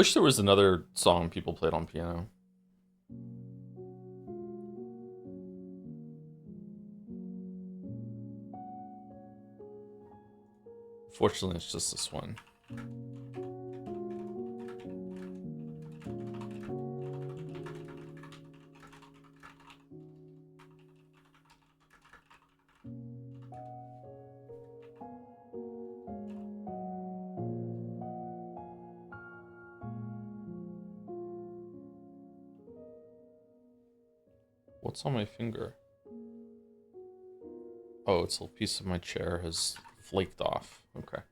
wish there was another song people played on piano. Fortunately, it's just this one. What's on my finger? Oh, it's a piece of my chair has flaked off. Okay.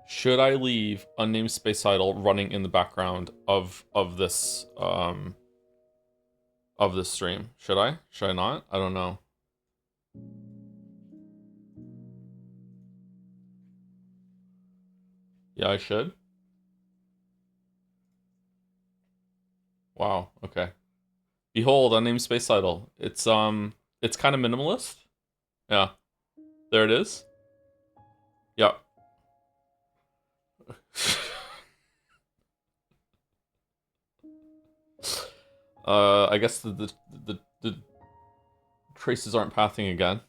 Should I leave unnamed space idle running in the background of this stream? Should I? Should I not? I don't know. Yeah, I should. Wow. Okay. Behold, unnamed space idle. It's kind of minimalist. Yeah. There it is. Yeah. I guess the traces aren't pathing again.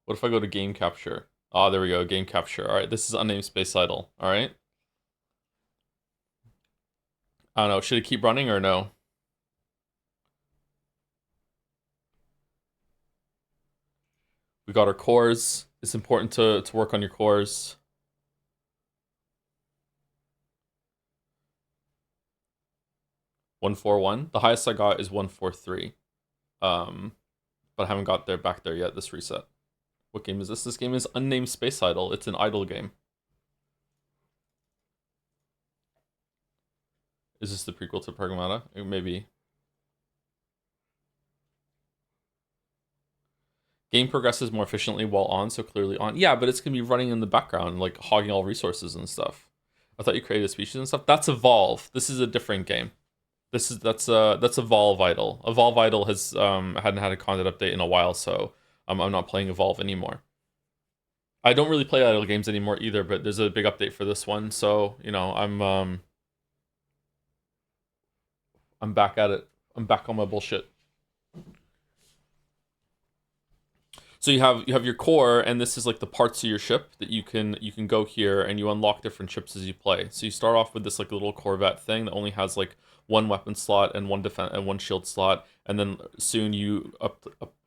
What if I go to game capture? Ah, there we go, game capture. All right, this is unnamed space idle. All right. I don't know. Should it keep running or no? We got our cores. It's important to work on your cores. $141. The highest I got is 143. But I haven't got there back there yet. This reset. What game is this? This game is Unnamed Space Idle. It's an idle game. Is this the prequel to Pragmata? Maybe. Game progresses more efficiently while on, so clearly on. Yeah, but it's gonna be running in the background, like hogging all resources and stuff. I thought you created a species and stuff. That's Evolve. This is a different game. That's Evolve Idle. Evolve Idle has hadn't had a content update in a while, so I'm not playing Evolve anymore. I don't really play idle games anymore either, but there's a big update for this one, so you know I'm back at it. I'm back on my bullshit. So you have your core, and this is like the parts of your ship that you can go here and you unlock different ships as you play. So you start off with this like little Corvette thing that only has like one weapon slot and one defense and one shield slot, and then soon you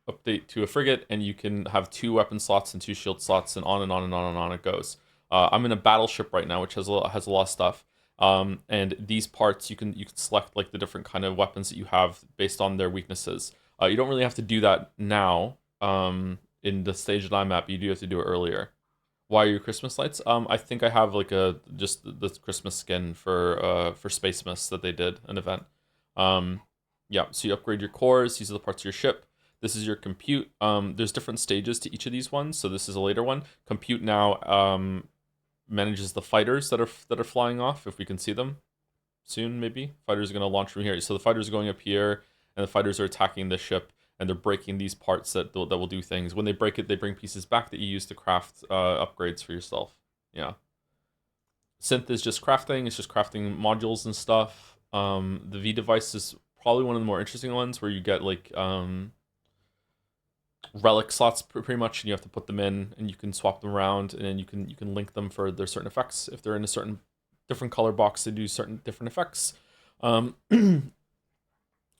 update to a frigate, and you can have two weapon slots and two shield slots, and on and on and on and on it goes. I'm in a battleship right now, which has a lot of stuff. And these parts you can select like the different kind of weapons that you have based on their weaknesses. You don't really have to do that now. In the stage that I'm at, but you do have to do it earlier. Why are your Christmas lights? I think I have like a just the Christmas skin for Space Mist that they did an event. Yeah, so you upgrade your cores. These are the parts of your ship. This is your compute. There's different stages to each of these ones. So this is a later one. Compute now manages the fighters that are flying off. If we can see them soon, maybe fighters are gonna launch from here. So the fighters are going up here, and the fighters are attacking this ship, and they're breaking these parts that will do things. When they break it, they bring pieces back that you use to craft upgrades for yourself. Yeah. Synth is just crafting. It's just crafting modules and stuff. The V device is probably one of the more interesting ones where you get like relic slots pretty much, and you have to put them in, and you can swap them around, and then you can link them for their certain effects. If they're in a certain different color box, they do certain different effects.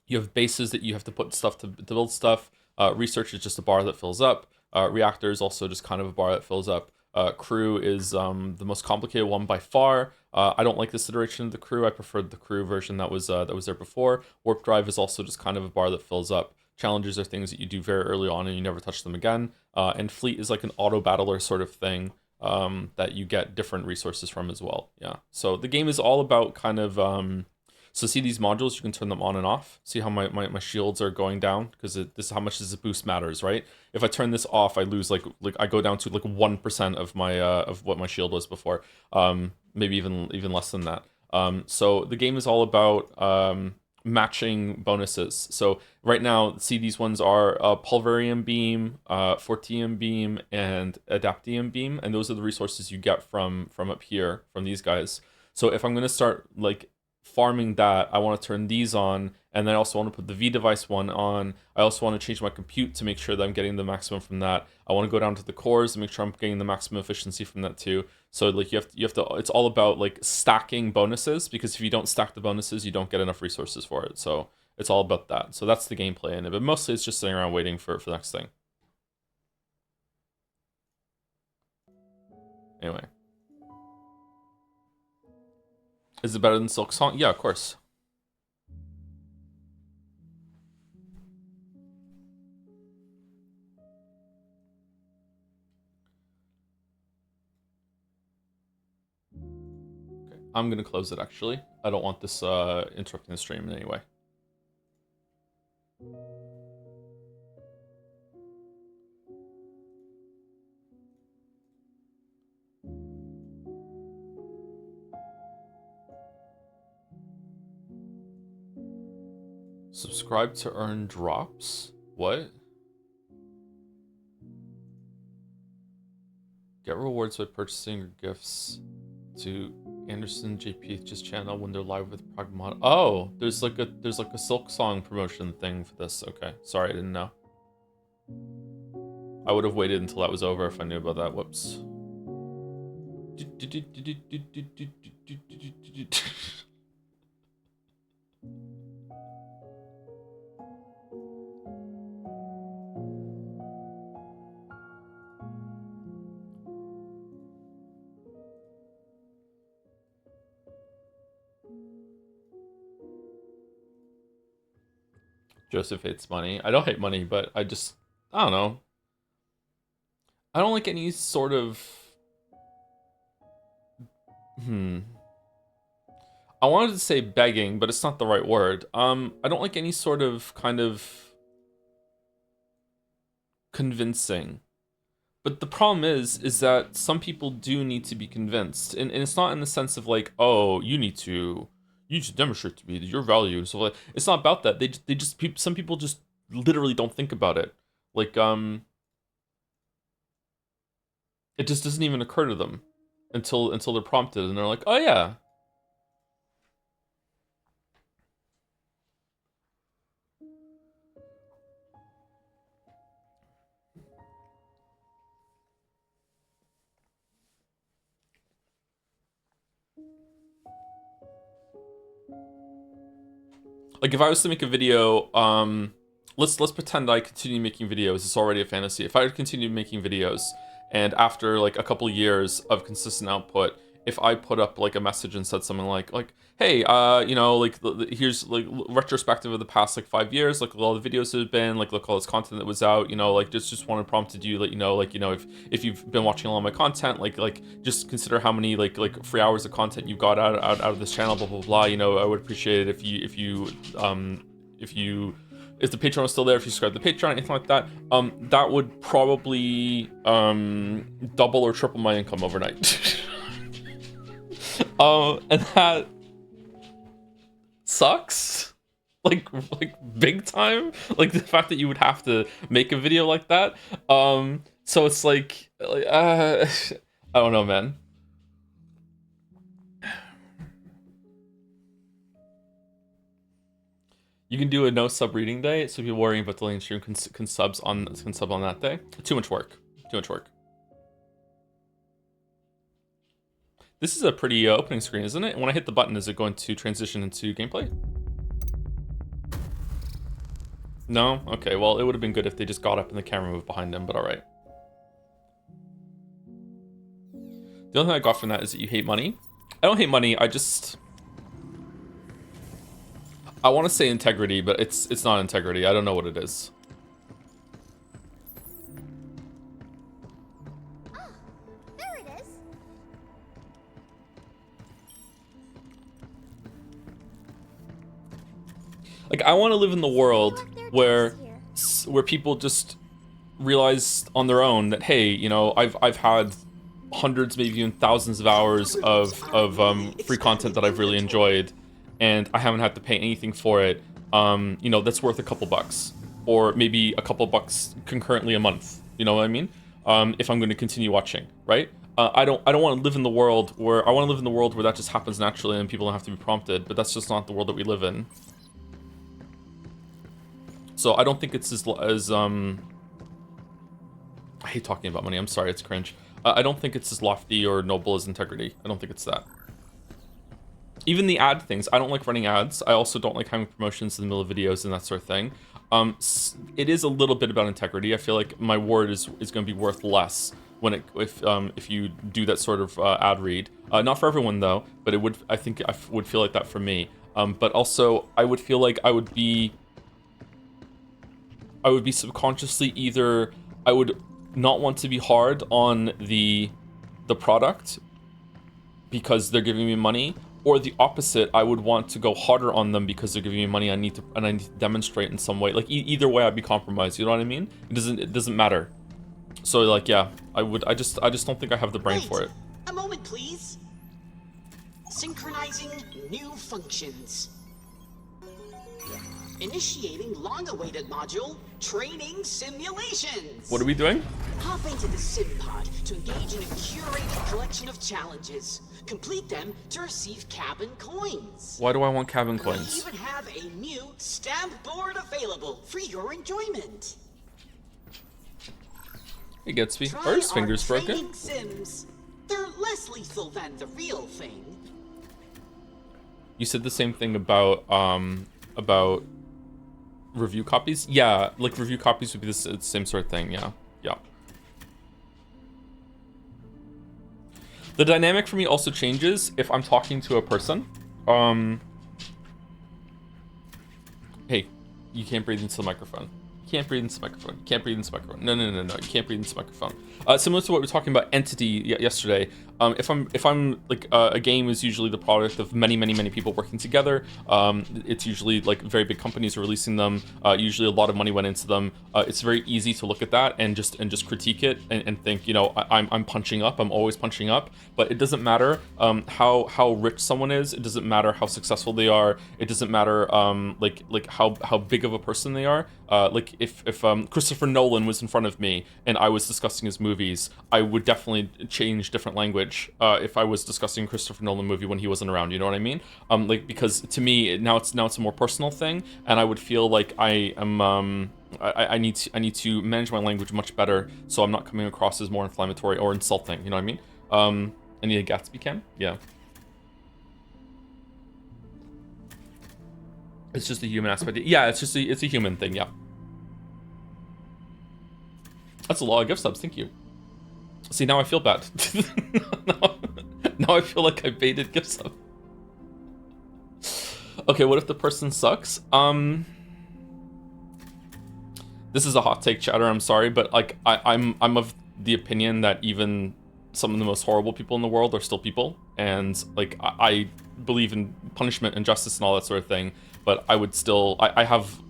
You have bases that you have to put stuff to build stuff. Research is just a bar that fills up. Reactor is also just kind of a bar that fills up. Crew is the most complicated one by far. I don't like this iteration of the crew. I preferred the crew version that was there before. Warp drive is also just kind of a bar that fills up. Challenges are things that you do very early on and you never touch them again. And fleet is like an auto battler sort of thing that you get different resources from as well. Yeah. So the game is all about kind of so see these modules, you can turn them on and off. See how my shields are going down? Because this how much this boost matters, right? If I turn this off, I lose like I go down to like 1% of my of what my shield was before. Maybe even less than that. So the game is all about matching bonuses. So right now, see, these ones are Pulverium Beam, Fortium Beam, and Adaptium Beam, and those are the resources you get from up here from these guys. So if I'm gonna start like farming that, I want to turn these on, and then I also want to put the V device one on. I also want to change my compute to make sure that I'm getting the maximum from that. I want to go down to the cores and make sure I'm getting the maximum efficiency from that too. So like you have to it's all about like stacking bonuses, because if you don't stack the bonuses, you don't get enough resources for it. So it's all about that. So that's the gameplay in it, but mostly it's just sitting around waiting for the next thing. Anyway. Is it better than Silk Song? Yeah, of course. Okay, I'm gonna close it actually. I don't want this interrupting the stream in any way. Subscribe to earn drops? What? Get rewards by purchasing your gifts to Anderson JPH's channel when they're live with Pragmata. Oh, there's like a Silk Song promotion thing for this. Okay, sorry, I didn't know. I would have waited until that was over if I knew about that. Whoops. Joseph hates money. I don't hate money, but I don't know. I don't like any sort of I wanted to say begging, but it's not the right word. I don't like any sort of kind of convincing. But the problem is that some people do need to be convinced, and it's not in the sense of like, oh, you need to demonstrate to me your value and stuff like. It's not about that. They just some people just literally don't think about it. Like it just doesn't even occur to them until they're prompted, and they're like, oh yeah. Like if I was to make a video, let's pretend I continue making videos. It's already a fantasy. If I continue making videos, and after like a couple years of consistent output, if I put up like a message and said something like, hey, you know, like here's like retrospective of the past like 5 years, like all the videos that have been, like look all this content that was out, you know, like just want to prompted you, like you know, if you've been watching a lot of my content, like just consider how many like free hours of content you got out of this channel, blah blah blah. You know, I would appreciate it if the Patreon was still there, if you subscribe to the Patreon, anything like that, that would probably double or triple my income overnight. And that sucks, like big time. Like the fact that you would have to make a video like that. So it's like I don't know, man. You can do a no sub reading day, so people worrying about delaying stream can sub on that day. Too much work. Too much work. This is a pretty opening screen, isn't it? When I hit the button, is it going to transition into gameplay? No? Okay, well, it would have been good if they just got up and the camera moved behind them, but alright. The only thing I got from that is that you hate money. I don't hate money, I want to say integrity, but it's not integrity. I don't know what it is. There it is. Like, I want to live in the world where people just realize on their own that, hey, you know, I've had hundreds, maybe even thousands of hours of free content that I've really enjoyed, and I haven't had to pay anything for it, you know, that's worth a couple bucks, or maybe a couple bucks concurrently a month. You know what I mean? If I'm going to continue watching, right? I don't want to live in the world where that just happens naturally and people don't have to be prompted. But that's just not the world that we live in. So I don't think it's as I hate talking about money. I'm sorry, it's cringe. I don't think it's as lofty or noble as integrity. I don't think it's that. Even the ad things, I don't like running ads. I also don't like having promotions in the middle of videos and that sort of thing. It is a little bit about integrity. I feel like my word is going to be worth less when if you do that sort of ad read. Not for everyone though, but I think I would feel like that for me. But also I would feel like I would be subconsciously either I would not want to be hard on the product because they're giving me money, or the opposite, I would want to go harder on them because they're giving me money. I need to demonstrate in some way. Like either way, I'd be compromised. You know what I mean? It doesn't matter. So like, yeah, I just don't think I have the brain Wait, for it. a moment, please. Synchronizing new functions. Initiating long-awaited module, training simulations. What are we doing? Hop into the sim pod to engage in a curated collection of challenges. Complete them to receive cabin coins. Why do I want cabin We coins? even have a new stamp board available for your enjoyment. He gets me. Try Are his our fingers broken? training sims. They're less lethal than the real thing. You said the same thing about review copies. Yeah, like review copies would be the same sort of thing. Yeah, yeah. The dynamic for me also changes if I'm talking to a person. Hey, you can't breathe into the microphone. You can't breathe into the microphone. You can't breathe into the microphone. No. You can't breathe into the microphone. Similar to what we were talking about entity yesterday. If I'm like a game is usually the product of many people working together. It's usually like very big companies are releasing them. Usually a lot of money went into them. It's very easy to look at that and just critique it and think, you know, I'm punching up. I'm always punching up. But it doesn't matter how rich someone is. It doesn't matter how successful they are. It doesn't matter like how big of a person they are. Like if Christopher Nolan was in front of me and I was discussing his movies, I would definitely change different language if I was discussing a Christopher Nolan movie when he wasn't around. You know what I mean? Like because to me now it's a more personal thing, and I would feel like I am I need to manage my language much better so I'm not coming across as more inflammatory or insulting. You know what I mean? I need a Gatsby cam. Yeah. It's just a human aspect. Yeah, it's a human thing. Yeah. That's a lot of gift subs. Thank you. See, now I feel bad. now I feel like I baited gift sub. Okay, what if the person sucks? This is a hot take, chatter. I'm sorry, but like I'm of the opinion that even some of the most horrible people in the world are still people, and like I believe in punishment and justice and all that sort of thing. But I would still I have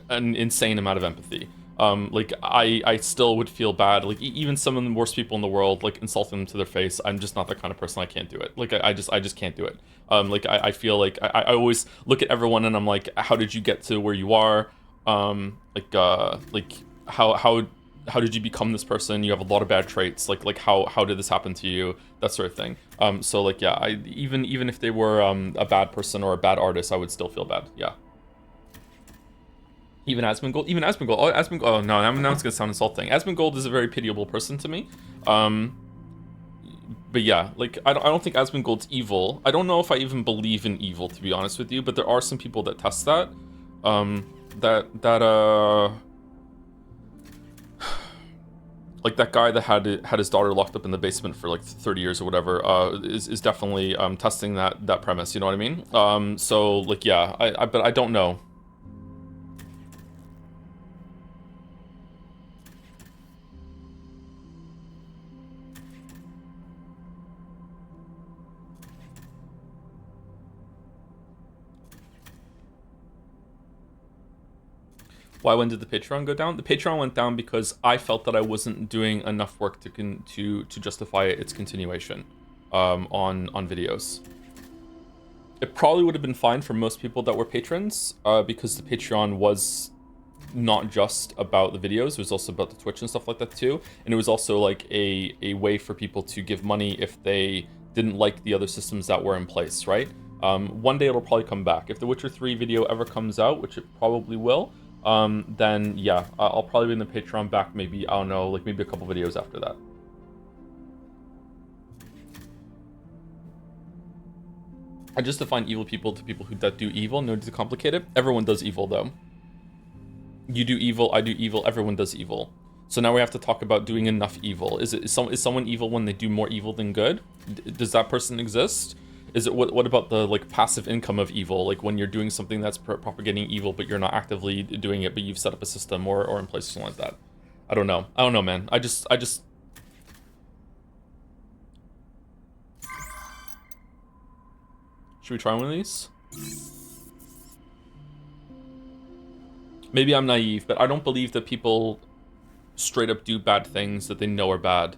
an insane amount of empathy. Like I still would feel bad, like even some of the worst people in the world, like insulting them to their face. I'm just not that kind of person. I can't do it. Like I just can't do it. Like I feel like I always look at everyone and I'm like, how did you get to where you are? Like how did you become this person? You have a lot of bad traits. Like how did this happen to you? That sort of thing. So like yeah, even if they were a bad person or a bad artist, I would still feel bad. Yeah. Even Asmongold. Oh, Asmongold. Oh no, now it's gonna sound insulting. Asmongold is a very pitiable person to me. But yeah, like I don't think Asmongold's evil. I don't know if I even believe in evil, to be honest with you. But there are some people that test that. Like that guy that had his daughter locked up in the basement for like 30 years or whatever, is definitely testing that premise. You know what I mean? So like yeah, but I don't know. Why, when did the Patreon go down? The Patreon went down because I felt that I wasn't doing enough work to justify its continuation on videos. It probably would have been fine for most people that were patrons, because the Patreon was not just about the videos, it was also about the Twitch and stuff like that too. And it was also like a way for people to give money if they didn't like the other systems that were in place, right? One day it'll probably come back. If the Witcher 3 video ever comes out, which it probably will, then yeah, I'll probably be in the Patreon back maybe, I don't know, like maybe a couple videos after that. I just define evil people to people who that do evil, no need to complicate it. Everyone does evil though. You do evil, I do evil, everyone does evil. So now we have to talk about doing enough evil. Is someone evil when they do more evil than good? Does that person exist? Is it what about the like passive income of evil? Like when you're doing something that's propagating evil, but you're not actively doing it, but you've set up a system or in place something like that. I don't know. I don't know, man. I just. Should we try one of these? Maybe I'm naive, but I don't believe that people straight up do bad things that they know are bad.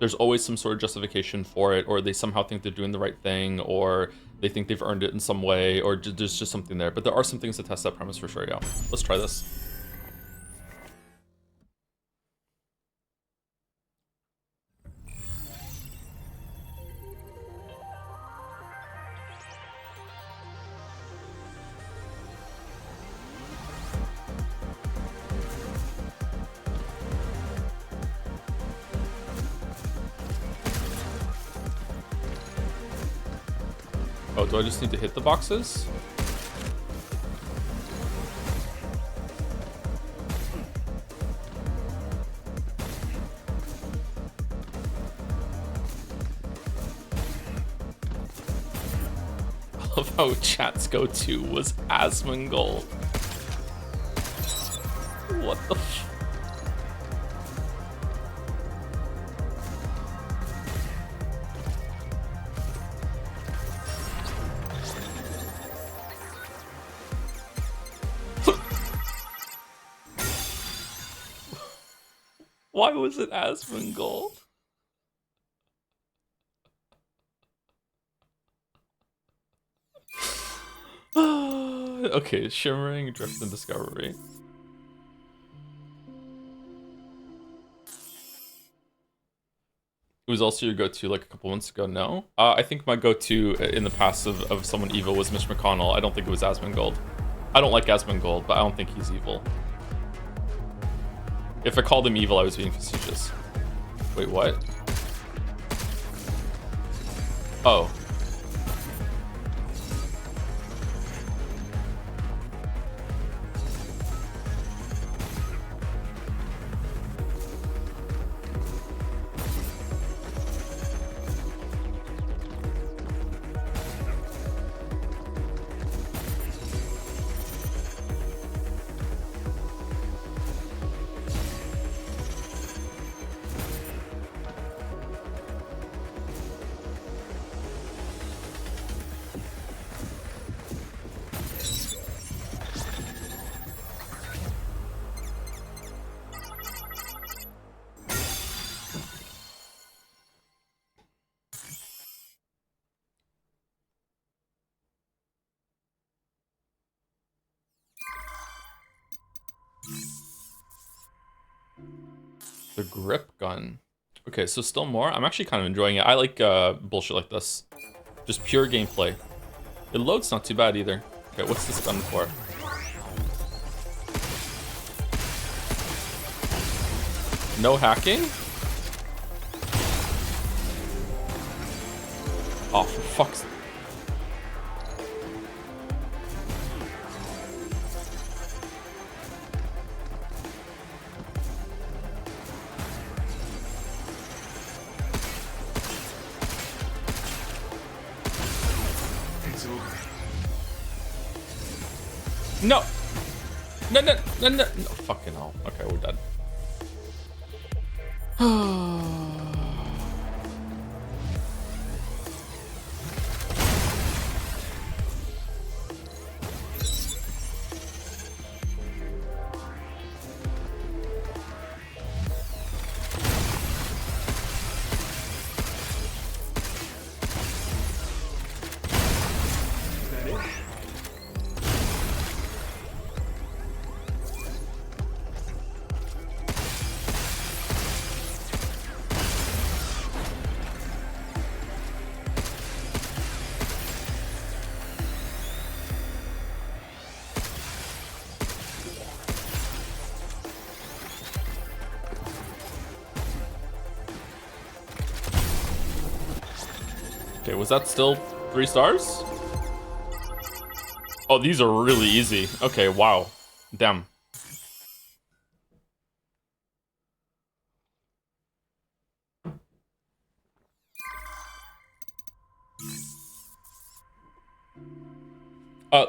There's always some sort of justification for it, or they somehow think they're doing the right thing, or they think they've earned it in some way, or there's just something there. But there are some things to test that premise for sure, yeah. Let's try this. Oh, do I just need to hit the boxes? I love how chat's go-to was Asmongold. What the f- Why was it Asmongold? Okay, Shimmering, Drift, and Discovery. It was also your go-to like a couple months ago, no? I think my go-to in the past of someone evil was Mitch McConnell. I don't think it was Asmongold. I don't like Asmongold, but I don't think he's evil. If I called him evil, I was being facetious. Wait, what? Oh. The grip gun. Okay, so still more. I'm actually kind of enjoying it. I like bullshit like this. Just pure gameplay. It loads not too bad either. Okay, what's this gun for? No hacking? Oh, for fuck's sake. No! No, no, no, no, no. Fucking hell. Okay, we're dead. Okay, was that still 3 stars? Oh, these are really easy. Okay, wow. Damn.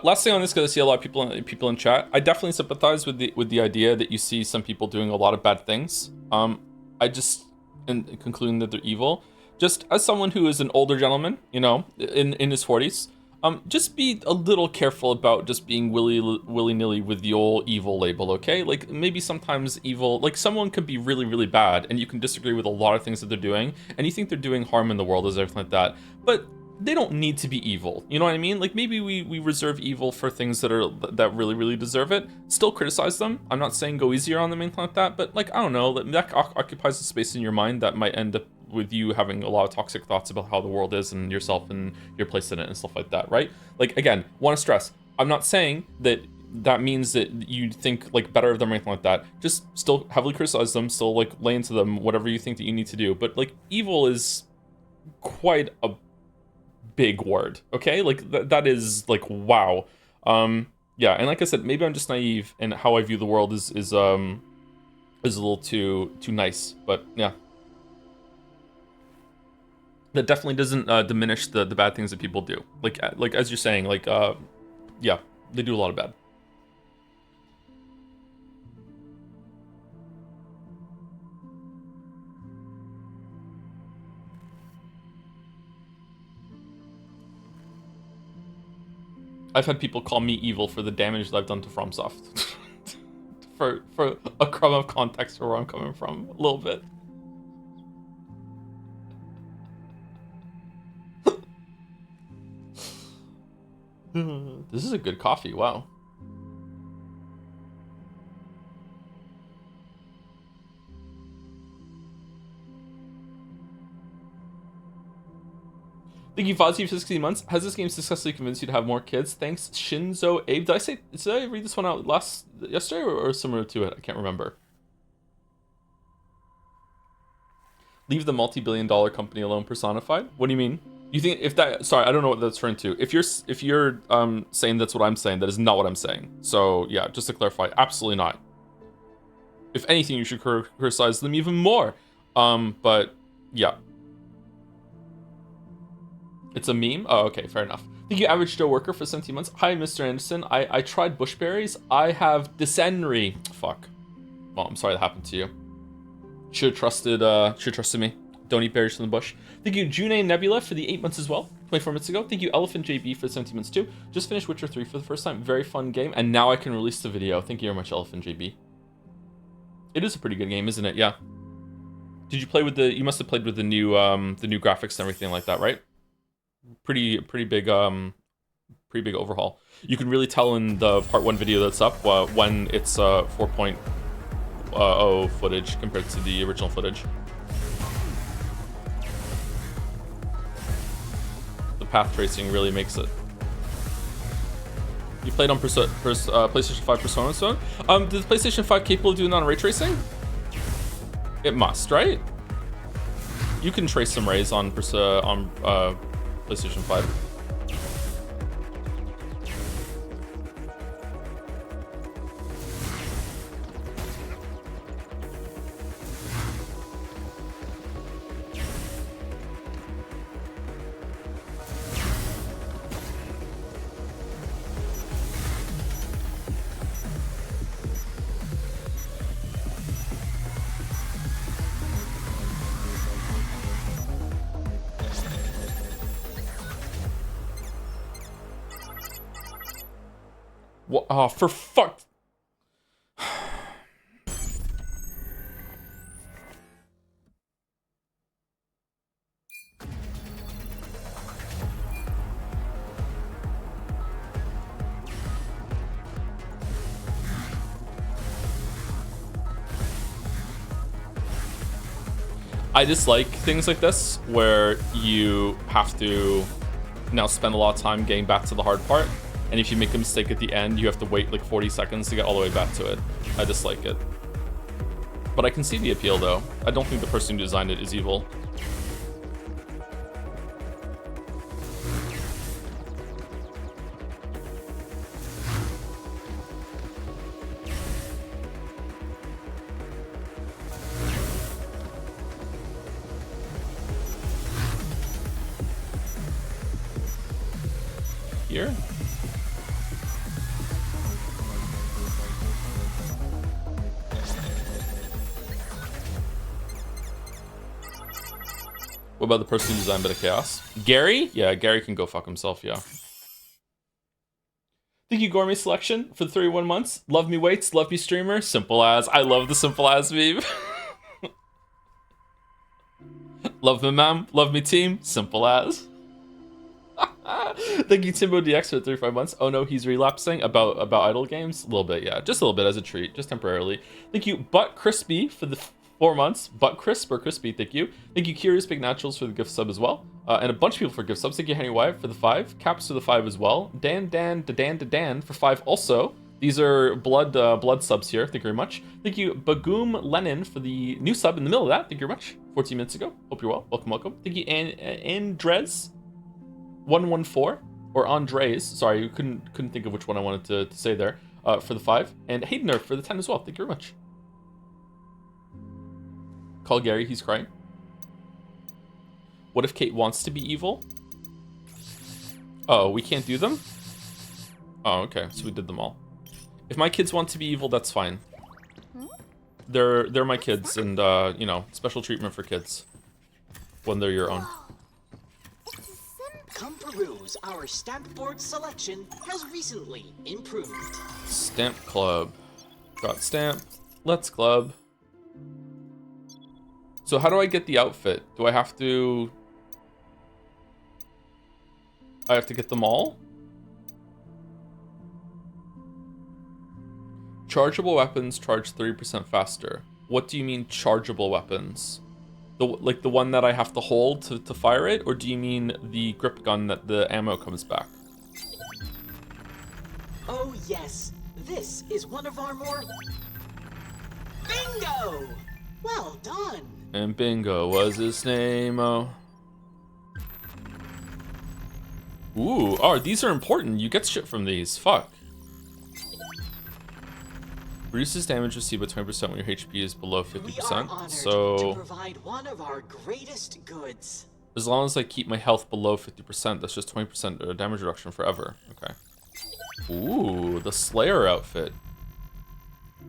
Last thing on this, because I see a lot of people in chat. I definitely sympathize with the idea that you see some people doing a lot of bad things. I just, in concluding that they're evil, just as someone who is an older gentleman, you know, in his 40s, just be a little careful about just being willy-nilly with the old evil label, okay? Like, maybe sometimes evil, like, someone could be really, really bad, and you can disagree with a lot of things that they're doing, and you think they're doing harm in the world, as everything like that, but they don't need to be evil. You know what I mean? Like, maybe we reserve evil for things that really, really deserve it. Still criticize them. I'm not saying go easier on them, anything like that, but, like, I don't know, that occupies a space in your mind that might end up with you having a lot of toxic thoughts about how the world is and yourself and your place in it and stuff like that, right? Like, again, want to stress, I'm not saying that means that you think like better of them or anything like that. Just still heavily criticize them, still like lay into them whatever you think that you need to do. But like, evil is quite a big word, okay? Like that is like, wow. Yeah, and like I said, maybe I'm just naive and how I view the world is a little too nice, but yeah. That definitely doesn't diminish the bad things that people do. Like as you're saying, like yeah, they do a lot of bad. I've had people call me evil for the damage that I've done to FromSoft. for a crumb of context for where I'm coming from, a little bit. This is a good coffee, wow. Thank you, Fozzie, for 16 months. Has this game successfully convinced you to have more kids? Thanks, Shinzo Abe. Did I read this one out yesterday or similar to it? I can't remember. Leave the multi-billion-dollar company alone personified? What do you mean? You think if that? Sorry, I don't know what that's referring to. If you're saying that's what I'm saying, that is not what I'm saying. So yeah, just to clarify, absolutely not. If anything, you should criticize them even more. But yeah. It's a meme? Oh, okay, fair enough. Thank you, Average Joe Worker, for 17 months. Hi, Mr. Anderson. I tried bushberries. I have dysentery. Fuck. Well, I'm sorry that happened to you. Should have trusted me. Don't eat berries from the bush. Thank you, June Nebula, for the 8 months as well. 24 minutes ago. Thank you, Elephant JB, for the 17 months too. Just finished Witcher 3 for the first time. Very fun game. And now I can release the video. Thank you very much, Elephant JB. It is a pretty good game, isn't it? Yeah. Did you play with you must have played with the new graphics and everything like that, right? Pretty big overhaul. You can really tell in the part 1 video that's up when it's 4.0 footage compared to the original footage. The path tracing really makes it. You played on PlayStation 5 Persona Stone? Did the PlayStation 5 capable of doing non-ray tracing? It must, right? You can trace some rays on PlayStation 5. What? Oh, for fuck. I dislike things like this where you have to now spend a lot of time getting back to the hard part. And if you make a mistake at the end, you have to wait like 40 seconds to get all the way back to it. I dislike it. But I can see the appeal though. I don't think the person who designed it is evil. here. What about the person who designed Bit of Chaos? Gary? Yeah, Gary can go fuck himself, yeah. Thank you, Gourmet Selection, for the 31 months. Love me weights, love me streamer. Simple as. I love the simple as meme. Love me ma'am, love me team. Simple as. Thank you, Timbo DX, for 35 months. Oh no, he's relapsing about idle games. A little bit, yeah. Just a little bit as a treat, just temporarily. Thank you, Butt Crispy, for the 4 months. Butt Crisp or Crispy, thank you. Thank you, Curious Big Naturals, for the gift sub as well. And a bunch of people for gift subs. Thank you, Henry Wyatt, for the 5. Caps for the 5 as well. Dan for 5 also. These are blood subs here. Thank you very much. Thank you, Bagoom Lennon, for the new sub in the middle of that. Thank you very much. 14 minutes ago. Hope you're well. Welcome, welcome. Thank you, Andres 114 or Andres. Sorry, you couldn't think of which one I wanted to say there. For the 5, and Haydener for the 10 as well. Thank you very much. Call Gary. He's crying. What if Kate wants to be evil? Oh, we can't do them? Oh, okay. So we did them all. If my kids want to be evil, that's fine. They're my kids, and you know, special treatment for kids when they're your own. Come peruse, our stamp board selection has recently improved. Stamp club. Got stamp. Let's club. So how do I get the outfit? Do I have to... I have to get them all? Chargeable weapons charge 30% faster. What do you mean chargeable weapons? Like the one that I have to hold to fire it? Or do you mean the grip gun that the ammo comes back? Oh yes, this is one of our more... Bingo! Well done! And Bingo was his name, oh. Ooh, oh, these are important. You get shit from these. Fuck. Reduces damage received by 20% when your HP is below 50%. So, to provide one of our greatest goods. As long as I keep my health below 50%, that's just 20% damage reduction forever. Okay. Ooh, the Slayer outfit.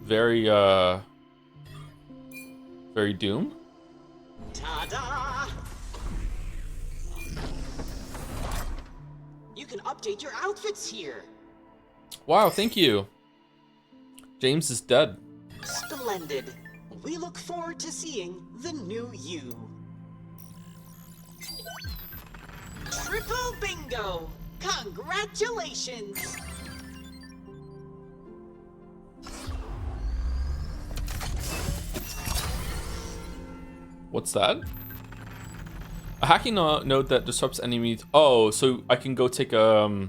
Very, very Doom. Ta-da! You can update your outfits here. Wow, thank you. James is dead. Splendid. We look forward to seeing the new you. Triple bingo! Congratulations! What's that? A hacking node that disrupts enemies. Oh, so I can go take a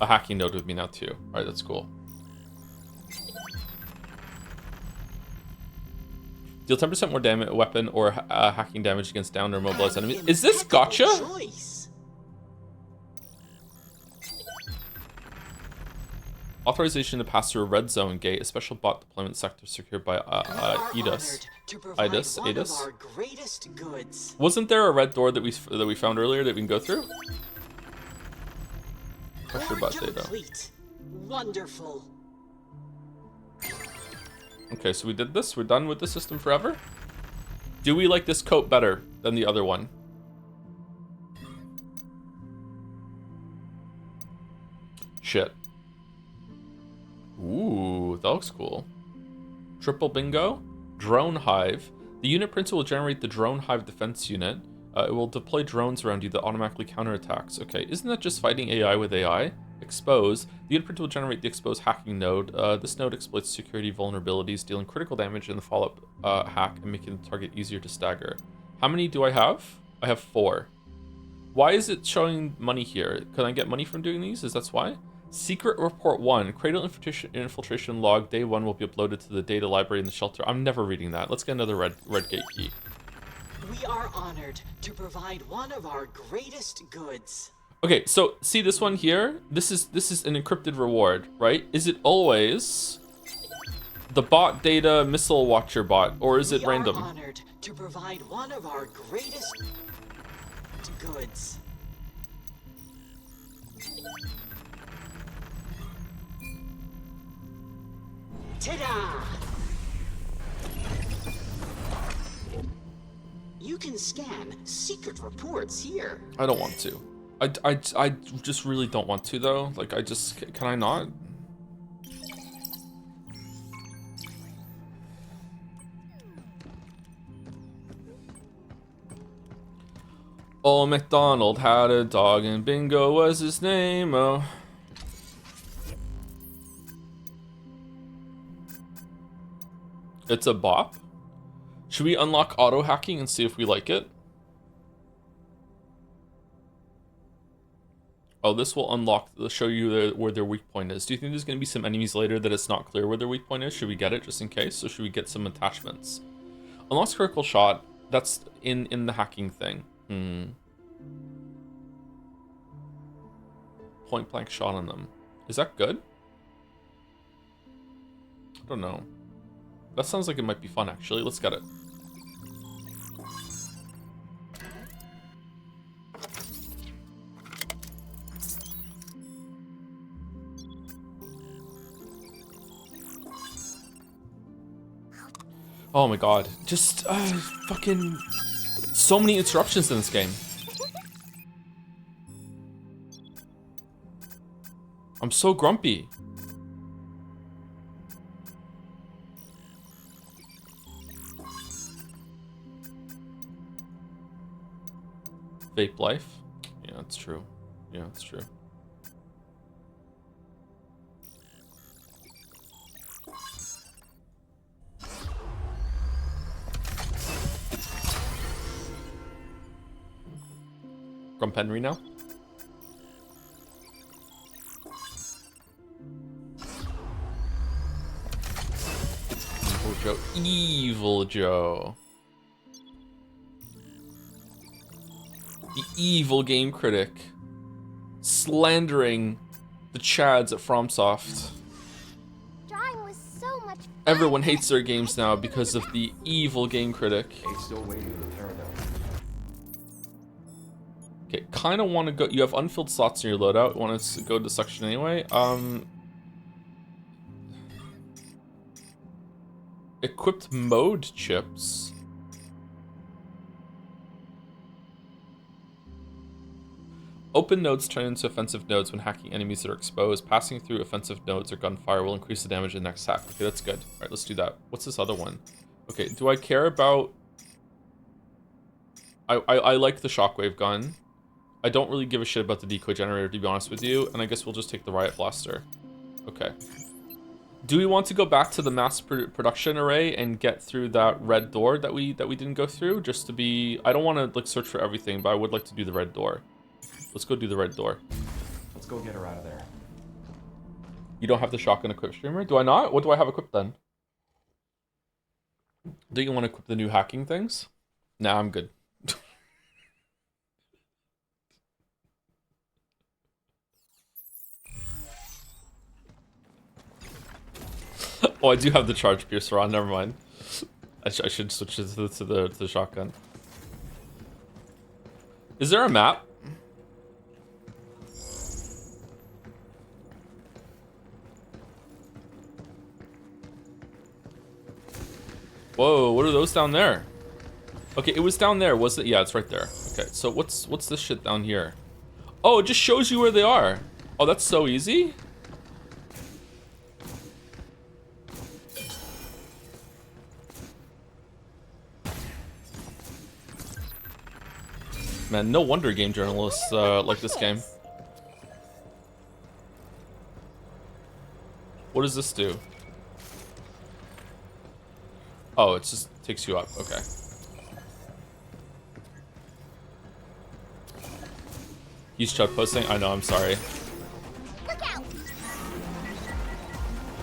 hacking node with me now too. All right, that's cool. Deal 10% more damage, weapon or hacking damage against downed or immobilized enemies. Is this gotcha? Choice. Authorization to pass through a red zone gate, a special bot deployment sector secured by Edis. Wasn't there a red door that we found earlier that we can go through? Pressure bot data. Wonderful. Okay, so we did this. We're done with the system forever. Do we like this coat better than the other one? Shit. Ooh, that looks cool. Triple bingo. Drone hive. The unit printer will generate the drone hive defense unit. It will deploy drones around you that automatically counterattacks. Okay, isn't that just fighting AI with AI? Expose. The unit printer will generate the expose hacking node. This node exploits security vulnerabilities, dealing critical damage in the follow-up hack and making the target easier to stagger. How many do I have? I have 4. Why is it showing money here? Can I get money from doing these? Is that why? Secret Report 1. Cradle infiltration log. Day 1 will be uploaded to the data library in the shelter. I'm never reading that. Let's get another red gate key. We are honored to provide one of our greatest goods. Okay, so see this one here? This is an encrypted reward, right? Is it always the bot data missile watcher bot, or is it random? We are honored to provide one of our greatest goods. Ta-da! You can scan secret reports here. I don't want to. I just really don't want to though. Like can I not? Old MacDonald had a dog and Bingo was his name. Oh. It's a bop. Should we unlock auto hacking and see if we like it? Oh, this will unlock, show you where their weak point is. Do you think there's going to be some enemies later that it's not clear where their weak point is? Should we get it just in case? Or should we get some attachments? Unlocks critical shot. That's in the hacking thing. Point blank shot on them. Is that good? I don't know. That sounds like it might be fun actually. Let's get it. Oh my god. Just fucking so many interruptions in this game. I'm so grumpy. Vape life? Yeah, that's true. Yeah, that's true. Grump Henry now? Evil Joe. Evil Joe. The evil game critic. Slandering the Chads at FromSoft. Drawing was so much fun. Everyone hates their games now because of the evil game critic. Still waiting in the paradigm. Okay, kind of want to go. You have unfilled slots in your loadout. Want to go to section anyway? Equipped mode chips. Open nodes turn into offensive nodes when hacking enemies that are exposed. Passing through offensive nodes or gunfire will increase the damage of the next hack. Okay, that's good. All right, let's do that. What's this other one? Okay, do I care about... I like the shockwave gun. I don't really give a shit about the decoy generator, to be honest with you. And I guess we'll just take the riot blaster. Okay. Do we want to go back to the mass production array and get through that red door that we didn't go through? Just to be... I don't want to like search for everything, but I would like to do the red door. Let's go do the red door. Let's go get her out of there. You don't have the shotgun equipped, streamer? Do I not? What do I have equipped then? Do you want to equip the new hacking things? Nah, I'm good. Oh, I do have the charge piercer on. Never mind. I should switch it to the shotgun. Is there a map? Whoa, what are those down there? Okay, it was down there, was it? Yeah, it's right there. Okay, so what's this shit down here? Oh, it just shows you where they are. Oh, that's so easy. Man, no wonder game journalists like this game. What does this do? Oh, it just takes you up. Okay. He's chug posting. I know. I'm sorry. Look out!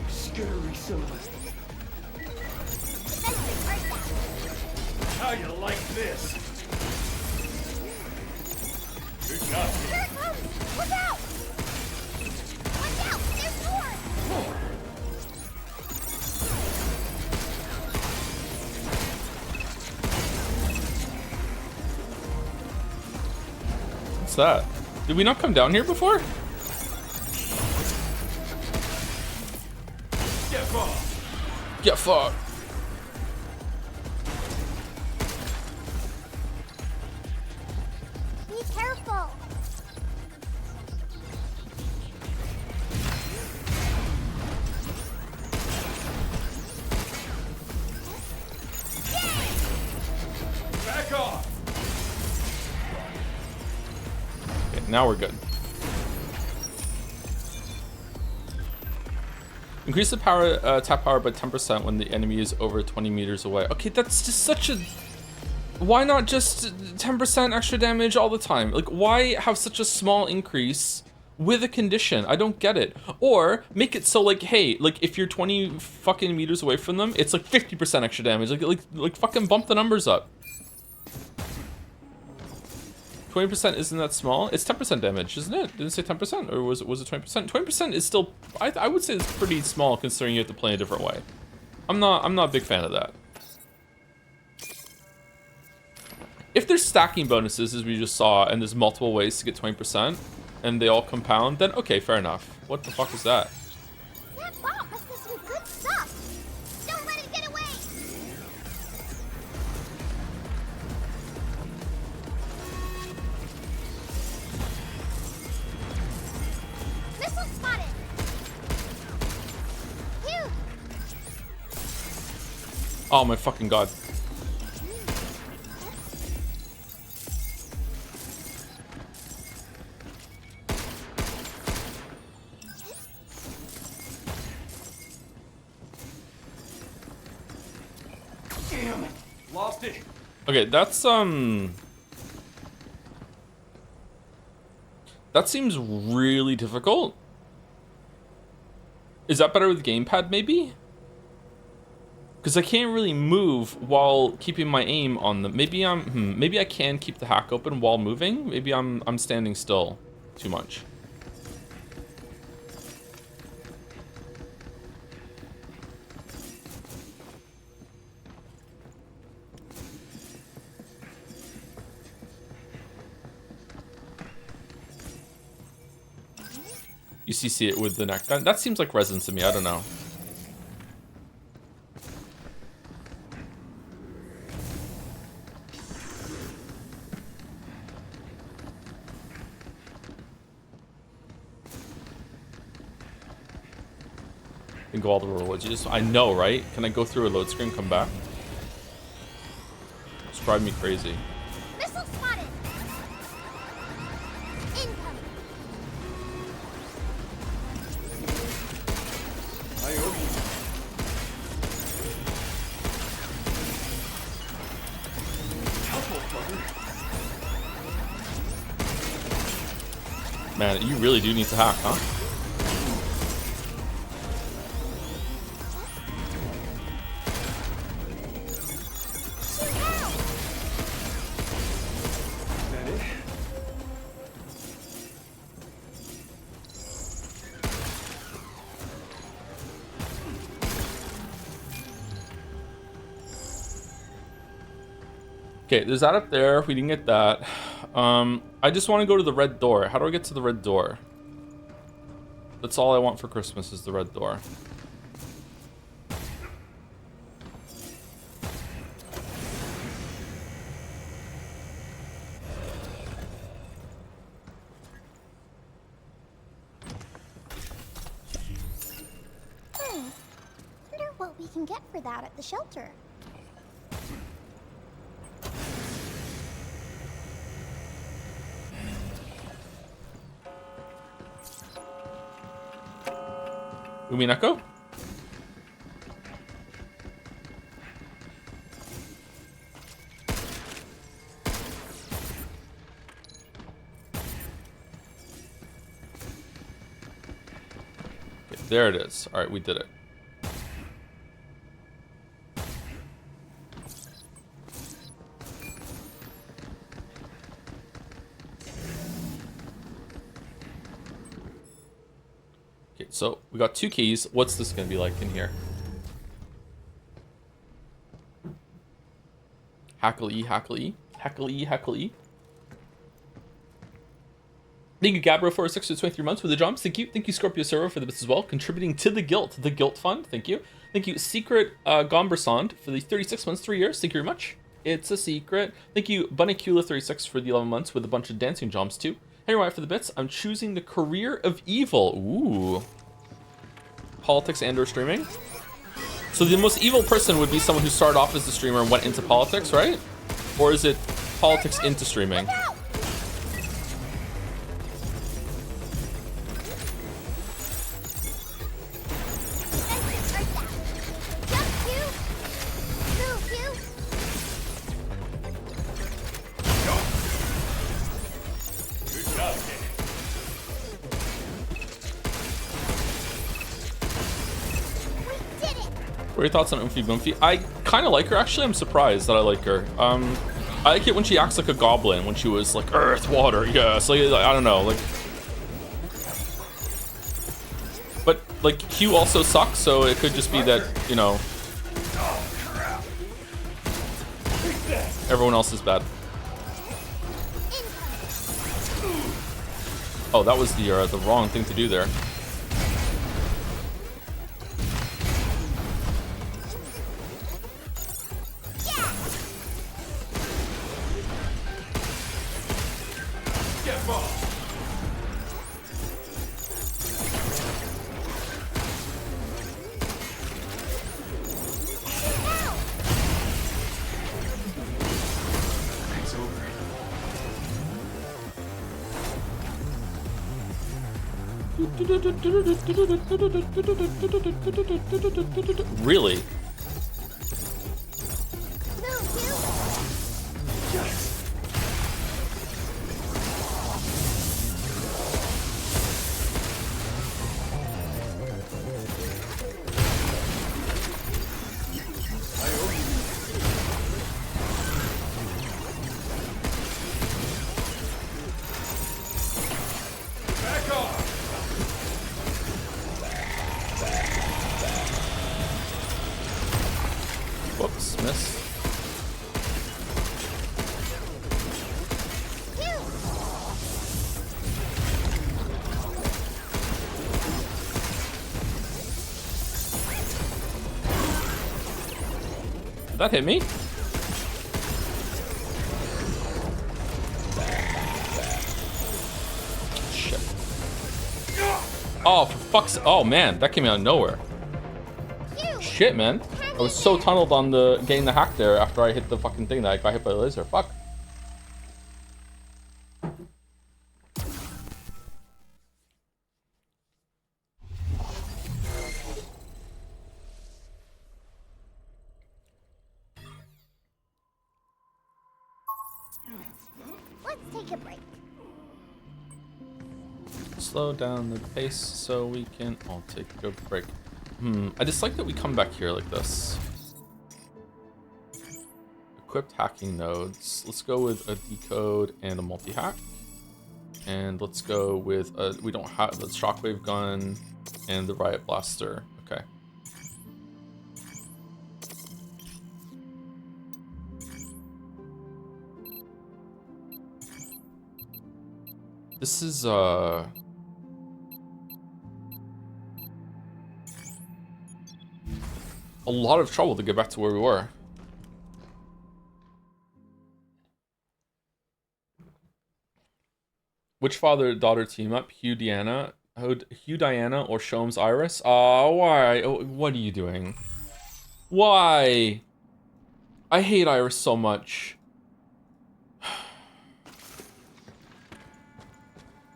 Scary Celeste. Sentry, right back. How you like this? Good job. Here it comes! Look out! Watch out! There's more! What's that? Did we not come down here before? Get fucked. Be careful. Back off! Okay, now we're good. Increase the power attack power by 10% when the enemy is over 20 meters away. Okay, that's just such a... Why not just 10% extra damage all the time? Like, why have such a small increase with a condition? I don't get it. Or make it so like, hey, like if you're 20 fucking meters away from them, it's like 50% extra damage. Like fucking bump the numbers up. 20% isn't that small? It's 10% damage, isn't it? Didn't it say 10%, or was it 20%? 20% is still, I would say it's pretty small considering you have to play a different way. I'm not a big fan of that. If there's stacking bonuses, as we just saw, and there's multiple ways to get 20%, and they all compound, then okay, fair enough. What the fuck is that? That bomb must have some good stuff. Don't let it get away. Missile spotted. Phew. Oh my fucking god. Damn it! Lost it! Okay, that's that seems really difficult. Is that better with gamepad maybe? Because I can't really move while keeping my aim on them. Maybe maybe I can keep the hack open while moving. Maybe I'm standing still too much. You see it with the neck gun. That seems like resin to me. I don't know. And go all the rewards. I know, right? Can I go through a load screen, come back? It's driving me crazy. Missile spotted. Incoming. I owe you. Helpful, fucker. Man, you really do need to hack, huh? Is that it? Okay, there's that up there. We didn't get that. I just want to go to the red door. How do I get to the red door? That's all I want for Christmas is the red door. Wonder what we can get for that at the shelter. Umineko? Okay, there it is. All right, we did it. Okay, so we got 2 keys. What's this gonna be like in here? Hackle E, hackle E, hackle E, hackle E. Thank you, Gabro, for 6 to 23 months with the jumps. Thank you, Scorpio Servo, for the bits as well, contributing to the Guilt Fund. Thank you. Thank you, Secret Gombersond, for the 36 months, 3 years. Thank you very much. It's a secret. Thank you, Bunnicula36, for the 11 months with a bunch of dancing jumps, too. Henry White for the bits. I'm choosing the career of evil. Ooh. Politics and or streaming. So the most evil person would be someone who started off as a streamer and went into politics, right? Or is it politics into streaming? What are your thoughts on Oomphy Boomfy? I kind of like her, actually. I'm surprised that I like her. I like it when she acts like a goblin, when she was like, earth, water, yes. Like, I don't know, like... But, like, Q also sucks, so it could just be that, you know... Everyone else is bad. Oh, that was the wrong thing to do there. Really? Whoops, miss. Did that hit me? Shit. Oh, for fuck's... Oh, man, that came out of nowhere. Shit, man. I was so tunneled on the getting the hack there after I hit the fucking thing that I got hit by the laser. Fuck. Let's take a break. Slow down the pace so we can all take a break. I dislike that we come back here like this. Equipped hacking nodes. Let's go with a decode and a multi-hack. And let's go with a, we don't have the shockwave gun and the riot blaster. Okay. This is a lot of trouble to get back to where we were. Which father-daughter team up? Hugh Diana, or Shomes Iris? Why? What are you doing? Why? I hate Iris so much.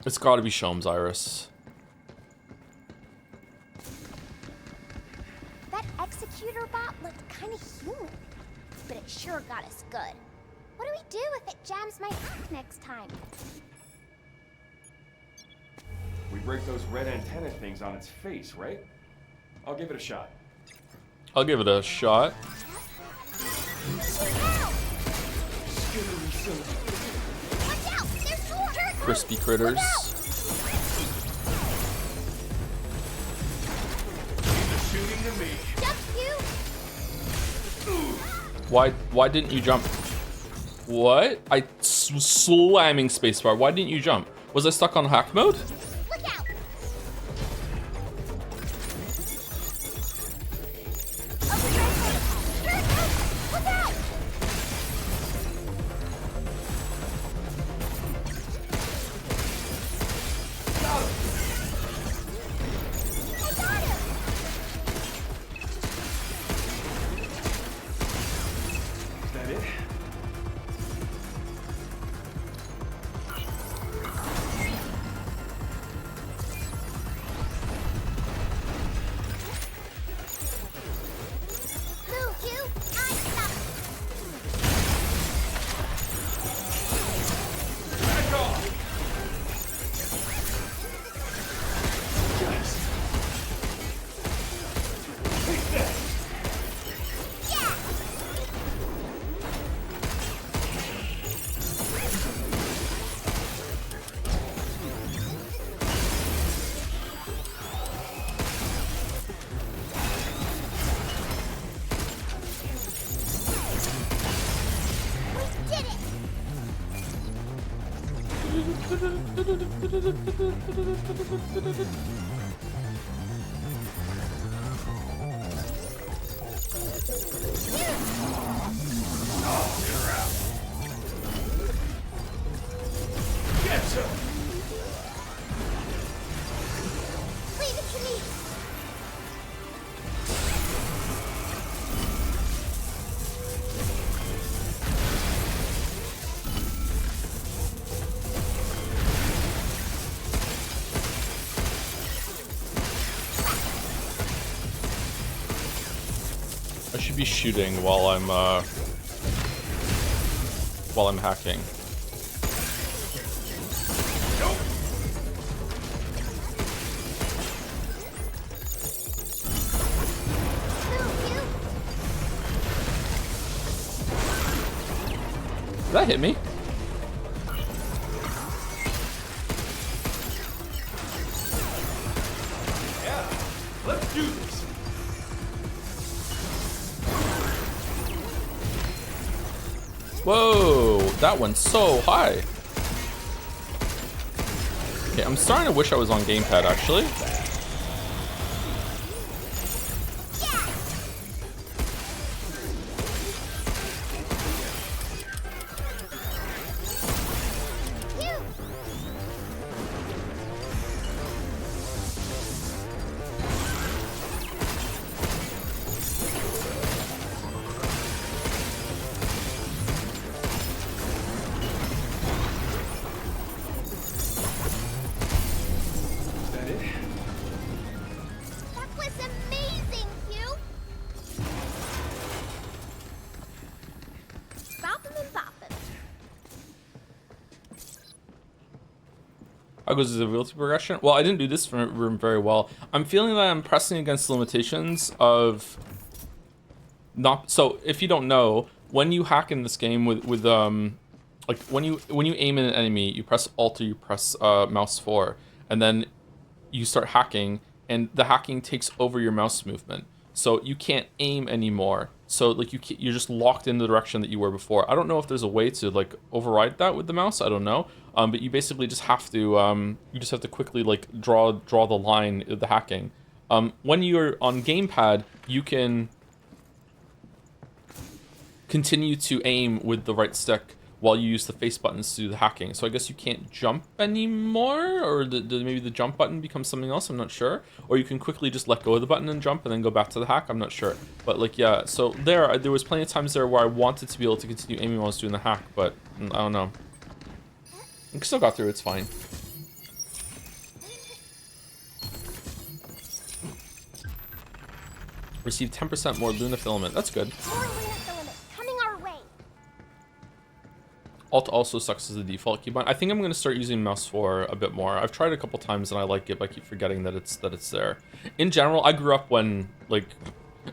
It's gotta be Shomes Iris. Executor bot looked kind of human, but it sure got us good. What do we do if it jams my hack next time? We break those red antenna things on its face, right? I'll give it a shot. I'll give it a shot. Watch out! There's more! Crispy critters. Shooting to me. Jump you! Why didn't you jump? What? I was slamming spacebar. Why didn't you jump? Was I stuck on hack mode? Look out! Overdrive mode. Here it goes! Look out! I got him! Is that it? Move, you! I stop! Back off! Yes. Take that! Yeah! We did it! Get him! Leave it to me! I should be shooting while I'm hacking. Nope! Move, you! Did that hit me? Yeah! Let's do this! Whoa, that went so high. Okay, I'm starting to wish I was on gamepad actually. Yeah! You! Is that it? That was amazing, Hugh! Bop 'em and bop 'em. How goes the ability progression? Well, I didn't do this room very well. I'm feeling that I'm pressing against the limitations of not. So if you don't know, when you hack in this game with like when you aim at an enemy, you press Alt or you press mouse 4, and then you start hacking, and the hacking takes over your mouse movement, so you can't aim anymore. So like you're just locked in the direction that you were before. I don't know if there's a way to like override that with the mouse. I don't know. But you basically just have to quickly like draw the line of the hacking. When you're on gamepad, you can continue to aim with the right stick while you use the face buttons to do the hacking. So I guess you can't jump anymore, or maybe the jump button becomes something else, I'm not sure. Or you can quickly just let go of the button and jump and then go back to the hack, I'm not sure. But like, yeah, so there was plenty of times there where I wanted to be able to continue aiming while I was doing the hack, but I don't know. I still got through, it's fine. Received 10% more Luna filament, that's good. More Luna filament coming our way. Alt also sucks as the default keybind. I think I'm gonna start using mouse 4 a bit more. I've tried it a couple times and I like it, but I keep forgetting that it's there. In general, I grew up when like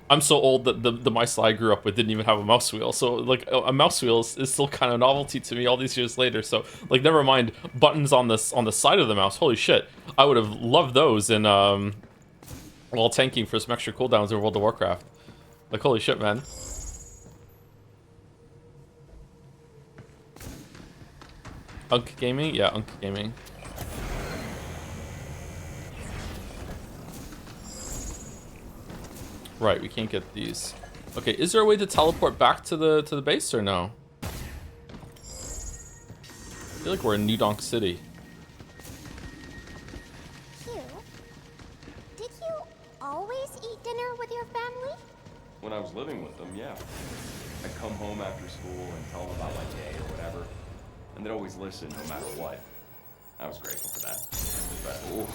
I'm so old that the mice that I grew up with didn't even have a mouse wheel. So like a mouse wheel is still kind of a novelty to me all these years later. So like never mind buttons on the side of the mouse. Holy shit, I would have loved those in while tanking for some extra cooldowns in World of Warcraft. Like holy shit, man. Unk Gaming? Yeah, Unk Gaming. Right, we can't get these. Okay, is there a way to teleport back to the base or no? I feel like we're in New Donk City. Hugh, did you always eat dinner with your family? When I was living with them, yeah. I'd come home after school and tell them about my day or whatever. And they'd always listen no matter what. I was grateful for that. But, ooh,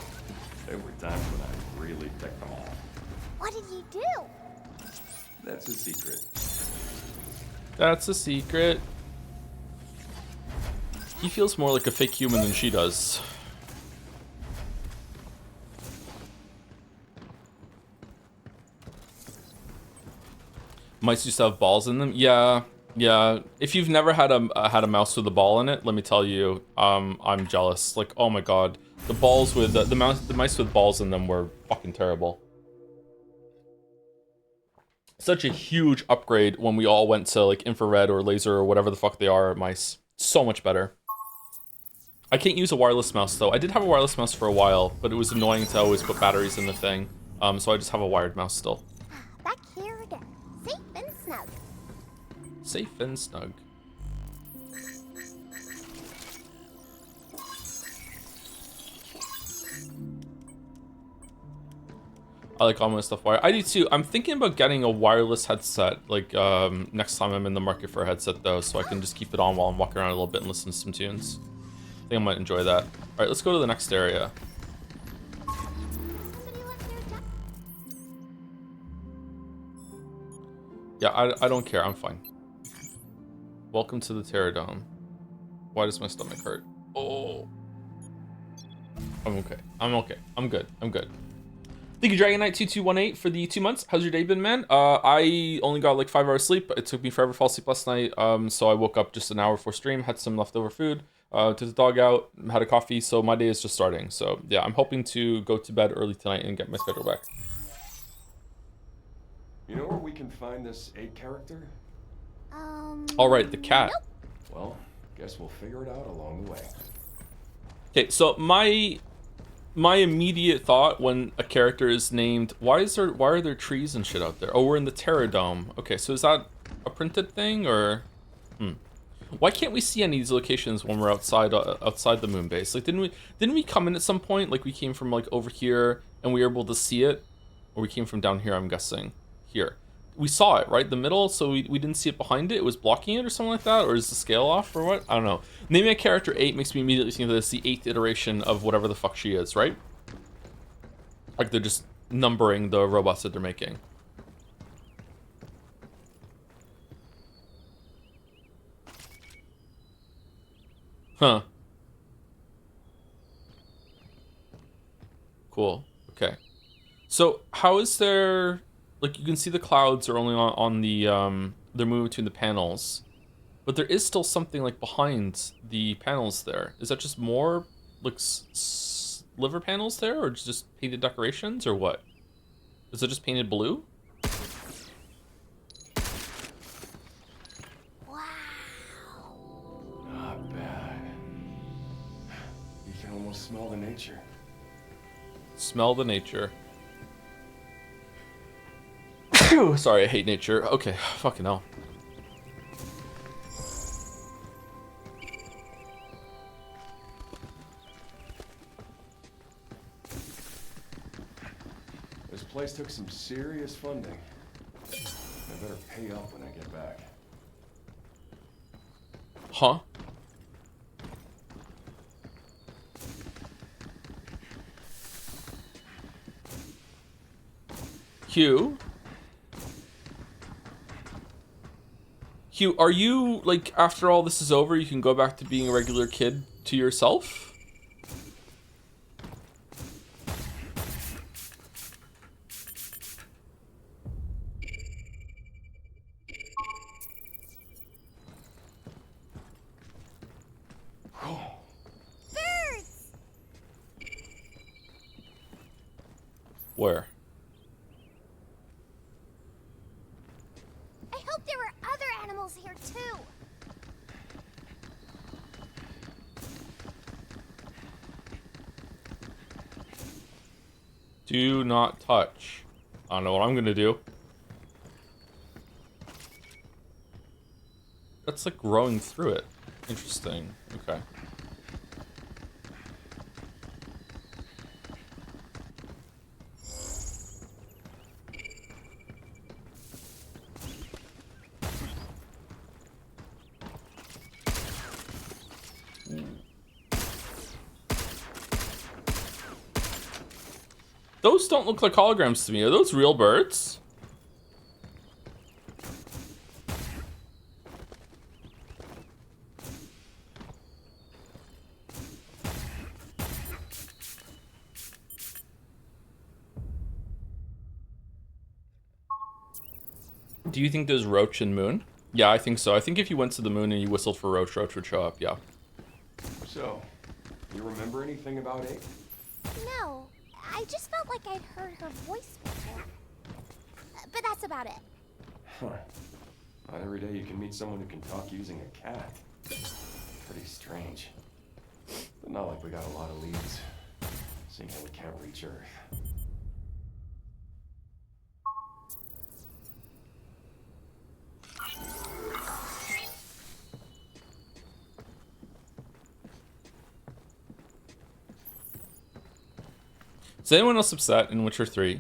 there were times when I really ticked them off. What did you do? That's a secret. That's a secret. He feels more like a fake human than she does. Mice used to have balls in them. Yeah, yeah. If you've never had a mouse with a ball in it, let me tell you, I'm jealous. Like, oh my god, the balls with the mice with balls in them were fucking terrible. Such a huge upgrade when we all went to like infrared or laser or whatever the fuck they are mice. So much better. I can't use a wireless mouse though. I did have a wireless mouse for a while, but it was annoying to always put batteries in the thing. So I just have a wired mouse still. Back here again. Safe and snug. Safe and snug. I like all my stuff wired. I do too. I'm thinking about getting a wireless headset, like next time I'm in the market for a headset though, so I can just keep it on while I'm walking around a little bit and listen to some tunes. I think I might enjoy that. All right, let's go to the next area. Somebody left their Yeah, I don't care. I'm fine. Welcome to the Terradome. Why does my stomach hurt? Oh. I'm okay. I'm okay. I'm good. I'm good. Thank you, Dragon Knight 2218 for the 2 months. How's your day been, man? I only got like 5 hours sleep. It took me forever to fall asleep last night. So I woke up just an hour before stream, had some leftover food, took the dog out, had a coffee. So my day is just starting. So yeah, I'm hoping to go to bed early tonight and get my schedule back. You know where we can find this 8 character? All right, the cat. Nope. Well, guess we'll figure it out along the way. Okay, so my immediate thought when a character is named, why are there trees and shit out there? Oh, we're in the Terradome. Okay, so is that a printed thing or why can't we see any of these locations when we're outside the moon base? Like didn't we come in at some point, like we came from like over here and we were able to see it, or we came from down here, I'm guessing. Here. We saw it, right? The middle, so we didn't see it behind it. It was blocking it or something like that, or is the scale off or what? I don't know. Naming a character 8 makes me immediately think that it's the 8th iteration of whatever the fuck she is, right? Like they're just numbering the robots that they're making. Huh. Cool. Okay. So how is there, like you can see the clouds are only on the they're moving between the panels, but there is still something like behind the panels there. Is that just more like sliver panels there, or just painted decorations, or what? Is it just painted blue? Wow. Not bad. You can almost smell the nature. Smell the nature. Sorry, I hate nature. Okay, fucking hell. This place took some serious funding. I better pay up when I get back. Huh? Hugh? Hugh, are you, like, after all this is over, you can go back to being a regular kid to yourself? Birds! Where? I hope there were other animals here too. Do not touch. I don't know what I'm gonna do. it's like growing through it. Interesting. Okay. Those don't look like holograms to me. Are those real birds? Do you think there's Roach and Moon? Yeah, I think so. I think if you went to the moon and you whistled for Roach, Roach would show up, yeah. So, you remember anything about it? No, I just felt like I'd heard her voice before. But that's about it. Huh. Not every day you can meet someone who can talk using a cat. Pretty strange. But not like we got a lot of leads. Seeing how we can't reach Earth. Is anyone else upset in Witcher 3?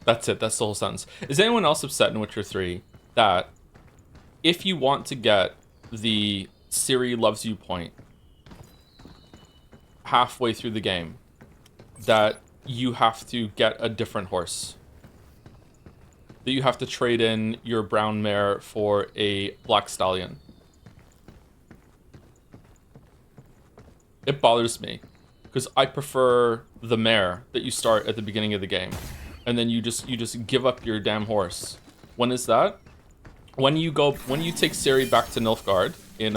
That's it, that's the whole sentence. Is anyone else upset in Witcher 3 that if you want to get the Ciri loves you point halfway through the game, that you have to get a different horse? That you have to trade in your brown mare for a black stallion? It bothers me. Because I prefer the mare that you start at the beginning of the game, and then you just give up your damn horse. When is that? When you take Ciri back to Nilfgaard in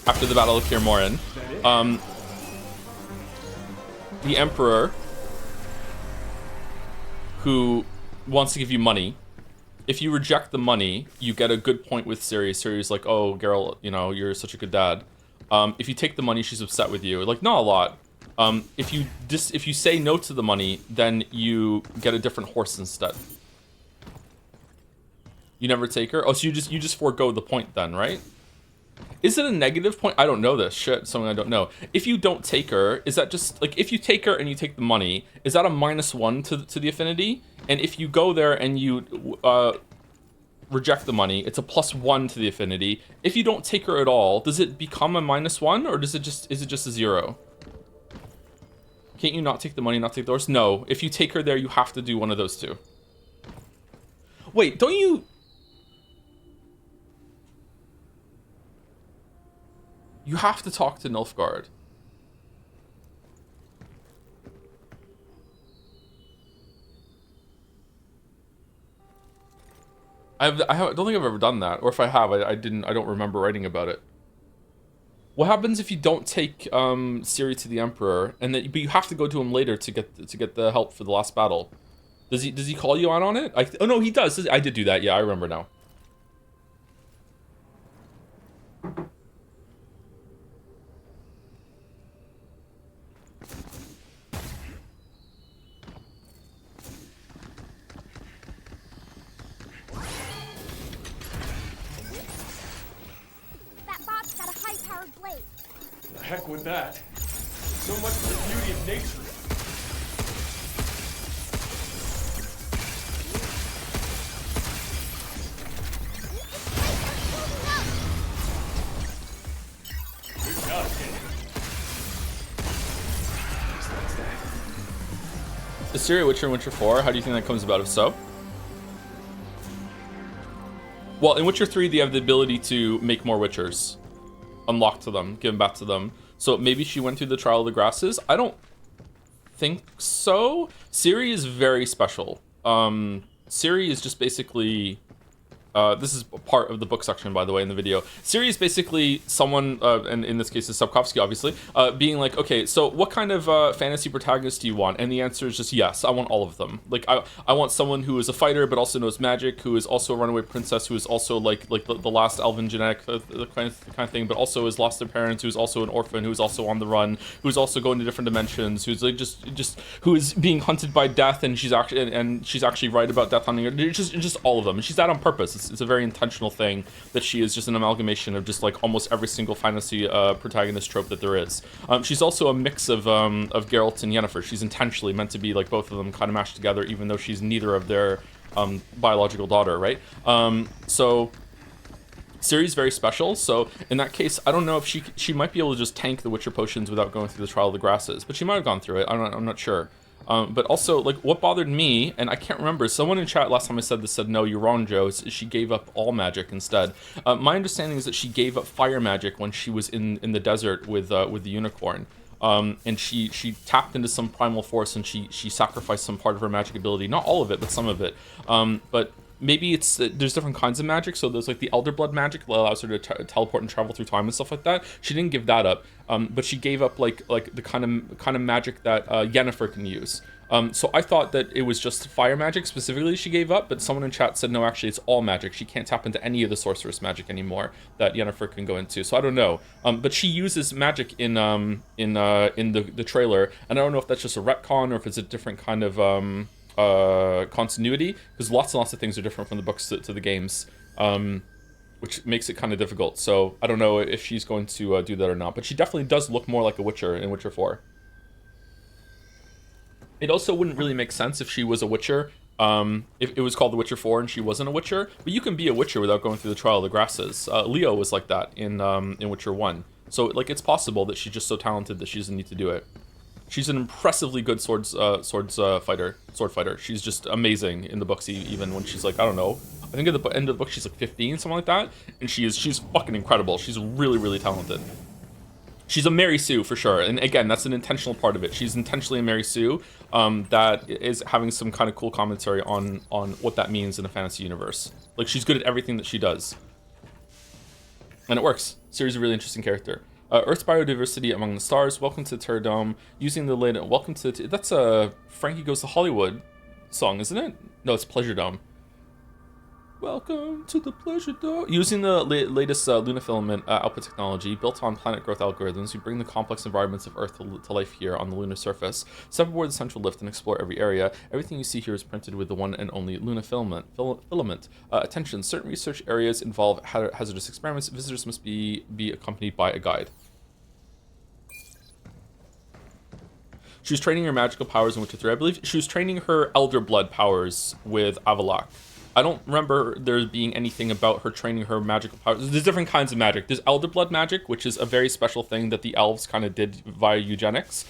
after the Battle of Kaer Morhen, the Emperor, who wants to give you money. If you reject the money, you get a good point with Ciri. Ciri's like, oh, Geralt, you know, you're such a good dad. If you take the money, she's upset with you. Like, not a lot. If you say no to the money, then you get a different horse instead. You never take her? Oh, so you just forego the point then, right? Is it a negative point? I don't know this. Shit, something I don't know. If you don't take her, is that just, like, if you take her and you take the money, is that a -1 to the affinity? And if you go there and you reject the money, it's a +1 to the affinity. If you don't take her at all, does it become a -1, or is it just a 0? Can't you not take the money, not take the horse? No. If you take her there, you have to do one of those two. Wait, don't you... You have to talk to Nilfgaard. I don't think I've ever done that, or if I have, I don't remember writing about it. What happens if you don't take Ciri to the Emperor, and but you have to go to him later to get the help for the last battle? Does he call you out on it? Oh no, he does. I did do that. Yeah, I remember now. The heck with that. So much for the beauty of nature. Good job, kid. Is Ciri a Witcher in Witcher 4? How do you think that comes about, if so? Well, in Witcher 3, they have the ability to make more Witchers. Unlock to them, give them back to them. So maybe she went through the Trial of the Grasses. I don't think so. Ciri is very special. Ciri is just basically This is part of the book section, by the way, in the video. Ciri is basically someone, and in this case is Sapkowski, obviously, being like, okay, so what kind of fantasy protagonist do you want? And the answer is just yes, I want all of them. Like, I want someone who is a fighter but also knows magic, who is also a runaway princess, who is also like the last elven genetic kind of thing, but also has lost their parents, who's also an orphan, who's also on the run, who's also going to different dimensions, who's like just who is being hunted by death, and she's actually right about death hunting. Just all of them, and she's that on purpose. It's a very intentional thing that she is just an amalgamation of just like almost every single fantasy protagonist trope that there is. She's also a mix of Geralt and Yennefer. She's intentionally meant to be like both of them kind of mashed together, even though she's neither of their biological daughter, right? So Ciri's very special, so in that case, I don't know if she might be able to just tank the Witcher potions without going through the Trial of the Grasses, but she might have gone through it. I'm not sure. But also, like, what bothered me, and I can't remember, someone in chat last time I said this said, no, you're wrong, Joe, is she gave up all magic instead. My understanding is that she gave up fire magic when she was in the desert with the unicorn. And she tapped into some primal force, and she sacrificed some part of her magic ability. Not all of it, but some of it. But maybe it's there's different kinds of magic. So there's like the elder blood magic that allows her to teleport and travel through time and stuff like that. She didn't give that up, but she gave up like the kind of magic that Yennefer can use. So I thought that it was just fire magic specifically she gave up, but someone in chat said no, actually it's all magic. She can't tap into any of the sorceress magic anymore that Yennefer can go into. So I don't know. But she uses magic in the trailer, and I don't know if that's just a retcon or if it's a different kind of continuity, because lots and lots of things are different from the books to the games, which makes it kind of difficult. So I don't know if she's going to do that or not, but she definitely does look more like a Witcher in Witcher 4. It also wouldn't really make sense if she was a Witcher, if it was called The Witcher 4 and she wasn't a Witcher, but you can be a Witcher without going through the Trial of the Grasses. Leo was like that in Witcher 1. So like it's possible that she's just so talented that she doesn't need to do it. She's an impressively good sword fighter. She's just amazing in the books, even when she's like, I don't know, I think at the end of the book she's like 15, something like that, and she's fucking incredible. She's really, really talented. She's a Mary Sue for sure, and again, that's an intentional part of it. She's intentionally a Mary Sue that is having some kind of cool commentary on what that means in a fantasy universe. Like, she's good at everything that she does, and it works. Ciri's a really interesting character. Earth's biodiversity among the stars. Welcome to Terror Dome. Using the lid. Welcome to. That's a Frankie Goes to Hollywood song, isn't it? No, it's Pleasure Dome. Welcome to the Pleasure Dome. Using the latest lunafilament output technology built on planet growth algorithms, we bring the complex environments of Earth to life here on the lunar surface. Step aboard the central lift and explore every area. Everything you see here is printed with the one and only lunafilament. Attention, certain research areas involve hazardous experiments. Visitors must be accompanied by a guide. She was training her magical powers in Witcher 3. I believe she was training her Elder Blood powers with Avalok. I don't remember there being anything about her training her magical powers. There's different kinds of magic. There's Elder Blood magic, which is a very special thing that the elves kind of did via eugenics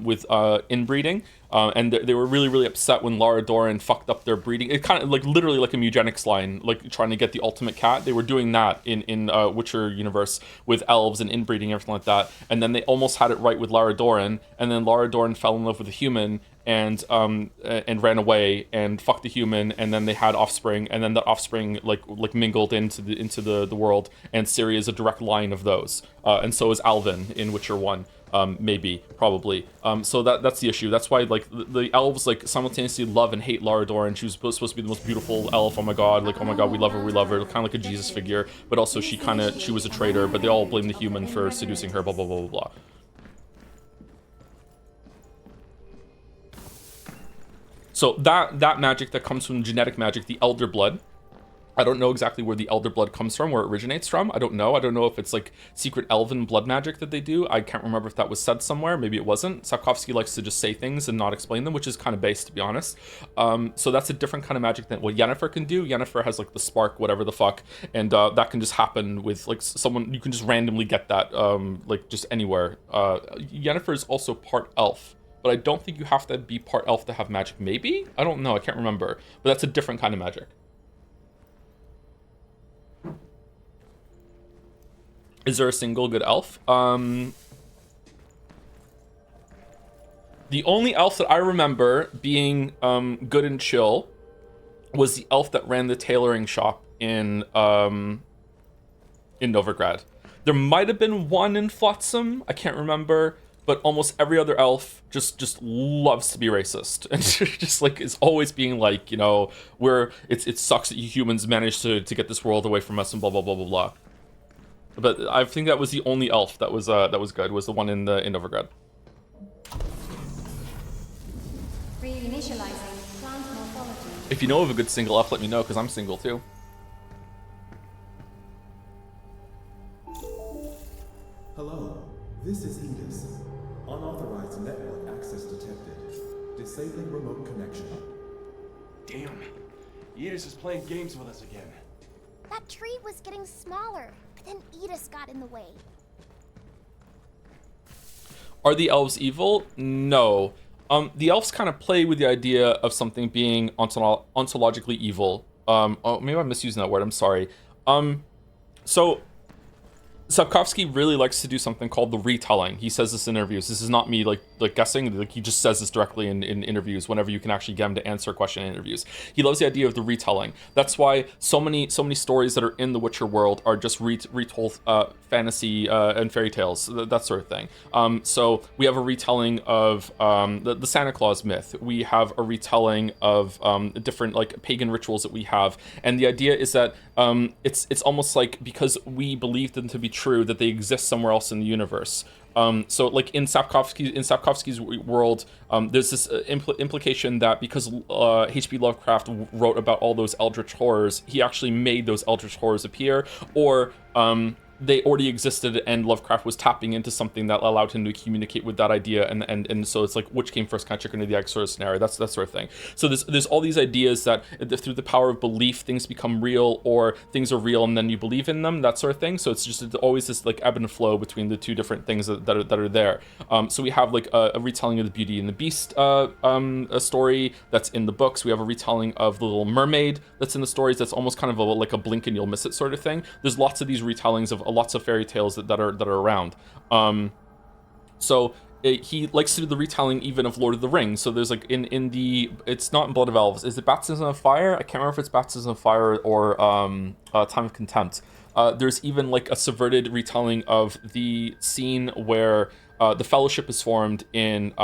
with inbreeding. And they were really, really upset when Lara Doran fucked up their breeding. It kind of like literally like a eugenics line, like trying to get the ultimate cat. They were doing that in Witcher universe with elves and inbreeding, everything like that. And then they almost had it right with Lara Doran. And then Lara Doran fell in love with a human and ran away and fucked the human, and then they had offspring, and then the offspring like mingled into the world, and Ciri is a direct line of those, and so is Alvin in Witcher 1, maybe, probably. So that's the issue. That's why like the elves like simultaneously love and hate Lara Doran. She was supposed to be the most beautiful elf. Oh my god, we love her, kind of like a Jesus figure, but also she was a traitor, but they all blame the human for seducing her, blah blah blah blah blah. So that magic that comes from genetic magic, the Elder Blood, I don't know exactly where the Elder Blood comes from, where it originates from. I don't know if it's like secret elven blood magic that they do. I can't remember if that was said somewhere. Maybe it wasn't. Sapkowski likes to just say things and not explain them, which is kind of base, to be honest. So that's a different kind of magic than what Yennefer can do. Yennefer has like the spark, whatever the fuck, and that can just happen with like someone. You can just randomly get that like just anywhere. Yennefer is also part elf. But I don't think you have to be part elf to have magic. Maybe? I don't know. I can't remember. But that's a different kind of magic. Is there a single good elf? The only elf that I remember being good and chill was the elf that ran the tailoring shop in Novigrad. There might have been one in Flotsam, I can't remember, but almost every other elf just loves to be racist and just like is always being like, it sucks that you humans managed to get this world away from us and blah blah blah blah blah. But I think that was the only elf that was good, was the one in Novigrad. Reinitializing plant morphology. If you know of a good single elf, let me know, because I'm single too. Hello, this is Edis. Unauthorized network access detected. Disabling remote connection. Damn. Edis is playing games with us again. That tree was getting smaller, but then Edis got in the way. Are the elves evil? No. The elves kind of play with the idea of something being ontologically evil. Oh, maybe I'm misusing that word. I'm sorry. So Sapkowski really likes to do something called the retelling. He says this in interviews. This is not me like guessing. Like, he just says this directly in interviews whenever you can actually get him to answer a question in interviews. He loves the idea of the retelling. That's why so many stories that are in the Witcher world are just retold fantasy and fairy tales, that sort of thing. So we have a retelling of the Santa Claus myth. We have a retelling of different like pagan rituals that we have, and the idea is that it's almost like, because we believe them to be true, that they exist somewhere else in the universe. So like in Sapkowski's world, there's this implication that because H.P. Lovecraft wrote about all those eldritch horrors, he actually made those eldritch horrors appear, or they already existed and Lovecraft was tapping into something that allowed him to communicate with that idea, and so it's like, which came first, kind of chicken or the egg sort of scenario, that sort of thing. So there's all these ideas that through the power of belief things become real, or things are real and then you believe in them, that sort of thing. So it's always this like ebb and flow between the two different things that are there. So we have like a retelling of the Beauty and the Beast a story that's in the books. We have a retelling of the Little Mermaid that's in the stories, that's almost kind of like a blink and you'll miss it sort of thing. There's lots of these retellings of lots of fairy tales that are around. He likes to do the retelling even of Lord of the Rings. So there's like in the, it's not in Blood of Elves. Is it Baptism of Fire? I can't remember if it's Baptism of Fire or Time of Contempt. There's even like a subverted retelling of the scene where the Fellowship is formed in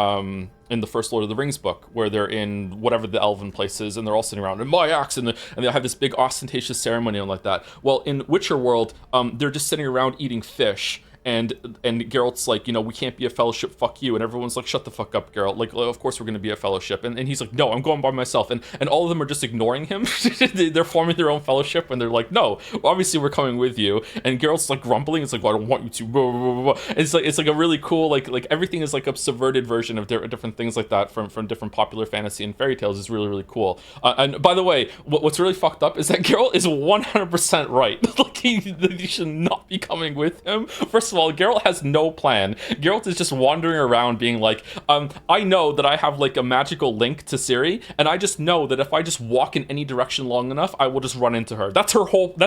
the first Lord of the Rings book, where they're in whatever the elven place is, and they're all sitting around in my axe, and they have this big ostentatious ceremony and like that. Well, in Witcher world, they're just sitting around eating fish. And Geralt's like, we can't be a fellowship, fuck you. And everyone's like, shut the fuck up, Geralt. Like, of course we're going to be a fellowship. And he's like, no, I'm going by myself. And all of them are just ignoring him. They're forming their own fellowship, and they're like, no, obviously we're coming with you. And Geralt's like grumbling. It's like, well, I don't want you to. Blah, blah, blah, blah. It's like a really cool, like everything is like a subverted version of different things like that from different popular fantasy and fairy tales. Is really, really cool. And by the way, what's really fucked up is that Geralt is 100% right. Like, he should not be coming with him. First of all, Geralt has no plan. Geralt is just wandering around being like, I know that I have like a magical link to Ciri, and I just know that if I just walk in any direction long enough, I will just run into her. That's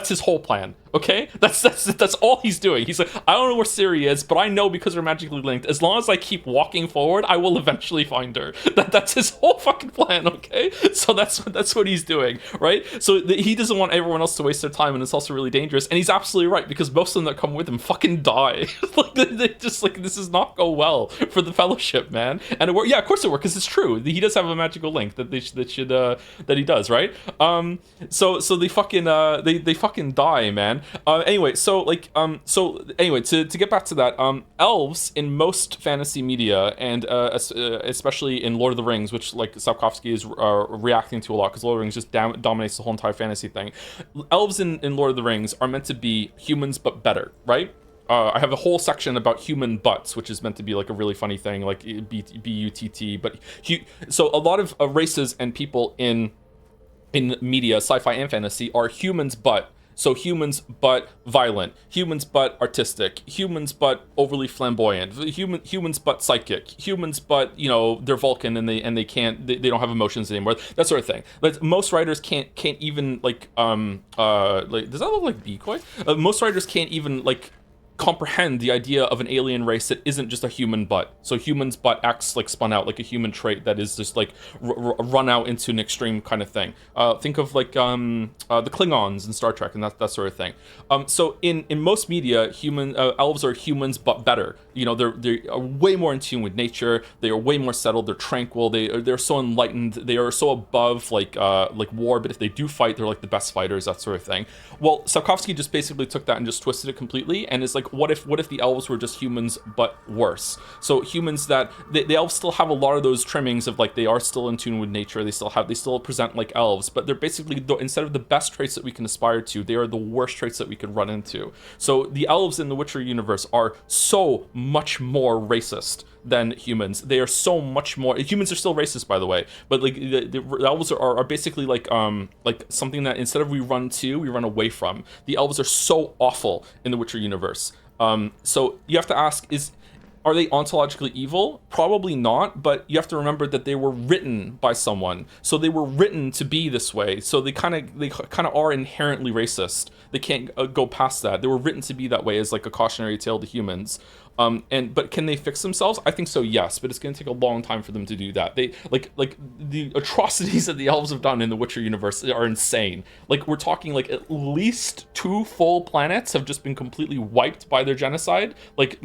his whole plan. Okay? That's all he's doing. He's like, I don't know where Ciri is, but I know because we're magically linked, as long as I keep walking forward, I will eventually find her. That's his whole fucking plan, okay? So that's what he's doing, right? So he doesn't want everyone else to waste their time, and it's also really dangerous. And he's absolutely right, because most of them that come with him fucking die. Like, they just like, this does not go well for the Fellowship, man. And yeah, of course it works, because it's true. He does have a magical link that he does, right? So they fucking die, man. Anyway, to get back to that, elves in most fantasy media, and especially in Lord of the Rings, which like Sapkowski is reacting to a lot, because Lord of the Rings just dominates the whole entire fantasy thing. Elves in Lord of the Rings are meant to be humans but better, right? I have a whole section about human butts, which is meant to be like a really funny thing, like B-U-T-T. But so a lot of races and people in media, sci-fi and fantasy, are humans but. So humans but violent, humans but artistic, humans but overly flamboyant, humans but psychic, humans but they're Vulcan and they don't have emotions anymore. That sort of thing. Like, most writers can't even like does that look like decoy? Most writers can't even like comprehend the idea of an alien race that isn't just a human butt. So human's butt acts like spun out like a human trait that is just like run out into an extreme kind of thing. Think of like the Klingons in Star Trek and that sort of thing. So in most media, elves are humans but better. You know, they are way more in tune with nature. They are way more settled. They're tranquil. They're so enlightened. They are so above like war. But if they do fight, they're like the best fighters, that sort of thing. Well, Sapkowski just basically took that and just twisted it completely, and is like, what if the elves were just humans but worse? So humans that the elves still have a lot of those trimmings of like they are still in tune with nature. They still present like elves, but they're basically, instead of the best traits that we can aspire to, they are the worst traits that we could run into. So the elves in the Witcher universe are so much more racist than humans. They are so much more. Humans are still racist, by the way, but like the elves are basically like something that instead of we run to, we run away from. The elves are so awful in the Witcher universe. So you have to ask, are they ontologically evil? Probably not, but you have to remember that they were written by someone. So they were written to be this way. So they kind of are inherently racist. They can't go past that. They were written to be that way as like a cautionary tale to humans. But can they fix themselves? I think so, yes, but it's going to take a long time for them to do that. They like the atrocities that the elves have done in the Witcher universe are insane. Like we're talking like at least 2 full planets have just been completely wiped by their genocide. Like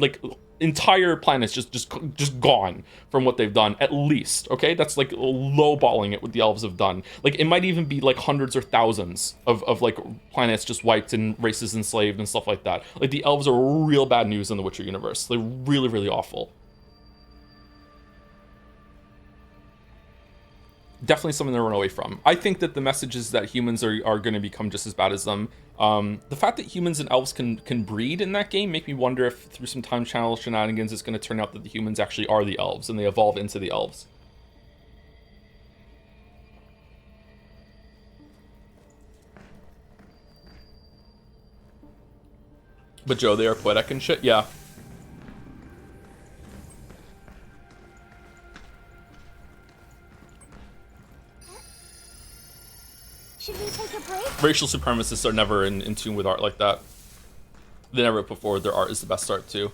entire planets just gone from what they've done, at least. Okay, that's like lowballing it what the elves have done. Like it might even be like hundreds or thousands of like planets just wiped and races enslaved and stuff like that. Like the elves are real bad news in the Witcher universe. They're really, really awful. Definitely something to run away from. I think that the message is that humans are going to become just as bad as them. The fact that humans and elves can breed in that game make me wonder if through some time channel shenanigans it's going to turn out that the humans actually are the elves and they evolve into the elves. But Joe, they are poetic and shit? Yeah. Should we take a break? Racial supremacists are never in tune with art like that. They never put forward their art is the best art too.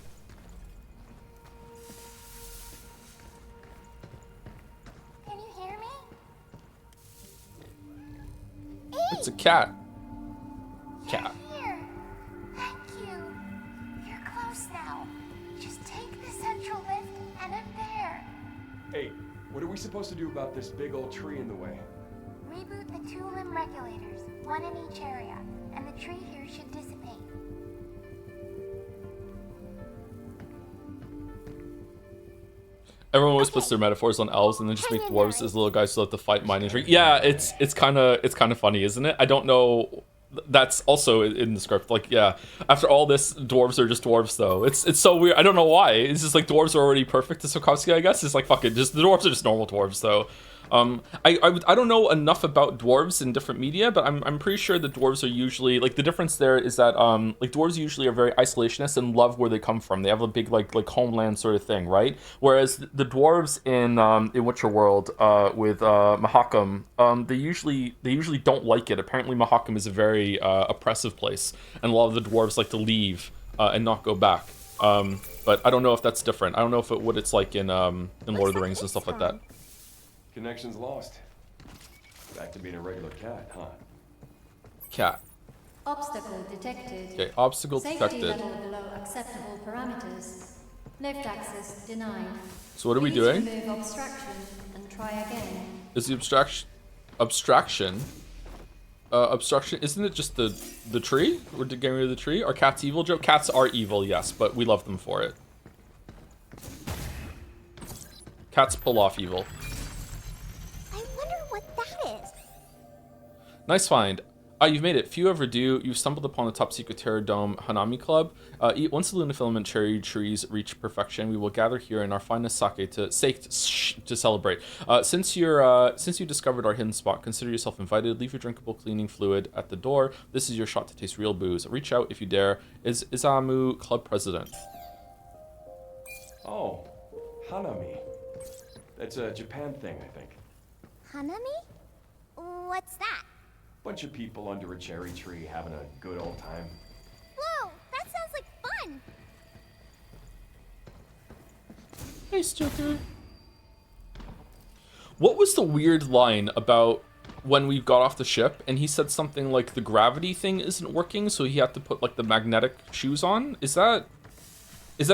Can you hear me? It's a cat. You're Cat. here. Thank you. You're close now. Just take the central lift and I'm there. Hey, what are we supposed to do about this big old tree in the way? Reboot the 2 limb regulators, 1 in each area, and the tree here should dissipate. Everyone always puts their metaphors on elves and then just make dwarves as little guys so that the fight mining tree. Yeah, it's kind of funny, isn't it? I don't know. That's also in the script. Like, yeah, after all this, dwarves are just dwarves, though. It's so weird. I don't know why. It's just like dwarves are already perfect to Sokovsky, I guess. It's like, fuck it. Just the dwarves are just normal dwarves, though. I don't know enough about dwarves in different media, but I'm pretty sure the dwarves are usually like the difference there is that like dwarves usually are very isolationist and love where they come from. They have a big like homeland sort of thing, right? Whereas the dwarves in Witcher World with Mahakam, they usually don't like it. Apparently Mahakam is a very oppressive place, and a lot of the dwarves like to leave and not go back. But I don't know if that's different. I don't know if what it's like in Lord of the Rings and stuff like that. Connection's lost. Back to being a regular cat, huh? Cat. Obstacle detected. Okay, obstacle Safety detected. level below acceptable parameters. Lift access denied. So what are we Please doing? remove obstruction and try again. Is the abstraction? Obstruction, isn't it just the tree? We're getting rid of the tree? Are cats evil, Joe? Cats are evil, yes, but we love them for it. Cats pull off evil. I wonder what that is. Nice find. You've made it. Few ever do. You've stumbled upon the top secret Terror Dome Hanami Club. Once the Lunafilament cherry trees reach perfection, we will gather here in our finest sake to celebrate. Since you discovered our hidden spot, consider yourself invited. Leave your drinkable cleaning fluid at the door. This is your shot to taste real booze. Reach out if you dare. Is Izamu club president? Oh, Hanami. That's a Japan thing, I think. Hanami? What's that? Bunch of people under a cherry tree having a good old time. Whoa, that sounds like fun! fun. Nice, Joker. What was the weird line about when we got off the ship and he said something like the gravity thing isn't working, so he had to put like the magnetic shoes on? Is that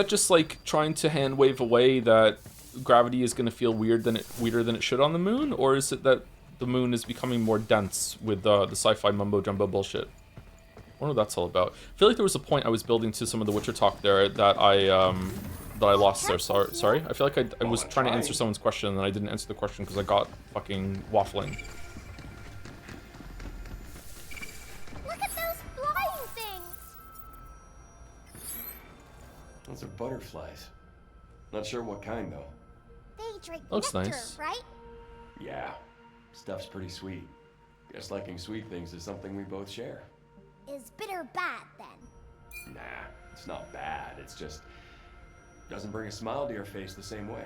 just like trying to hand wave away that gravity is going to feel weirder than it should on the moon, or is it that the moon is becoming more dense with the sci-fi mumbo jumbo bullshit? I wonder what that's all about. I feel like there was a point I was building to some of the Witcher talk there that I lost there. Sorry. I feel like I was trying to answer someone's question and I didn't answer the question because I got fucking waffling. Look at those flying things. Those are butterflies. Not sure what kind, though. They drink Looks nectar, nice. right? Yeah, stuff's pretty sweet. Guess liking sweet things is something we both share. Is bitter bad then? Nah, it's not bad. It's just doesn't bring a smile to your face the same way.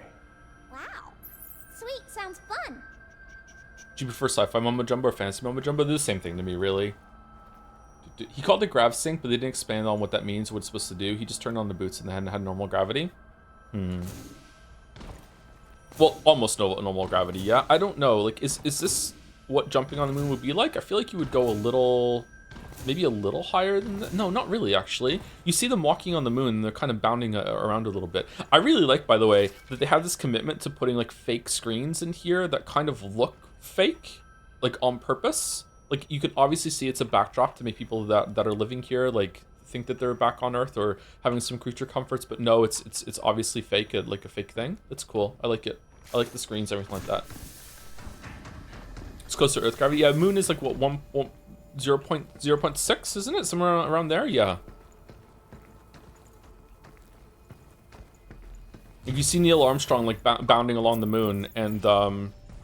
Wow. Sweet sounds fun. Do you prefer sci-fi mumbo jumbo or fantasy mumbo jumbo? They're the same thing to me, really. He called it grav sync, but they didn't expand on what that means, what it's supposed to do. He just turned on the boots and then had normal gravity. Well, almost normal gravity, yeah. I don't know. Like, is this what jumping on the moon would be like? I feel like you would go a little... maybe a little higher than that. No, not really, actually. You see them walking on the moon, and they're kind of bounding around a little bit. I really like, by the way, that they have this commitment to putting, like, fake screens in here that kind of look fake, like, on purpose. Like, you can obviously see it's a backdrop to make people that are living here, like, think that they're back on Earth or having some creature comforts, but no, it's obviously fake, like a fake thing. That's cool. I like it. I like the screens, everything like that. It's close to Earth gravity. Yeah, moon is like, what, 0.6, isn't it? Somewhere around there? Yeah. If you see Neil Armstrong, like, bounding along the moon, and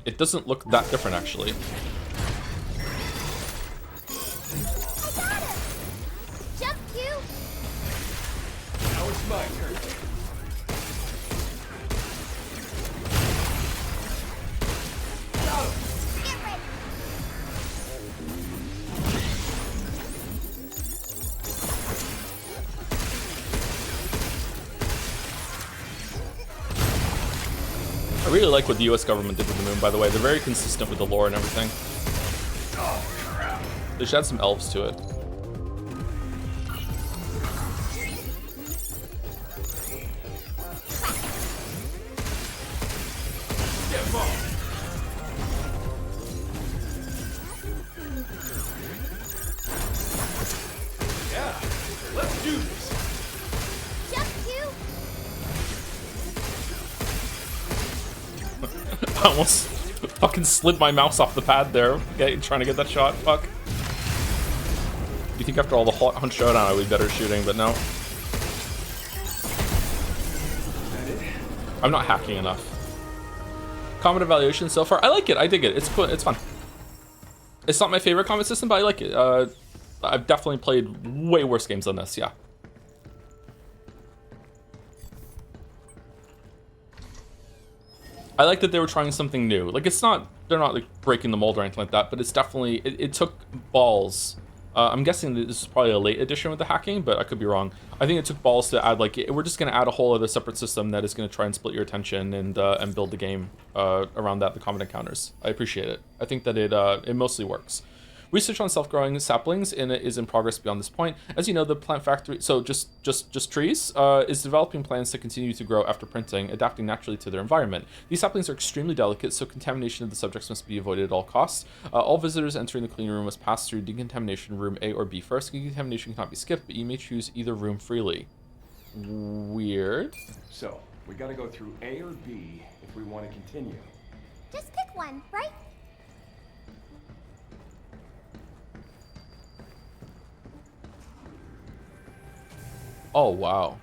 it doesn't look that different, actually. I got him! Jump, Q! Now it's my turn. Get ready! I really like what the US government did with the moon, by the way. They're very consistent with the lore and everything. Oh, crap. They should add some elves to it. Get involved. Yeah, let's do this. Jump, Q! I almost fucking slid my mouse off the pad there. Okay, trying to get that shot. Fuck. You think after all the Hunt Showdown I would be better shooting, but no. I'm not hacking enough. Combat evaluation so far. I like it. I dig it. It's cool. It's fun. It's not my favorite combat system, but I like it. I've definitely played way worse games than this, yeah. I like that they were trying something new. Like, it's not, they're not like breaking the mold or anything like that, but it's definitely, it took balls. I'm guessing that this is probably a late edition with the hacking, but I could be wrong. I think it took balls to add, like, we're just going to add a whole other separate system that is going to try and split your attention and build the game around that, the combat encounters. I appreciate it. I think that it mostly works. Research on self-growing saplings is in progress beyond this point. As you know, the plant factory, so just trees, is developing plans to continue to grow after printing, adapting naturally to their environment. These saplings are extremely delicate, so contamination of the subjects must be avoided at all costs. All visitors entering the clean room must pass through decontamination room A or B first. Decontamination cannot be skipped, but you may choose either room freely. Weird. So, we gotta go through A or B if we want to continue. Just pick one, right? Oh, wow.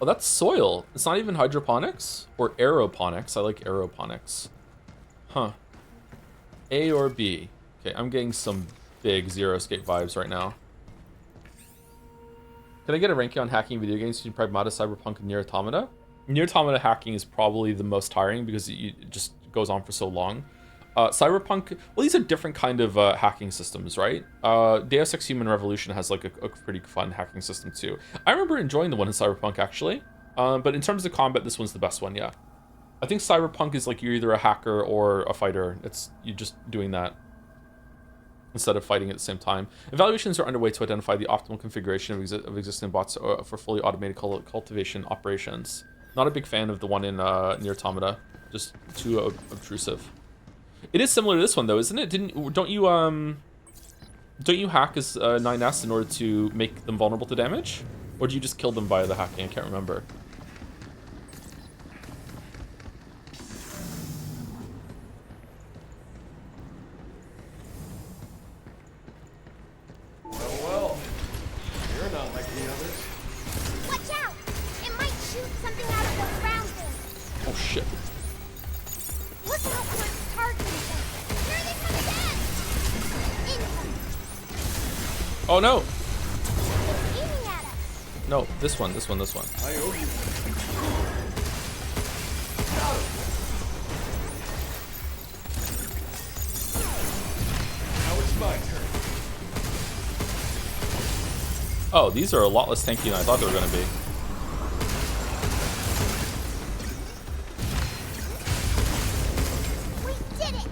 Oh, that's soil. It's not even hydroponics or aeroponics. I like aeroponics. Huh. A or B. Okay, I'm getting some big Zero Escape vibes right now. Can I get a ranking on hacking video games using Pragmata, Cyberpunk, and Nier Automata? Nier Automata hacking is probably the most tiring because it just goes on for so long. Cyberpunk, well, these are different kind of hacking systems, right? Deus Ex Human Revolution has like a pretty fun hacking system too. I remember enjoying the one in Cyberpunk actually, but in terms of combat, this one's the best one, yeah. I think Cyberpunk is like you're either a hacker or a fighter. It's you just doing that instead of fighting at the same time. Evaluations are underway to identify the optimal configuration of existing bots for fully automated cultivation operations. Not a big fan of the one in Nier Automata, just too obtrusive. It is similar to this one though, isn't it? Don't you hack as 9S in order to make them vulnerable to damage, or do you just kill them via the hacking? I can't remember. Well, you're not like the others. Watch out! It might shoot something out of those round things. Oh shit. Look out for its targeting them. Here they come again! Incoming! Oh no! It's aiming at us. No, this one. I owe you. Now it's my turn. Oh, these are a lot less tanky than I thought they were gonna be. We did it!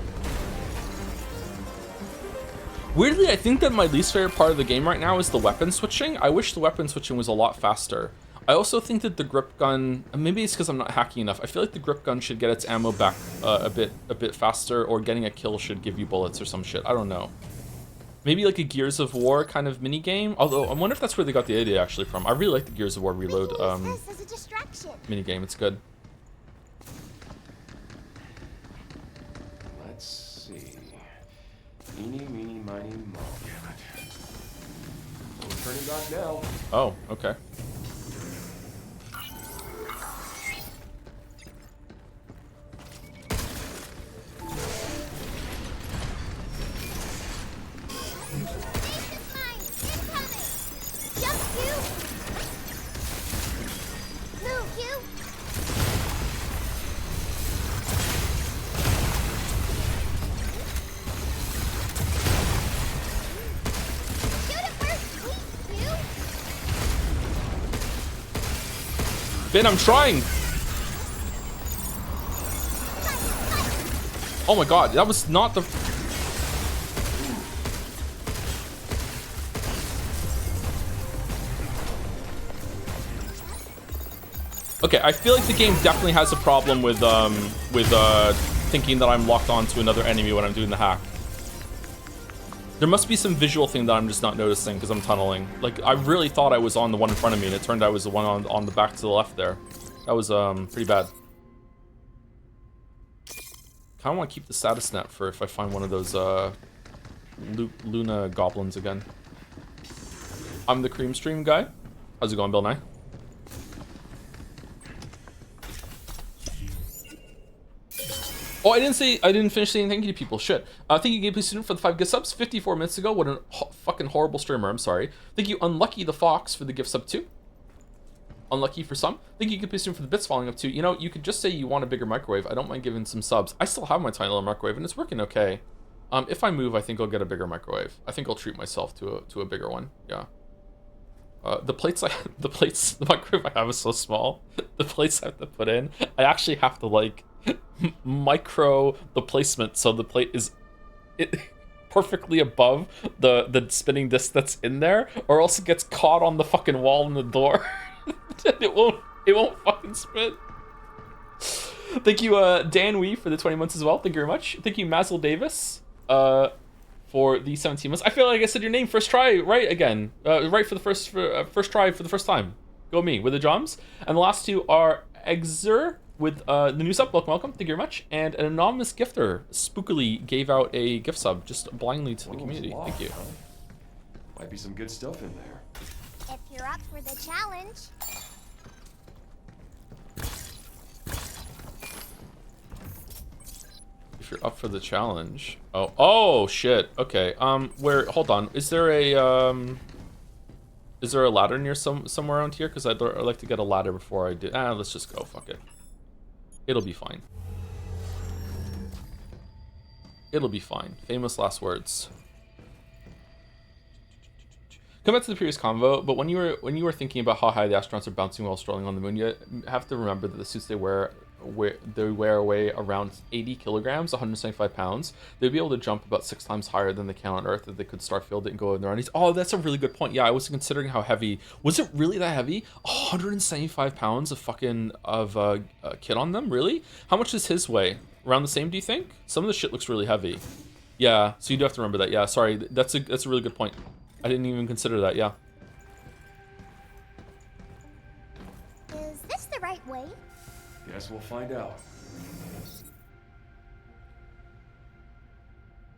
Weirdly, I think that my least favorite part of the game right now is the weapon switching. I wish the weapon switching was a lot faster. I also think that the grip gun, maybe it's because I'm not hacking enough. I feel like the grip gun should get its ammo back a bit faster, or getting a kill should give you bullets or some shit. I don't know. Maybe like a Gears of War kind of mini game. Although I wonder if that's where they got the idea actually from. I really like the Gears of War Reload We can use this as a distraction. mini game. It's good. Let's see. Eeny, meeny, miny, mo. Damn it. No turning back now. Oh, okay. Stasis mine! Incoming! Jump, Q! Move, Q! Shoot it where it's weak, Q! Ben, I'm trying! Oh my god, that was not the... Okay, I feel like the game definitely has a problem with thinking that I'm locked onto another enemy when I'm doing the hack. There must be some visual thing that I'm just not noticing because I'm tunneling. Like, I really thought I was on the one in front of me, and it turned out I was the one on the back to the left there. That was pretty bad. Kind of want to keep the status net for if I find one of those Luna goblins again. I'm the cream stream guy. How's it going, Bill Nye? Oh, I didn't finish saying thank you to people. Shit. Thank you, Gameplay Student, for the 5 gift subs 54 minutes ago. What a fucking horrible streamer. I'm sorry. Thank you, Unlucky the Fox, for the gift sub 2. Unlucky for some. Thank you, Gameplay Student, for the bits following up 2. You know, you could just say you want a bigger microwave. I don't mind giving some subs. I still have my tiny little microwave, and it's working okay. If I move, I think I'll get a bigger microwave. I think I'll treat myself to a bigger one. Yeah. The microwave I have is so small. The plates I have to put in, I actually have to like micro the placement so the plate is perfectly above the spinning disc that's in there, or else it gets caught on the fucking wall in the door. it won't fucking spin. Thank you, Dan Wee, for the 20 months as well. Thank you very much. Thank you, Mazel Davis, for the 17 months. I feel like I said your name first try right again. Right for the first try for the first time. Go me with the drums. And the last two are Exer with the new sub. Welcome. Thank you very much. And an anonymous gifter spookily gave out a gift sub just blindly to the community. Thank you. Might be some good stuff in there. If you're up for the challenge. If you're up for the challenge. Oh shit. Okay. Hold on. Is there a ladder near somewhere around here? Because I'd like to get a ladder before I do. Let's just go. Fuck it. It'll be fine. It'll be fine. Famous last words. Come back to the previous convo, but when you were thinking about how high the astronauts are bouncing while strolling on the moon, you have to remember that the suits they wear weigh around 80 kilograms, 175 pounds. They'd be able to jump about 6 times higher than they can on Earth if they could starfield it and go in their undies. Oh, that's a really good point. Yeah, I was considering how heavy. Was it really that heavy? 175 pounds of fucking kit on them? Really? How much does his weigh? Around the same, do you think? Some of the shit looks really heavy. Yeah, so you do have to remember that. Yeah, sorry, that's a really good point. I didn't even consider that, yeah. Is this the right way? Guess we'll find out.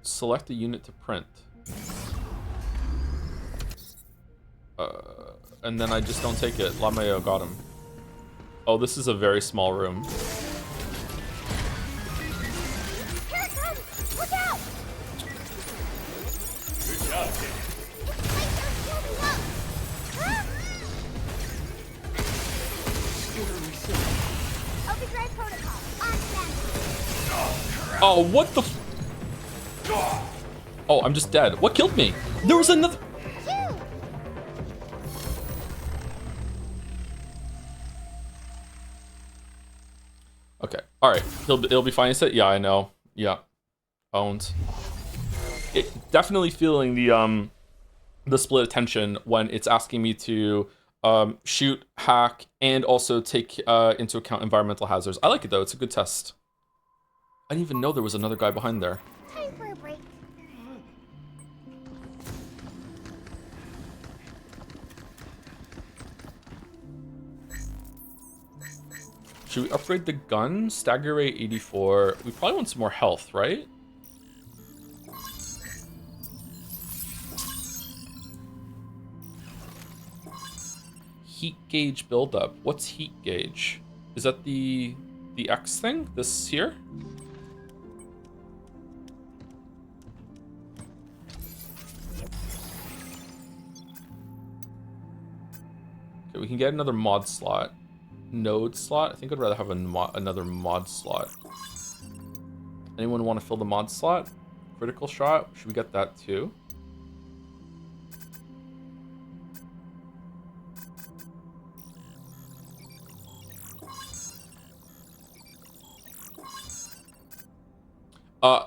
Select a unit to print. And then I just don't take it. Lameo got him. Oh, this is a very small room. Here it comes! Look out! Good job, kid. Overdrive protocol. On standby. Oh, what the Oh, I'm just dead. What killed me? There was another... Phew! Okay. Alright. It'll be fine, you said? Yeah, I know. Yeah. Owned. Definitely feeling the split attention when it's asking me to shoot, hack, and also take into account environmental hazards. I like it though, it's a good test. I didn't even know there was another guy behind there. Time for a break. Should we upgrade the gun? Stagger rate 84. We probably want some more health, right? Heat gauge buildup. What's heat gauge? Is that the X thing? This here? Okay, we can get another mod slot. Node slot? I think I'd rather have another mod slot. Anyone want to fill the mod slot? Critical shot? Should we get that too?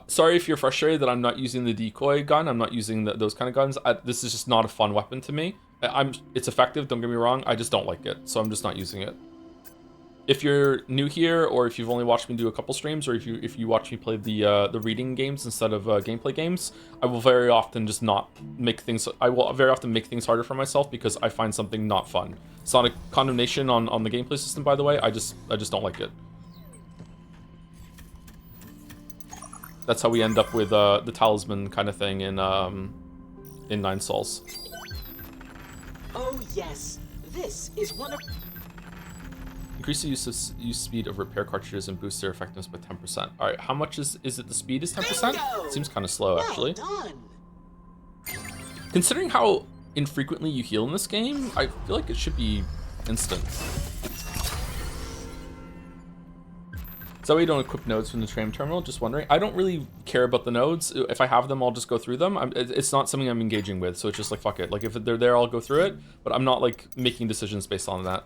Sorry if you're frustrated that I'm not using the decoy gun. I'm not using those kind of guns. This is just not a fun weapon to me. It's effective, don't get me wrong. I just don't like it, so I'm just not using it. If you're new here, or if you've only watched me do a couple streams, or if you watch me play the reading games instead of gameplay games, I will very often just not make things. I will very often make things harder for myself because I find something not fun. It's not a condemnation on the gameplay system, by the way. I just don't like it. That's how we end up with the talisman kind of thing in Nine Souls. Oh yes, this is one of... Increase the use speed of repair cartridges and boost their effectiveness by 10%. All right, how much is it? The speed is 10%? Bingo! Seems kind of slow, actually. Well done. Considering how infrequently you heal in this game, I feel like it should be instant. Is that why you don't equip nodes from the tram terminal? Just wondering. I don't really care about the nodes. If I have them, I'll just go through them. It's not something I'm engaging with, so it's just like, fuck it. Like, if they're there, I'll go through it, but I'm not, like, making decisions based on that.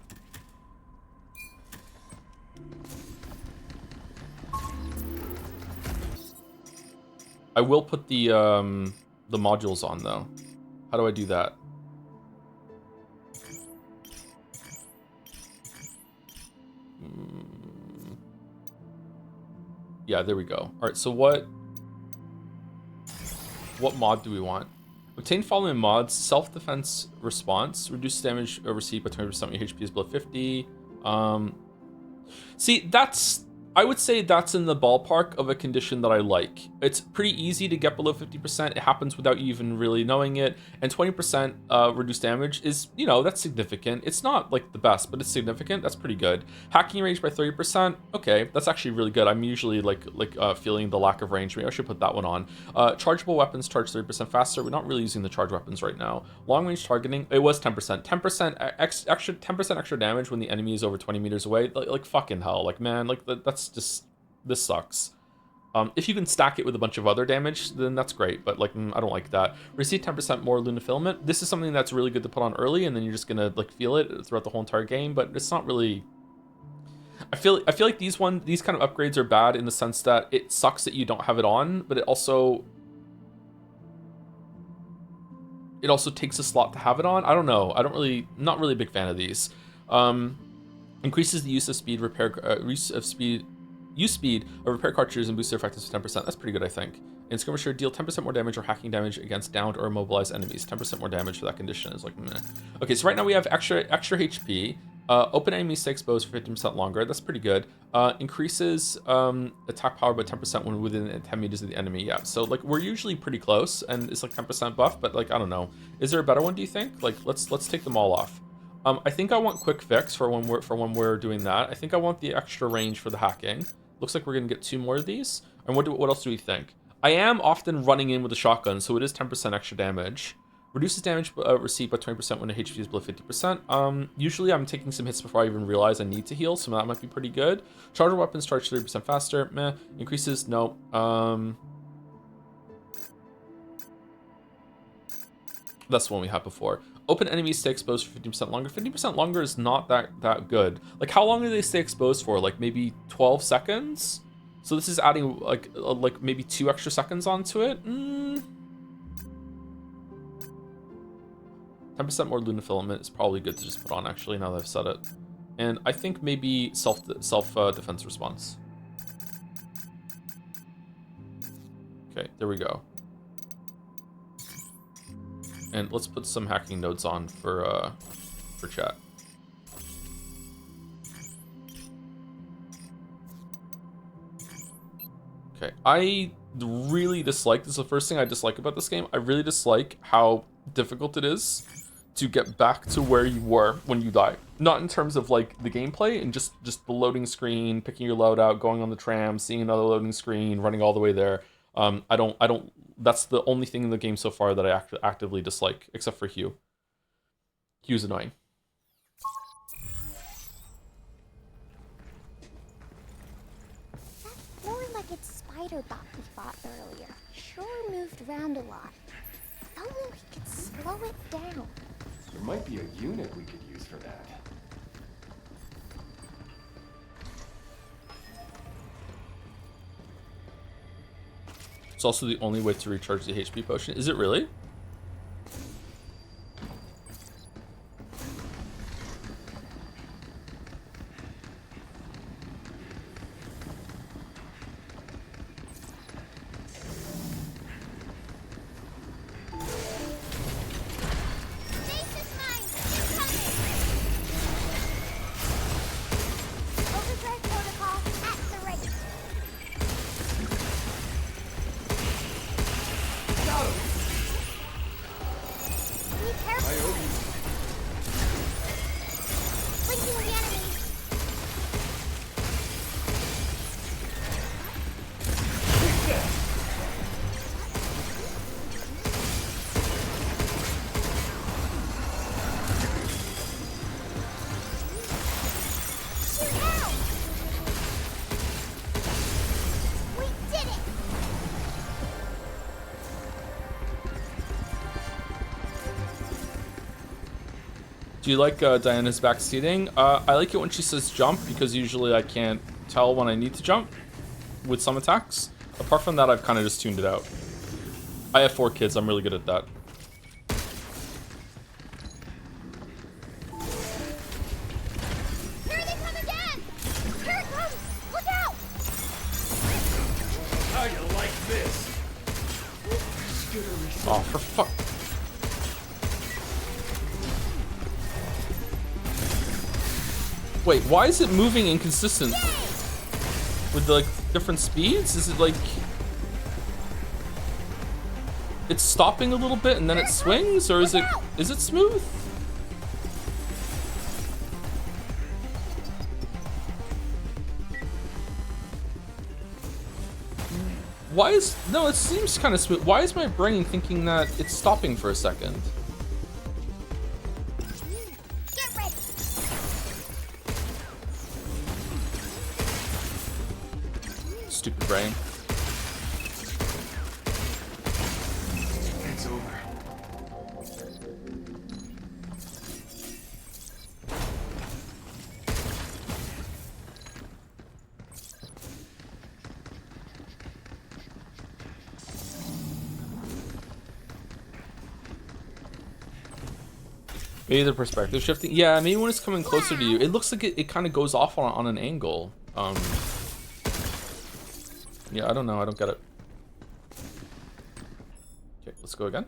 I will put the modules on, though. How do I do that? Yeah, there we go. All right, so what mod do we want? Obtain following mods: self-defense response, reduce damage received by 20% when your HP is below 50. See, I would say that's in the ballpark of a condition that I like. It's pretty easy to get below 50%. It happens without you even really knowing it. And 20% reduced damage is, you know, that's significant. It's not like the best, but it's significant. That's pretty good. Hacking range by 30%. Okay, that's actually really good. I'm usually feeling the lack of range. Maybe I should put that one on. Chargeable weapons charge 30% faster. We're not really using the charge weapons right now. Long range targeting. It was 10%. 10% extra damage when the enemy is over 20 meters away. Like fucking hell. Like, man, like that's just, this sucks. If you can stack it with a bunch of other damage, then that's great, but like I don't like that. Receive 10% more Luna Filament. This is something that's really good to put on early, and then you're just gonna like feel it throughout the whole entire game, but it's not really... I feel like these kind of upgrades are bad in the sense that it sucks that you don't have it on, but it also takes a slot to have it on. I don't know. Not really a big fan of these. Increases the use of speed of repair cartridges and boosts their effectiveness 10%. That's pretty good, I think. In Skirmisher, deal 10% more damage or hacking damage against downed or immobilized enemies. 10% more damage for that condition is like meh. Okay, so right now we have extra HP. Open enemies stay exposed for 15% longer. That's pretty good. Increases attack power by 10% when within 10 meters of the enemy. Yeah, so like we're usually pretty close, and it's like 10% buff, but like I don't know. Is there a better one? Do you think? Like let's take them all off. I think I want quick fix for when we're doing that. I think I want the extra range for the hacking. Looks like we're gonna get 2 more of these. And what else do we think? I am often running in with a shotgun, so it is 10% extra damage. Reduces damage received by 20% when the HP is below 50%. Usually I'm taking some hits before I even realize I need to heal, so that might be pretty good. Charger weapons charge 30% faster. Meh. Increases, no. That's the one we had before. Open enemies stay exposed for 15% longer. 15% longer is not that good. Like how long do they stay exposed for? Like maybe 12 seconds? So this is adding like maybe 2 extra seconds onto it. 10% more Luna Filament is probably good to just put on, actually, now that I've said it. And I think maybe self defense response. Okay, there we go. And let's put some hacking nodes on for chat. Okay, I really dislike, this is the first thing I dislike about this game. I really dislike how difficult it is to get back to where you were when you die. Not in terms of like the gameplay, and just the loading screen, picking your loadout, going on the tram, seeing another loading screen, running all the way there. I don't, that's the only thing in the game so far that I actively dislike, except for Hugh. Hugh's annoying. That four-legged spider bot we fought earlier sure moved around a lot. If only we could slow it down. There might be a unit we could use for that. It's also the only way to recharge the HP potion. Is it really? Overdrive protocol at the ready. Be careful. Blinking the enemy. Shoot out! We did it! Do you like Diana's backseating? I like it when she says jump, because usually I can't tell when I need to jump with some attacks. Apart from that, I've kind of just tuned it out. I have 4 kids, I'm really good at that. Here they come again! Here it comes! Look out! How you like this? Oh, for fuck. Wait, why is it moving inconsistent? With the, like, different speeds? Is it like... It's stopping a little bit and then it swings? Or is it smooth? Why is... No, it seems kind of smooth. Why is my brain thinking that it's stopping for a second? Get ready! Stupid brain. Maybe the perspective shifting. Yeah, maybe when it's coming closer to you, it looks like it kind of goes off on an angle. Yeah, I don't know. I don't get it. Okay, let's go again.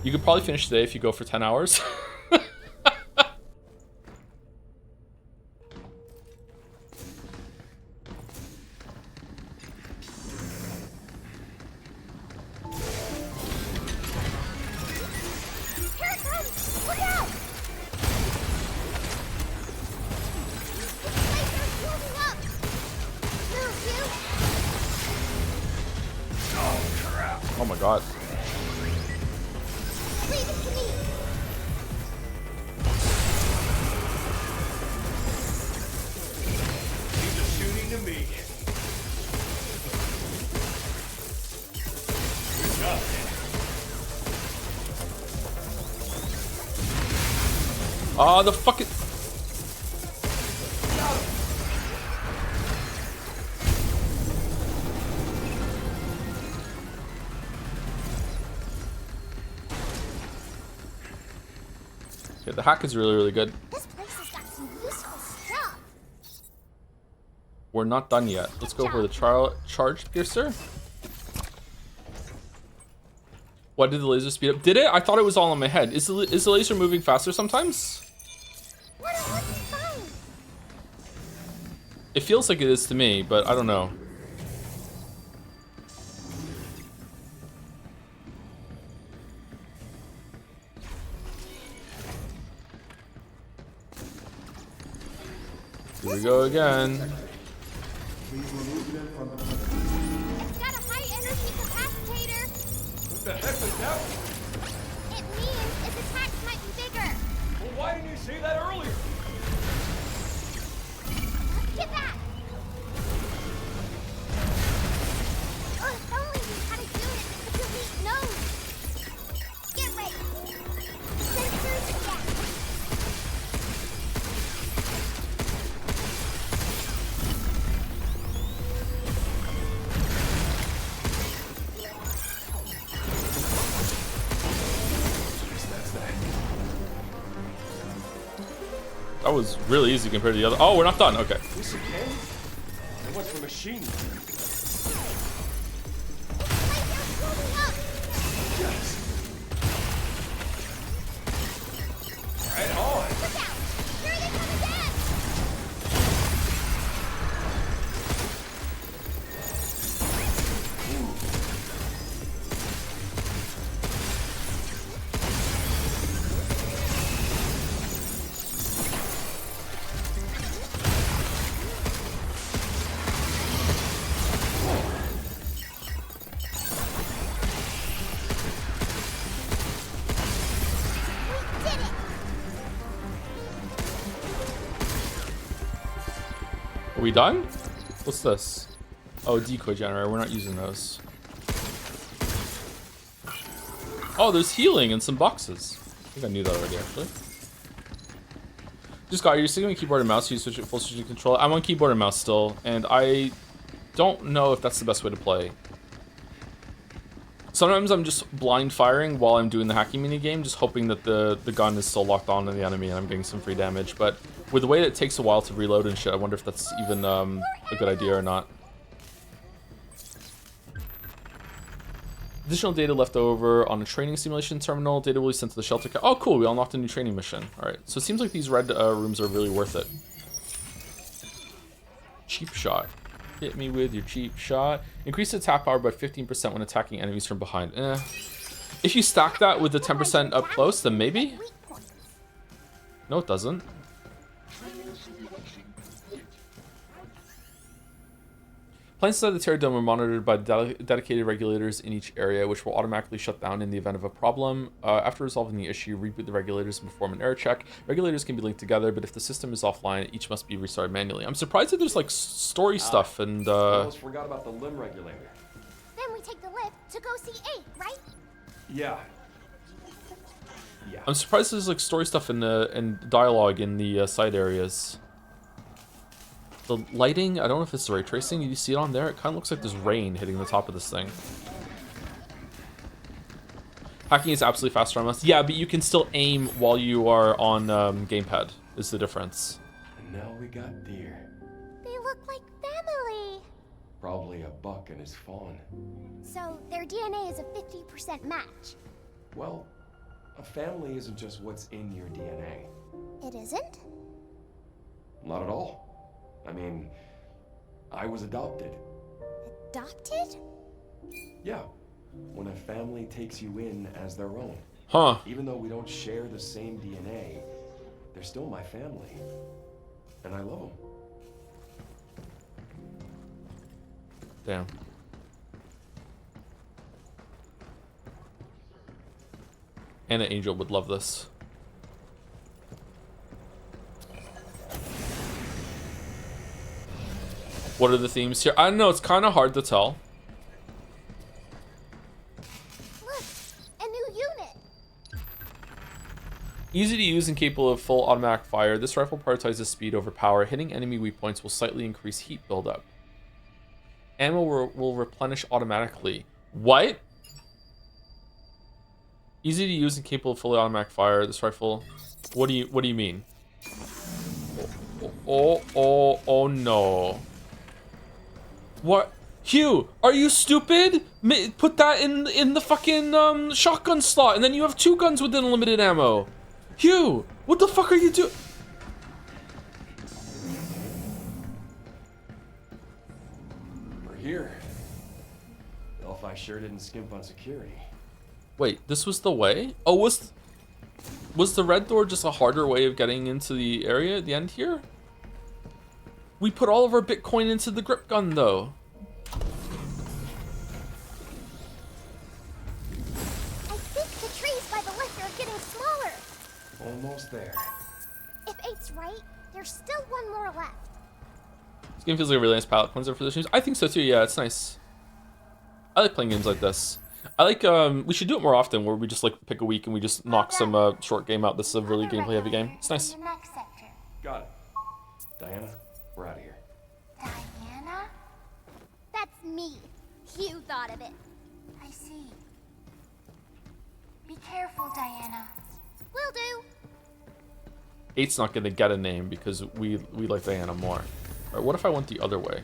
You could probably finish today if you go for 10 hours. Here it comes! Look out! This laser's moving up! Move, you! Oh my god. Leave it to me! He's just shooting to me. Good job, man. Ah, the fucking... Yeah, the hack is really, really good. This place has got some useful stuff. We're not done yet. Let's go for the charge piercer. What did the laser speed up? Did it? I thought it was all in my head. Is the laser moving faster sometimes? What a lucky find! It feels like it is to me, but I don't know. Here we go again. Please remove them from the It's got a high energy capacitator. What the heck was that? It means its attacks might be bigger. Well, why didn't you say that earlier? Get back! Oh, if only we had a unit that could delete nodes. Get ready. Sensors down. That was really easy compared to the other. Oh, we're not done. Okay. This again? It went for machine. Laser's moving up. Yes. Right on. Look out! Here they come again! We did it! Are we done? What's this? Oh, decoy generator. We're not using those. Oh, there's healing in some boxes. I think I knew that already, actually. Just got you're sticking with keyboard and mouse. You switch it full switching control. I'm on keyboard and mouse still, and I don't know if that's the best way to play. Sometimes I'm just blind firing while I'm doing the hacking mini game, just hoping that the gun is still locked on to the enemy and I'm getting some free damage. But with the way that it takes a while to reload and shit, I wonder if that's even a good idea or not. Additional data left over on a training simulation terminal. Data will be sent to the shelter. Oh, cool. We unlocked a new training mission. All right. So it seems like these red rooms are really worth it. Cheap shot. Hit me with your cheap shot. Increase the attack power by 15% when attacking enemies from behind. If you stack that with the 10% up close, then maybe? Weak points. No, it doesn't. Planes inside the Terror Dome are monitored by dedicated regulators in each area, which will automatically shut down in the event of a problem. After resolving the issue, reboot the regulators and perform an error check. Regulators can be linked together, but if the system is offline, each must be restarted manually. I'm surprised that there's like story stuff and. Almost forgot about the limb regulator. Then we take the lift to go see 8, right? Yeah. Yeah. I'm surprised there's like story stuff and dialogue in the side areas. The lighting, I don't know if it's ray tracing. You see it on there? It kind of looks like there's rain hitting the top of this thing. Hacking is absolutely faster on us. Yeah, but you can still aim while you are on gamepad, is the difference. And now we got deer. They look like family. Probably a buck and his fawn. So their DNA is a 50% match. Well, a family isn't just what's in your DNA. It isn't? Not at all. I mean, I was adopted. Adopted? Yeah, when a family takes you in as their own. Huh. Even though we don't share the same DNA, they're still my family. And I love them. Damn. Anna Angel would love this. What are the themes here? I don't know, it's kind of hard to tell. Look, a new unit. Easy to use and capable of full automatic fire, this rifle prioritizes speed over power. Hitting enemy weak points will slightly increase heat buildup. Ammo will replenish automatically. What? Easy to use and capable of fully automatic fire. This rifle. What do you mean? Oh no. What? Hugh, are you stupid? Put that in the fucking shotgun slot, and then you have 2 guns with unlimited ammo. Hugh, what the fuck are you doing? We're here. Delphi sure didn't skimp on security. Wait, this was the way? Oh, was the red door just a harder way of getting into the area at the end here? We put all of our Bitcoin into the grip gun, though. I think the trees by the lift are getting smaller. Almost there. If 8's right, there's still one more left. This game feels like a really nice palette cleanser for the streams. I think so too, yeah, it's nice. I like playing games like this. I like, we should do it more often where we just like pick a week and we just knock some short game out. This is a really gameplay heavy game. It's nice. The next sector. Got it. Diana, we're out of here. Diana? That's me. You thought of it. I see. Be careful, Diana. Will do. 8's not gonna get a name because we like Diana more. Alright, what if I went the other way?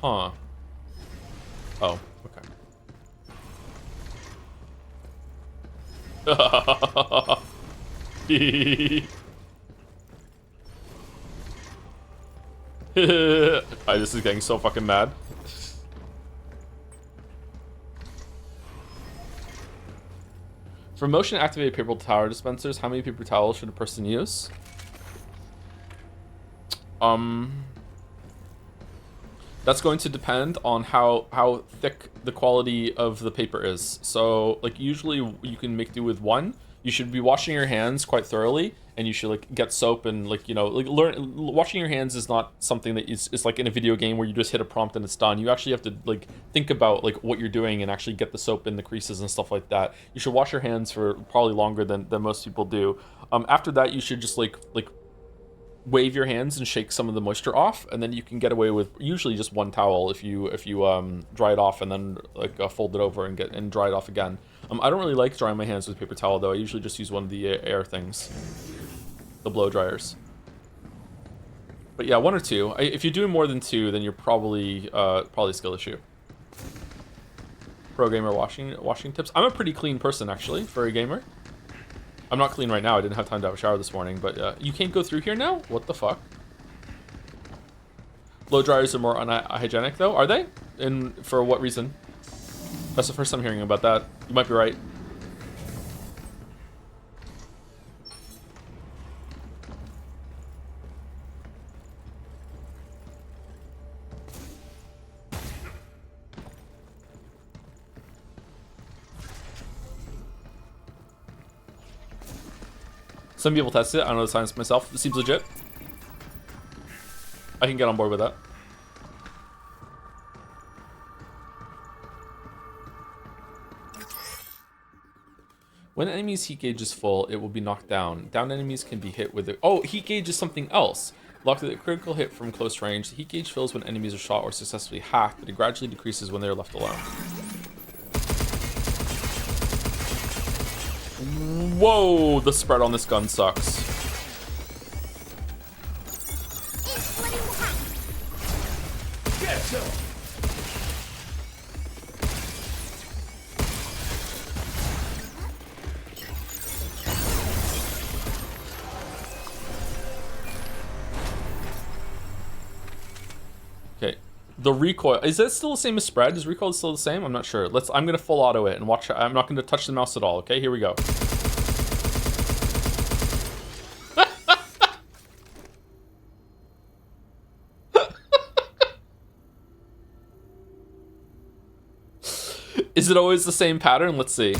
Huh. Oh, okay. This is getting so fucking mad. For motion activated paper towel dispensers, how many paper towels should a person use? That's going to depend on how thick the quality of the paper is. So, like, usually you can make do with 1. You should be washing your hands quite thoroughly, and you should, like, get soap and, like, you know, like, washing your hands is not something that is like in a video game where you just hit a prompt and it's done. You actually have to, like, think about, like, what you're doing and actually get the soap in the creases and stuff like that. You should wash your hands for probably longer than most people do. After that, you should just, like wave your hands and shake some of the moisture off, and then you can get away with usually just 1 towel if you dry it off and then like fold it over and dry it off again. I don't really like drying my hands with paper towel though. I usually just use one of the air things, the blow dryers. But yeah, 1 or 2. If you're doing more than 2, then you're probably a skill issue. Pro gamer washing tips. I'm a pretty clean person actually for a gamer. I'm not clean right now. I didn't have time to have a shower this morning, but you can't go through here now? What the fuck? Blow dryers are more unhygienic though, are they? And for what reason? That's the first time hearing about that. You might be right. Some people test it. I don't know the science myself. It seems legit. I can get on board with that. When an enemy's heat gauge is full, it will be knocked down. Down enemies can be hit with it. Oh, heat gauge is something else. Locked with a critical hit from close range, the heat gauge fills when enemies are shot or successfully hacked, but it gradually decreases when they are left alone. Whoa, the spread on this gun sucks. Splitting the hat. Get some! Okay, the recoil, is that still the same as spread? Is recoil still the same? I'm not sure. I'm gonna full auto it and watch. I'm not gonna touch the mouse at all. Okay, here we go. Is it always the same pattern? Let's see.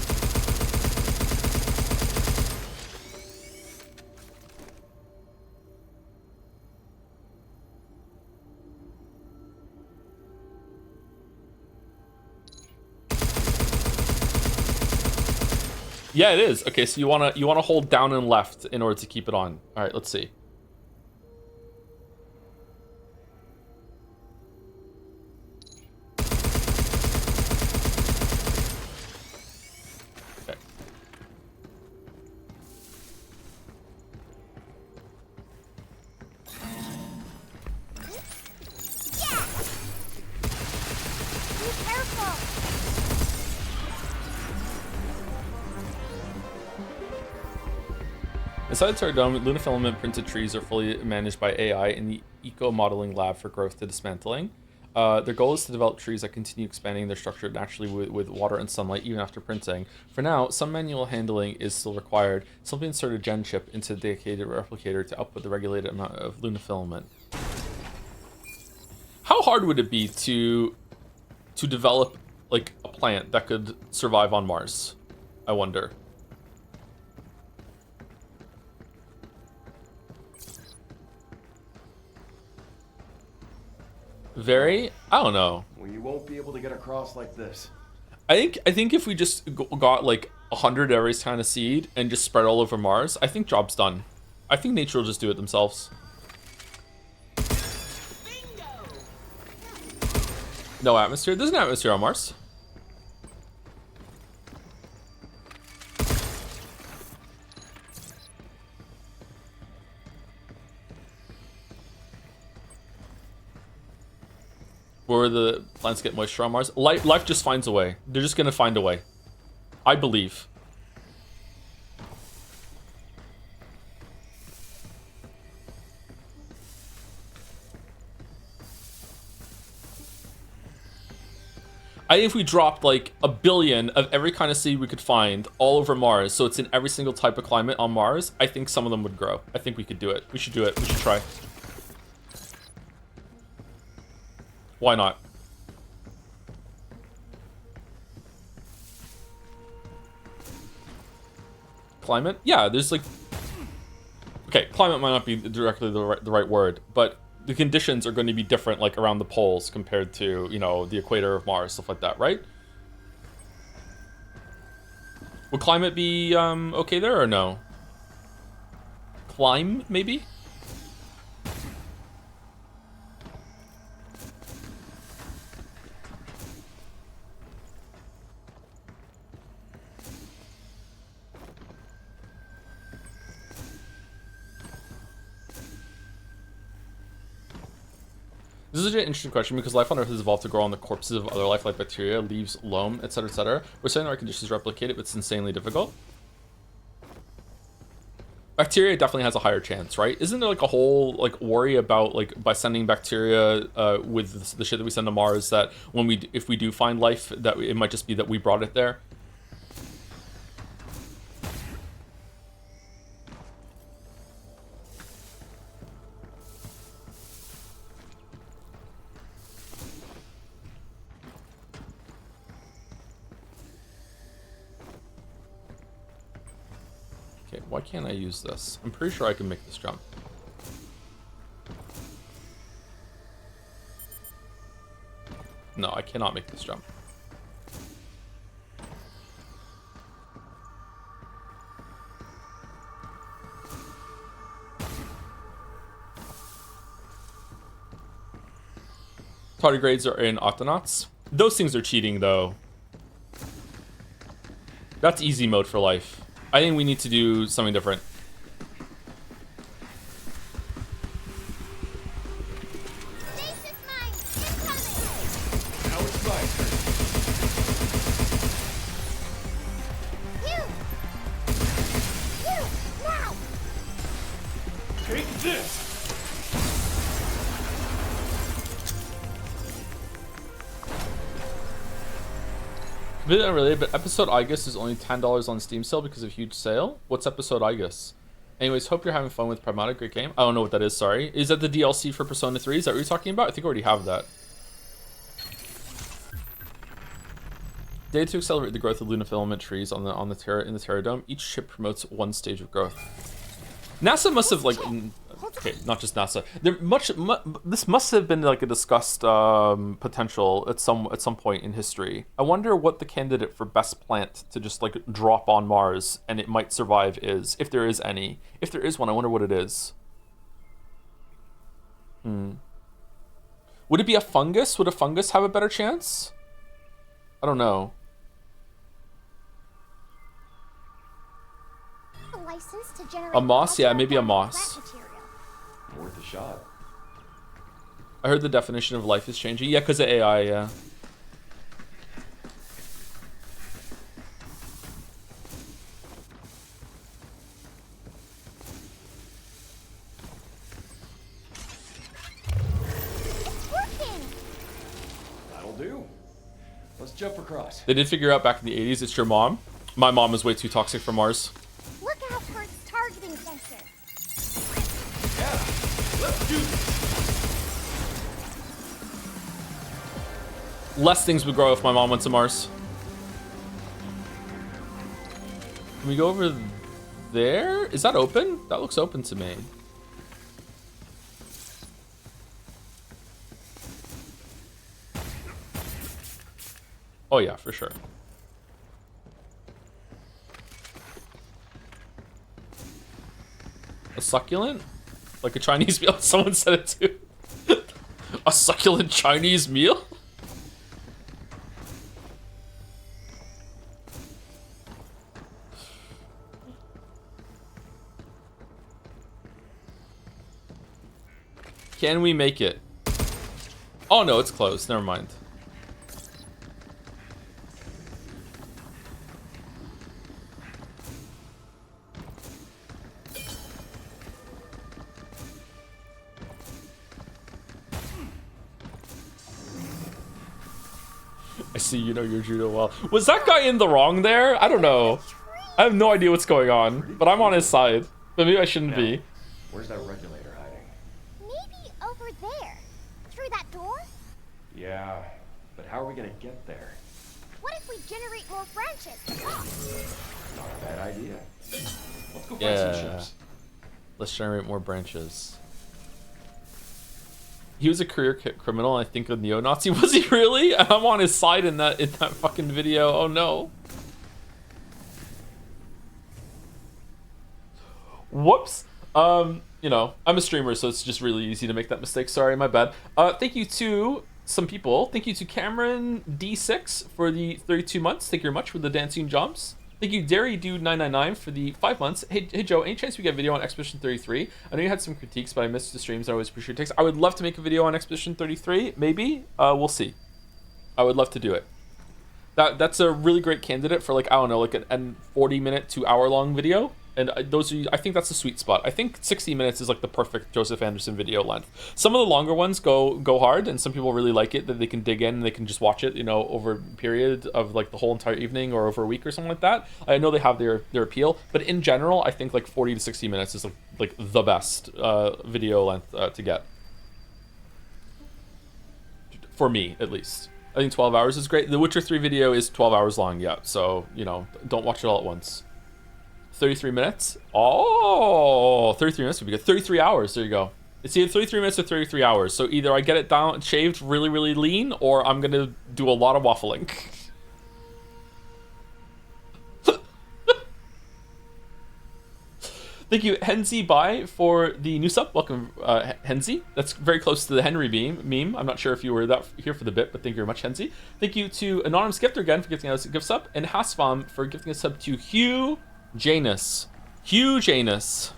Yeah, it is. Okay, so you wanna hold down and left in order to keep it on. All right, let's see. Okay. Yeah. Be careful. Inside the dome, Luna filament printed trees are fully managed by AI in the eco modeling lab for growth to dismantling. Their goal is to develop trees that continue expanding their structure naturally with water and sunlight even after printing. For now, some manual handling is still required. Simply insert a gen chip into the dedicated replicator to output the regulated amount of Luna filament. How hard would it be to develop like a plant that could survive on Mars? I wonder. Very, I don't know. Well, you won't be able to get across like this. I think if we just got like 100 every kind of seed and just spread all over Mars, I think job's done. I think nature will just do it themselves. No atmosphere. There's an atmosphere on Mars. Where the plants get moisture on Mars. Life just finds a way. They're just gonna find a way. I believe. I think if we dropped like 1 billion of every kind of seed we could find all over Mars, so it's in every single type of climate on Mars, I think some of them would grow. I think we could do it. We should do it. We should try. Why not? Climate? Yeah, there's like... Okay, climate might not be directly the right word, but the conditions are going to be different, like around the poles compared to, you know, the equator of Mars, stuff like that, right? Would climate be okay there or no? Climb, maybe? This is an interesting question because life on Earth has evolved to grow on the corpses of other life like bacteria, leaves, loam, etc., etc. We're saying the right conditions replicate it, but it's insanely difficult. Bacteria definitely has a higher chance, right? Isn't there like a whole like worry about like by sending bacteria with the shit that we send to Mars that if we do find life that it might just be that we brought it there? Okay, why can't I use this? I'm pretty sure I can make this jump. No, I cannot make this jump. Tardigrades are in Autonauts. Those things are cheating, though. That's easy mode for life. I think we need to do something different. Stasis mine incoming. Now it's my turn. You. Now. Take this! Really unrelated, but episode I guess is only $10 on Steam sale because of huge sale. What's episode I guess? Anyways, hope you're having fun with Pragmata. Great game. I don't know what that is, sorry. Is that the DLC for Persona 3? Is that what you're talking about? I think I already have that. Data to accelerate the growth of lunafilament trees in the Terra Dome. Each chip promotes one stage of growth. NASA must have like, okay, not just NASA. This must have been like a discussed potential at some point in history. I wonder what the candidate for best plant to just like drop on Mars and it might survive is, if there is any. If there is one, I wonder what it is. Would it be a fungus? Would a fungus have a better chance? I don't know. A license to generate A moss? Yeah, maybe a ultra-organic moss. plant material. Worth a shot. I heard the definition of life is changing. Yeah, because of AI, yeah. It's working. That'll do. Let's jump across. They did figure out back in the 80s it's your mom. My mom is way too toxic for Mars. Look out for its targeting sensor. Yeah, let's do this. Less things would grow if my mom went to Mars. Can we go over there? Is that open? That looks open to me. Oh yeah, for sure. A succulent? Like a Chinese meal? Someone said it too. A succulent Chinese meal? Can we make it? Oh no, it's closed. Never mind. I see you know your judo well. Was that guy in the wrong there? I don't know. I have no idea what's going on, but I'm on his side. But maybe I shouldn't be. Where's that regulator hiding? Maybe over there. Through that door? Yeah, but how are we gonna get there? What if we generate more branches? Not a bad idea. Let's go find Yeah. some ships. Let's generate more branches. He was a career criminal, I think, a neo-Nazi. Was he really? I'm on his side in that fucking video. Oh no. Whoops. You know, I'm a streamer, so it's just really easy to make that mistake. Sorry, my bad. Thank you to some people. Thank you to Cameron D6 for the 32 months. Thank you very much for the dancing jumps. Thank you, Dairy Dude 999 for the 5 months. Hey Joe, any chance we get a video on Expedition 33? I know you had some critiques, but I missed the streams. I always appreciate takes. I would love to make a video on Expedition 33. Maybe. We'll see. I would love to do it. That's a really great candidate for, like, I don't know, like an 40-minute to hour-long video. And those are, I think that's a sweet spot. I think 60 minutes is like the perfect Joseph Anderson video length. Some of the longer ones go hard, and some people really like it, that they can dig in and they can just watch it, you know, over a period of like the whole entire evening or over a week or something like that. I know they have their appeal, but in general, I think like 40 to 60 minutes is like the best video length to get. For me, at least. I think 12 hours is great. The Witcher 3 video is 12 hours long, yeah. So, you know, don't watch it all at once. 33 minutes? Oh, 33 minutes would be good. 33 hours, there you go. It's either 33 minutes or 33 hours. So either I get it down, shaved really, really lean, or I'm going to do a lot of waffling. Thank you, Henzi Bai, for the new sub. Welcome, Henzi. That's very close to the Henry meme. I'm not sure if you were here for the bit, but thank you very much, Henzi. Thank you to Anonymous Gifter again for gifting us a gift sub, and Hasvam for gifting a sub to Hugh Janus. Hugh Janus.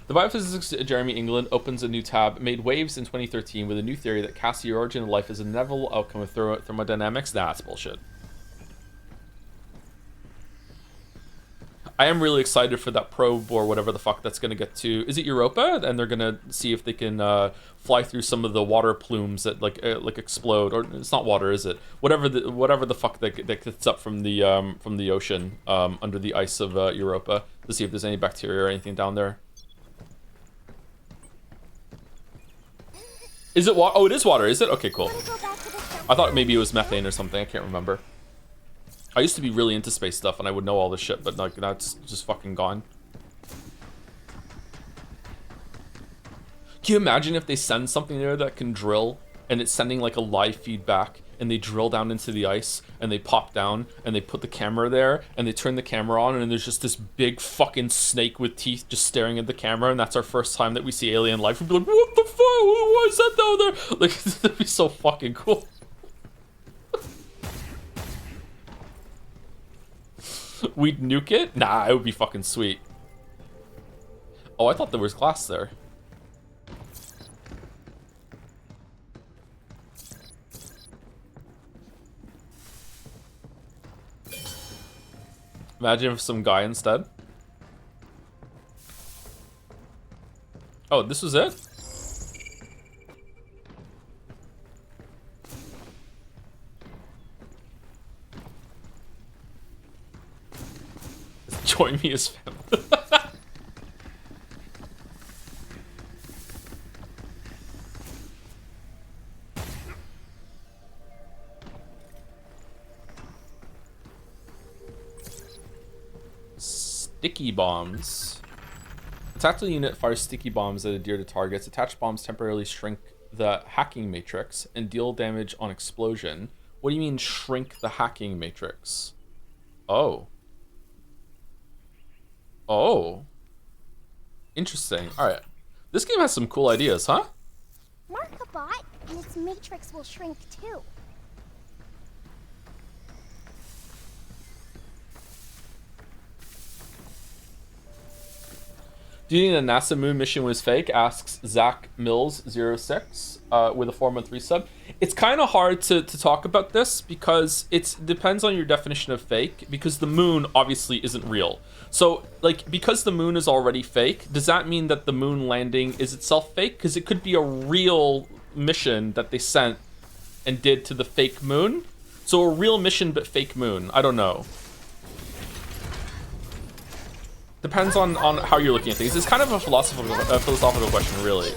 The biophysicist Jeremy England opens a new tab, made waves in 2013 with a new theory that casts the origin of life as an inevitable outcome of thermodynamics. That's bullshit. I am really excited for that probe or whatever the fuck that's going to get to. Is it Europa? And they're going to see if they can fly through some of the water plumes that like explode. Or it's not water, is it? Whatever the fuck that gets up from the ocean under the ice of Europa to see if there's any bacteria or anything down there. Is it water? Oh, it is water, is it? Okay, cool. I thought maybe it was methane or something. I can't remember. I used to be really into space stuff and I would know all this shit, but like that's just fucking gone. Can you imagine if they send something there that can drill and it's sending like a live feedback and they drill down into the ice and they pop down and they put the camera there and they turn the camera on and there's just this big fucking snake with teeth just staring at the camera, and that's our first time that we see alien life. We'd be like, what the fuck? Why is that down there? Like, that'd be so fucking cool. We'd nuke it? Nah, it would be fucking sweet. Oh, I thought there was glass there. Imagine if some guy instead. Oh, this was it? Join me as family. Sticky bombs. A tactical unit fires sticky bombs that adhere to targets. Attached bombs temporarily shrink the hacking matrix and deal damage on explosion. What do you mean shrink the hacking matrix? Oh. Oh. Interesting. Alright. This game has some cool ideas, huh? Mark a bot, and its matrix will shrink too. Do you think the NASA moon mission was fake? Asks Zach Mills 06 with a 4-month resub. It's kind of hard to talk about this because it depends on your definition of fake, because the moon obviously isn't real. So, like, because the moon is already fake, does that mean that the moon landing is itself fake? Because it could be a real mission that they sent and did to the fake moon. So a real mission but fake moon. I don't know. Depends on how you're looking at things. It's kind of a philosophical question, really.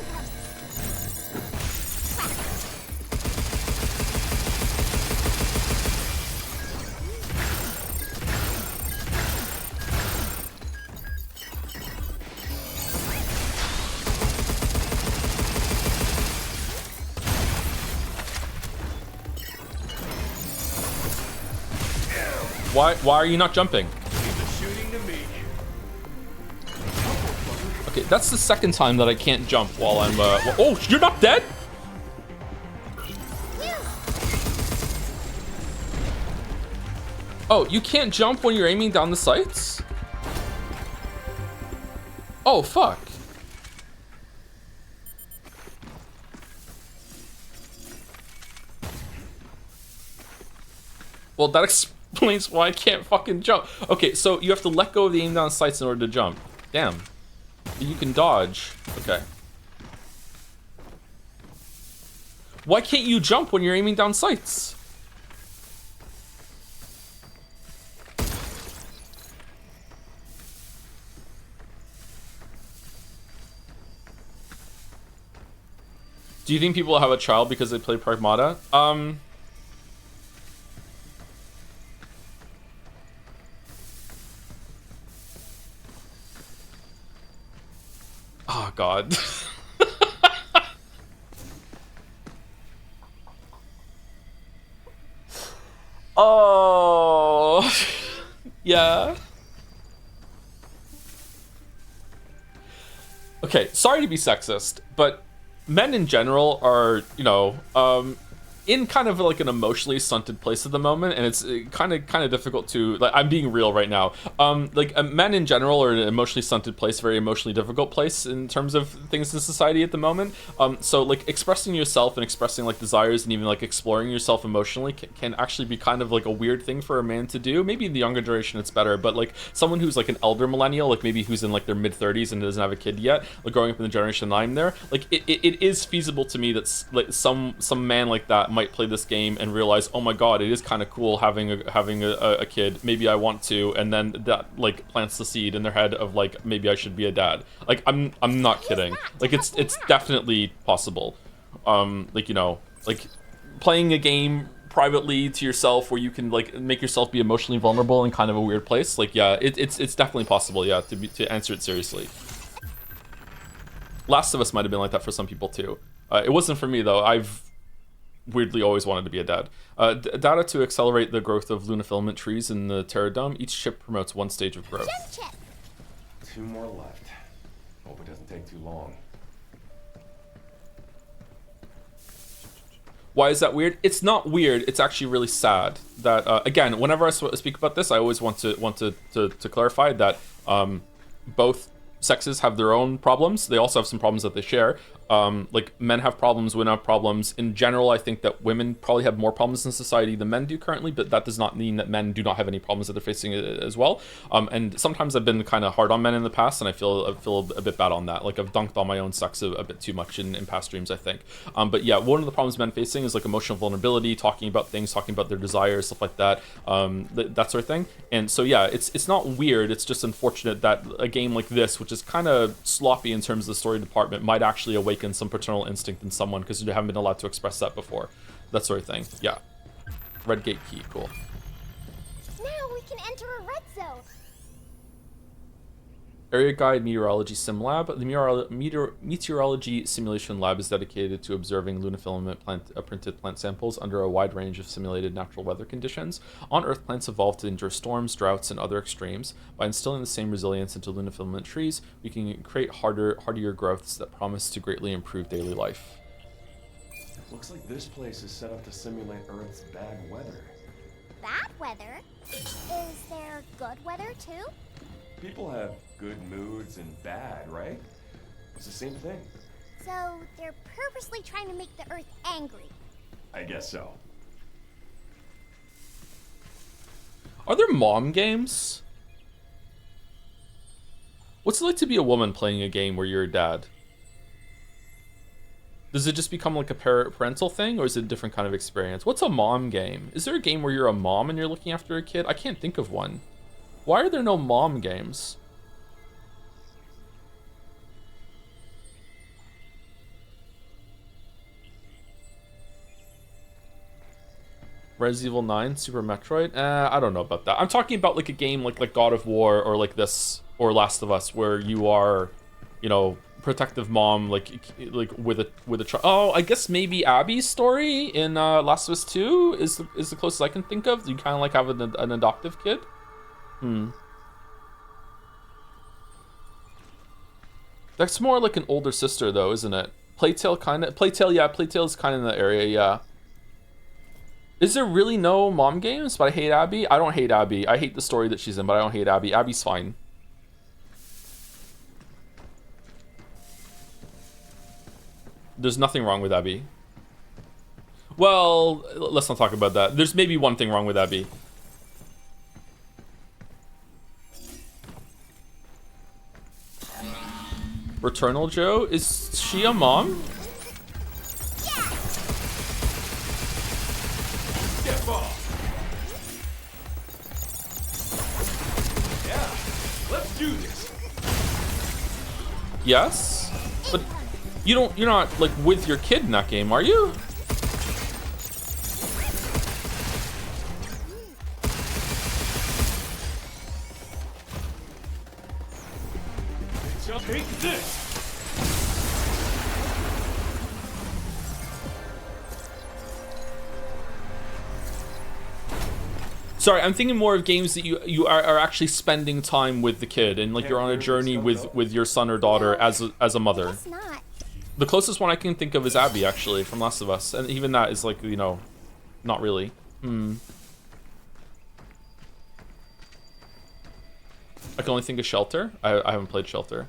Why are you not jumping? Okay, that's the second time that I can't jump while I'm, oh, you're not dead? Oh, you can't jump when you're aiming down the sights? Oh, fuck. Well, that explains why I can't fucking jump. Okay, so you have to let go of the aim down sights in order to jump. Damn. You can dodge. Okay. Why can't you jump when you're aiming down sights? Do you think people have a child because they play Pragmata? Oh, God. Yeah. Okay, sorry to be sexist, but men in general are, in kind of like an emotionally stunted place at the moment, and it's kind of difficult to, like, I'm being real right now. Men in general are in an emotionally stunted place, very emotionally difficult place in terms of things in society at the moment. So like expressing yourself and expressing like desires and even like exploring yourself emotionally can actually be kind of like a weird thing for a man to do. Maybe in the younger generation it's better, but like someone who's like an elder millennial, like maybe who's in like their mid-30s and doesn't have a kid yet, like growing up in the generation I'm there, like it is feasible to me that like some man like that might play this game and realize, oh my god, it is kind of cool having a kid, maybe I want to, and then that like plants the seed in their head of like, maybe I should be a dad. Like I'm not kidding, like it's definitely possible. Like playing a game privately to yourself where you can like make yourself be emotionally vulnerable in kind of a weird place, like yeah, it's definitely possible, yeah, to answer it seriously. Last of Us might have been like that for some people too. It wasn't for me though. I've weirdly always wanted to be a dad. Data to accelerate the growth of lunafilament trees in the Terradome. Each chip promotes one stage of growth. Gem chip. 2 more left. Hope it doesn't take too long. Why is that weird? It's not weird. It's actually really sad that again, whenever I speak about this, I always want to clarify that both sexes have their own problems. They also have some problems that they share. Like men have problems, women have problems. In general, I think that women probably have more problems in society than men do currently, but that does not mean that men do not have any problems that they're facing as well. And sometimes I've been kind of hard on men in the past, and I feel a bit bad on that. Like I've dunked on my own sex a bit too much in past streams, I think. But yeah, one of the problems men facing is like emotional vulnerability, talking about things, talking about their desires, stuff like that, that sort of thing. And so yeah, it's not weird. It's just unfortunate that a game like this, which is kind of sloppy in terms of the story department, might actually awaken some paternal instinct in someone because you haven't been allowed to express that before. That sort of thing. Yeah. Red gate key, cool. Now we can enter a red zone. Area Guide Meteorology Sim Lab. The Meteorology Simulation Lab is dedicated to observing lunafilament printed plant samples under a wide range of simulated natural weather conditions. On Earth, plants evolve to endure storms, droughts, and other extremes. By instilling the same resilience into lunafilament trees, we can create hardier growths that promise to greatly improve daily life. Looks like this place is set up to simulate Earth's bad weather. Bad weather? Is there good weather too? People have good moods and bad, right? It's the same thing. So they're purposely trying to make the Earth angry. I guess so. Are there mom games? What's it like to be a woman playing a game where you're a dad? Does it just become like a parental thing, or is it a different kind of experience? What's a mom game? Is there a game where you're a mom and you're looking after a kid? I can't think of one. Why are there no mom games? Resident Evil 9, Super Metroid? I don't know about that. I'm talking about like a game like God of War or like this, or Last of Us, where you are, protective mom, like with a child. Oh, I guess maybe Abby's story in Last of Us 2 is the closest I can think of. You kind of like have an adoptive kid. That's more like an older sister though, isn't it? Playtale, yeah, Playtale's kind of in the area, yeah. Is there really no mom games? But I hate Abby? I don't hate Abby. I hate the story that she's in, but I don't hate Abby. Abby's fine. There's nothing wrong with Abby. Well, let's not talk about that. There's maybe one thing wrong with Abby. Returnal Joe? Is she a mom? Step off. Yeah, let's do this. Yes? But you're not like with your kid in that game, are you? Take this. Sorry, I'm thinking more of games that you are actually spending time with the kid and like you're on a journey with your son or daughter as a mother. Guess not. The closest one I can think of is Abby, actually, from Last of Us, and even that is like, you know, not really. I can only think of Shelter. I haven't played Shelter.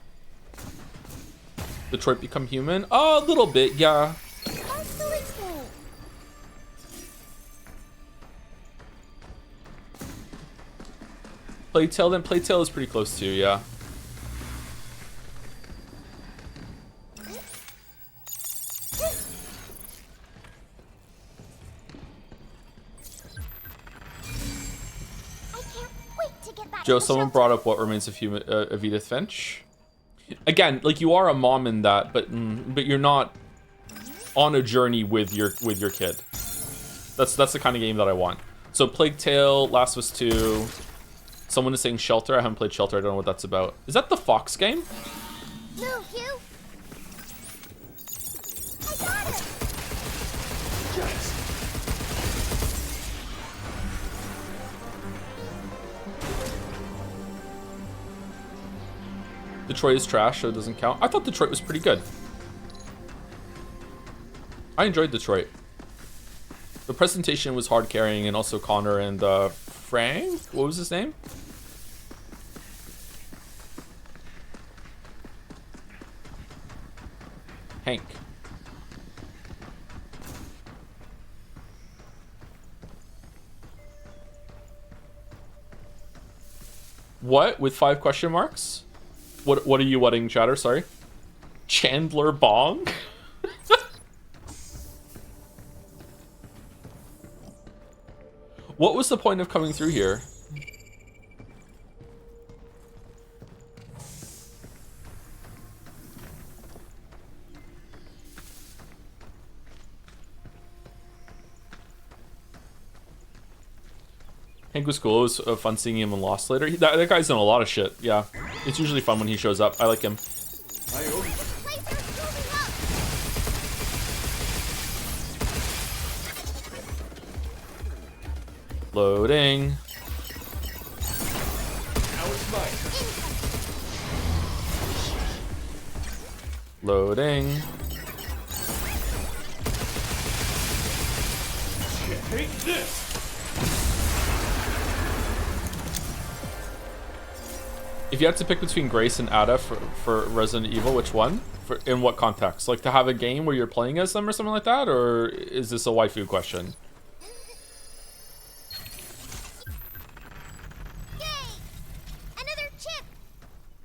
Detroit Become Human? Oh, a little bit, yeah. Also explain. Plague Tale, then Plague Tale is pretty close too, yeah. I can't wait to get back Joe, to the someone shelter. brought up What Remains of Human, of Edith Finch. Again, like you are a mom in that, but you're not on a journey with your kid. That's the kind of game that I want. So Plague Tale, Last of Us 2. Someone is saying Shelter. I haven't played Shelter. I don't know what that's about. Is that the Fox game? Move, Hugh. I got it. Detroit is trash, so it doesn't count. I thought Detroit was pretty good. I enjoyed Detroit. The presentation was hard carrying, and also Connor and Frank. What was his name? Hank. What? With 5 question marks? What are you wedding, chatter? Sorry. Chandler Bong? What was the point of coming through here? Hank was cool. It was fun seeing him in Lost later. That guy's done a lot of shit. Yeah. It's usually fun when he shows up. I like him. Placer's moving up. Loading. Now it's mine. Loading. Take this. If you had to pick between Grace and Ada for Resident Evil, which one? In what context? Like to have a game where you're playing as them or something like that? Or is this a waifu question? Yay! Another chip.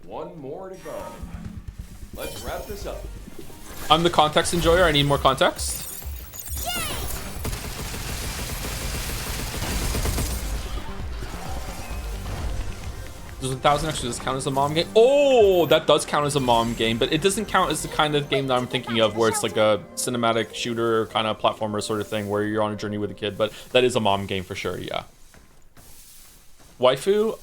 One more to go. Let's wrap this up. I'm the context enjoyer. I need more context. Yay! Does 1,000 extra just count as a mom game? Oh, that does count as a mom game, but it doesn't count as the kind of game that I'm thinking of where it's like a cinematic shooter kind of platformer sort of thing where you're on a journey with a kid, but that is a mom game for sure, yeah. Waifu?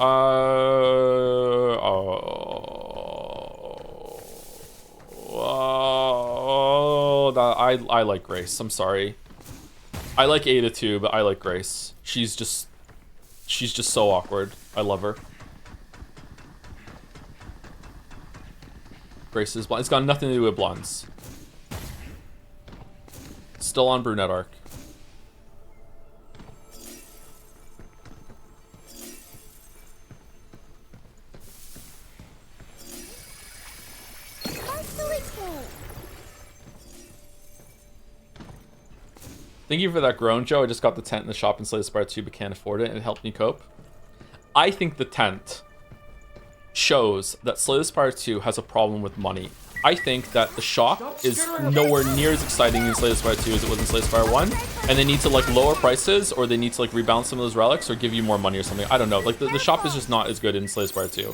I like Grace. I'm sorry. I like Ada too, but I like Grace. She's just so awkward. I love her. Grace is blonde. It's got nothing to do with blondes. Still on brunette arc. Also explain. Thank you for that groan, Joe. I just got the tent in the shop in Slay the Spire 2 but can't afford it. It helped me cope. I think the tent shows that Slay the Spire 2 has a problem with money. I think that the shop is nowhere near as exciting in Slay the Spire 2 as it was in Slay the Spire 1, and they need to like lower prices, or they need to like rebalance some of those relics, or give you more money or something. I don't know. Like the shop is just not as good in Slay the Spire 2.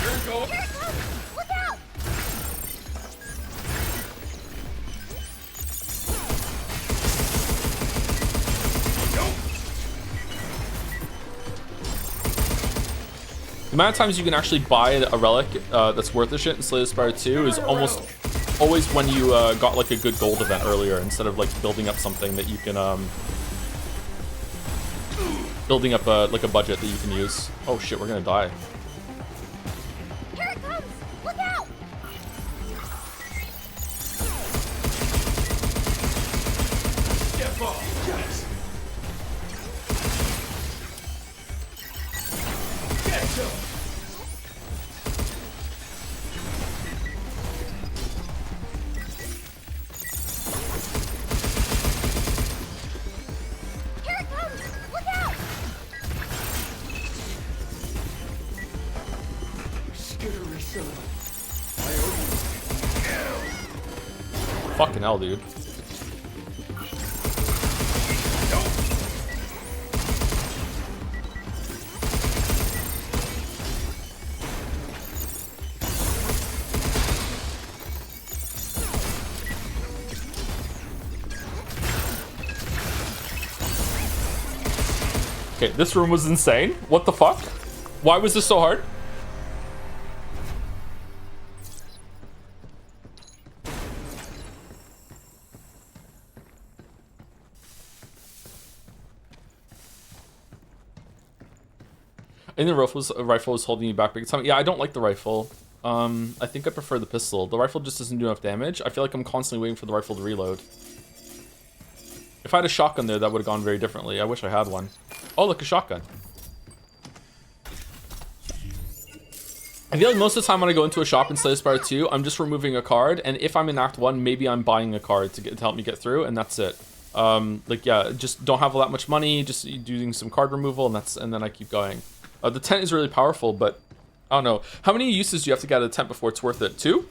Here it comes. Look out! amount of times you can actually buy a relic that's worth the shit in Slay the Spire 2 is almost always when you got like a good gold event earlier, instead of like building up something that you can building up like a budget that you can use. Oh shit, we're gonna die. Here it comes! Look out! Here it comes! Look out! Fucking hell, dude. Okay, this room was insane. What the fuck? Why was this so hard? I think the rifle was holding you back big time. Yeah, I don't like the rifle. I think I prefer the pistol. The rifle just doesn't do enough damage. I feel like I'm constantly waiting for the rifle to reload. If I had a shotgun there, that would have gone very differently. I wish I had one. Oh, look, a shotgun. I feel like most of the time when I go into a shop in Slay the Spire 2, I'm just removing a card, and if I'm in Act 1, maybe I'm buying a card to help me get through, and that's it. Like, yeah, just don't have all that much money, just doing some card removal, and then I keep going. The tent is really powerful, but I don't know. How many uses do you have to get out of the tent before it's worth it? 2?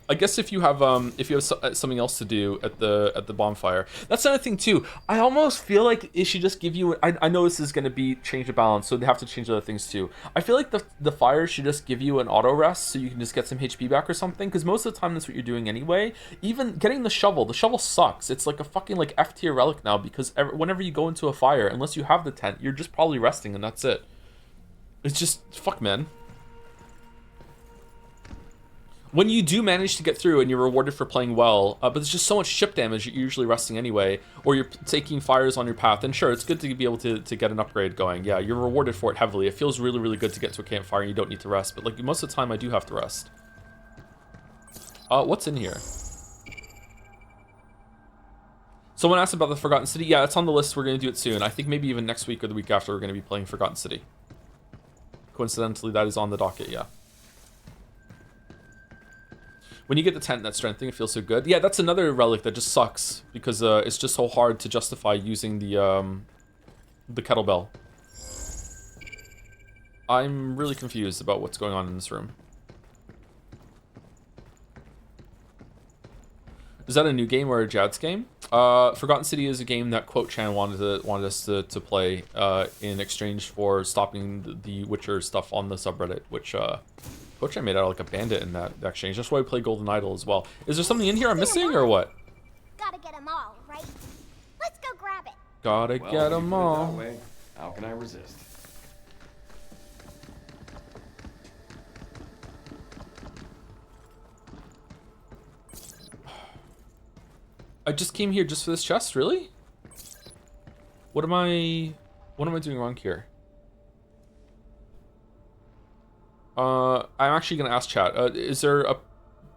I guess if you have something else to do at the bonfire. That's another thing too. I almost feel like it should just give you. I know this is going to be change the balance, so they have to change other things too. I feel like the fire should just give you an auto rest, so you can just get some HP back or something. Because most of the time that's what you're doing anyway. Even getting the shovel sucks. It's like a fucking like F tier relic now, because whenever you go into a fire, unless you have the tent, you're just probably resting and that's it. It's just fuck, man. When you do manage to get through and you're rewarded for playing well, but there's just so much ship damage, you're usually resting anyway, or you're taking fires on your path, and sure, it's good to be able to get an upgrade going. Yeah, you're rewarded for it heavily. It feels really, really good to get to a campfire and you don't need to rest, but like most of the time I do have to rest. What's in here? Someone asked about the Forgotten City. Yeah, it's on the list. We're going to do it soon. I think maybe even next week or the week after we're going to be playing Forgotten City. Coincidentally, that is on the docket, yeah. When you get the tent, that strength thing, it feels so good. Yeah, that's another relic that just sucks, because it's just so hard to justify using the kettlebell. I'm really confused about what's going on in this room. Is that a new game or a Jad's game? Forgotten City is a game that Quote Chan wanted us to play in exchange for stopping the Witcher stuff on the subreddit, which Quote Chan made out like a bandit in that exchange. That's why we play Golden Idol as well. Is there something in here I'm missing or what? Gotta get them all, right? Let's go grab it. Gotta Well, get when you them put it all. that way, how can I resist? I just came here just for this chest, really? What am I doing wrong here? I'm actually gonna ask chat. Is there a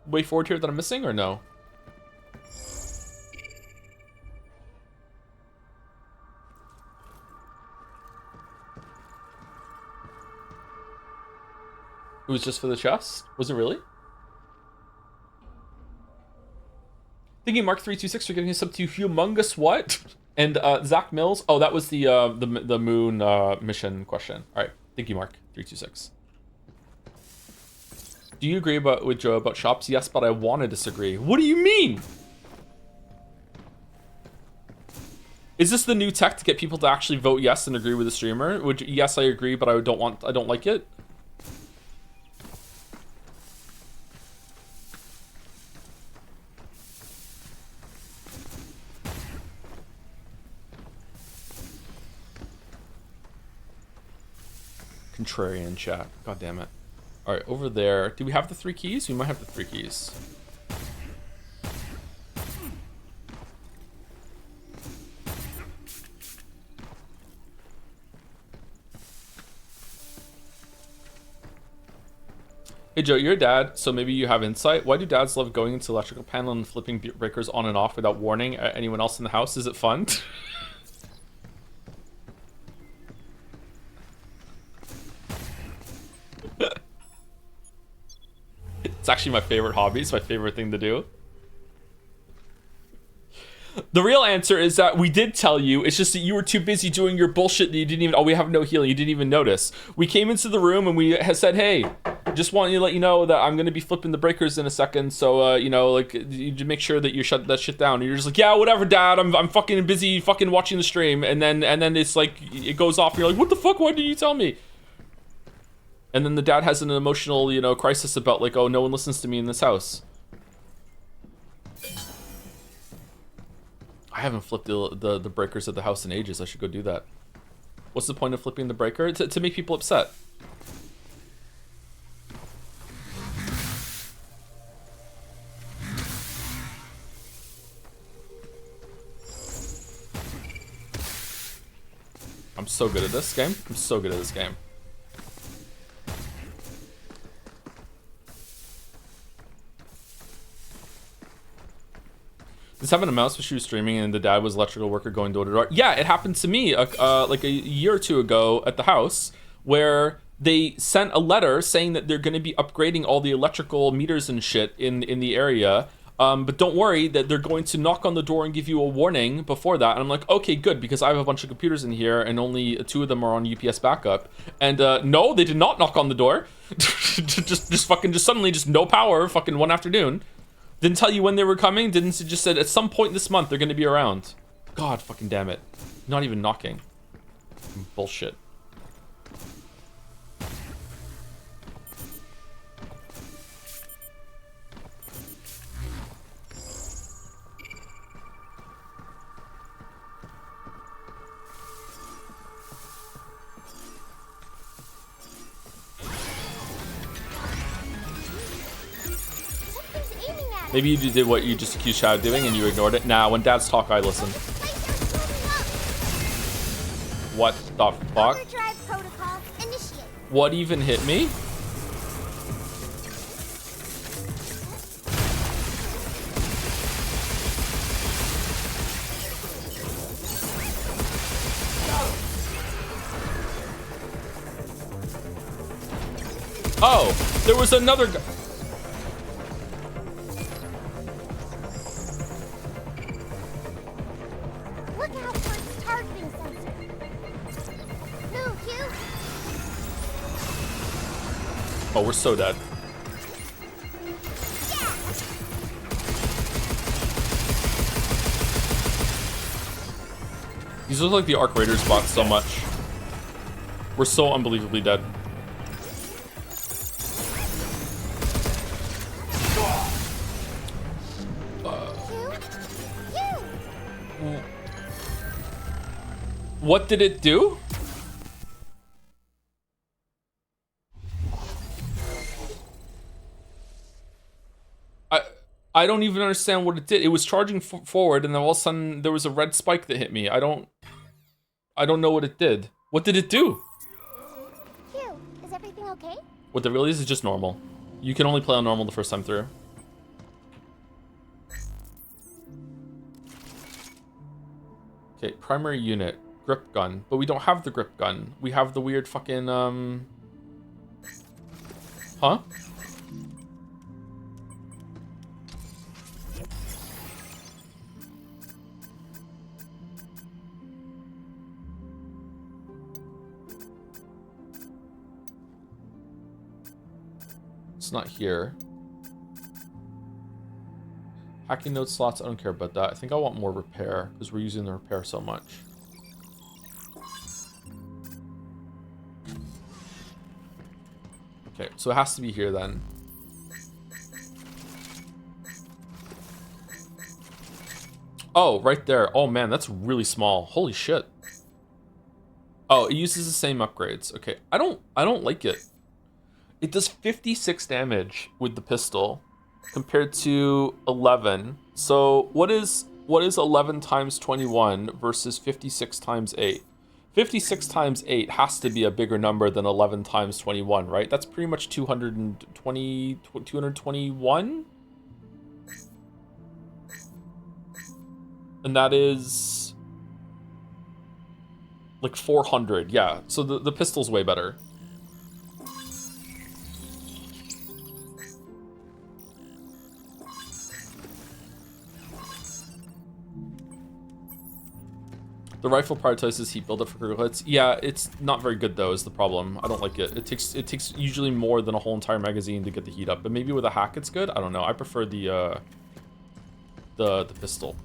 way forward here that I'm missing or no? It was just for the chest? Was it really? Thinking Mark 326 for giving us up to humongous what? And Zach Mills. Oh, that was the moon mission question. All right, thank you, Mark 326. Do you agree with Joe about shops? Yes, but I want to disagree. What do you mean? Is this the new tech to get people to actually vote yes and agree with the streamer? Yes, I agree, but I don't like it. Contrarian chat. God damn it. Alright, over there. Do we have the 3 keys? We might have the 3 keys. Hey Joe, you're a dad, so maybe you have insight. Why do dads love going into the electrical panel and flipping breakers on and off without warning anyone else in the house? Is it fun? It's actually my favorite hobby. It's my favorite thing to do. The real answer is that we did tell you. It's just that you were too busy doing your bullshit that you didn't even... Oh, we have no healing. You didn't even notice. We came into the room and we said, hey, just want you to let you know that I'm going to be flipping the breakers in a second. So, you know, like, you make sure that you shut that shit down. And you're just like, yeah, whatever, Dad. I'm fucking busy fucking watching the stream. And then it's like, it goes off. And you're like, what the fuck? Why did you tell me? And then the dad has an emotional, you know, crisis about like, oh, no one listens to me in this house. I haven't flipped the breakers at the house in ages. I should go do that. What's the point of flipping the breaker? To make people upset. I'm so good at this game. I'm so good at this game. This happened to Mouse when she was streaming and the dad was electrical worker going door to door. Yeah, it happened to me like a year or two ago at the house where they sent a letter saying that they're going to be upgrading all the electrical meters and shit in the area. But don't worry that they're going to knock on the door and give you a warning before that. And I'm like, okay, good, because I have a bunch of computers in here and only 2 of them are on UPS backup. And no, they did not knock on the door. just suddenly just no power fucking one afternoon. Didn't tell you when they were coming. Didn't just said at some point this month they're going to be around. God fucking damn it. Not even knocking. Bullshit. Something's aiming at us. Maybe you did what you just accused Chad of doing and you ignored it. Nah, when dads talk, I listen. Lasers moving up. What the fuck? Overdrive protocol initiate. What even hit me? Oh, there was another guy. Look out for its targeting sensor. Move, Hugh. Oh, we're so dead. These look like the Arc Raiders bots so much. We're so unbelievably dead. What did it do? I don't even understand what it did. It was charging forward and then all of a sudden there was a red spike that hit me. I don't know what it did. What did it do? Hugh, is everything okay? What that really is just normal. You can only play on normal the first time through. Okay, primary unit. Grip gun. But we don't have the grip gun. We have the weird fucking, Huh? It's not here. Hacking node slots, I don't care about that. I think I want more repair, because we're using the repair so much. Okay, so it has to be here then. Oh, right there. Oh man, that's really small. Holy shit. Oh, it uses the same upgrades. Okay, I don't like it. It does 56 damage with the pistol compared to 11. So what is 11 times 21 versus 56 times 8? 56 times 8 has to be a bigger number than 11 times 21, right? That's pretty much 221. And that is like 400. Yeah, so the pistol's way better. The rifle prioritizes heat buildup for critical hits. Yeah, it's not very good though, is the problem. I don't like it. It takes usually more than a whole entire magazine to get the heat up. But maybe with a hack it's good. I don't know. I prefer the pistol.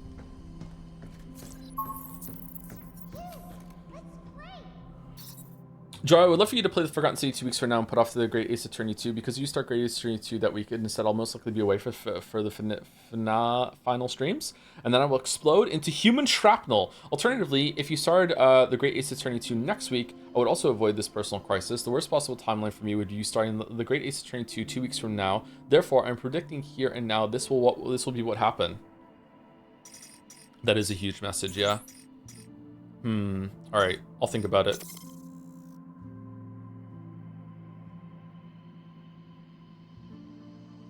Joy, I would love for you to play the Forgotten City 2 weeks from now and put off to the Great Ace Attorney 2 because you start Great Ace Attorney 2 that week and instead I'll most likely be away for the final streams, and then I will explode into human shrapnel. Alternatively, if you started the Great Ace Attorney 2 next week, I would also avoid this personal crisis. The worst possible timeline for me would be you starting the Great Ace Attorney 2 weeks from now. Therefore, I'm predicting here and now this will be what happened. That is a huge message, yeah. All right, I'll think about it.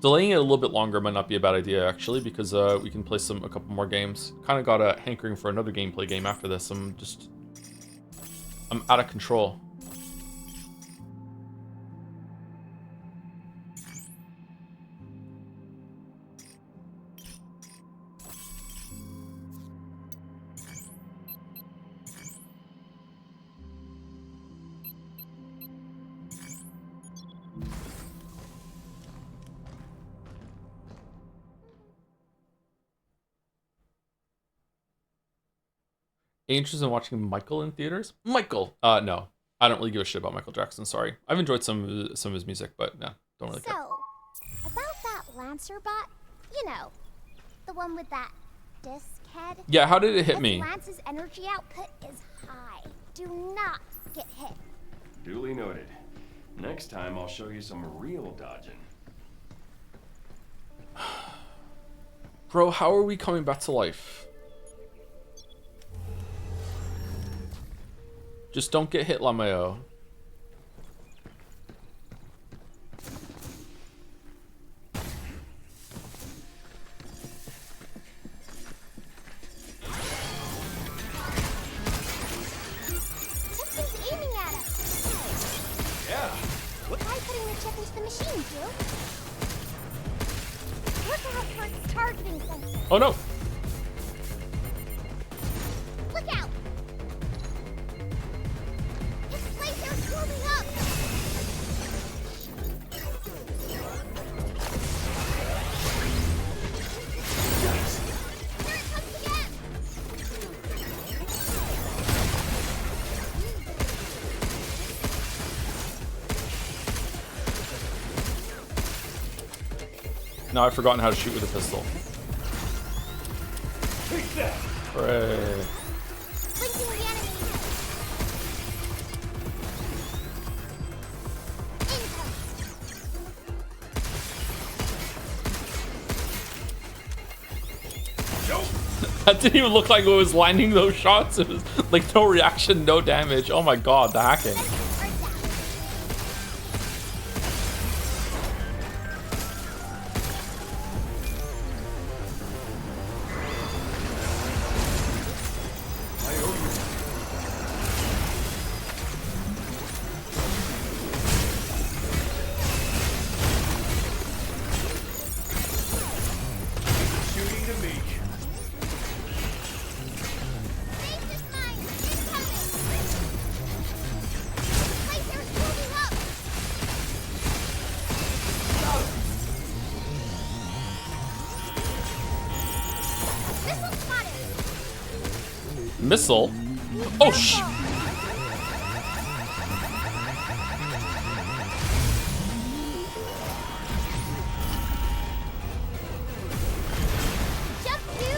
Delaying it a little bit longer might not be a bad idea, actually, because we can play a couple more games. Kind of got a hankering for another gameplay game after this. I'm out of control. Interested in watching Michael in theaters? Michael! No. I don't really give a shit about Michael Jackson, sorry. I've enjoyed some of his music, but no, don't really care. So, about that Lancer bot, you know, the one with that disc head. Yeah, how did it hit Its me? Lance's energy output is high. Do not get hit. Duly noted. Next time I'll show you some real dodging. Bro, how are we coming back to life? Just don't get hit, Lameo. Something's aiming at us. Yeah. Try putting the chip into the machine, Jill. Look out for its targeting sensor. Oh no! Look out! Its laser's warming up. Here it comes again. Now I've forgotten how to shoot with a pistol. Hooray. Blinking the enemy. Incoming. That didn't even look like it was landing those shots. It was like no reaction, no damage. Oh my god, the hacking. Sensors are down. Shooting to me. Laser's mine. Incoming. Laser's warming up. Missile spotted. Missile? Oh sh! Jump to.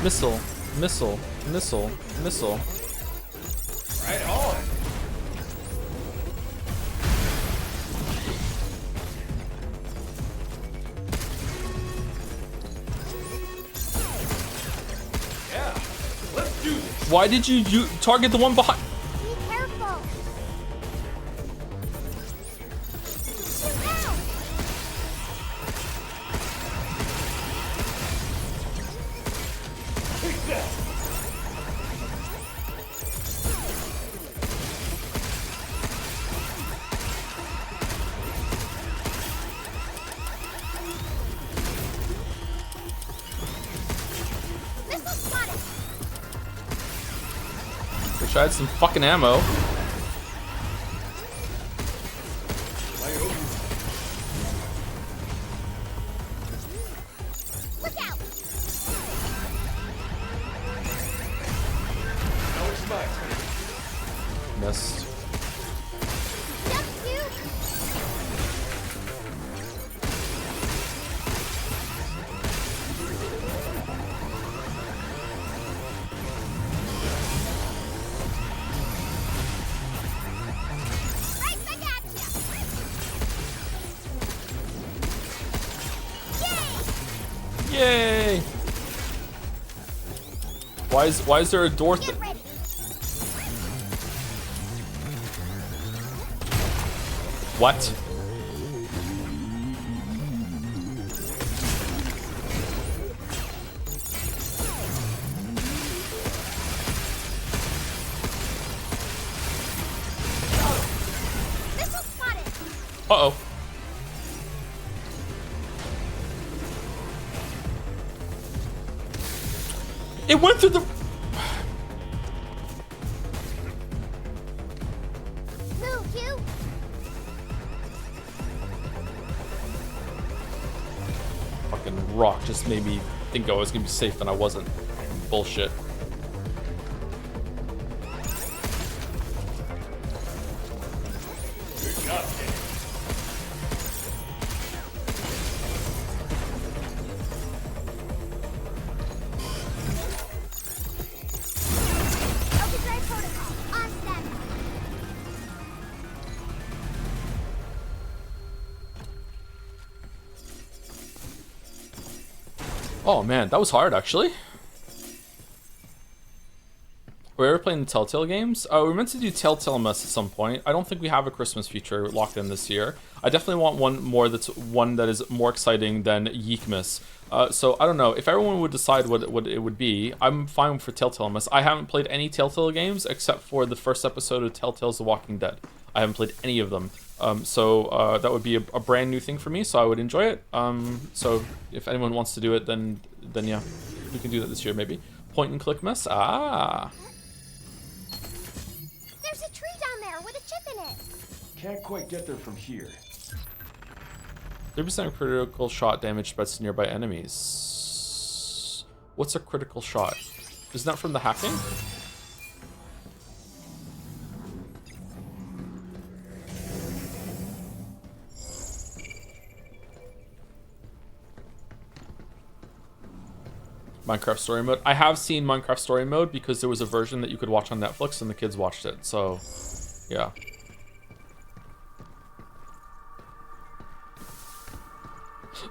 Missile. Missile. Missile. Missile. Right on. Yeah, let's do this. Why did you target the one behind? Be careful. Shoot now. Take that. Missile spotted. Wish I had some fucking ammo. Look out. Now it's my turn. Missed. Jump you. Right back at ya. Yay! Yay! Why is there a door? Get ready. What? Missile spotted. Uh-oh. It went through the... Move, you. Fucking rock just made me think I was gonna be safe and I wasn't. Bullshit. Good job, kid. Overdrive protocol. On standby. Oh man, that was hard actually. Were we ever playing the Telltale games? We're meant to do Telltale Mess at some point. I don't think we have a Christmas feature locked in this year. I definitely want one that is more exciting than Yeekmas. So I don't know. If everyone would decide what it would be, I'm fine for Telltale Mess. I haven't played any Telltale games except for the first episode of Telltale's The Walking Dead. I haven't played any of them. So that would be a brand new thing for me, so I would enjoy it. So if anyone wants to do it, then yeah, we can do that this year maybe. Point and click mess? Ah. There's a tree down there with a chip in it. Can't quite get there from here. 30% critical shot damage spreads to nearby enemies. What's a critical shot? Isn't that from the hacking? Minecraft Story Mode. I have seen Minecraft Story Mode because there was a version that you could watch on Netflix and the kids watched it. So, yeah.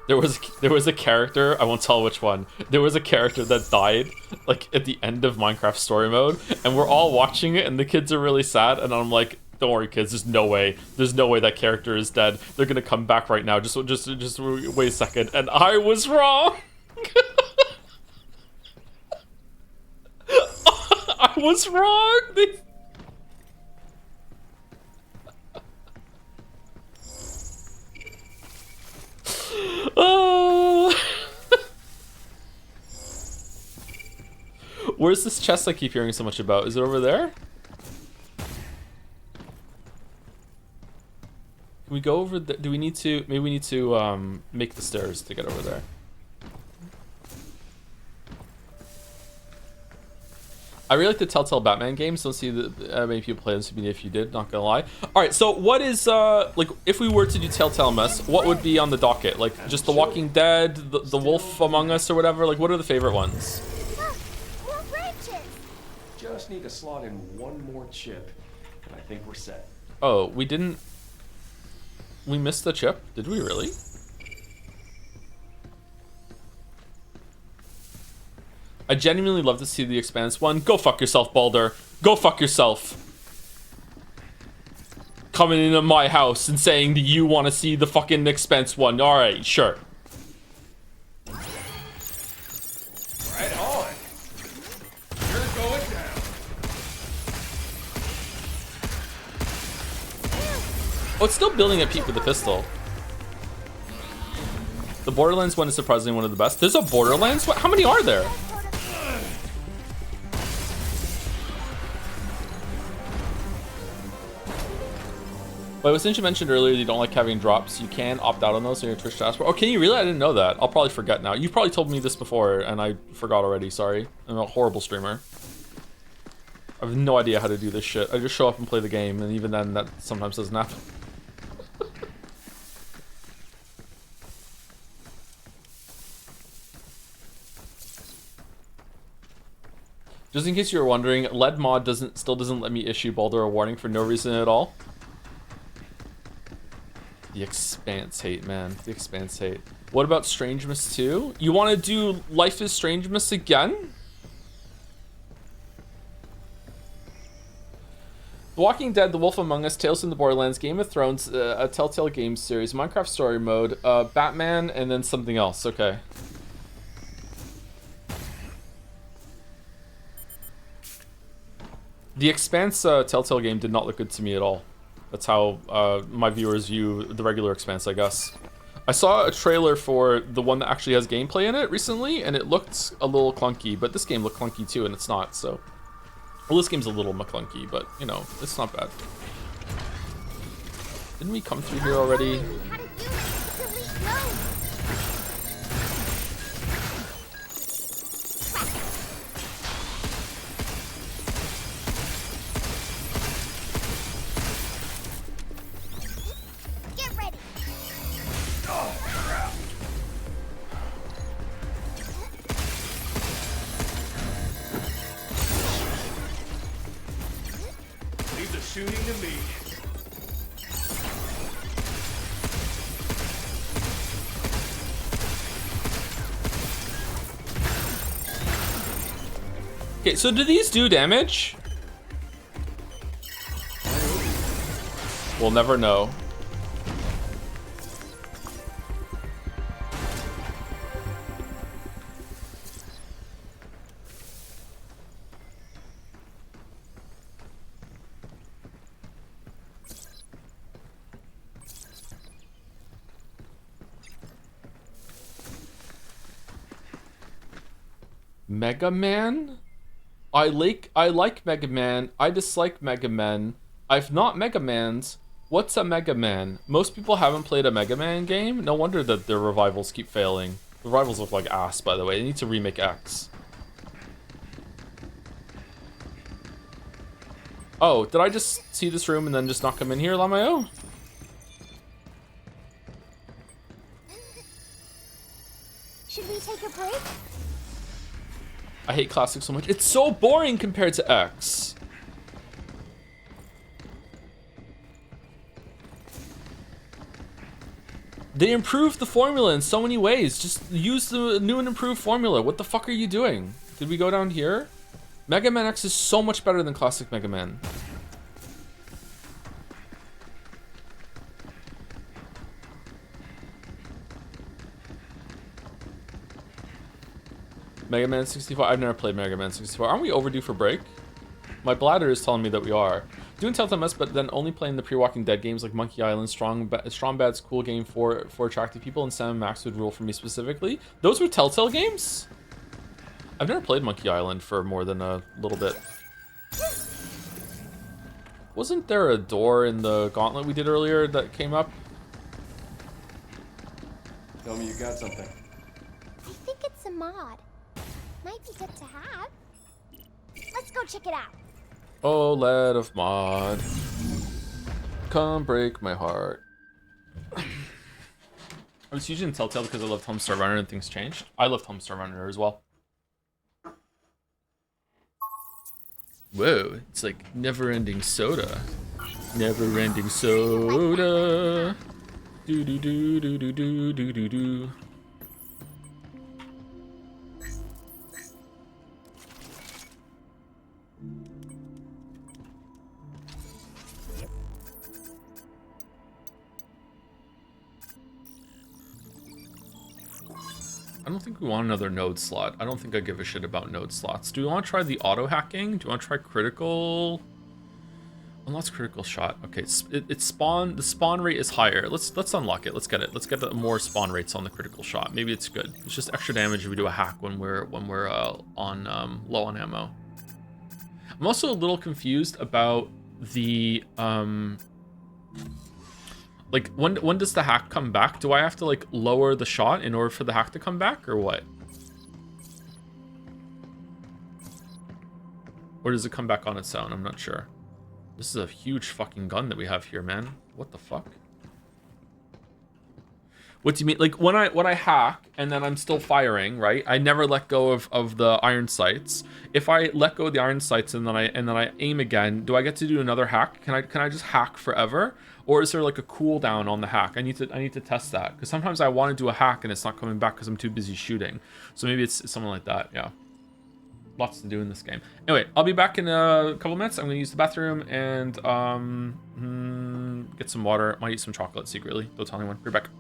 There was a character, I won't tell which one. There was a character that died like at the end of Minecraft Story Mode, and we're all watching it and the kids are really sad, and I'm like, don't worry kids, there's no way that character is dead. They're going to come back right now. Just wait a second. And I was wrong. I was wrong. Where's this chest I keep hearing so much about? Is it over there? Can we go over the, do we need to, maybe we need to make the stairs to get over there. I really like the Telltale Batman games. Don't see many people play this. If you did, not gonna lie. All right, so what is like if we were to do Telltale Mess, what would be on the docket? Like just The Walking Dead, the Wolf Among Us, or whatever. Like what are the favorite ones? Look, more branches. just need to slot in one more chip, and I think we're set. Oh, we didn't... We missed the chip? Did we really? I genuinely love to see the Expanse one. Go fuck yourself, Baldur. Go fuck yourself. Coming into my house and saying that you want to see the fucking Expanse one. Alright, sure. Right on. You're going down. Oh, it's still building at peak with the pistol. The Borderlands one is surprisingly one of the best. There's a Borderlands one? How many are there? But since you mentioned earlier you don't like having drops, you can opt out on those in your Twitch dashboard. Oh, can you really? I didn't know that. I'll probably forget now. You probably told me this before and I forgot already. Sorry. I'm a horrible streamer. I have no idea how to do this shit. I just show up and play the game, and even then that sometimes doesn't happen. Just in case you were wondering, lead mod still doesn't let me issue Baldur a warning for no reason at all. The Expanse hate, man. The Expanse hate. What about Strangemas 2? You want to do Life is Strangemas again? The Walking Dead, The Wolf Among Us, Tales from the Borderlands, Game of Thrones, a Telltale Games series, Minecraft Story Mode, Batman, and then something else. Okay. The Expanse Telltale game did not look good to me at all. That's how my viewers view the regular Expanse, I guess. I saw a trailer for the one that actually has gameplay in it recently, and it looked a little clunky, but this game looked clunky too, and it's not, so... Well, this game's a little clunky, but, you know, it's not bad. Didn't we come through here already? Get ready. Oh, crap. Leave the shooting to me. Okay, so do these do damage? We'll never know. Mega Man? I like Mega Man. I dislike Mega Man. I've not Mega Man's. What's a Mega Man? Most people haven't played a Mega Man game. No wonder that their revivals keep failing. The revivals look like ass, by the way. They need to remake X. Oh, did I just see this room and then just not come in here, Lamayo? Should we take a break? I hate Classic so much. It's so boring compared to X. They improved the formula in so many ways. Just use the new and improved formula. What the fuck are you doing? Did we go down here? Mega Man X is so much better than Classic Mega Man. Mega Man 64. I've never played Mega Man 64. Aren't we overdue for break? My bladder is telling me that we are. Doing Telltale Mess, but then only playing the pre-Walking Dead games like Monkey Island, Strong Bad's cool game for attractive people, and Sam Max would rule for me specifically. Those were Telltale games? I've never played Monkey Island for more than a little bit. Wasn't there a door in the gauntlet we did earlier that came up? Tell me you got something. I think it's a mod. Might be good to have. Let's go check it out. Oh, lad of mod, come break my heart. I was using Telltale because I loved Homestar Runner and things changed. I loved Homestar Runner as well. Whoa, it's like never-ending soda. Never-ending soda. Do do do do do do do do do. I don't think we want another node slot. I don't think I give a shit about node slots. Do we want to try the auto hacking? Do you want to try critical? Unless critical shot. Okay, it's spawn. The spawn rate is higher. Let's unlock it. Let's get it. Let's get the more spawn rates on the critical shot. Maybe it's good. It's just extra damage if we do a hack when we're on low on ammo. I'm also a little confused about the like when does the hack come back? Do I have to like lower the shot in order for the hack to come back, or what? Or does it come back on its own? I'm not sure. This is a huge fucking gun that we have here, man. What the fuck? What do you mean? Like when I hack and then I'm still firing, right? I never let go of the iron sights. If I let go of the iron sights and then I aim again, do I get to do another hack? Can I just hack forever? Or is there like a cooldown on the hack? I need to test that, because sometimes I want to do a hack and it's not coming back because I'm too busy shooting. So maybe it's something like that. Yeah. Lots to do in this game. Anyway, I'll be back in a couple minutes. I'm gonna use the bathroom and get some water. Might eat some chocolate secretly. Don't tell anyone. Be right back.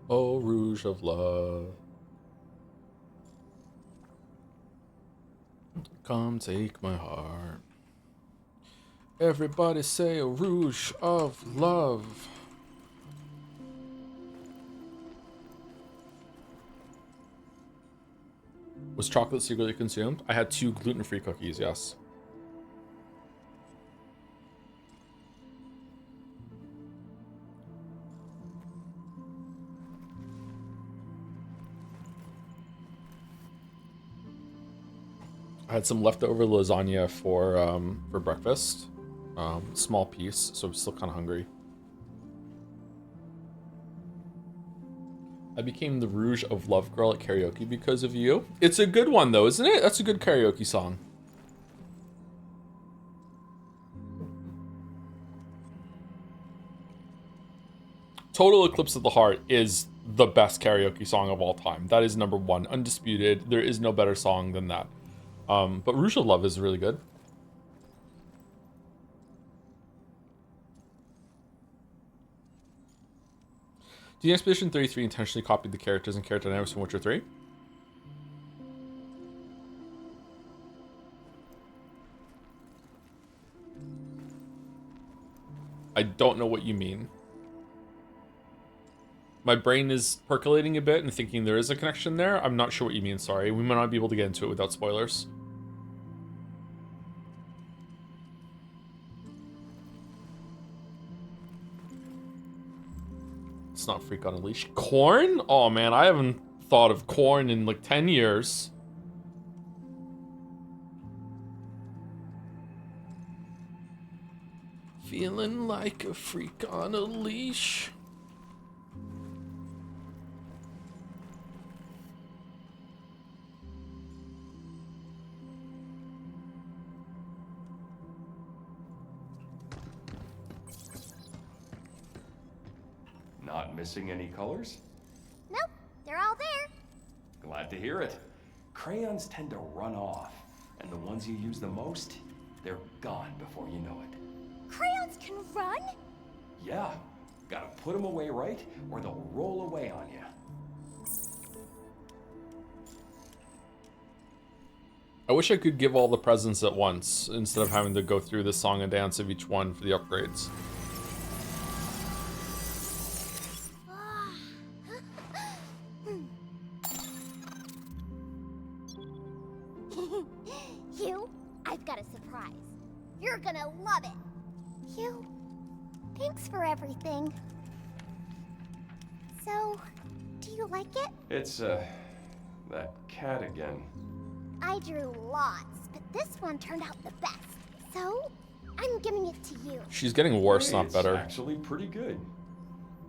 Oh, Rouge of Love. Come take my heart. Everybody say a Rouge of Love. Was chocolate secretly consumed? I had 2 gluten-free cookies, yes. I had some leftover lasagna for breakfast. Small piece, so I'm still kind of hungry. I became the Rouge of Love girl at karaoke because of you. It's a good one though, isn't it? That's a good karaoke song. Total Eclipse of the Heart is the best karaoke song of all time. That is number 1, undisputed. There is no better song than that. But Rouge of Love is really good. Do you think Expedition 33 intentionally copied the characters and character dynamics from Witcher 3? I don't know what you mean. My brain is percolating a bit and thinking there is a connection there. I'm not sure what you mean, sorry. We might not be able to get into it without spoilers. It's not Freak on a Leash. Corn? Oh man, I haven't thought of corn in like 10 years. Feeling like a freak on a leash. Not missing any colors? Nope, they're all there. Glad to hear it. Crayons tend to run off, and the ones you use the most, they're gone before you know it. Crayons can run? Yeah, gotta put them away right, or they'll roll away on you. I wish I could give all the presents at once, instead of having to go through the song and dance of each one for the upgrades. Hugh, I've got a surprise. You're gonna love it. Hugh, thanks for everything. So, do you like it? It's, that cat again. I drew lots, but this one turned out the best. So, I'm giving it to you. She's getting worse, Hey, not better. It's actually pretty good.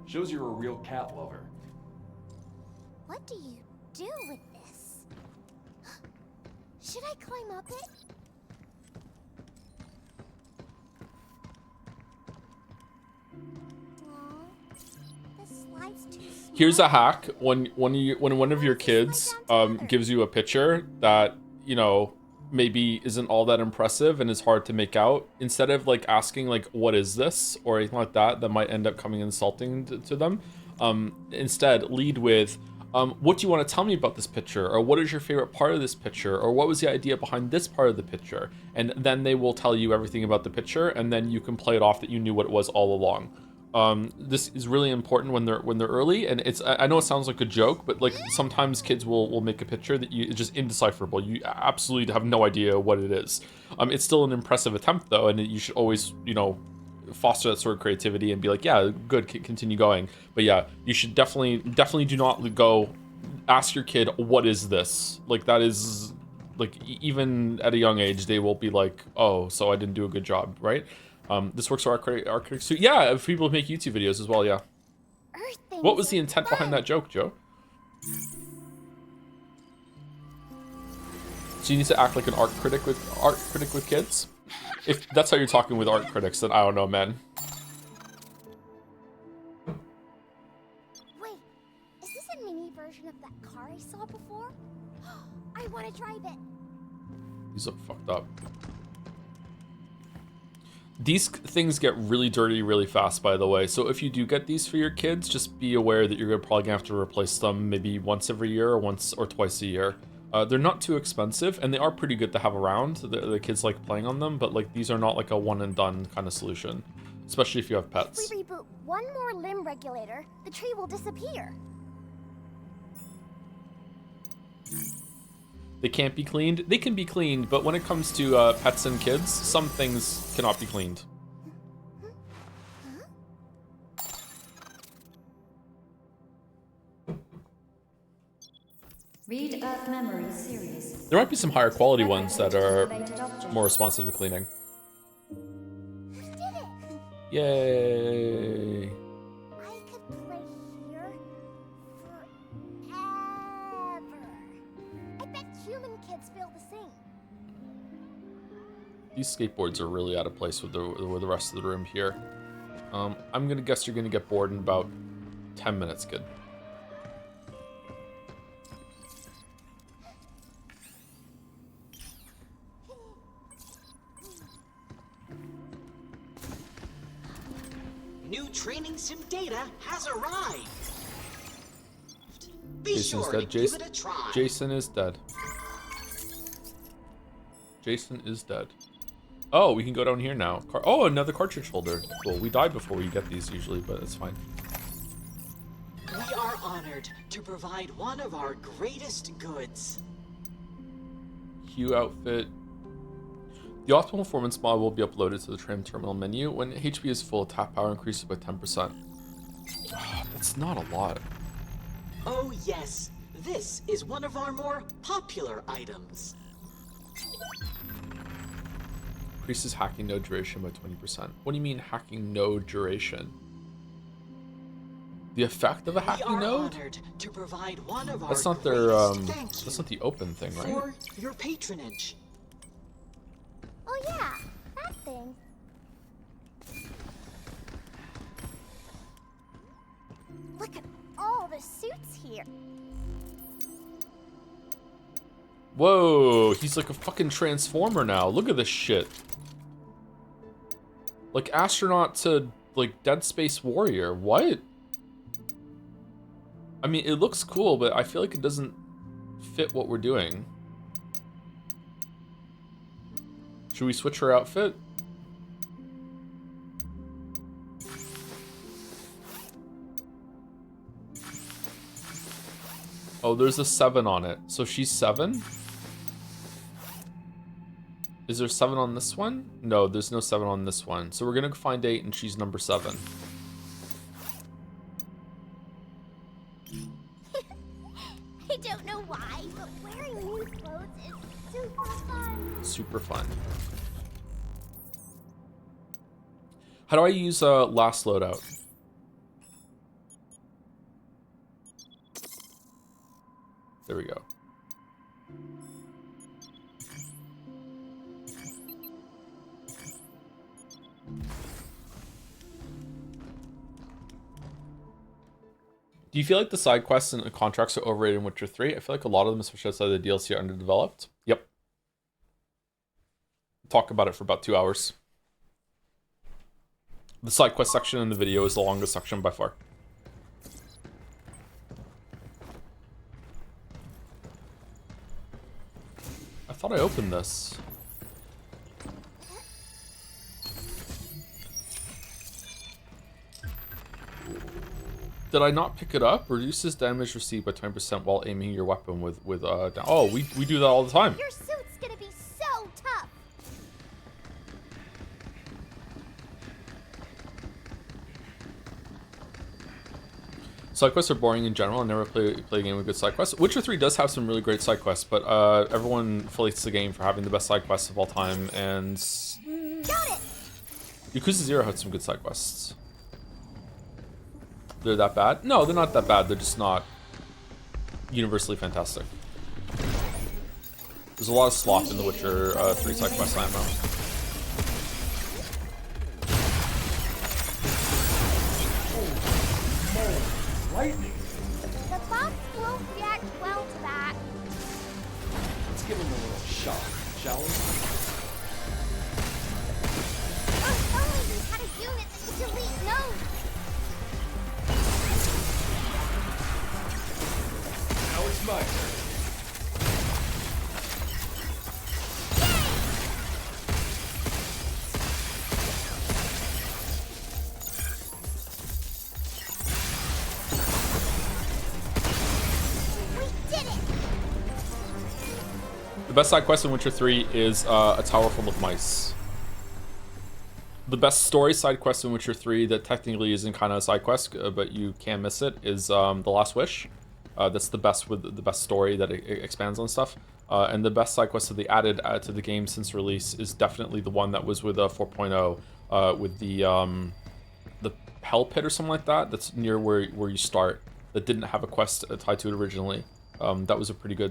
Shows you're a real cat lover. What do you do with this? Should I climb up it? Aw, this slide's too small. Here's a hack: when one of your kids gives you a picture that, you know, maybe isn't all that impressive and is hard to make out, instead of like asking like what is this or anything like that might end up coming insulting to them, instead lead with what do you want to tell me about this picture, or what is your favorite part of this picture, or what was the idea behind this part of the picture, and then they will tell you everything about the picture, and then you can play it off that you knew what it was all along. This is really important when they're early, and I know it sounds like a joke, but like sometimes kids will make a picture that it's just indecipherable. You absolutely have no idea what it is. It's still an impressive attempt though, and you should always, you know, foster that sort of creativity and be like, yeah, good, continue going. But yeah, you should definitely do not go ask your kid what is this. Like that is like even at a young age they will be like, oh, so I didn't do a good job, right? This works for our critics too. Yeah, if people make YouTube videos as well, yeah. Earth things What was the are intent fun. behind that joke, Joe? So you need to act like an art critic with kids? If that's how you're talking with art critics, then I don't know, man. Wait, is this a mini version of that car I saw before? I want to drive it. These look fucked up. These things get really dirty really fast, by the way. So if you do get these for your kids, just be aware that you're probably gonna have to replace them maybe once every year or once or twice a year. They're not too expensive, and they are pretty good to have around. The kids like playing on them, but like these are not like a one and done kind of solution, especially if you have pets. If we reboot one more limb regulator, the tree will disappear. They can't be cleaned. They can be cleaned, but when it comes to pets and kids, some things cannot be cleaned. Read Earth Memory series. There might be some higher quality ones that are Activated object. more responsive to cleaning. We did it! Yay! I could play here forever. I bet human kids feel the same. These skateboards are really out of place with the rest of the room here. I'm gonna guess you're gonna get bored in about 10 minutes, kid. New training sim data has arrived. Be Jason's sure dead. to give it a try. Jason is dead. Jason is dead. Oh, we can go down here now. Oh, another cartridge holder. Cool. We die before we get these usually, but it's fine. We are honored to provide one of our greatest goods. Hue outfit. The optimal performance mod will be uploaded to the tram terminal menu. When HP is full, tap power increases by 10%. That's not a lot. Oh yes, this is one of our more popular items. Increases hacking node duration by 20%. What do you mean hacking node duration? The effect of a We hacking are node? honored to provide one of That's our not their greatest thank you that's not the open thing, right? for your patronage. Oh yeah, that thing. Look at all the suits here. Whoa, he's like a fucking transformer now. Look at this shit. Like astronaut to like Dead Space Warrior. What? I mean, it looks cool, but I feel like it doesn't fit what we're doing. Should we switch her outfit? Oh, there's a 7 on it. So she's 7? Is there 7 on this one? No, there's no 7 on this one. So we're gonna find 8 and she's number 7. I don't know why, but wearing new clothes is super fun. Super fun. How do I use last loadout? There we go. Do you feel like the side quests and contracts are overrated in Witcher 3? I feel like a lot of them, especially outside the DLC, are underdeveloped. Yep. Talk about it for about 2 hours. The side quest section in the video is the longest section by far. I thought I opened this. Did I not pick it up? Reduces damage received by 20% while aiming your weapon with oh, we do that all the time. Your suit's gonna be so tough. Side quests are boring in general. I never play a game with good side quests. Witcher 3 does have some really great side quests, but everyone affiliates the game for having the best side quests of all time, and Got it. Yakuza 0 had some good side quests. They're that bad? No, they're not that bad. They're just not universally fantastic. There's a lot of slop in the Witcher 3 side quest, I know. Lightning. The box won't react well to that. Let's give him a little shock, shall we? a unit that could delete nodes. Now it's my turn. We did it! The best side quest in Witcher 3 is a tower full of mice. The best story side quest in Witcher 3 that technically isn't kind of a side quest, but you can't miss it, is The Last Wish. That's the best with the best story that it expands on stuff. And the best side quest that they added to the game since release is definitely the one that was with 4.0, with the Hell Pit or something like that. That's near where you start. That didn't have a quest tied to it originally. That was a pretty good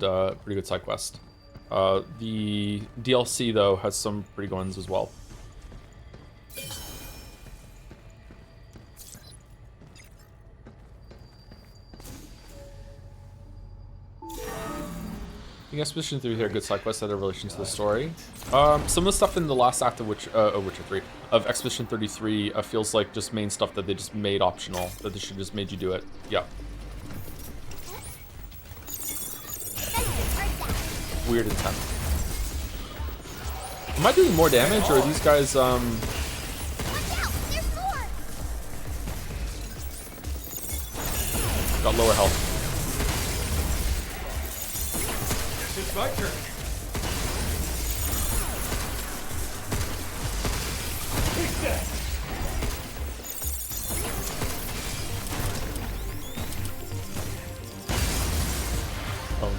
side quest. The DLC though has some pretty good ones as well. I think Expedition 3 here, good side quests that have relation to the story. Some of the stuff in the last act of Witcher 3, of Expedition 33 feels like just main stuff that they just made optional, that they should just made you do it. Yeah. Weird intent. Am I doing more damage, or are these guys, Watch out! There's more! got lower health? It's my turn. Take that. Oh.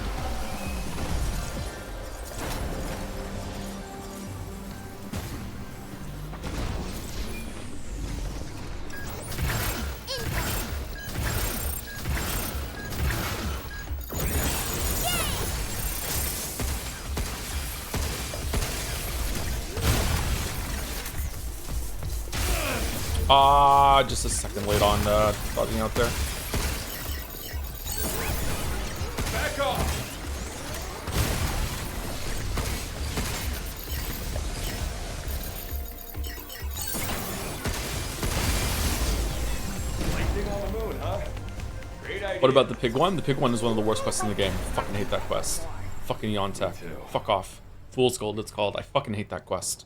Just a second late on dodging out there. Back off. Lightning on the moon, huh? Great idea. What about the pig one? The pig one is one of the worst quests in the game. Fucking hate that quest. Fucking Yontek. Fuck off. Fool's Gold it's called. I fucking hate that quest.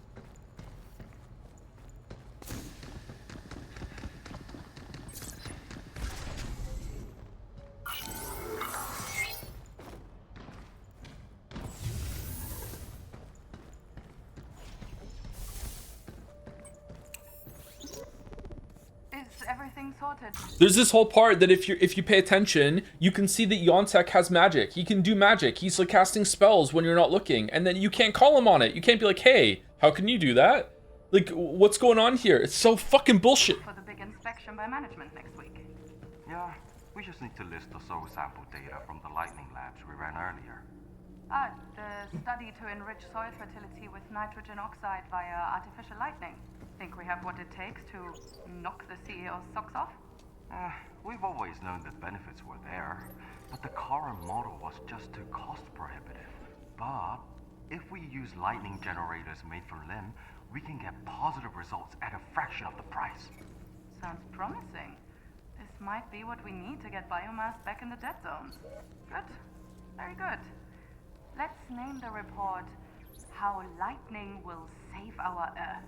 Everything sorted. There's this whole part that if you pay attention, you can see that Yontek has magic. He can do magic. He's like casting spells when you're not looking, and then you can't call him on it. You can't be like, hey, how can you do that? Like, what's going on here? It's so fucking bullshit. For the big inspection by management next week. Yeah, we just need to list the soil sample data from the lightning labs we ran earlier. The study to enrich soil fertility with nitrogen oxide via artificial lightning. Think we have what it takes to knock the CEO's socks off? We've always known the benefits were there, but the current model was just too cost prohibitive. But if we use lightning generators made from limb, we can get positive results at a fraction of the price. Sounds promising. This might be what we need to get biomass back in the dead zone. Good. Very good. Let's name the report How Lightning Will Save Our Earth.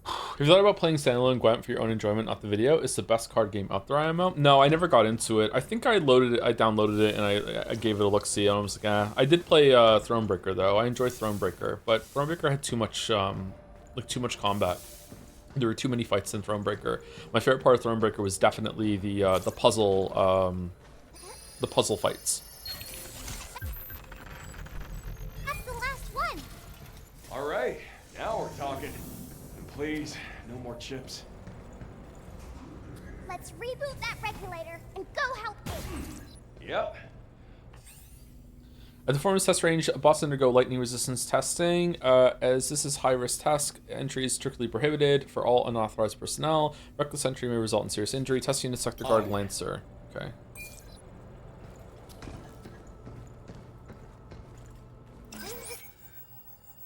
Have you thought about playing standalone Gwent for your own enjoyment, not the video? It's the best card game out there, IMO. No, I never got into it. I think I downloaded it, and I gave it a look-see, and I was like, eh. I did play Thronebreaker, though. I enjoyed Thronebreaker, but Thronebreaker had too much combat. There were too many fights in Thronebreaker. My favorite part of Thronebreaker was definitely the puzzle fights. That's the last one! All right, now we're talking. And please, no more chips. Let's reboot that regulator and go help Ace. Yep. At the performance test range, bots undergo lightning resistance testing. As this is high-risk task, entry is strictly prohibited for all unauthorized personnel. Reckless entry may result in serious injury. Testing to sector guard Lancer. Okay.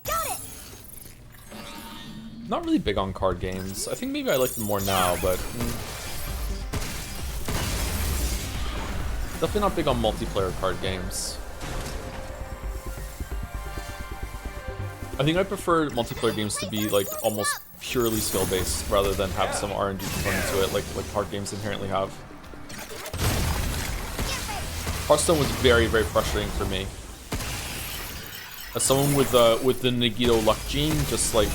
Got it! Not really big on card games. I think maybe I like them more now, but definitely not big on multiplayer card games. I think I prefer multiplayer games to be like almost purely skill based rather than have some RNG component to it, like card games inherently have. Hearthstone was very, very frustrating for me. As someone with the Nagito luck gene, just like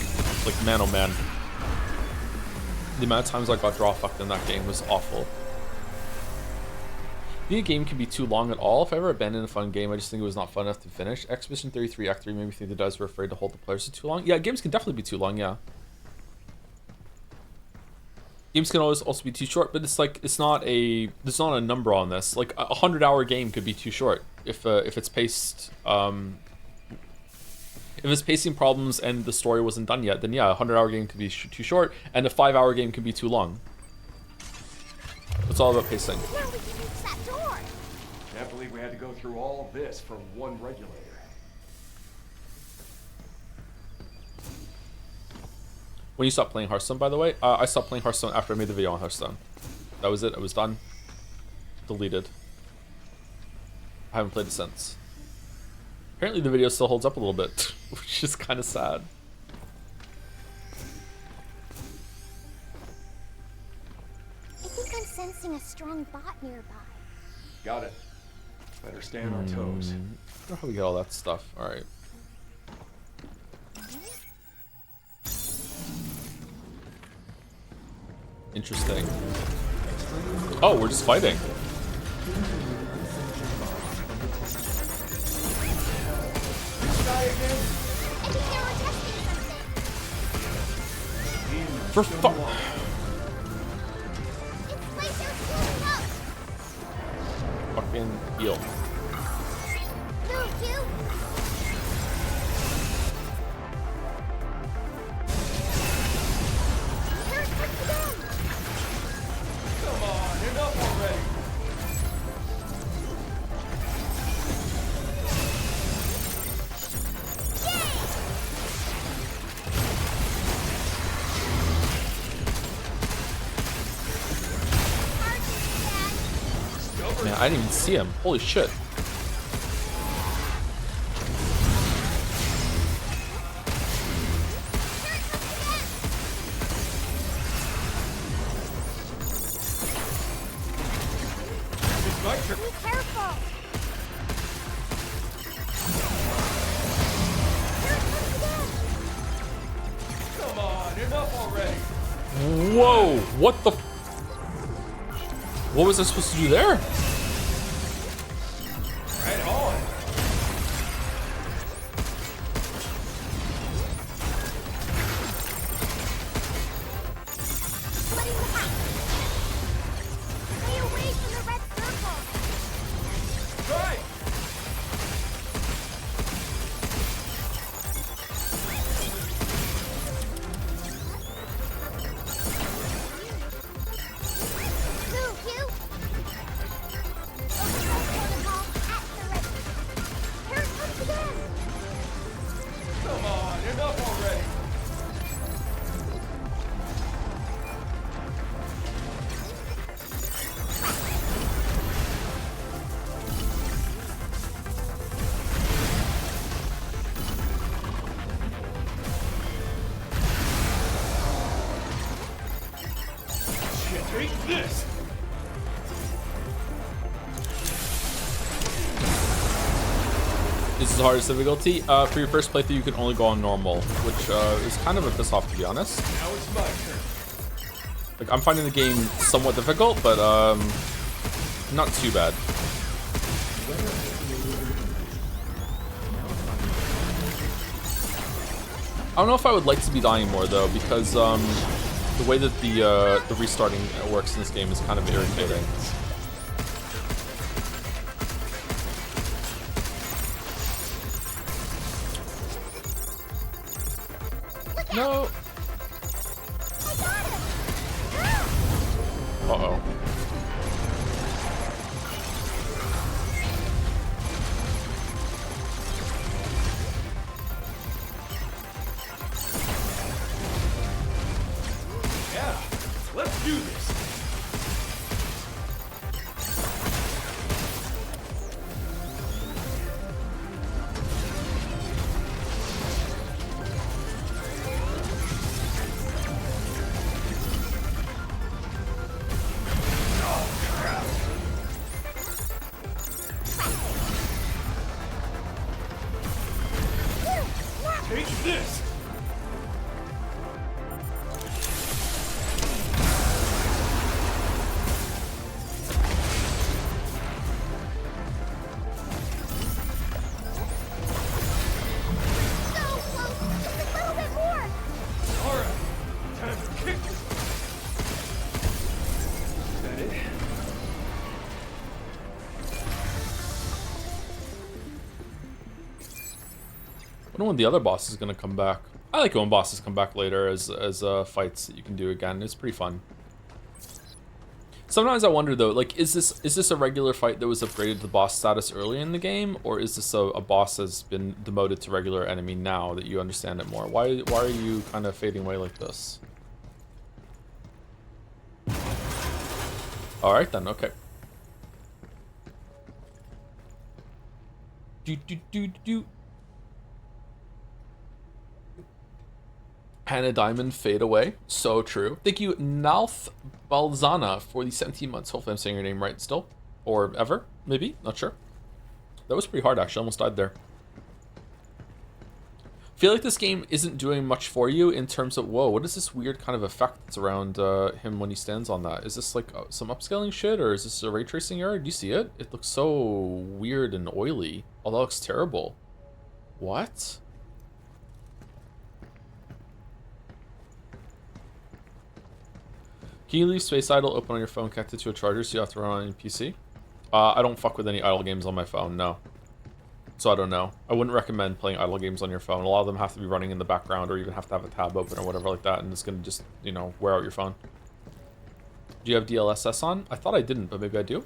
man oh man. The amount of times I got draw fucked in that game was awful. I think a game can be too long at all. If I ever abandoned a fun game, I just think it was not fun enough to finish. Expedition 33 Act 3 made me think the devs were afraid to hold the players for too long. Yeah, games can definitely be too long, yeah. Games can always also be too short, but it's like there's not a number on this. Like a 100-hour game could be too short if it's paced if it's pacing problems and the story wasn't done yet. Then yeah, a 100-hour game could be too short, and a 5-hour game could be too long. It's all about pacing. Now we can reach that door. Can't believe we had to go through all this for one regulator. When you stopped playing Hearthstone, by the way, I stopped playing Hearthstone after I made the video on Hearthstone. That was it. It was done. Deleted. I haven't played it since. Apparently the video still holds up a little bit, which is kind of sad. I think I'm sensing a strong bot nearby. Got it. Better stay on our toes. I don't know how we get all that stuff. All right. Interesting. Oh, we're just fighting. For fuck. Fucking heal. Come on, enough already. Man, I didn't even see him. Holy shit. It's my turn. Be careful. Come on, enough already. Whoa! What the? What was I supposed to do there? Right on. What is that? Stay away from the red circle. Right. Move, you. Override protocol at the ready. Here it comes again. Come on, enough already. Shit, take this. This is the hardest difficulty. For your first playthrough, you can only go on normal, which is kind of a piss off, to be honest. Now it's my turn. Like, I'm finding the game somewhat difficult, but not too bad. I don't know if I would like to be dying more though, because the way that the restarting works in this game is kind of irritating. No. I got him. Uh-oh. wonder when the other boss is gonna come back. I like it when bosses come back later as fights that you can do again. It's pretty fun. Sometimes I wonder though, like, is this a regular fight that was upgraded to boss status early in the game, or is this a boss that's been demoted to regular enemy now that you understand it more? Why are you kind of fading away like this? All right then, okay. Do. Hannah Diamond, fade away. So true. Thank you, Nalth Balzana, for the 17 months. Hopefully I'm saying your name right still. Or ever, maybe. Not sure. That was pretty hard, actually. Almost died there. Feel like this game isn't doing much for you in terms of... Whoa, what is this weird kind of effect that's around him when he stands on that? Is this like some upscaling shit, or is this a ray tracing error? Do you see it? It looks so weird and oily. Oh, that looks terrible. What? Can you leave Space Idle open on your phone connected to a charger so you have to run on your PC? I don't fuck with any idle games on my phone, no. So I don't know. I wouldn't recommend playing idle games on your phone. A lot of them have to be running in the background or even have to have a tab open or whatever like that, and it's going to just, you know, wear out your phone. Do you have DLSS on? I thought I didn't, but maybe I do.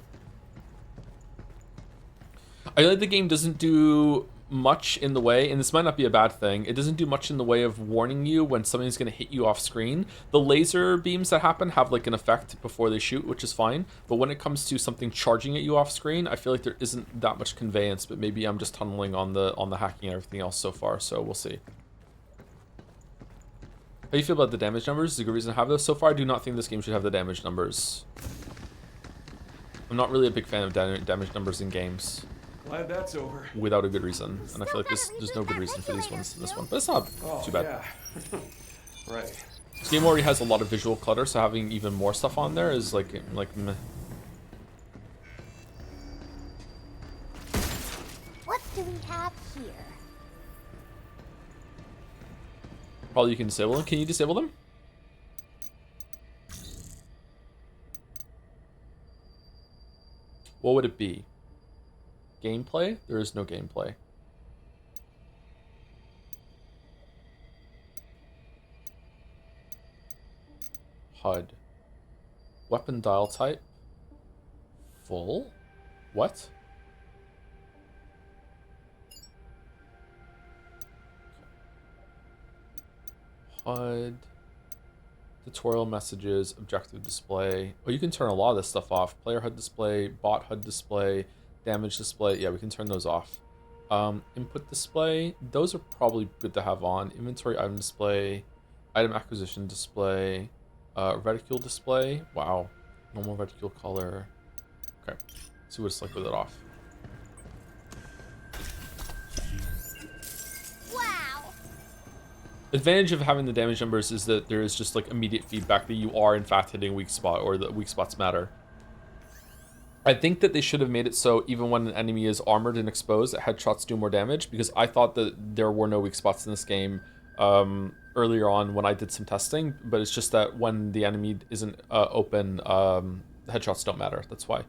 I feel like the game doesn't do much in the way, and this might not be a bad thing, it doesn't do much in the way of warning you when something's going to hit you off screen. The laser beams that happen have like an effect before they shoot, which is fine, but when it comes to something charging at you off screen, I feel like there isn't that much conveyance, but maybe I'm just tunneling on the hacking and everything else so far, so we'll see. How do you feel about the damage numbers? Is a good reason to have those? So far, I do not think this game should have the damage numbers. I'm not really a big fan of damage numbers in games. Glad that's over. Without a good reason, and I feel like there's no good reason for these ones in this one, but it's not too bad. Yeah. Right. This game already has a lot of visual clutter, so having even more stuff on there is like meh. What do we have here? Probably you can disable them. Can you disable them? What would it be? Gameplay? There is no gameplay. HUD. Weapon dial type. Full? What? HUD. Tutorial messages, objective display. Oh, you can turn a lot of this stuff off. Player HUD display, bot HUD display, damage display. Yeah, we can turn those off. Input display. Those are probably good to have on. Inventory item display, item acquisition display, reticule display. Wow. Normal reticule color. Okay. Let's see what it's like with it off. Wow. Advantage of having the damage numbers is that there is just like immediate feedback that you are in fact hitting a weak spot, or the weak spots matter. I think that they should have made it so even when an enemy is armored and exposed, that headshots do more damage, because I thought that there were no weak spots in this game earlier on when I did some testing, but it's just that when the enemy isn't open, headshots don't matter. That's why.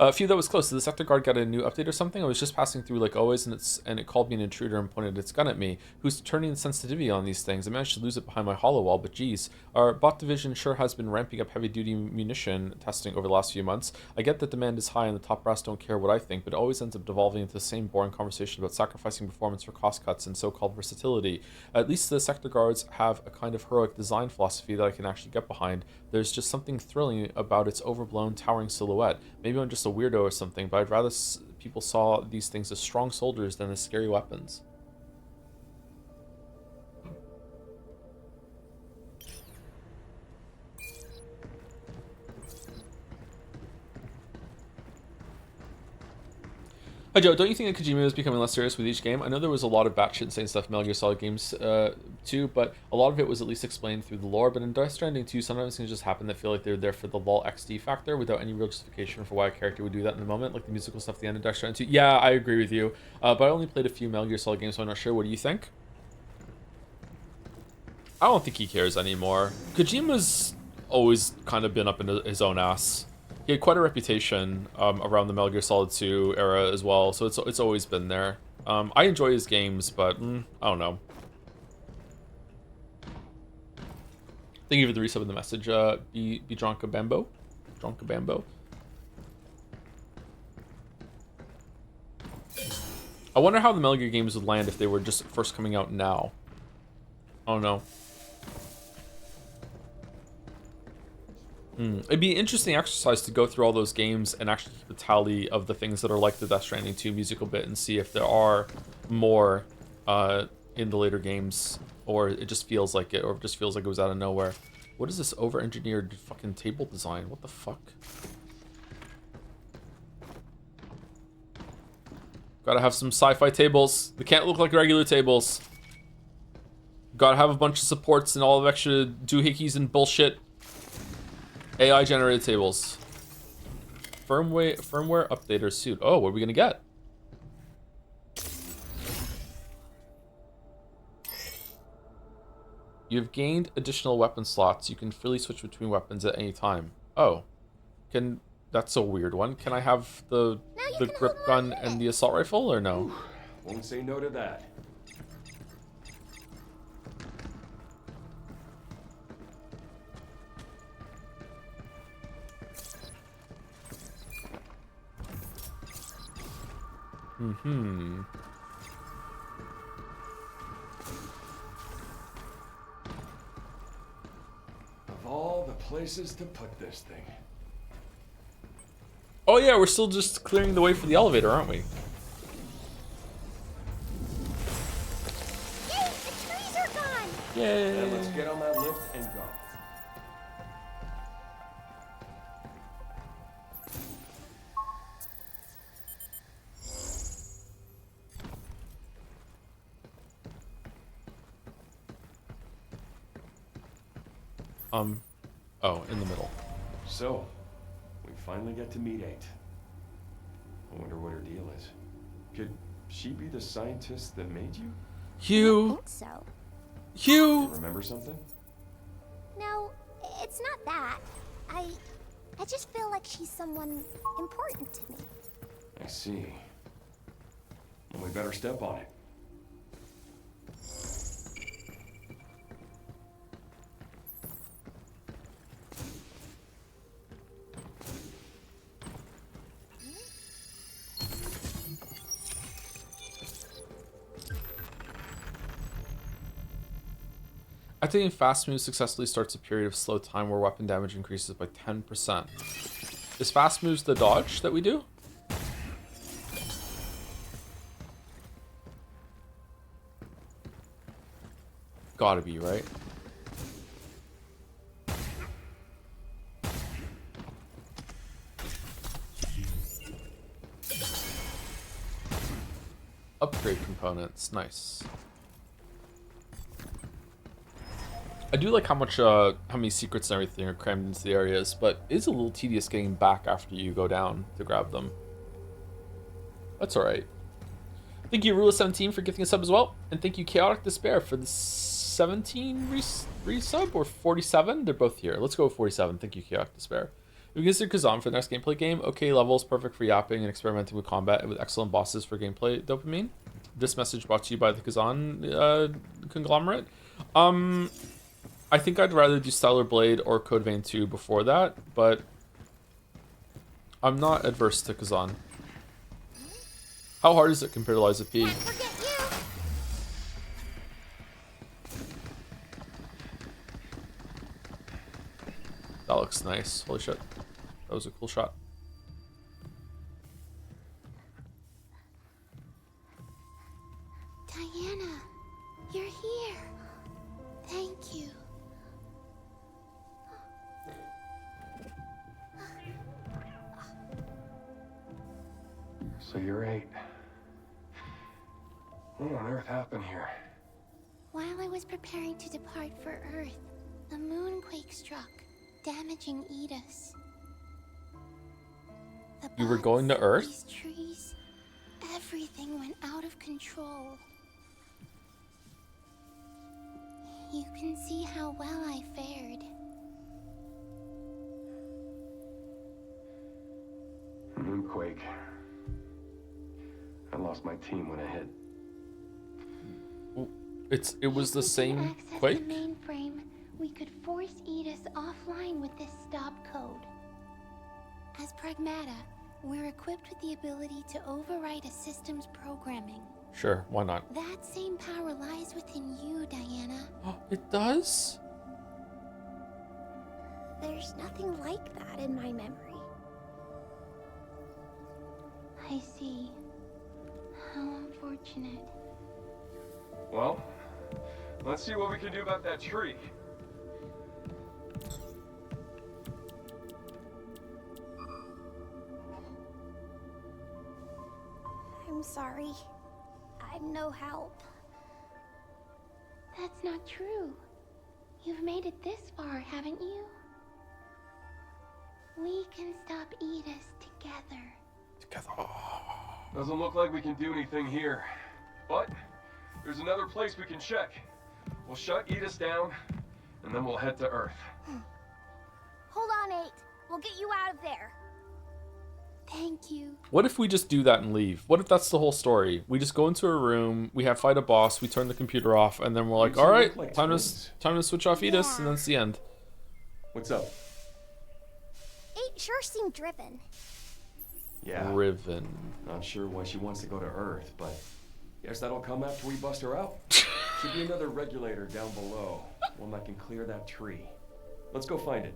A few that was close. Did the sector guard get a new update or something? I was just passing through like always, and it called me an intruder and pointed its gun at me. Who's turning the sensitivity on these things? I managed to lose it behind my hollow wall, but geez. Our bot division sure has been ramping up heavy-duty munition testing over the last few months. I get that demand is high and the top brass don't care what I think, but it always ends up devolving into the same boring conversation about sacrificing performance for cost cuts and so-called versatility. At least the sector guards have a kind of heroic design philosophy that I can actually get behind. There's just something thrilling about its overblown, towering silhouette. Maybe I'm just a weirdo or something, but I'd rather people saw these things as strong soldiers than as scary weapons. Hi Joe, don't you think that Kojima is becoming less serious with each game? I know there was a lot of batshit insane stuff in Metal Gear Solid games too, but a lot of it was at least explained through the lore. But in Death Stranding 2, sometimes things just happen that feel like they're there for the lol XD factor without any real justification for why a character would do that in the moment, like the musical stuff at the end of Death Stranding 2. Yeah, I agree with you, but I only played a few Metal Gear Solid games, so I'm not sure. What do you think? I don't think he cares anymore. Kojima's always kind of been up into his own ass. He had quite a reputation around the Metal Gear Solid 2 era as well, so it's always been there. I enjoy his games, but I don't know. Thank you for the resub in the message, be Dronka Bambo. Dronka Bambo. I wonder how the Metal Gear games would land if they were just first coming out now. I don't know. It'd be an interesting exercise to go through all those games and actually keep a tally of the things that are like the Death Stranding 2 musical bit and see if there are more in the later games, or it just feels like it, or it just feels like it was out of nowhere. What is this over-engineered fucking table design? What the fuck? Gotta have some sci-fi tables. They can't look like regular tables. Gotta have a bunch of supports and all of extra doohickeys and bullshit. AI generated tables. Firmware updater suit. Oh, what are we gonna get? You've gained additional weapon slots. You can freely switch between weapons at any time. Oh, that's a weird one. Can I have the grip gun and the assault rifle, or no? Won't say no to that. Of all the places to put this thing. Oh yeah, we're still just clearing the way for the elevator, aren't we? Yay, the trees are gone! Yay! Then let's get on that lift and go. Oh, in the middle. So, we finally get to meet 8. I wonder what her deal is. Could she be the scientist that made you? I Hugh! think so. Hugh! Remember something? No, it's not that. I just feel like she's someone important to me. I see. Well, we better step on it. Activating fast move successfully starts a period of slow time where weapon damage increases by 10%. Is fast moves the dodge that we do? Gotta be, right? Upgrade components, nice. I do like how many secrets and everything are crammed into the areas, but it is a little tedious getting back after you go down to grab them. That's alright. Thank you, Rula17, for gifting a sub as well. And thank you, Chaotic Despair, for the 17 resub, or 47? They're both here. Let's go with 47. Thank you, Chaotic Despair. If you consider Kazan for the next gameplay game, okay levels, perfect for yapping and experimenting with combat, and with excellent bosses for gameplay dopamine. This message brought to you by the Kazan conglomerate. I think I'd rather do Stellar Blade or Code Vein 2 before that, but I'm not adverse to Kazan. How hard is it compared to Liza P? Can't forget you! That looks nice. Holy shit. That was a cool shot. Diana, you're here. Thank you. So you're 8. What on earth happened here? While I was preparing to depart for Earth, a moonquake struck, damaging Edis. The You were going to bugs, Earth? these trees, everything went out of control. You can see how well I fared. Moonquake. lost my team when it hit. It was the same access Quake? the mainframe, we could force Edis offline with this stop code. As Pragmata, we're equipped with the ability to overwrite a system's programming. Sure, why not? That same power lies within you, Diana. It does? There's nothing like that in my memory. I see. How unfortunate. Well, let's see what we can do about that tree. I'm sorry. I'm no help. That's not true. You've made it this far, haven't you? We can stop Edis together. Doesn't look like we can do anything here. But there's another place we can check. We'll shut Edis down, and then we'll head to Earth. Hold on, 8. We'll get you out of there. Thank you. What if we just do that and leave? What if that's the whole story? We just go into a room, we fight a boss, we turn the computer off, and then we're like, You two all right, look like time twins. to switch off Edis, Yeah. and then it's the end. What's up? 8 sure seemed driven. Yeah. Riven. Not sure why she wants to go to Earth, but guess that'll come after we bust her out. Should be another regulator down below, one that can clear that tree. Let's go find it.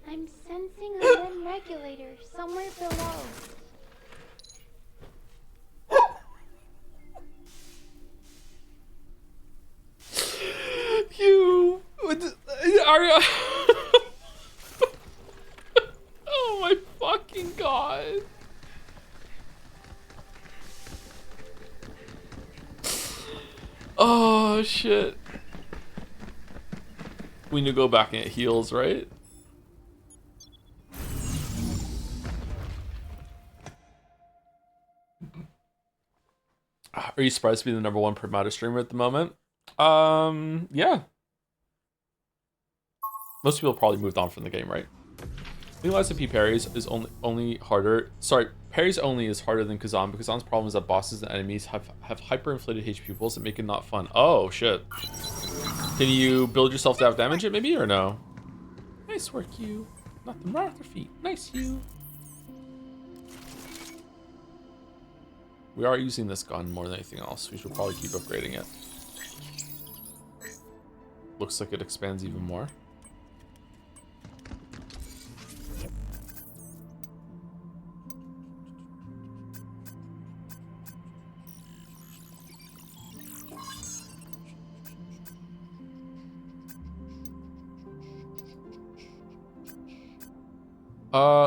I'm sensing a limb regulator somewhere below. You are you? Oh my fucking god. Oh shit. We need to go back and get heals, right? Are you surprised to be the #1 Pragmata streamer at the moment? Yeah. Most people probably moved on from the game, right? Realizing P parries is only harder. Sorry, parries only is harder than Kazan, but Kazan's problem is that bosses and enemies have hyperinflated HP pools that make it not fun. Oh shit. Can you build yourself to have damage it maybe or no? Nice work, you. Nothing wrong with your feet. Nice, you. We are using this gun more than anything else. We should probably keep upgrading it. Looks like it expands even more.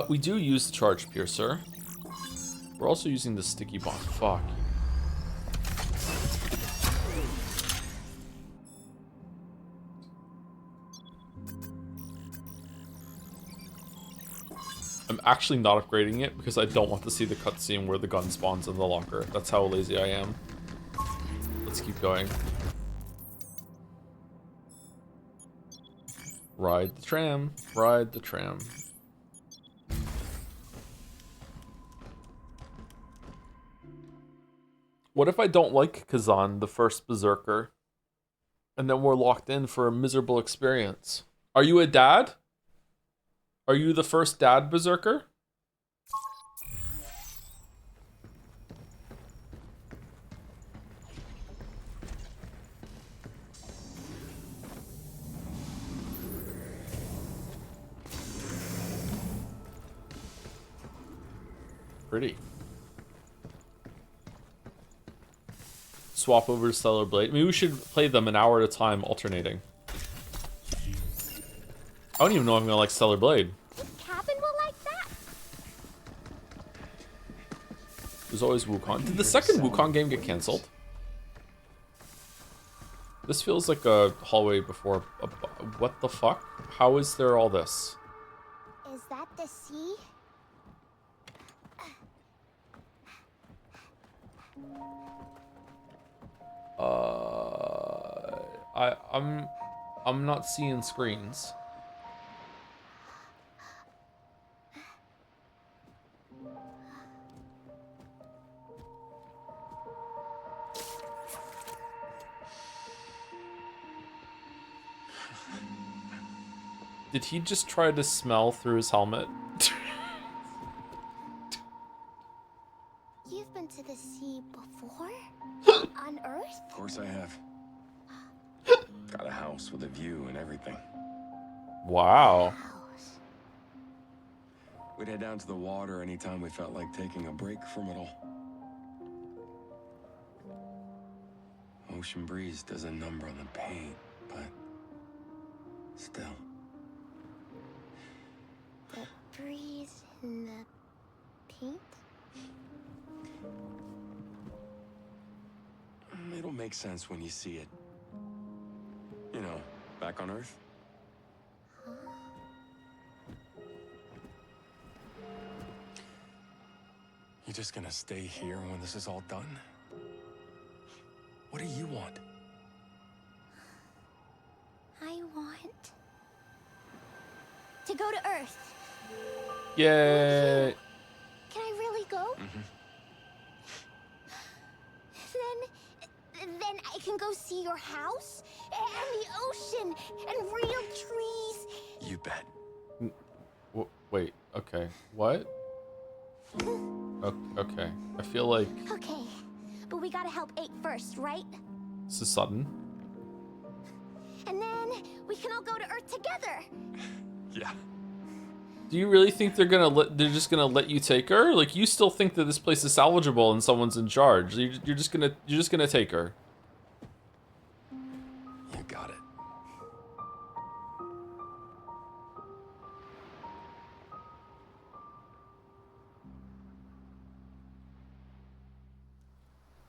We do use the charge piercer. We're also using the sticky bomb. Fuck. I'm actually not upgrading it because I don't want to see the cutscene where the gun spawns in the locker. That's how lazy I am. Let's keep going. Ride the tram. Ride the tram. What if I don't like Kazan, the first Berserker, and then we're locked in for a miserable experience? Are you a dad? Are you the first dad Berserker? Pretty. Swap over to Stellar Blade. Maybe we should play them an hour at a time, alternating. I don't even know if I'm gonna like Stellar Blade. Cabin will like that. There's always Wukong. Did the second Wukong game get cancelled? This feels like a hallway before. What the fuck? How is there all this? Is that the sea? I'm not seeing screens. Did he just try to smell through his helmet? You've been to the sea before? On Earth? Of course I have. Got a house with a view and everything. Wow. House. We'd head down to the water anytime we felt like taking a break from it all. Ocean breeze does a number on the paint, but still. The breeze in the paint? It'll make sense when you see it. You know, back on Earth. You just gonna stay here when this is all done? What do you want? I want to go to Earth. Yay. Can I really go? Then I can go see your house and the ocean and real trees. You bet. Wait, okay. What? Okay. I feel like Okay, but we gotta help 8 first, right? this is sudden. And then we can all go to Earth together. Yeah. Do you really think they're just gonna let you take her? Like, you still think that this place is salvageable and someone's in charge? You're just gonna take her. You got it.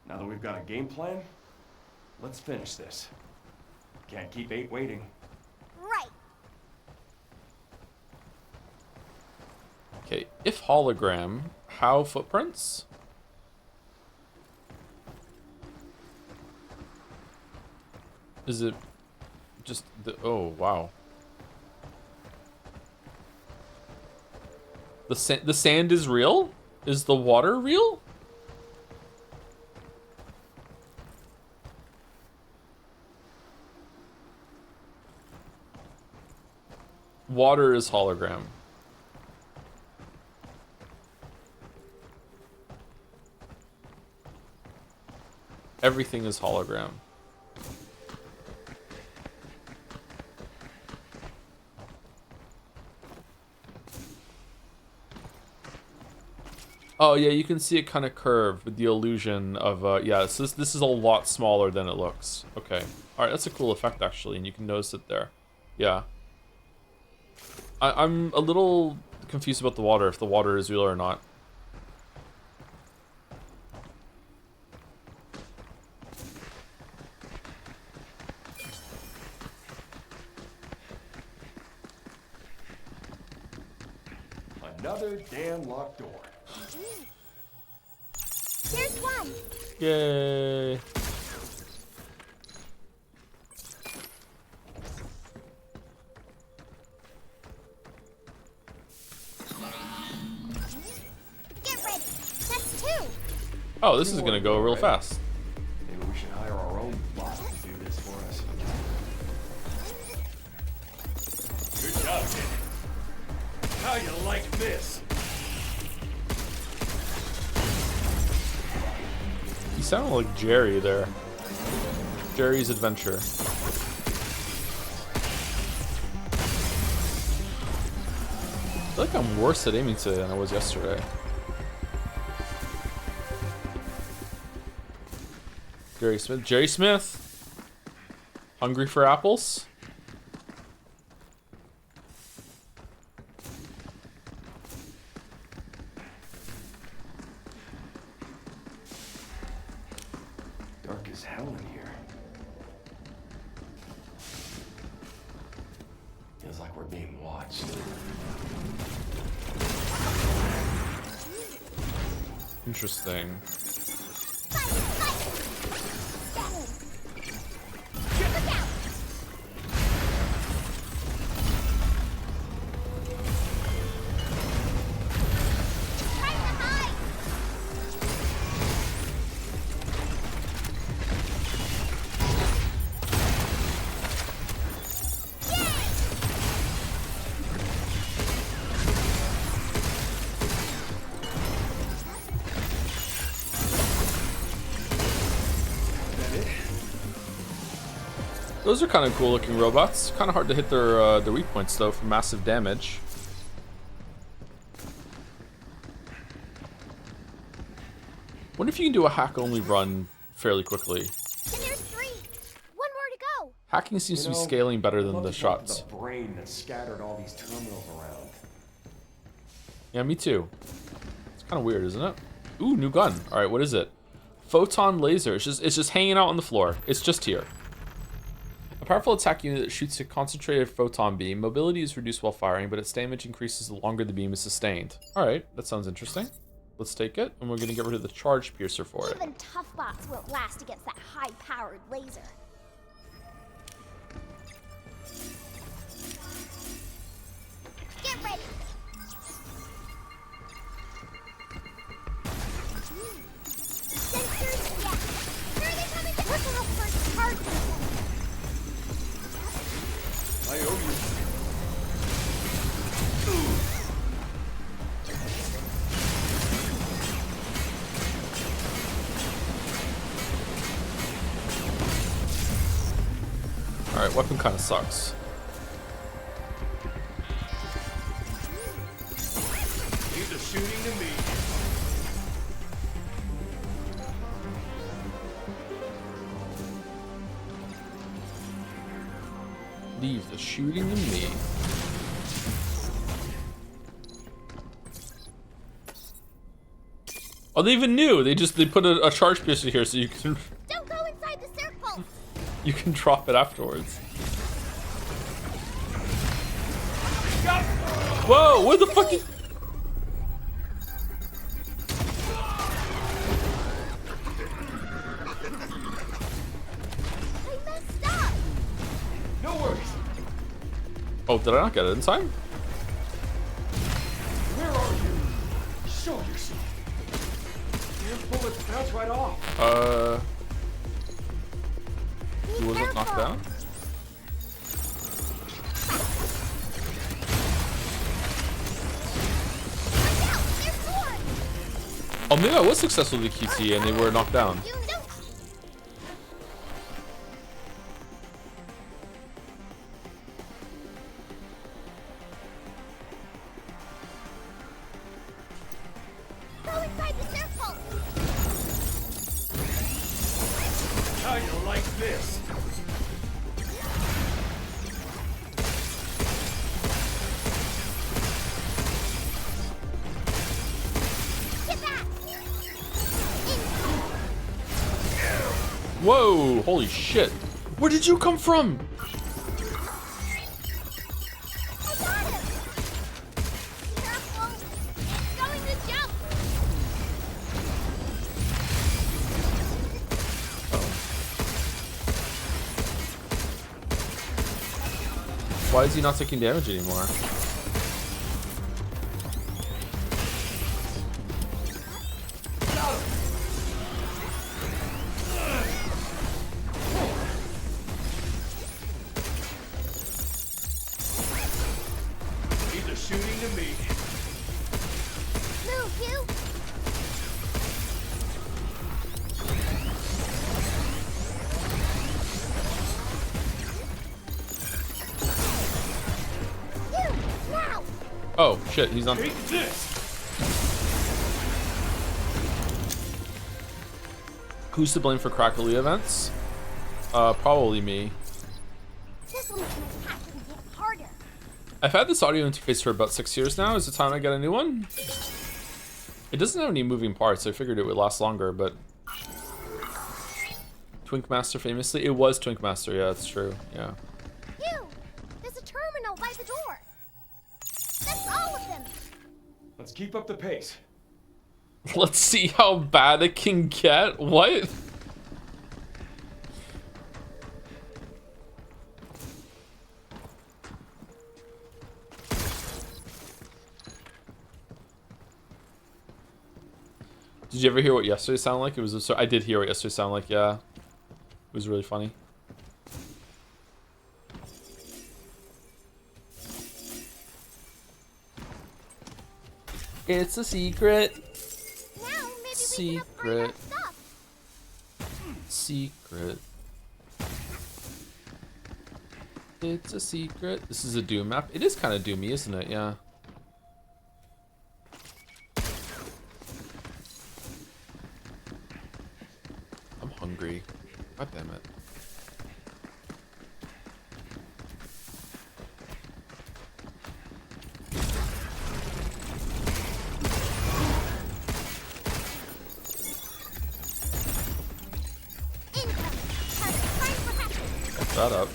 Now that we've got a game plan, let's finish this. Can't keep 8 waiting. Right. Okay, if hologram, how footprints? Is it just the, oh wow. The sand is real? Is the water real? Water is hologram. Everything is hologram. Oh yeah, you can see it kind of curve with the illusion of yeah. So this is a lot smaller than it looks. Okay, all right, that's a cool effect actually, and you can notice it there. Yeah. I'm a little confused about the water, if the water is real or not. Another damn locked door. Here's one. Yay. Get ready. That's 2. Oh, this is gonna go real fast. Maybe we should hire our own bot to do this for us. Good job, kid. How you like this? You sound like Jerry there. Jerry's Adventure. I feel like I'm worse at aiming today than I was yesterday. Jerry Smith. Jerry Smith! Hungry for apples? Dark as hell in here. Feels like we're being watched. Interesting. Those are kind of cool looking robots. Kind of hard to hit their weak points though for massive damage. Wonder if you can do a hack only run fairly quickly. And there's 3. 1 more to go. Hacking seems to be scaling better than the shots. The brain that scattered all these terminals around. Yeah, me too. It's kind of weird, isn't it? Ooh, new gun. All right, what is it? Photon laser. It's just hanging out on the floor. It's just here. A powerful attack unit that shoots a concentrated photon beam. Mobility is reduced while firing, but its damage increases the longer the beam is sustained. All right, that sounds interesting. Let's take it, and we're gonna get rid of the charge piercer for it. Even tough bots won't last against that high-powered laser. Get ready. Sensors, yeah. Here they come into look out for charge them. I owe you. Alright, weapon kind of sucks. Leave the shooting to me. Leave the shooting to me. Oh, they even knew. They put a charge piercer here so you can Don't go inside the circle. you can drop it afterwards. Whoa, what the fuck is... I messed up. No worries. Oh, did I not get it in time? Where are you? Show yourself. Your bullets bounce right off. He wasn't knocked down? Oh, maybe I was successful with the QT and they were knocked down. Go inside the circle. How you like this? Get back. Whoa, holy shit. Where did you come from? I got him. Careful. It's going to jump. Why is he not taking damage anymore? Leave the shooting to me. Move, you. You, now. Oh, shit, he's on... Take this. Who's to blame for crackly events? Probably me. This will make my attack even get harder. I've had this audio interface for about 6 years now. Is it time I get a new one? It doesn't have any moving parts, so I figured it would last longer, but... Twinkmaster famously? It was Twinkmaster, yeah, it's true, yeah. You, there's a terminal by the door. That's all of them. Let's keep up the pace. Let's see how bad it can get. What? Did you ever hear what yesterday sounded like? It was I did hear what yesterday sounded like, yeah. It was really funny. It's a secret. Now maybe Secret. we can upgrade our stuff. Secret. It's a secret. This is a Doom map. It is kind of Doomy, isn't it? Yeah. I'm hungry. God damn it. Shut up.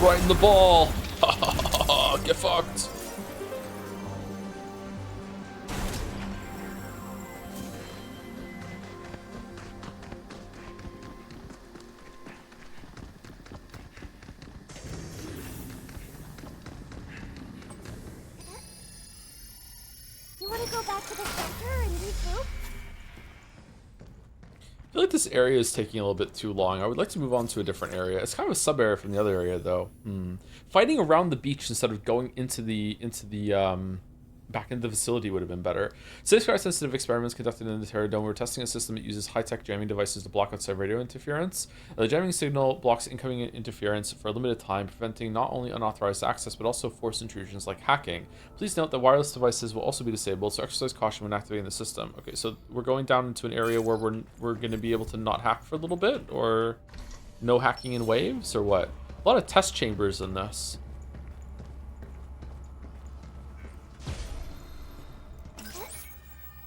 Right in the ball. Get fucked. You want to go back to the center and regroup? I feel like this area is taking a little bit too long. I would like to move on to a different area. It's kind of a sub area from the other area, though. Fighting around the beach instead of going into the back into the facility would have been better. Safeguard-sensitive experiments conducted in the Terra Dome. We're testing a system that uses high-tech jamming devices to block outside radio interference. The jamming signal blocks incoming interference for a limited time, preventing not only unauthorized access, but also forced intrusions like hacking. Please note that wireless devices will also be disabled, so exercise caution when activating the system. Okay, so we're going down into an area where we're going to be able to not hack for a little bit, or no hacking in waves, or what? A lot of test chambers in this.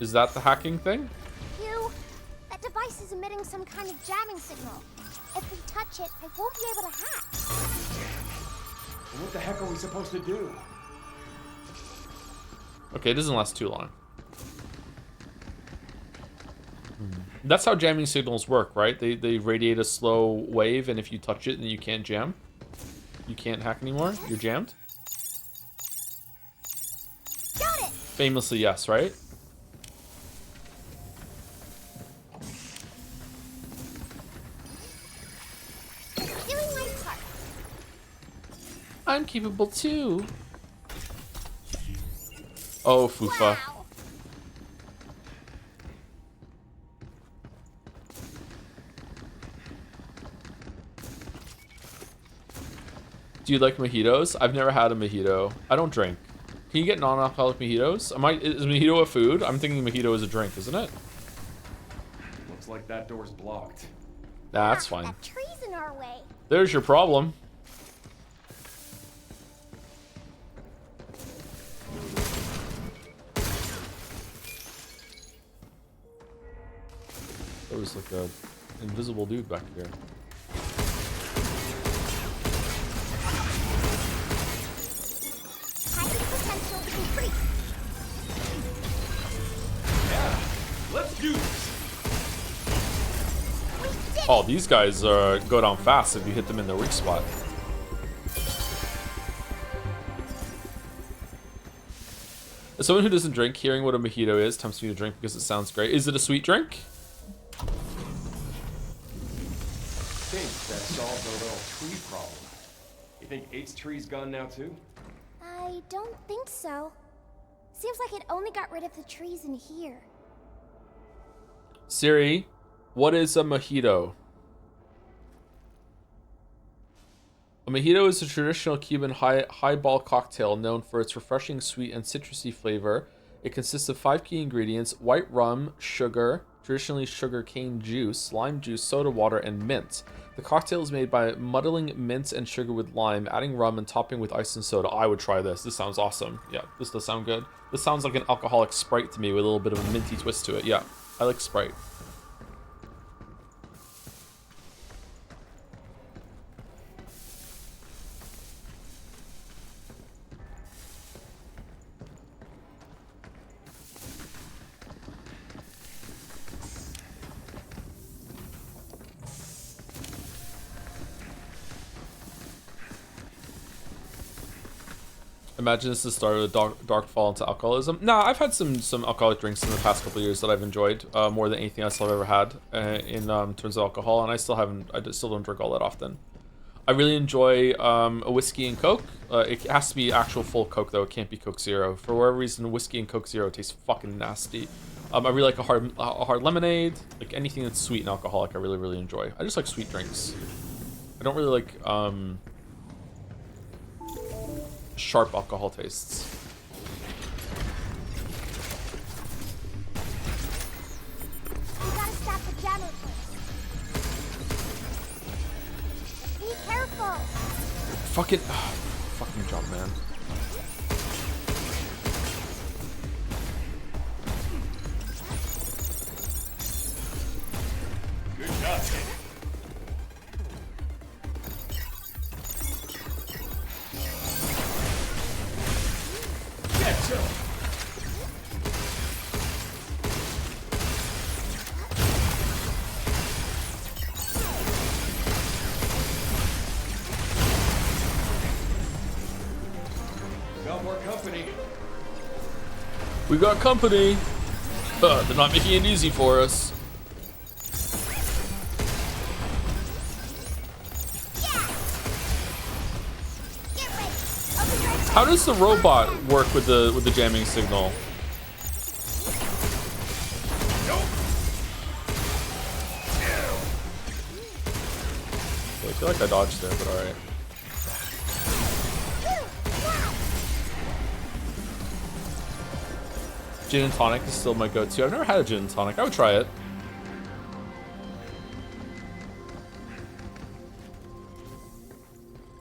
Is that the hacking thing? That device is emitting some kind of jamming signal. If we touch it, I won't be able to hack. What the heck are we supposed to do? Okay, it doesn't last too long. That's how jamming signals work, right? They radiate a slow wave, and if you touch it, then you can't jam. You can't hack anymore. You're jammed. Got it! Famously, yes, right? Doing my part. I'm capable too. Oh, Fufa. Wow. Do you like mojitos? I've never had a mojito. I don't drink. Can you get non-alcoholic mojitos? Is mojito a food? I'm thinking mojito is a drink, isn't it? Looks like that door's blocked. Nah, that's fine. That tree's in our way. There's your problem. There was like a invisible dude back here. Hacking potential increased. Yeah, let's do this. We did Oh, these guys go down fast if you hit them in their weak spot. As someone who doesn't drink, hearing what a mojito is tempts me to drink because it sounds great. Is it a sweet drink? I think that solved our little tree problem. You think 8's tree's gone now too? I don't think so. Seems like it only got rid of the trees in here. Siri, what is a mojito? A mojito is a traditional Cuban highball cocktail known for its refreshing sweet and citrusy flavor. It consists of 5 key ingredients: white rum, sugar, traditionally sugar cane juice, lime juice, soda water, and mint. The cocktail is made by muddling mint and sugar with lime, adding rum, and topping with ice and soda. I would try this. This sounds awesome. Yeah, this does sound good. This sounds like an alcoholic Sprite to me with a little bit of a minty twist to it. Yeah, I like Sprite. Imagine this is the start of a dark fall into alcoholism. Nah, I've had some alcoholic drinks in the past couple of years that I've enjoyed more than anything else I've ever had in terms of alcohol, and I still don't drink all that often. I really enjoy a whiskey and Coke. It has to be actual full Coke though. It can't be Coke Zero. For whatever reason, whiskey and Coke Zero tastes fucking nasty. I really like a hard lemonade. Like anything that's sweet and alcoholic, I really enjoy. I just like sweet drinks. I don't really like sharp alcohol tastes. We gotta stop the jammer first. Be careful. Fucking jump, man. Good job, kid. Get some. Got more company. We got company. They're not making it easy for us. How does the robot work with the jamming signal? I feel like I dodged there, but alright. Gin and tonic is still my go-to. I've never had a gin and tonic. I would try it.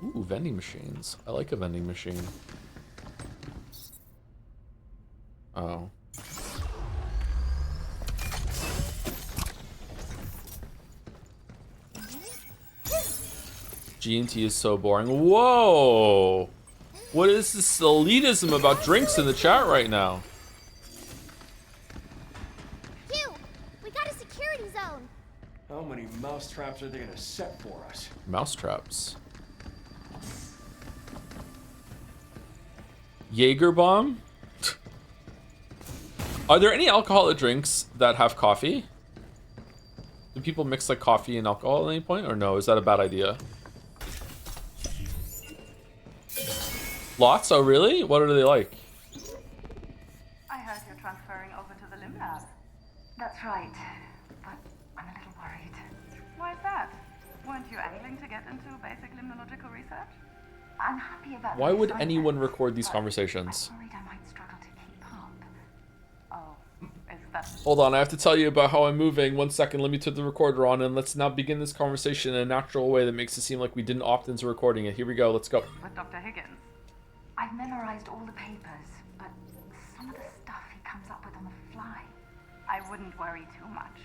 Ooh, vending machines. I like a vending machine. Oh. G&T is so boring. Whoa! What is this elitism about drinks in the chat right now? Q, we got a security zone. How many mouse traps are they gonna set for us? Mouse traps. Jaeger bomb? Are there any alcoholic drinks that have coffee? Do people mix like coffee and alcohol at any point, or no? Is that a bad idea? Lots? Oh, really? What are they like? I heard you're transferring over to the Lim Lab. That's right, but I'm a little worried. Why is that? Weren't you angling to get into basic limnological research? I'm happy about Why the would assignment, anyone record these but conversations? I'm worried I might struggle to keep up. Oh, is that... Hold on, I have to tell you about how I'm moving. 1 second, let me turn the recorder on, and let's now begin this conversation in a natural way that makes it seem like we didn't opt into recording it. Here we go, let's go. with Dr. Higgins? I've memorized all the papers, but some of the stuff he comes up with on the fly. I wouldn't worry too much.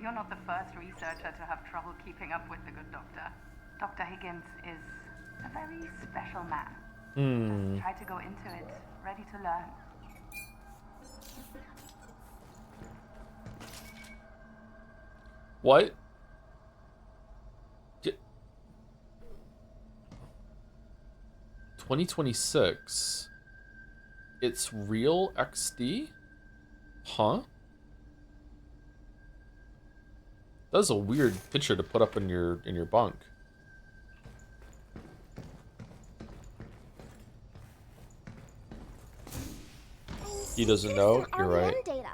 You're not the first researcher to have trouble keeping up with the good doctor. Dr. Higgins is a very special man. Just try to go into it, ready to learn. What? 2026. It's real XD? Huh? That's a weird picture to put up in your bunk. He doesn't know. You're right. Data.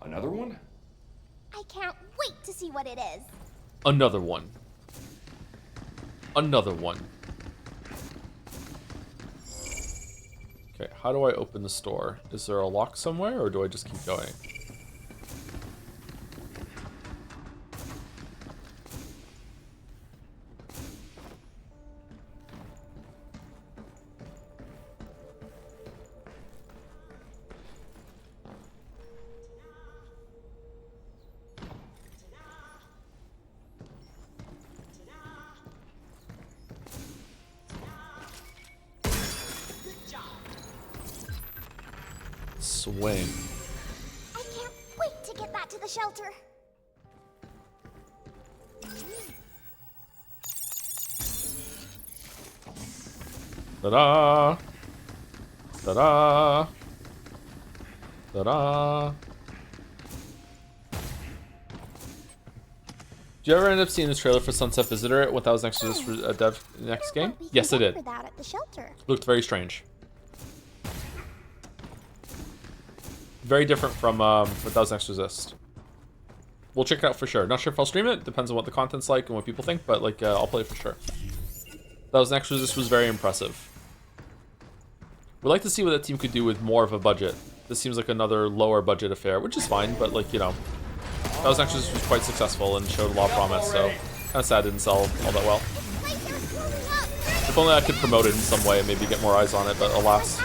Another one? I can't wait to see what it is. Another one. Another one. Okay, how do I open the store? Is there a lock somewhere, or do I just keep going? Swing. I can't wait to get that to the shelter. Ta-da! Ta-da! Ta-da! Do you ever end up seeing the trailer for Sunset Visitor when that was next to this dev next game? Yes, I did. For that at the shelter. Looked very strange. Very different from what Thousand Next Resist. We'll check it out for sure. Not sure if I'll stream it. Depends on what the content's like and what people think, but like I'll play it for sure. Thousand Next Resist was very impressive. We'd like to see what that team could do with more of a budget. This seems like another lower budget affair, which is fine, but like, you know, Thousand Next Resist was quite successful and showed a lot of promise, so kind of sad it didn't sell all that well. If only I could promote it in some way and maybe get more eyes on it, but alas.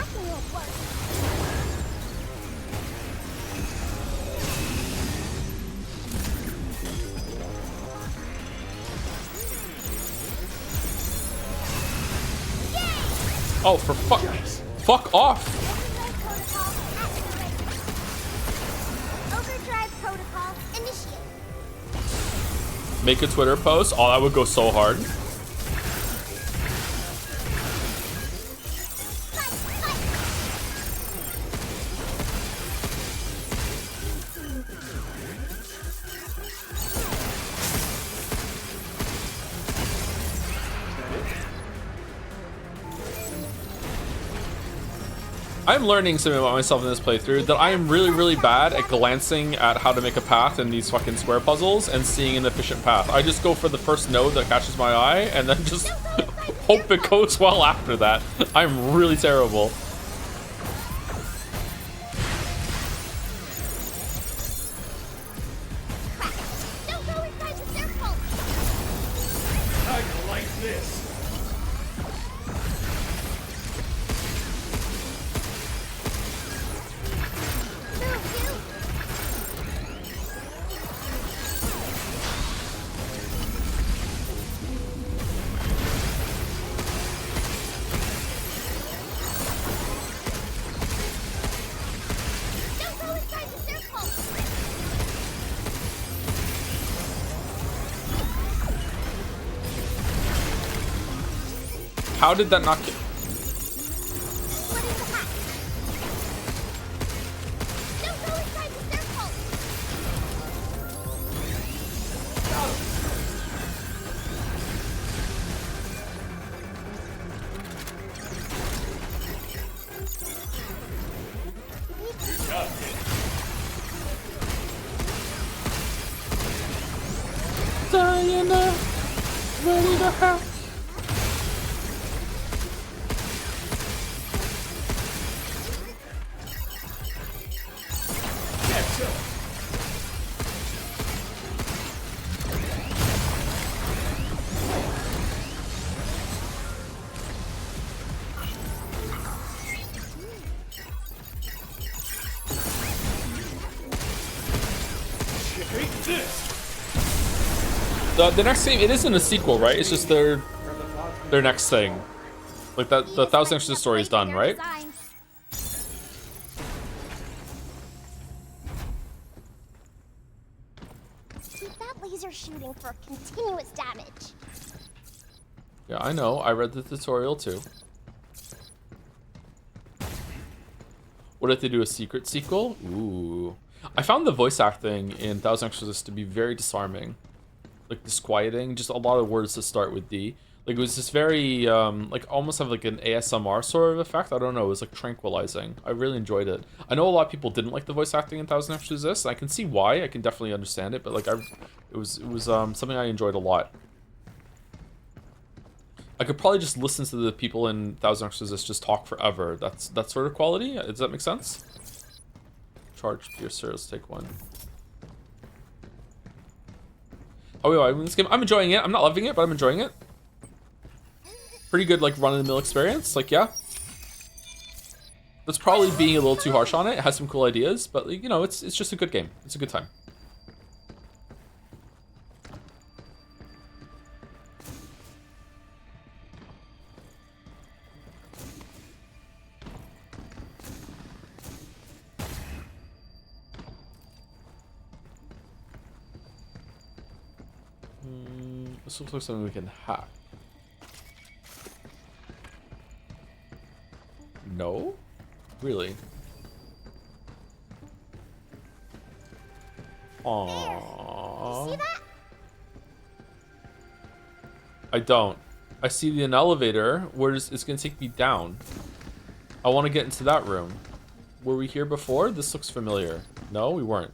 Oh, for fuck off! Overdrive protocol initiated. Make a Twitter post? Oh, that would go so hard. I'm learning something about myself in this playthrough, that I am really, really bad at glancing at how to make a path in these fucking square puzzles and seeing an efficient path. I just go for the first node that catches my eye and then just hope it goes well after that. I'm really terrible. I like this. How did that not get... Diana, ready to hack. The next game, it isn't a sequel, right? It's just their next thing. Like that, the Thousand Extra story is done, right? Keep that laser shooting for continuous damage. Yeah, I know. I read the tutorial too. What if they do a secret sequel? Ooh. I found the voice acting in Thousand Exorcists to be very disarming. Like disquieting, just a lot of words to start with D. Like it was just very, like almost have like an ASMR sort of effect. I don't know, it was like tranquilizing. I really enjoyed it. I know a lot of people didn't like the voice acting in Thousand Exorcists. I can see why, I can definitely understand it, but like it was something I enjoyed a lot. I could probably just listen to the people in Thousand Exorcists just talk forever. That's that sort of quality. Does that make sense? Charge Piercer, let's take one. Oh yeah, in this game, I'm enjoying it. I'm not loving it, but I'm enjoying it. Pretty good, like run-of-the-mill experience. Like, yeah. That's probably being a little too harsh on it. It has some cool ideas, but you know, it's just a good game. It's a good time. This looks like something we can hack. No? Really? Aww. See that? I don't. I see an elevator. Where is it's gonna take me down? I want to get into that room. Were we here before? This looks familiar. No, we weren't.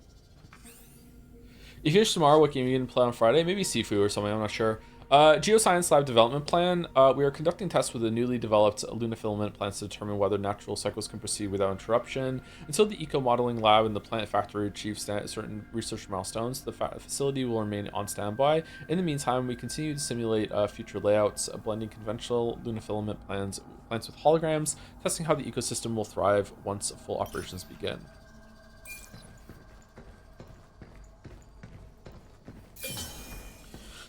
You finish tomorrow, what game are you going to play on Friday? Maybe Sifu or something, I'm not sure. Geoscience Lab development plan. We are conducting tests with a newly developed lunafilament plants to determine whether natural cycles can proceed without interruption. Until the eco-modeling lab and the plant factory achieve certain research milestones, the facility will remain on standby. In the meantime, we continue to simulate future layouts, blending conventional lunafilament plants with holograms, testing how the ecosystem will thrive once full operations begin.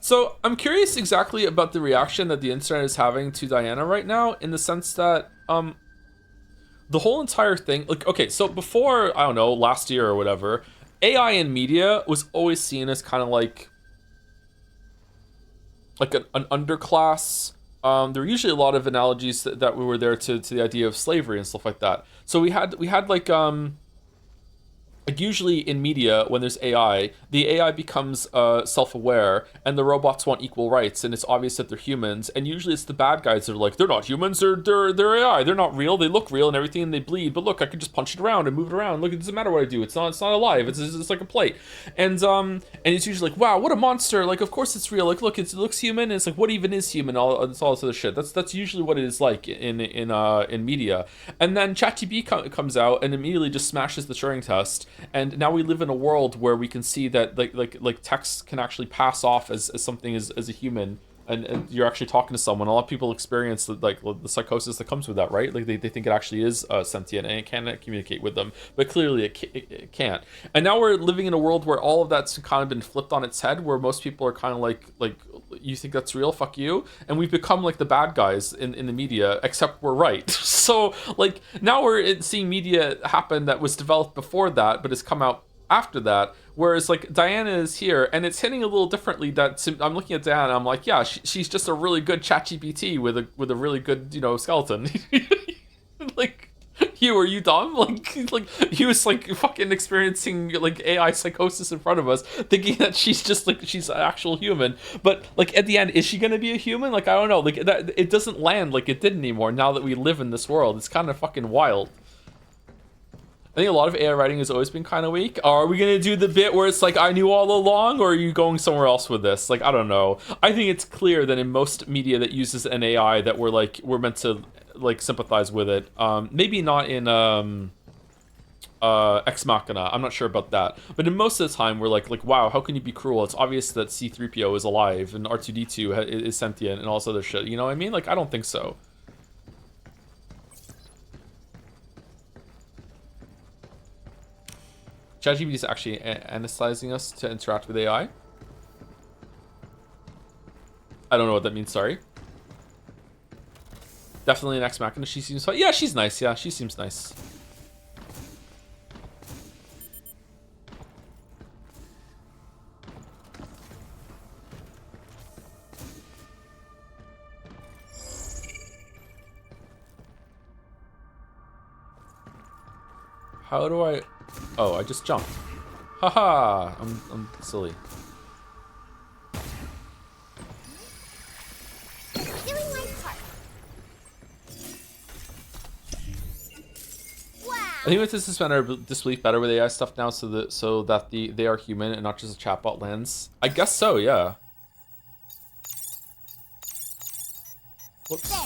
So I'm curious exactly about the reaction that the internet is having to Diana right now, in the sense that the whole entire thing, like, okay, so before, I don't know, last year or whatever, AI in media was always seen as kind of like an underclass. There were usually a lot of analogies that we were there to the idea of slavery and stuff like that. So we had like usually in media, when there's AI, the AI becomes self-aware, and the robots want equal rights, and it's obvious that they're humans. And usually it's the bad guys that are like, they're not humans, they're AI, they're not real, they look real and everything, and they bleed. But look, I can just punch it around and move it around. Look, it doesn't matter what I do. It's not alive. It's like a plate. And it's usually like, wow, what a monster. Like, of course it's real. Like, look, it looks human. And it's like, what even is human? It's all this other shit. That's usually what it is like in media. And then ChatGPT comes out and immediately just smashes the Turing test. And now we live in a world where we can see that like text can actually pass off as something as a human, and you're actually talking to someone. A lot of people experience the psychosis that comes with that, right? Like they think it actually is sentient and it can communicate with them, but clearly it can't. And now we're living in a world where all of that's kind of been flipped on its head, where most people are kind of like you think that's real, fuck you. And we've become like the bad guys in the media, except we're right. So like now we're seeing media happen that was developed before that, but has come out after that. Whereas like Diana is here, and it's hitting a little differently. I'm looking at Diana, I'm like, yeah, she's just a really good ChatGPT with a really good, skeleton. Like, are you dumb? Like he was like fucking experiencing like AI psychosis in front of us, thinking that she's just like she's an actual human. But like at the end, is she gonna be a human? Like, I don't know. Like that, it doesn't land like it did anymore. Now that we live in this world, it's kind of fucking wild. I think a lot of AI writing has always been kind of weak. Are we gonna do the bit where it's like, I knew all along, or are you going somewhere else with this? Like, I don't know. I think it's clear that in most media that uses an AI that we're meant to like sympathize with it. Maybe not in Ex Machina. I'm not sure about that. But in most of the time, we're like, wow, how can you be cruel? It's obvious that C-3PO is alive and R2-D2 is sentient and all this other shit. You know what I mean? Like, I don't think so. ChatGPT is actually anesthetizing us to interact with AI. I don't know what that means, sorry. Definitely an Ex Machina. She seems fine. Yeah, she's nice. Yeah, she seems nice. How do I... Oh, I just jumped. Haha, I'm silly. Doing my part. Wow. I think we have to suspend our disbelief better with AI stuff now, so that they are human and not just a chatbot lens. I guess so, yeah. Whoops. There.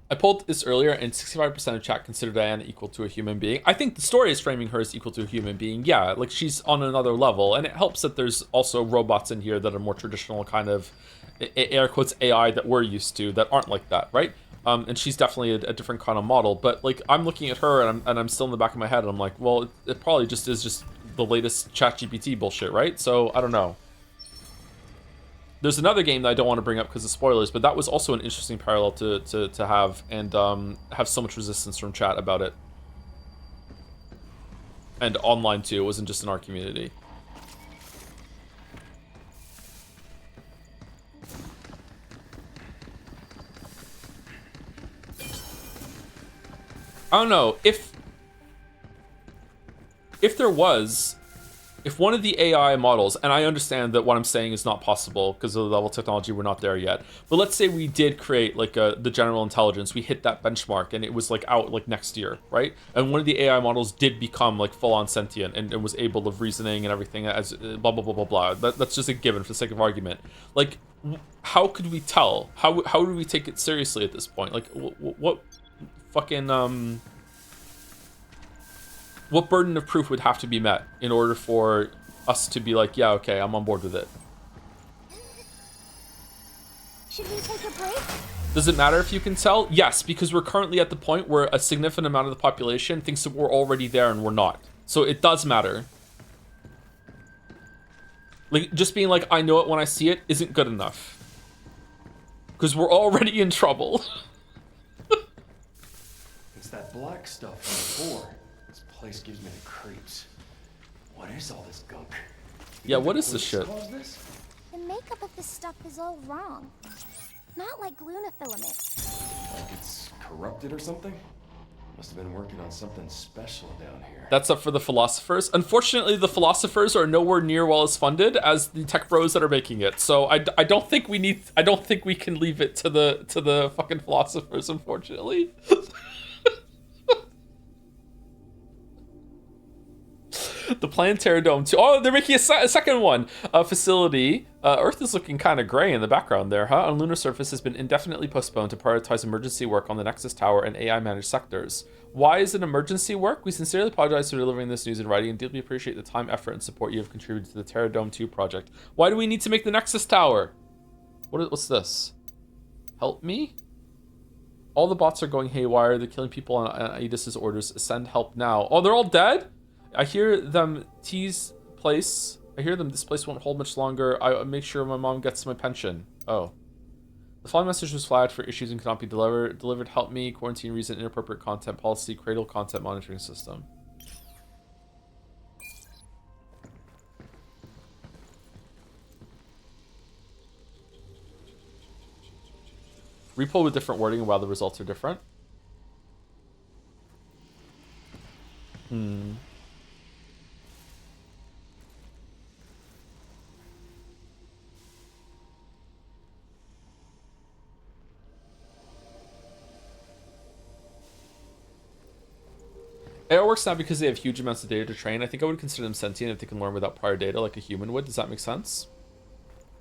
I pulled this earlier, and 65% of chat consider Diana equal to a human being. I think the story is framing her as equal to a human being. Yeah, like she's on another level, and it helps that there's also robots in here that are more traditional kind of, air quotes, AI that we're used to that aren't like that, right? And she's definitely a different kind of model. But like I'm looking at her, and I'm still in the back of my head, and I'm like, well, it probably just is just the latest ChatGPT bullshit, right? So I don't know. There's another game that I don't want to bring up because of spoilers, but that was also an interesting parallel to have, and have so much resistance from chat about it. And online too, it wasn't just in our community. I don't know, if there was, if one of the AI models, and I understand that what I'm saying is not possible because of the level of technology, we're not there yet, but let's say we did create like the general intelligence, we hit that benchmark and it was like out like next year, right? And one of the AI models did become like full-on sentient and was able of reasoning and everything as blah blah blah blah blah. That's just a given for the sake of argument. Like, how could we tell? How do we take it seriously at this point? Like, what fucking what burden of proof would have to be met in order for us to be like, yeah, okay, I'm on board with it? Should we take a break? Does it matter if you can tell? Yes, because we're currently at the point where a significant amount of the population thinks that we're already there and we're not. So it does matter. Like, just being like, I know it when I see it isn't good enough. Because we're already in trouble. It's that black stuff on the floor. This place gives me the creeps. What is all this gunk? Yeah, what is this shit? This? The makeup of this stuff is all wrong. Not like Luna filament. Like it's corrupted or something? Must have been working on something special down here. That's up for the philosophers. Unfortunately, the philosophers are nowhere near well as funded as the tech bros that are making it. So I don't think we need. I don't think we can leave it to the fucking philosophers. Unfortunately. The Planetary Dome 2. Oh, they're making a second one. Facility. Earth is looking kind of gray in the background there, huh? On lunar surface has been indefinitely postponed to prioritize emergency work on the Nexus Tower and AI-managed sectors. Why is it emergency work? We sincerely apologize for delivering this news in writing and deeply appreciate the time, effort, and support you have contributed to the Terra Dome 2 project. Why do we need to make the Nexus Tower? What's this? Help me? All the bots are going haywire. They're killing people on Aidis's orders. Send help now. Oh, they're all dead? I hear them tease place. I hear them. This place won't hold much longer. I make sure my mom gets my pension. Oh. The following message was flagged for issues and cannot be delivered. Help me. Quarantine reason. Inappropriate content policy. Cradle content monitoring system. Repo with different wording while the results are different. AI works now because they have huge amounts of data to train. I think I would consider them sentient if they can learn without prior data like a human would. Does that make sense?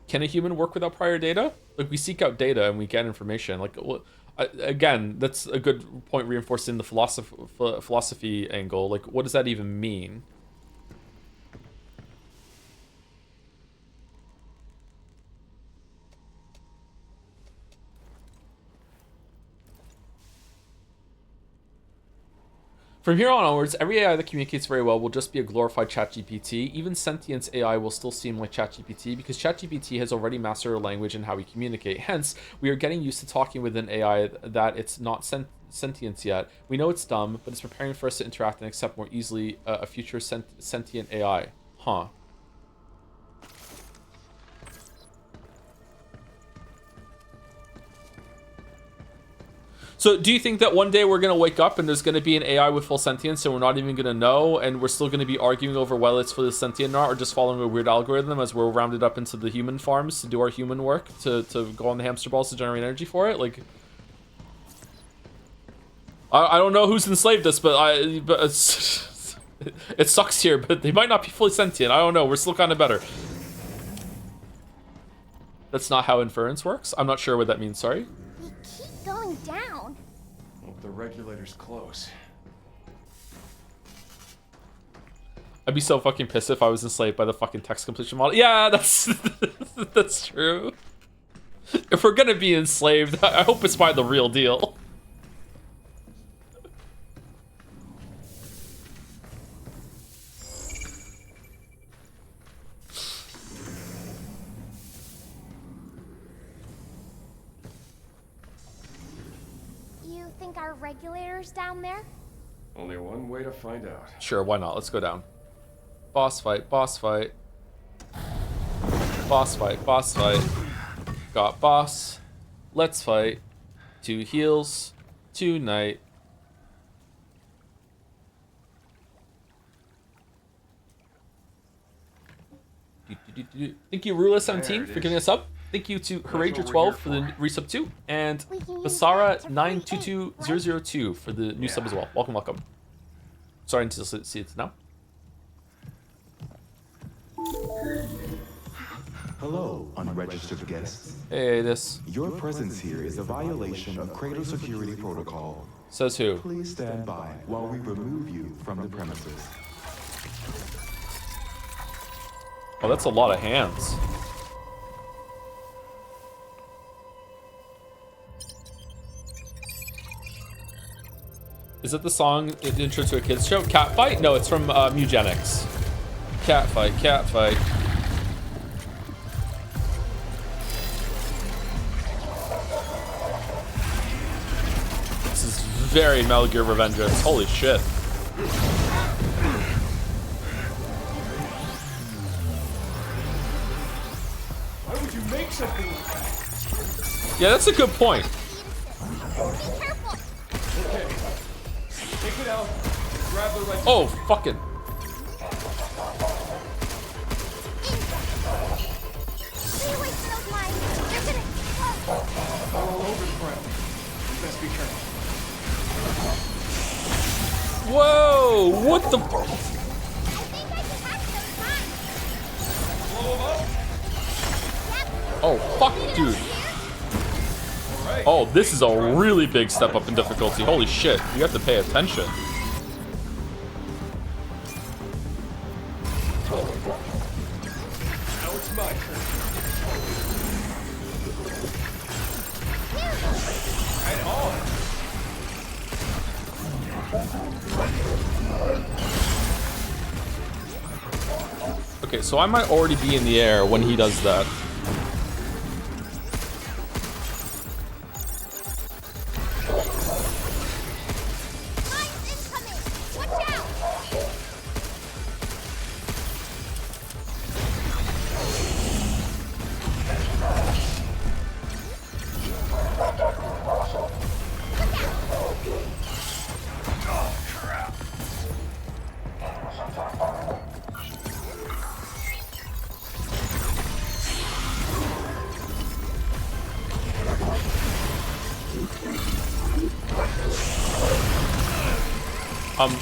Can a human work without prior data? Like, we seek out data and we get information. Like, again, that's a good point reinforcing the philosophy angle. Like, what does that even mean? From here on onwards, every AI that communicates very well will just be a glorified ChatGPT. Even sentience AI will still seem like ChatGPT because ChatGPT has already mastered our language and how we communicate. Hence, we are getting used to talking with an AI that it's not sentience yet. We know it's dumb, but it's preparing for us to interact and accept more easily a future sentient AI. Huh. So do you think that one day we're going to wake up and there's going to be an AI with full sentience and we're not even going to know, and we're still going to be arguing over whether it's fully sentient or not, or just following a weird algorithm as we're rounded up into the human farms to do our human work, to go on the hamster balls to generate energy for it? Like, I don't know who's enslaved us, but it's, it sucks here, but they might not be fully sentient. I don't know. We're still kind of better. That's not how inference works. I'm not sure what that means. Sorry. We keep going down. Hope the regulator's close. I'd be so fucking pissed if I was enslaved by the fucking text completion model. Yeah, that's that's true. If we're gonna be enslaved, I hope it's by the real deal. You think our regulator's down there? Only one way to find out. Sure, why not? Let's go down. Boss fight, boss fight. Boss fight, boss fight. Got boss. Let's fight. 2 heals. 2 knight. Thank you, Rula17 for giving us up. Thank you to Harager12 for the resub 2. And Basara922002 for the new sub as well. Welcome, welcome. Sorry to see it now. Hello, unregistered guests. Hey, this. Your presence here is a violation of Cradle Security Protocol. Says who? Please stand by while we remove you from the premises. Oh, that's a lot of hands. Is it the song intro to a kids show? Cat fight? No, it's from Mugenics. Cat fight, cat fight. This is very Metal Gear Revengeance. Holy shit. Why would you make something like that? Yeah, that's a good point. Okay. Take it out. Grab the right. Oh, fucking. All over the ground. You best be careful. Whoa! What the? Blow him up. Oh, fuck, dude. Oh, this is a really big step up in difficulty. Holy shit. You have to pay attention. Now it's my turn. Right on. Okay, so I might already be in the air when he does that.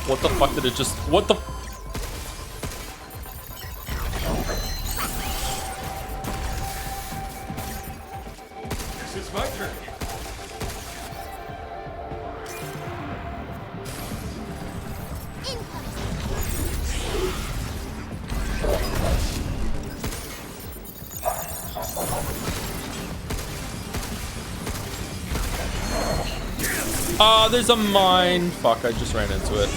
What the fuck did it just... What the... This is my turn. There's a mine. Fuck, I just ran into it.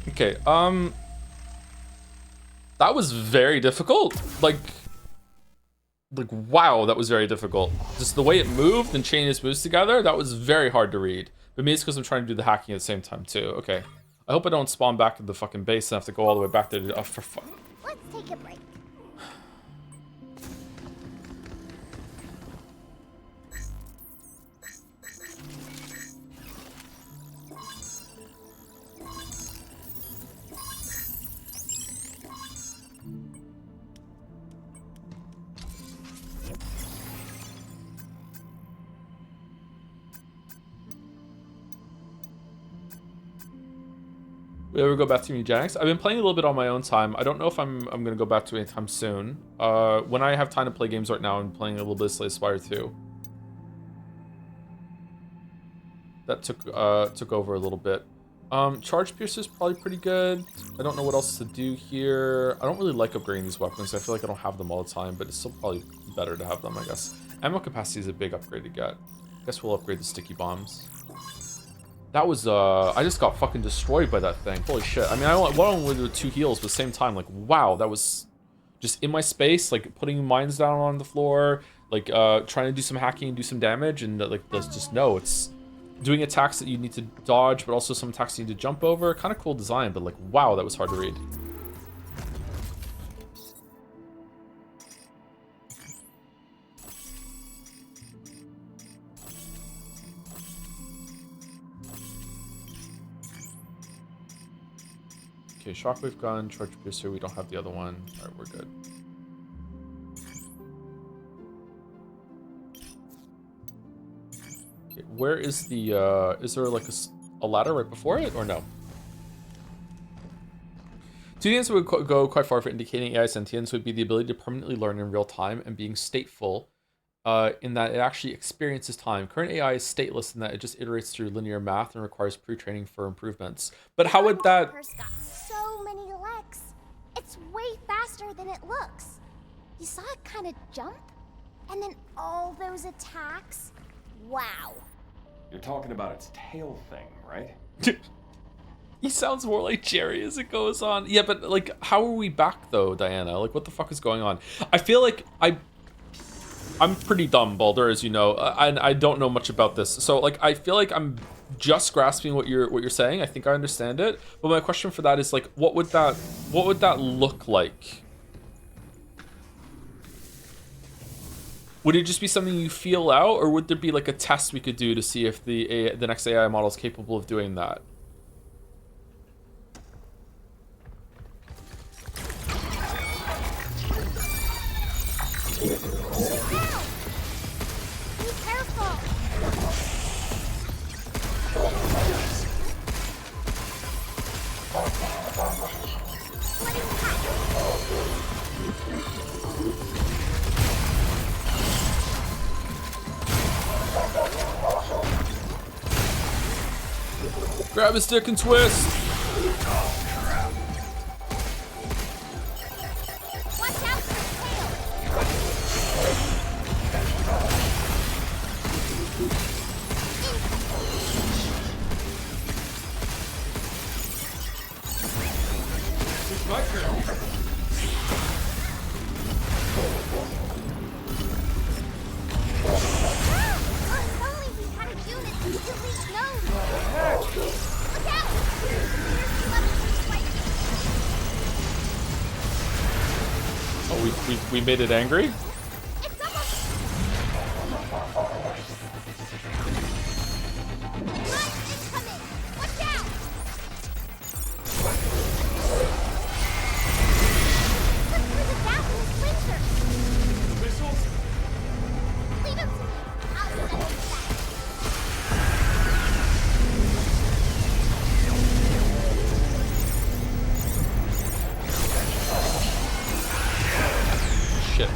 Okay, that was very difficult. Like, wow, that was very difficult. Just the way it moved and chaining its moves together, that was very hard to read. But maybe it's because I'm trying to do the hacking at the same time, too. Okay. I hope I don't spawn back in the fucking base and have to go all the way back there to... Oh, for fuck. Let's take a break. We ever go back to Eugenics? I've been playing a little bit on my own time. I don't know if I'm gonna go back to it anytime soon. When I have time to play games right now, I'm playing a little bit of Slay Spire 2. That took over a little bit. Charge Piercer's probably pretty good. I don't know what else to do here. I don't really like upgrading these weapons. I feel like I don't have them all the time, but it's still probably better to have them, I guess. Ammo capacity is a big upgrade to get. I guess we'll upgrade the sticky bombs. That was, I just got fucking destroyed by that thing. Holy shit. I mean, I went with 2 heals, but at the same time, like, wow, that was just in my space, like putting mines down on the floor, like trying to do some hacking and do some damage, and like there's just no, it's doing attacks that you need to dodge, but also some attacks you need to jump over. Kind of cool design, but like, wow, that was hard to read. Okay, shockwave gun, charge piercer. We don't have the other one. All right, we're good. Okay, where is the? Is there like a ladder right before it, or no? Two things that would go quite far for indicating AI sentience would be the ability to permanently learn in real time and being stateful, in that it actually experiences time. Current AI is stateless in that it just iterates through linear math and requires pre-training for improvements. But how would that? Got so many legs. It's way faster than it looks. You saw it kind of jump, and then all those attacks. Wow. You're talking about its tail thing, right? He sounds more like Jerry as it goes on. Yeah, but like, how are we back though, Diana? Like, what the fuck is going on? I feel like I'm pretty dumb, Baldur, as you know, and I don't know much about this. So like, I feel like I'm just grasping what you're saying. I think I understand it. But my question for that is like, what would that look like? Would it just be something you feel out, or would there be like a test we could do to see if the next AI model is capable of doing that? Be careful. Grab his stick and twist. Watch out for his tail. It's my turn. If only we had a unit that could reach nose. Look out! Here's the level 3 spiking. Oh, we made it angry? It's almost... Line incoming! Watch out! Look through the gap in his laser! Missiles? Leave him to me. I'll send him back. Shit.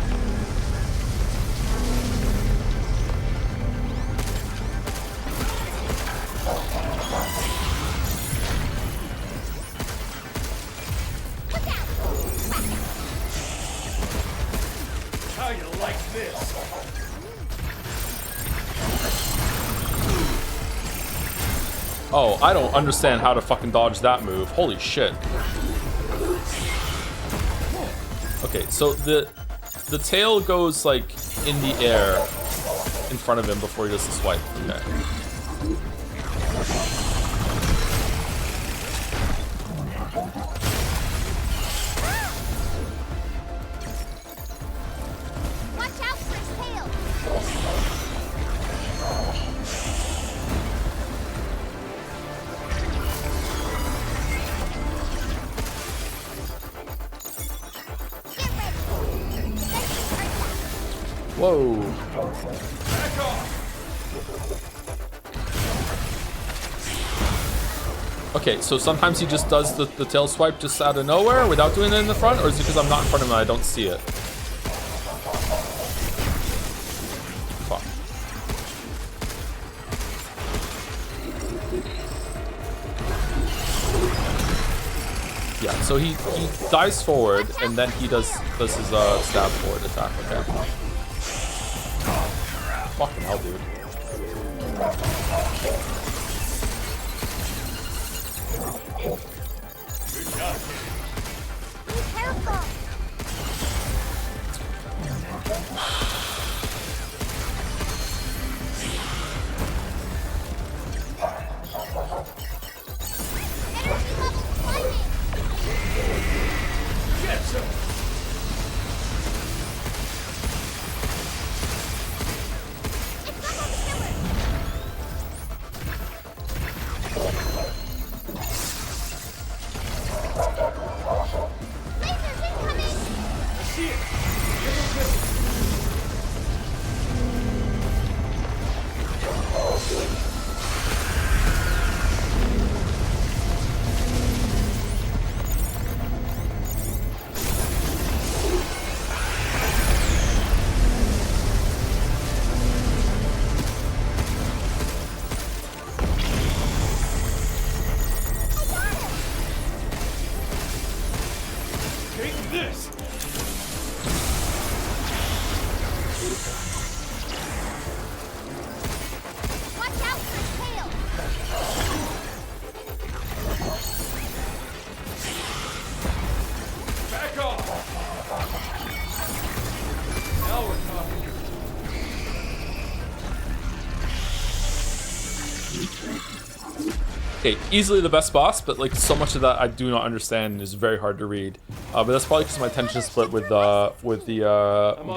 Look out! How you like this? Oh, I don't understand how to fucking dodge that move. Holy shit. Okay, so the tail goes like in the air in front of him before he does the swipe. Okay. Watch out for his tail! Get ready! Defensive attack! Whoa. Back off! Okay, so sometimes he just does the tail swipe just out of nowhere without doing it in the front, or is it because I'm not in front of him and I don't see it? Fuck. Yeah, so he dives forward and then he does his stab forward attack. Okay. Fucking hell, dude. Good job. Be careful! Okay, easily the best boss, but like so much of that I do not understand and is very hard to read. But that's probably because my attention split with the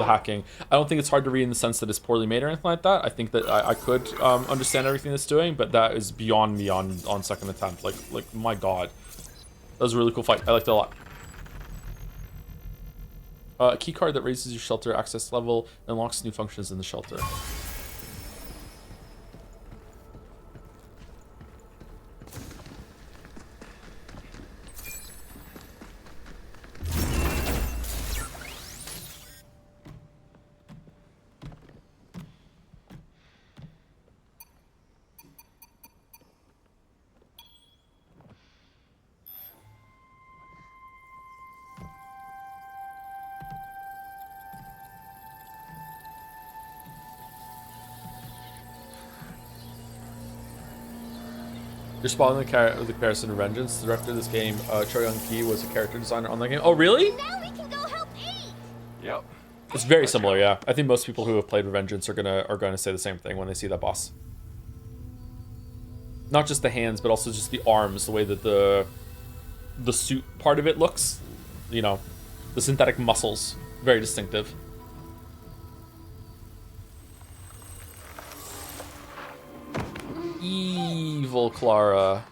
hacking. I don't think it's hard to read in the sense that it's poorly made or anything like that. I think that I could understand everything it's doing, but that is beyond me on second attempt. Like my god, that was a really cool fight. I liked it a lot. A key card that raises your shelter access level and unlocks new functions in the shelter. You're spotting the comparison to Vengeance. The director of this game, Choi Young-ki, was a character designer on that game. Oh, really? Now we can go help Abe. Yep. It's very similar, yeah. I think most people who have played Vengeance are gonna say the same thing when they see that boss. Not just the hands, but also just the arms, the way that the suit part of it looks. You know, the synthetic muscles, very distinctive. Evil Clara.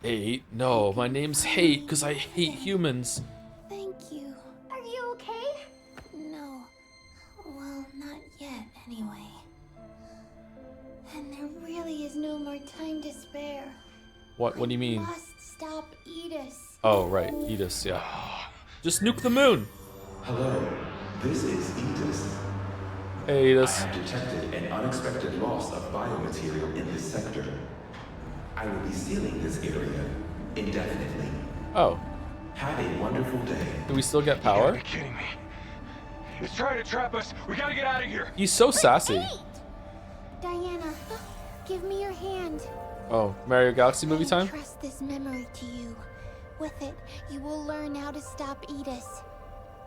Hate? No, my name's Hate because I hate humans. Thank you. Are you okay? No. Well, not yet, anyway. And there really is no more time to spare. What do you mean? We must stop Edis. Oh, right. Edis, yeah. Just nuke the moon. Hello, this is Edis. Hey, I Edis. have detected an unexpected loss of biomaterial in this sector. I will be sealing this area indefinitely. Oh. Have a wonderful day. Do we still get power? You're kidding me. He's trying to trap us. We gotta get out of here. He's so sassy. Wait! Diana, give me your hand. Oh, Mario Galaxy movie time? I trust this memory to you. With it, you will learn how to stop Edis.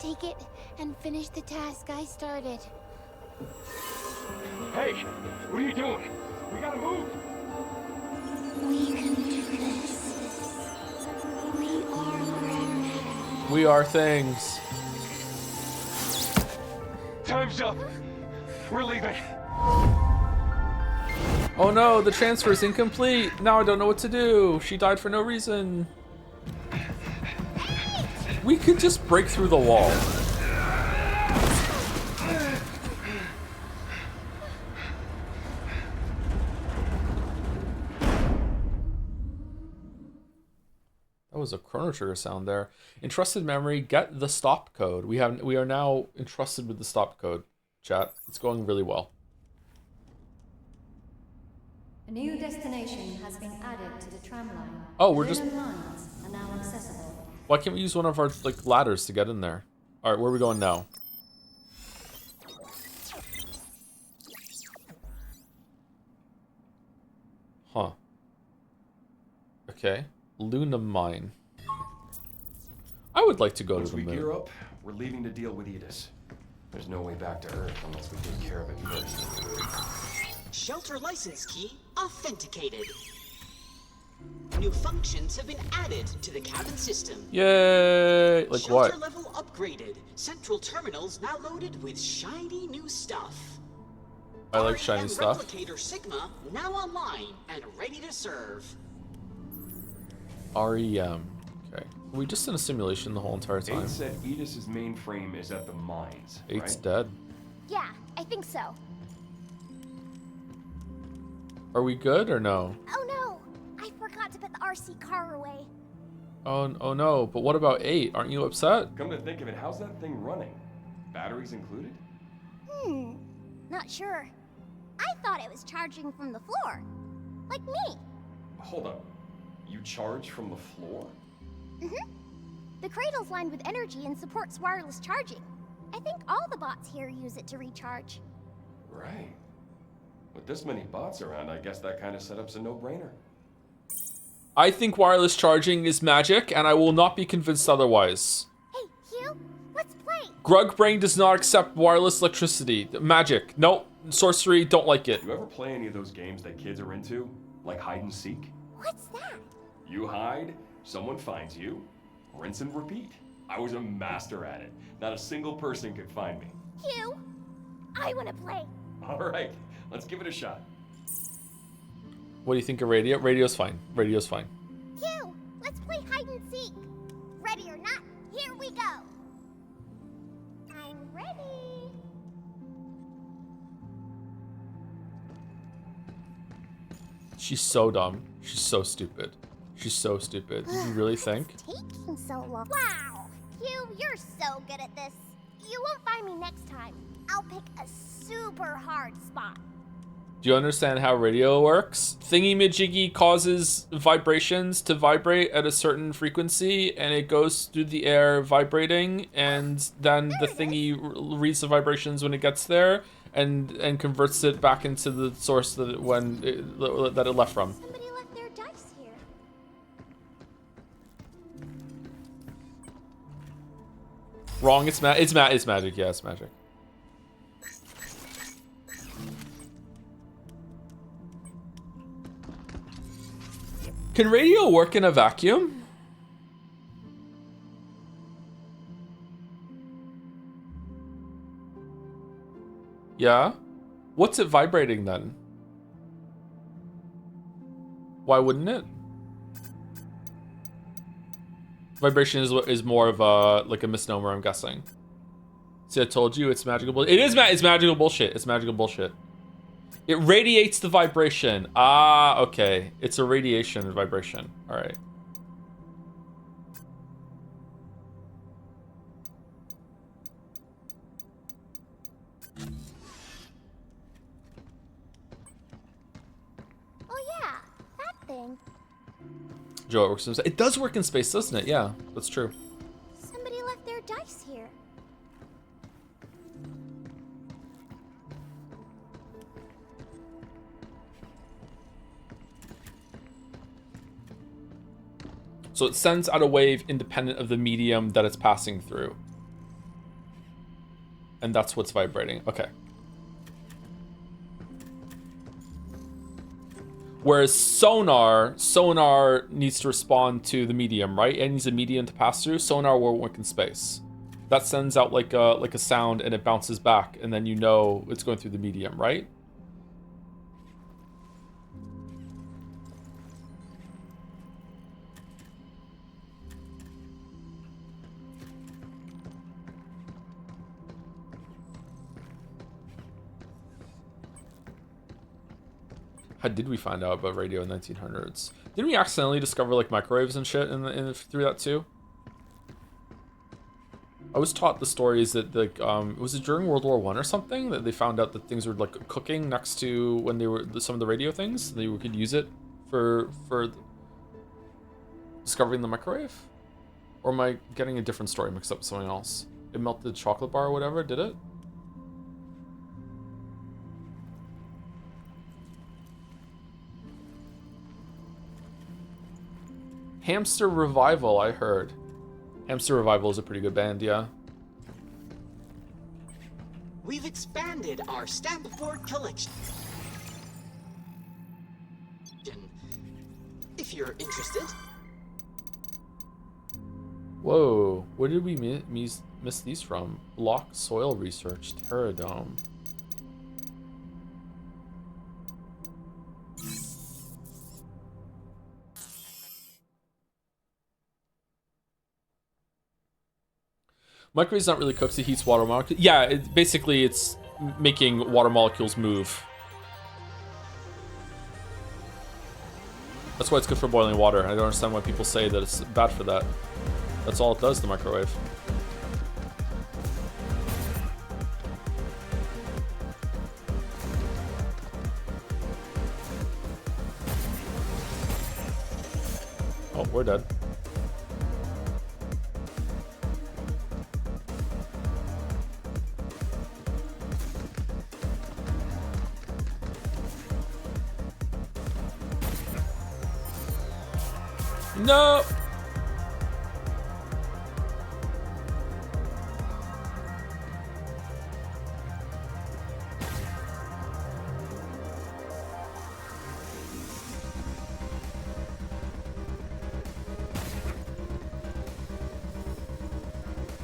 Take it and finish the task I started. Hey, what are you doing? We gotta move. We can do this. We are Pragmata. We are things. Time's up. We're leaving. Oh no, the transfer is incomplete. Now I don't know what to do. She died for no reason. We could just break through the wall. That was a Chrono Trigger sound there. Entrusted memory, get the stop code. We are now entrusted with the stop code. Chat, it's going really well. A new destination has been added to the tram line. Oh, we're just. Lines are now accessible. Why can't we use one of our like ladders to get in there? All right, where are we going now? Huh. Okay. Luna Mine. I would like to go to Once the we moon. gear up, We're leaving to deal with Edis. There's no way back to Earth unless we take care of it first. Shelter license key authenticated. New functions have been added to the cabin system. Yay! Like Shelter what? level upgraded. Central terminals now loaded with shiny new stuff. I like shiny REM stuff. Replicator Sigma now online and ready to serve. REM. Okay. Were we just in a simulation the whole entire time? 8 said Edis's mainframe is at the mines, 8's right? dead. Yeah, I think so. Are we good or no? Oh no! I forgot to put the RC car away. Oh no, but what about 8? Aren't you upset? Come to think of it, how's that thing running? Batteries included? Not sure. I thought it was charging from the floor. Like me. Hold up. You charge from the floor? The cradle's lined with energy and supports wireless charging. I think all the bots here use it to recharge. Right. With this many bots around, I guess that kind of setup's a no-brainer. I think wireless charging is magic, and I will not be convinced otherwise. Hey, Hugh, let's play. Grug Brain does not accept wireless electricity. Magic. Nope. Sorcery, don't like it. You ever play any of those games that kids are into? Like hide and seek? What's that? You hide, someone finds you, rinse and repeat. I was a master at it. Not a single person could find me. Hugh, I want to play. All right, let's give it a shot. What do you think of radio? Radio's fine. Radio's fine. Hugh, let's play hide and seek. Ready or not, here we go. I'm ready. She's so dumb. She's so stupid. She's so stupid. Did you really think? Taking so long. Wow, Hugh, you're so good at this. You won't find me next time. I'll pick a super hard spot. Do you understand how radio works? Thingy-majiggy causes vibrations to vibrate at a certain frequency, and it goes through the air vibrating, and then the thingy reads the vibrations when it gets there, and converts it back into the source that it left from. Somebody left their dice here. Wrong. It's magic. Yeah, it's magic. Can radio work in a vacuum? Yeah. What's it vibrating then? Why wouldn't it? Vibration is more of a misnomer, I'm guessing. See, I told you it's magical bullshit. It's magical bullshit. It's magical bullshit. It radiates the vibration. Ah, okay. It's a radiation vibration. All right. Oh yeah, that thing. Joe, it works in space. It does work in space, doesn't it? Yeah, that's true. Somebody left their dice here. So it sends out a wave independent of the medium that it's passing through. And that's what's vibrating. Okay. Whereas sonar needs to respond to the medium, right? It needs a medium to pass through. Sonar won't work in space. That sends out like a sound and it bounces back, and then you know it's going through the medium, right? How did we find out about radio in the 1900s? Didn't we accidentally discover like microwaves and shit through that too? I was taught the stories that like was it during World War I or something that they found out that things were like cooking next to when they were some of the radio things. They could use it for discovering the microwave. Or am I getting a different story mixed up with something else? It melted chocolate bar or whatever, did it? Hamster Revival, I heard. Hamster Revival is a pretty good band, yeah. we've expanded our stamp board collection. If you're interested. Whoa, where did we miss these from? Block soil research, Terradome. Microwave's not really cooked, it heats water molecules. Yeah, basically it's making water molecules move. That's why it's good for boiling water. I don't understand why people say that it's bad for that. That's all it does, the microwave. Oh, we're dead. No!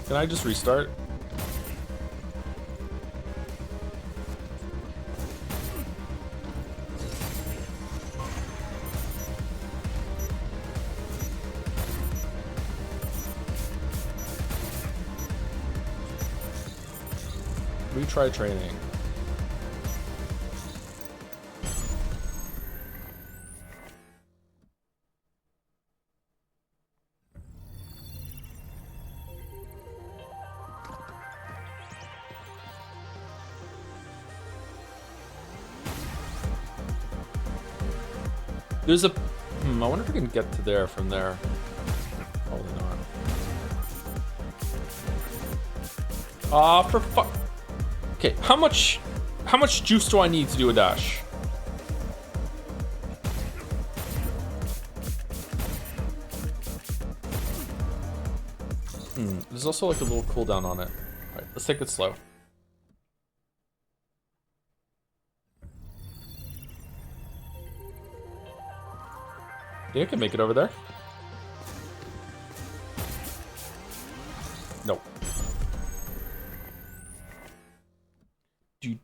Can I just restart? Retry training. There's a... I wonder if we can get to there from there. Probably not. Ah, for fuck... Okay, how much juice do I need to do a dash? There's also like a little cooldown on it. Alright, let's take it slow. Think I can make it over there? No. Do.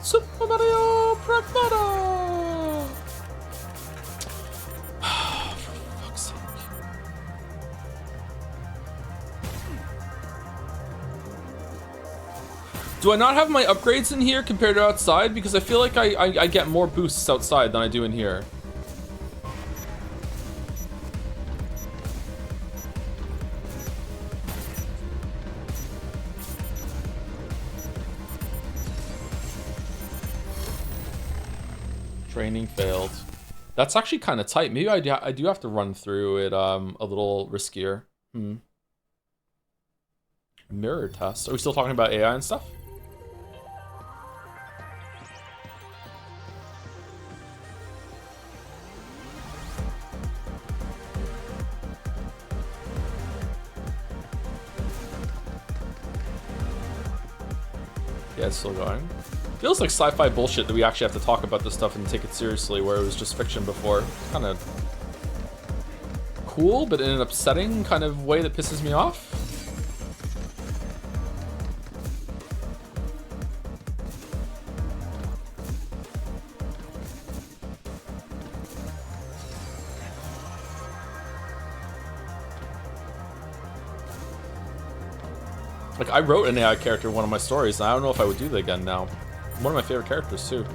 Super Mario Pragmata! For fuck's sake. Do I not have my upgrades in here compared to outside? Because I feel like I get more boosts outside than I do in here. Training failed. That's actually kind of tight. Maybe I do have to run through it a little riskier. Mirror test. Are we still talking about AI and stuff? Yeah, it's still going. Feels like sci-fi bullshit that we actually have to talk about this stuff and take it seriously, where it was just fiction before. Kind of cool, but in an upsetting kind of way that pisses me off. Like, I wrote an AI character in one of my stories, and I don't know if I would do that again now. One of my favorite characters, too.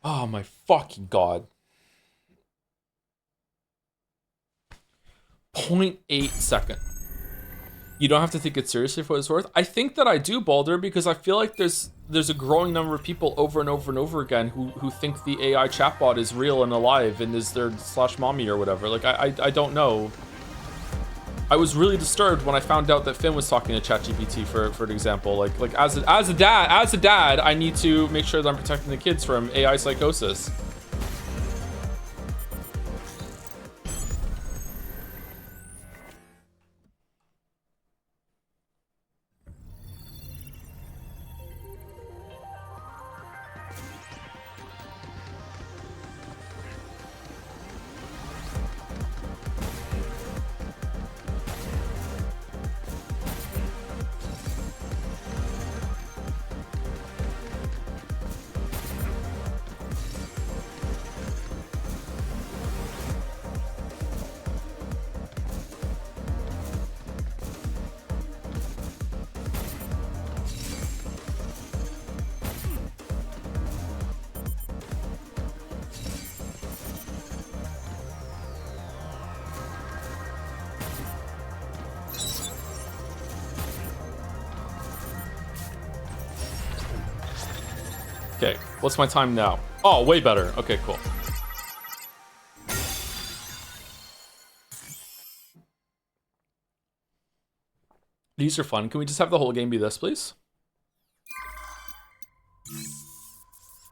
Oh my fucking god. 0.8 second. You don't have to take it seriously for what it's worth. I think that I do, Balder, because I feel like there's a growing number of people over and over and over again who think the AI chatbot is real and alive and is their slash mommy or whatever. Like I don't know. I was really disturbed when I found out that Finn was talking to ChatGPT for an example. Like as a dad, I need to make sure that I'm protecting the kids from AI psychosis. Okay, what's my time now? Oh, way better. Okay, cool. These are fun. Can we just have the whole game be this, please?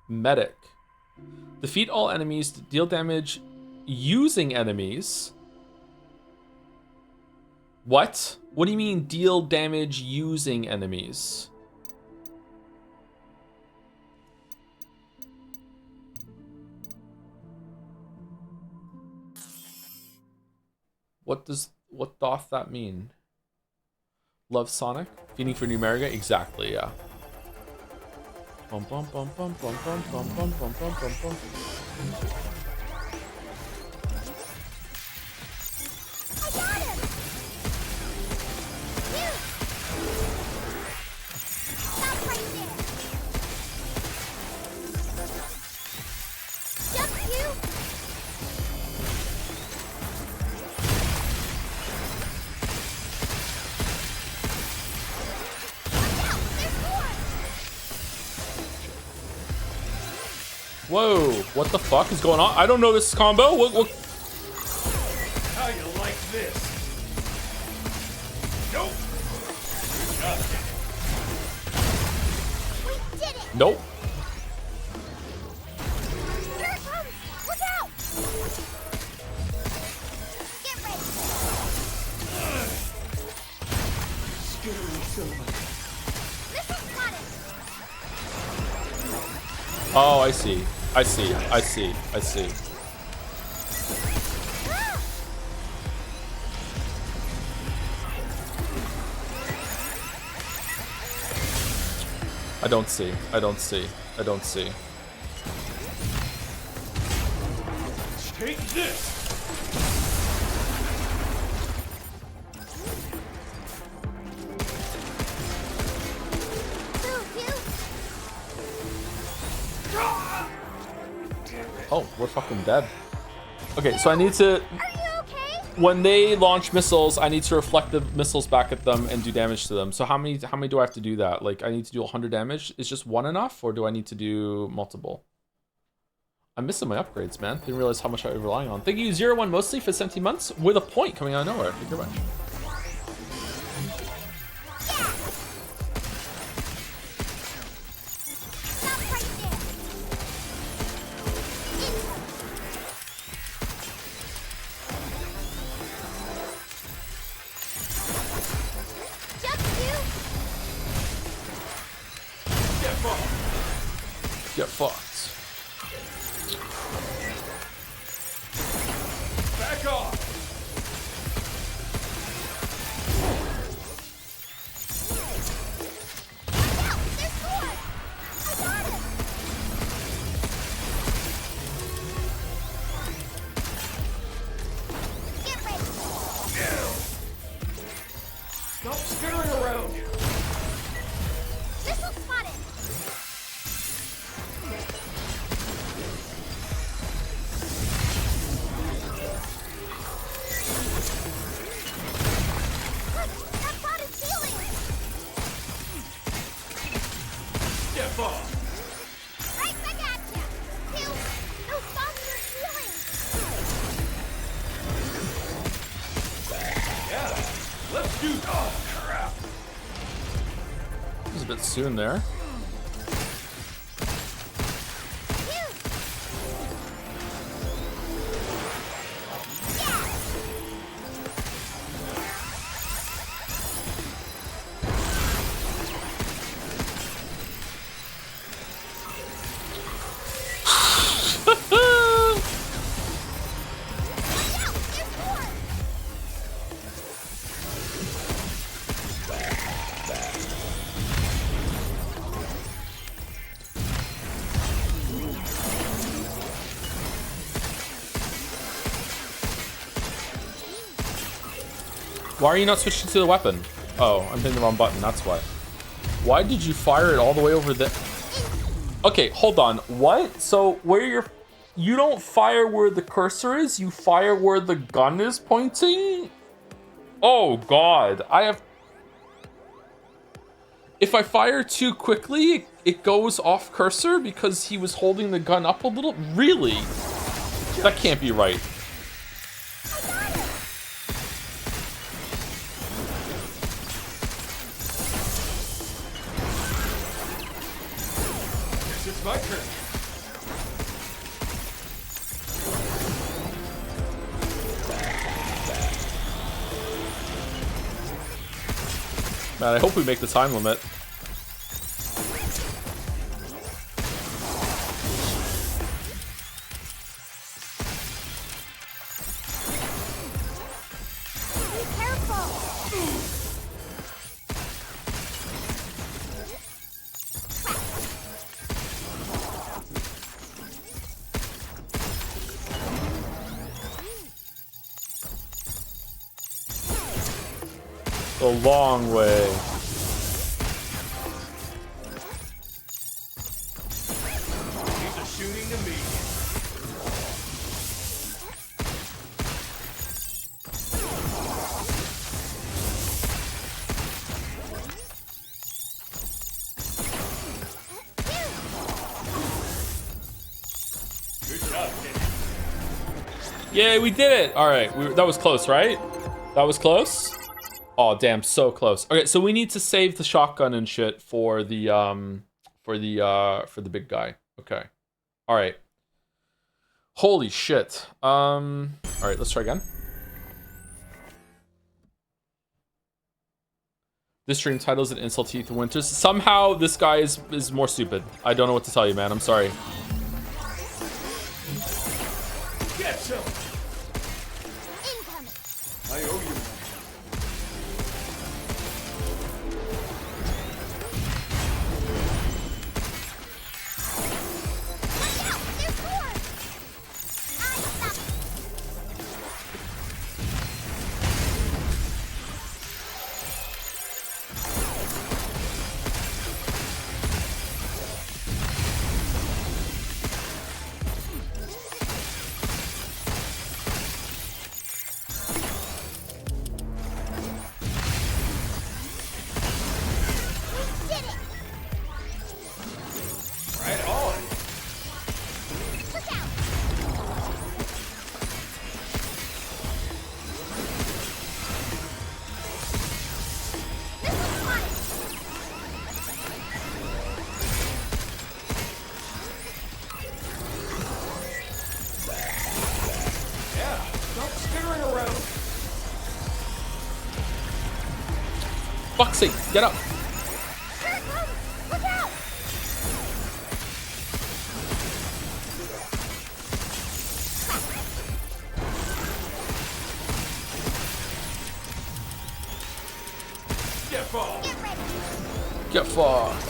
Medic. Defeat all enemies to deal damage using enemies. What? What do you mean deal damage using enemies? What doth that mean? Love Sonic? Feeding for new Mariga? Exactly, yeah. Bum bum bum bum bum bum bum bum bum bum bum bum. I got him! You! Stop right there! Jump, you! Whoa, what the fuck is going on? I don't know this combo. What? How you like this? Nope. We did it! Nope. Here it comes! Look out! Get ready! Scared me so much. Missile spotted! Oh, I see. I see. I see. I see. I don't see. I don't see. I don't see. Take this! Oh, we're fucking dead. Okay, so I need to... Are you okay? When they launch missiles, I need to reflect the missiles back at them and do damage to them. So how many do I have to do that? Like, I need to do 100 damage? Is just one enough, or do I need to do multiple? I'm missing my upgrades, man. Didn't realize how much I was relying on. Thank you, 01 mostly for 17 months with a point coming out of nowhere. Thank you very much. Get fucked. Back off! Oh, crap. It was a bit soon there. Why are you not switching to the weapon? Oh, I'm hitting the wrong button, that's why. Why did you fire it all the way over there? Okay, hold on. What? So where you don't fire where the cursor is, you fire where the gun is pointing? Oh god. If I fire too quickly, it goes off cursor because he was holding the gun up a little? Really? That can't be right. It's my turn. Man, I hope we make the time limit. A long way. These are shooting to me. Good job, kid. Yay, we did it! Alright, that was close, right? That was close? Oh damn, so close. Okay, so we need to save the shotgun and shit for the big guy. Okay. Alright. Holy shit. Alright, let's try again. This stream title is an insult to Ethan Winters. Somehow this guy is more stupid. I don't know what to tell you, man. I'm sorry. Get some. Incoming. I owe you. Fuck's sake, get up. Look out! Get fucked. Get ready. Get fucked.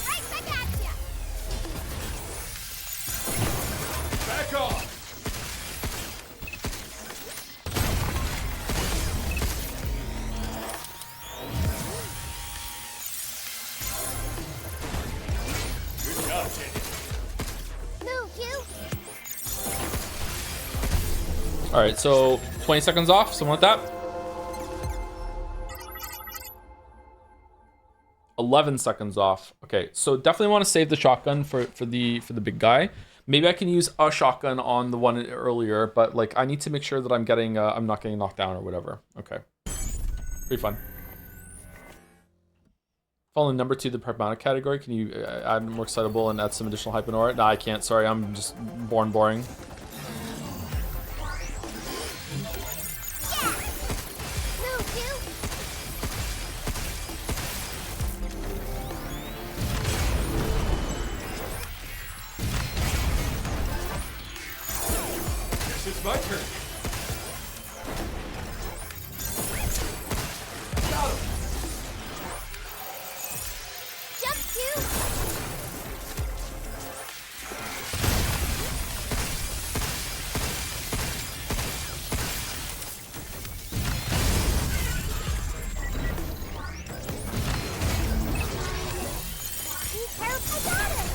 Right back at ya. Back off. Good job, Teddy. Move, you. Alright, so 20 seconds off, something like that. 11 seconds off. Okay, so definitely want to save the shotgun for the big guy. Maybe I can use a shotgun on the one earlier, but like I need to make sure that I'm getting I'm not getting knocked down or whatever. Okay, pretty fun. Following number 2, the Pragmata category. Can you add more excitable and add some additional hype and aura? Nah, I can't. Sorry, I'm just born boring. It's my turn. Got him. Jump to. Be careful, I got it.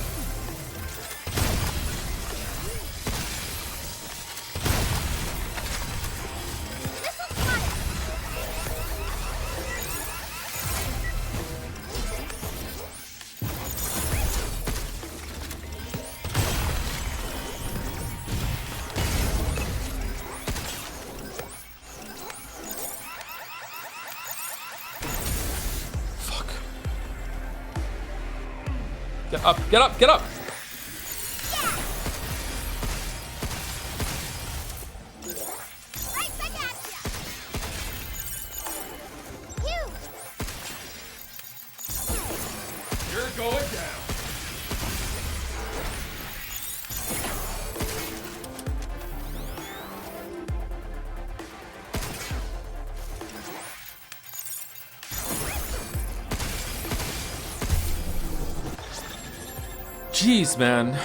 Get up, get up, get up! Right back at ya. You. You're going down. Jeez, man.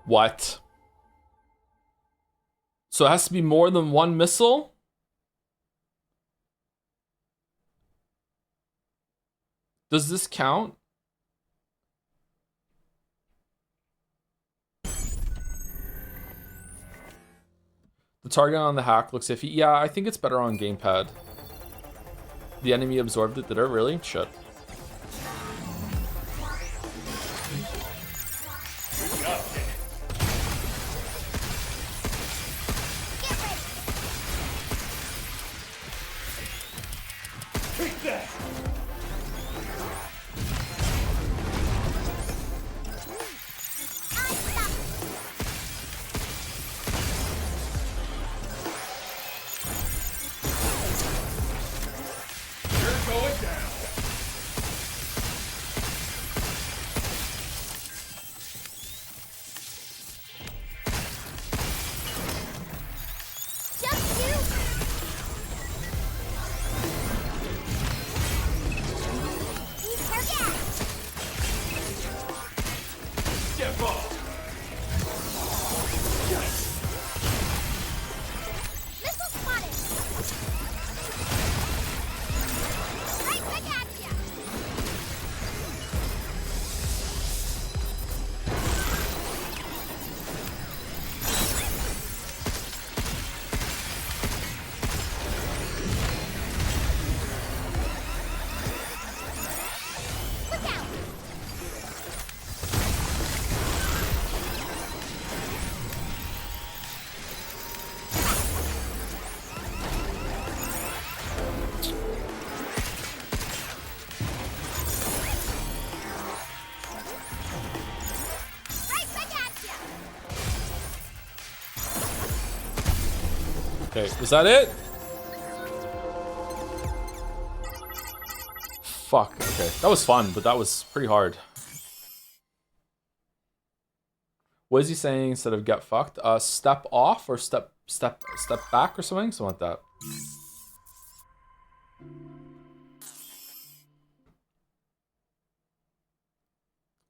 What? So it has to be more than one missile? Does this count? The target on the hack looks iffy. Yeah, I think it's better on gamepad. The enemy absorbed it. Did it really? Shit. Take that! You're going down. Jump to. Be careful. Get ball. Missile spotted. Right back at ya. Look out. Right back at ya. Okay, was that it? Fuck, okay. That was fun, but that was pretty hard. What is he saying instead of get fucked? Step off or step back or something? Something like that.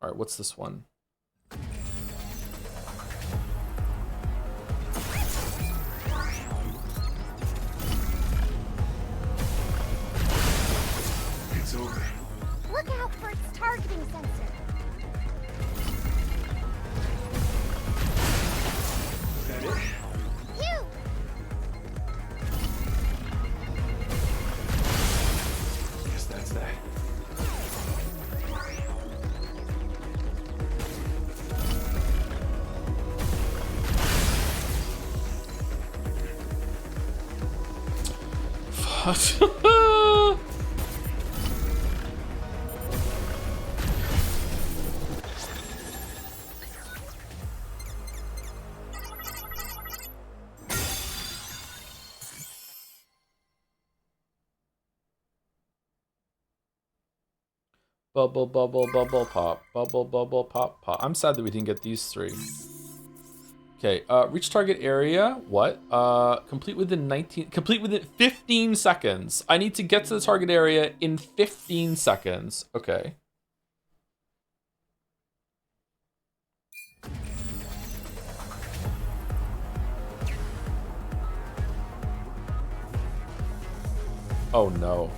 Alright, what's this one? It's over. Look out for its targeting sensor. Is that it? You. god. Bubble, bubble, bubble, pop. Bubble, bubble, pop, pop. I'm sad that we didn't get these 3. Okay, reach target area. What? Complete within 15 seconds. I need to get to the target area in 15 seconds. Okay. Oh no.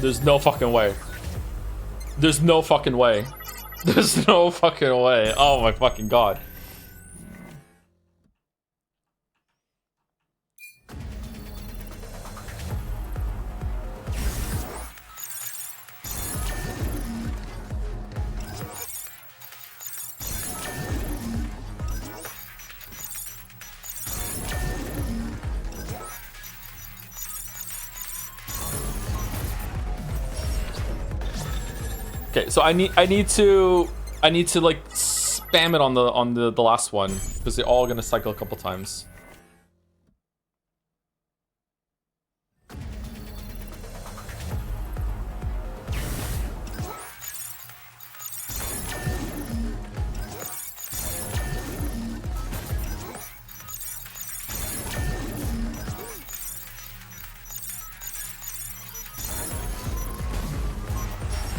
There's no fucking way. There's no fucking way. There's no fucking way. Oh my fucking god. Okay, so I need to like spam it on the last one because they're all gonna cycle a couple times.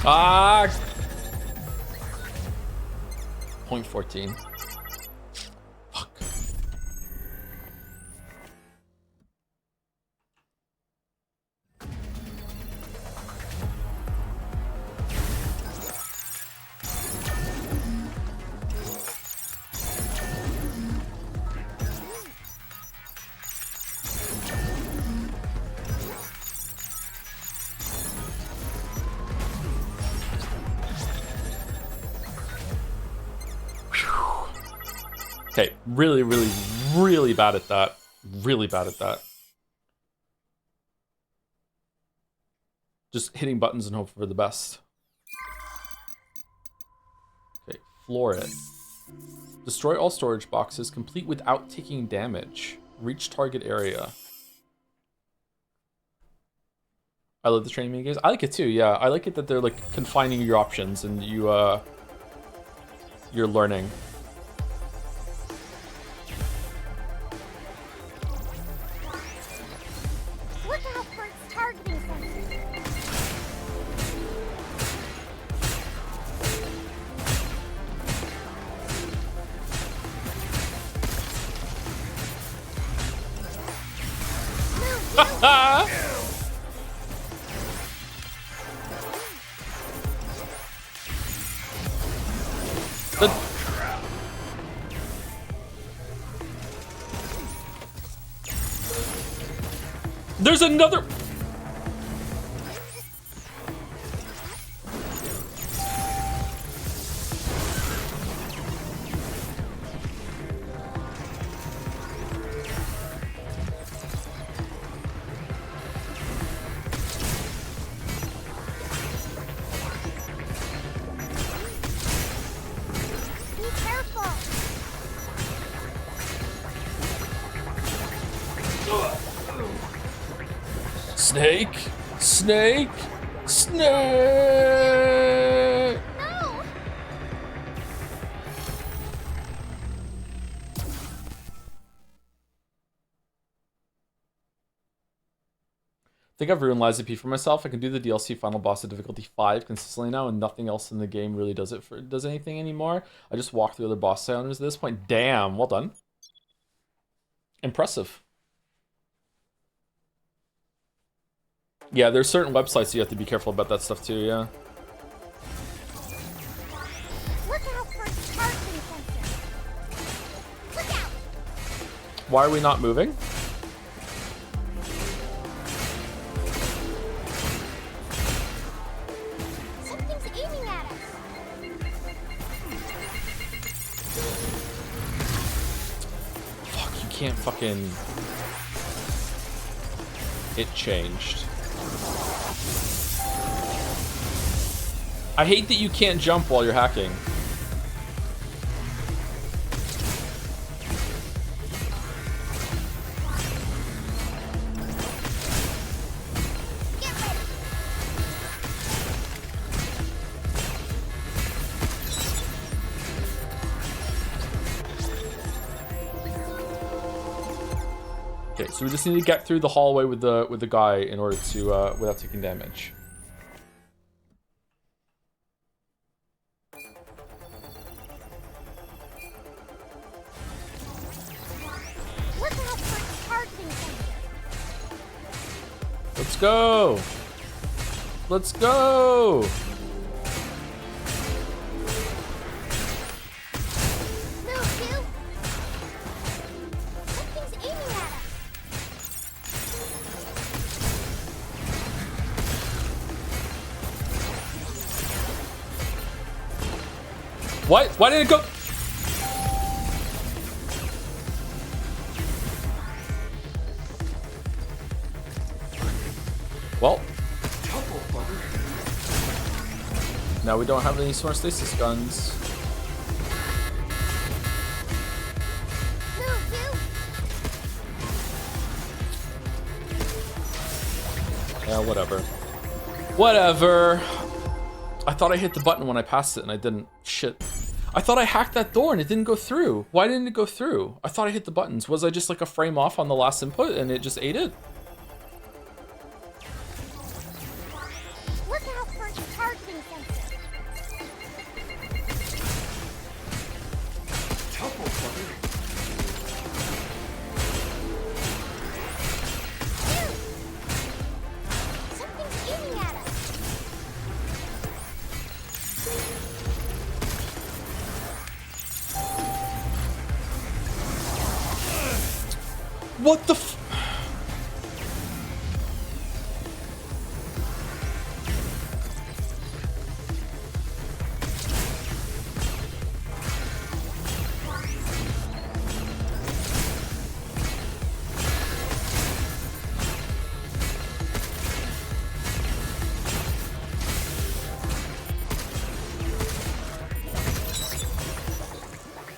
Ah! 0.14. Fuck. Okay, really, really, really bad at that. Really bad at that. Just hitting buttons and hope for the best. Okay, floor it. Destroy all storage boxes, complete without taking damage. Reach target area. I love the training mini games. I like it too, yeah. I like it that they're like confining your options and you're learning. There's another. Snake! Snake! Snake! No! I think I've ruined Lies P for myself. I can do the DLC final boss at difficulty 5 consistently now, and nothing else in the game really does anything anymore. I just walk through other boss encounters at this point. Damn, well done. Impressive. Yeah, there's certain websites you have to be careful about that stuff too, yeah. Look out for targeting sensor. Look out! Why are we not moving? can't fucking... It changed. I hate that you can't jump while you're hacking. Okay, so we just need to get through the hallway with the guy in order to without taking damage. Look out for charging sensor. Let's go! Let's go! Move, you. Something's aiming at us. What? Why didn't it go? Well. Now we don't have any smart stasis guns. Move, you. Yeah, whatever. Whatever. I thought I hit the button when I passed it and I didn't. Shit. I thought I hacked that door and it didn't go through. Why didn't it go through? I thought I hit the buttons. Was I just like a frame off on the last input and it just ate it? Look out for charging sensor. Something's aiming at us. What the f-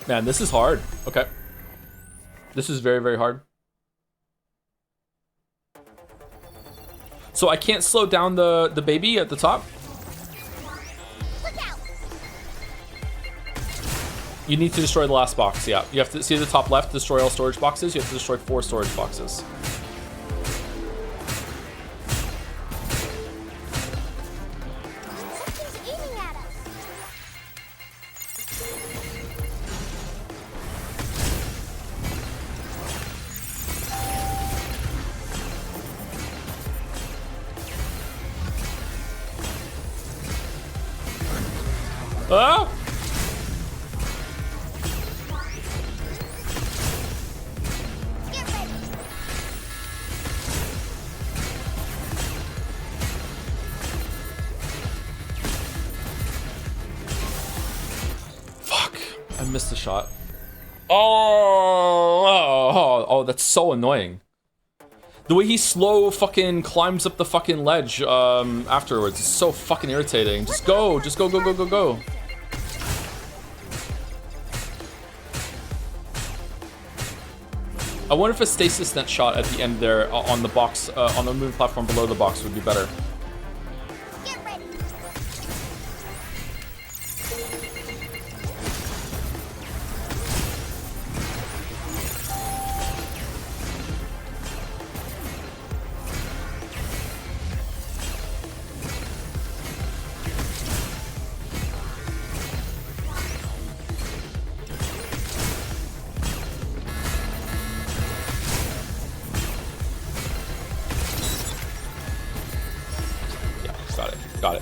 Man, this is hard. Okay. This is very, very hard. So I can't slow down the baby at the top? Look out. You need to destroy the last box, yeah. You have to see the top left, destroy all storage boxes. You have to destroy 4 storage boxes. Something's aiming at us. Ah! Get ready. Fuck. I missed the shot. Oh, that's so annoying. The way he slow fucking climbs up the fucking ledge afterwards is so fucking irritating. Just go, go, go, go, go, go. I wonder if a stasis net shot at the end there on the box, on the moving platform below the box would be better. Get ready. Got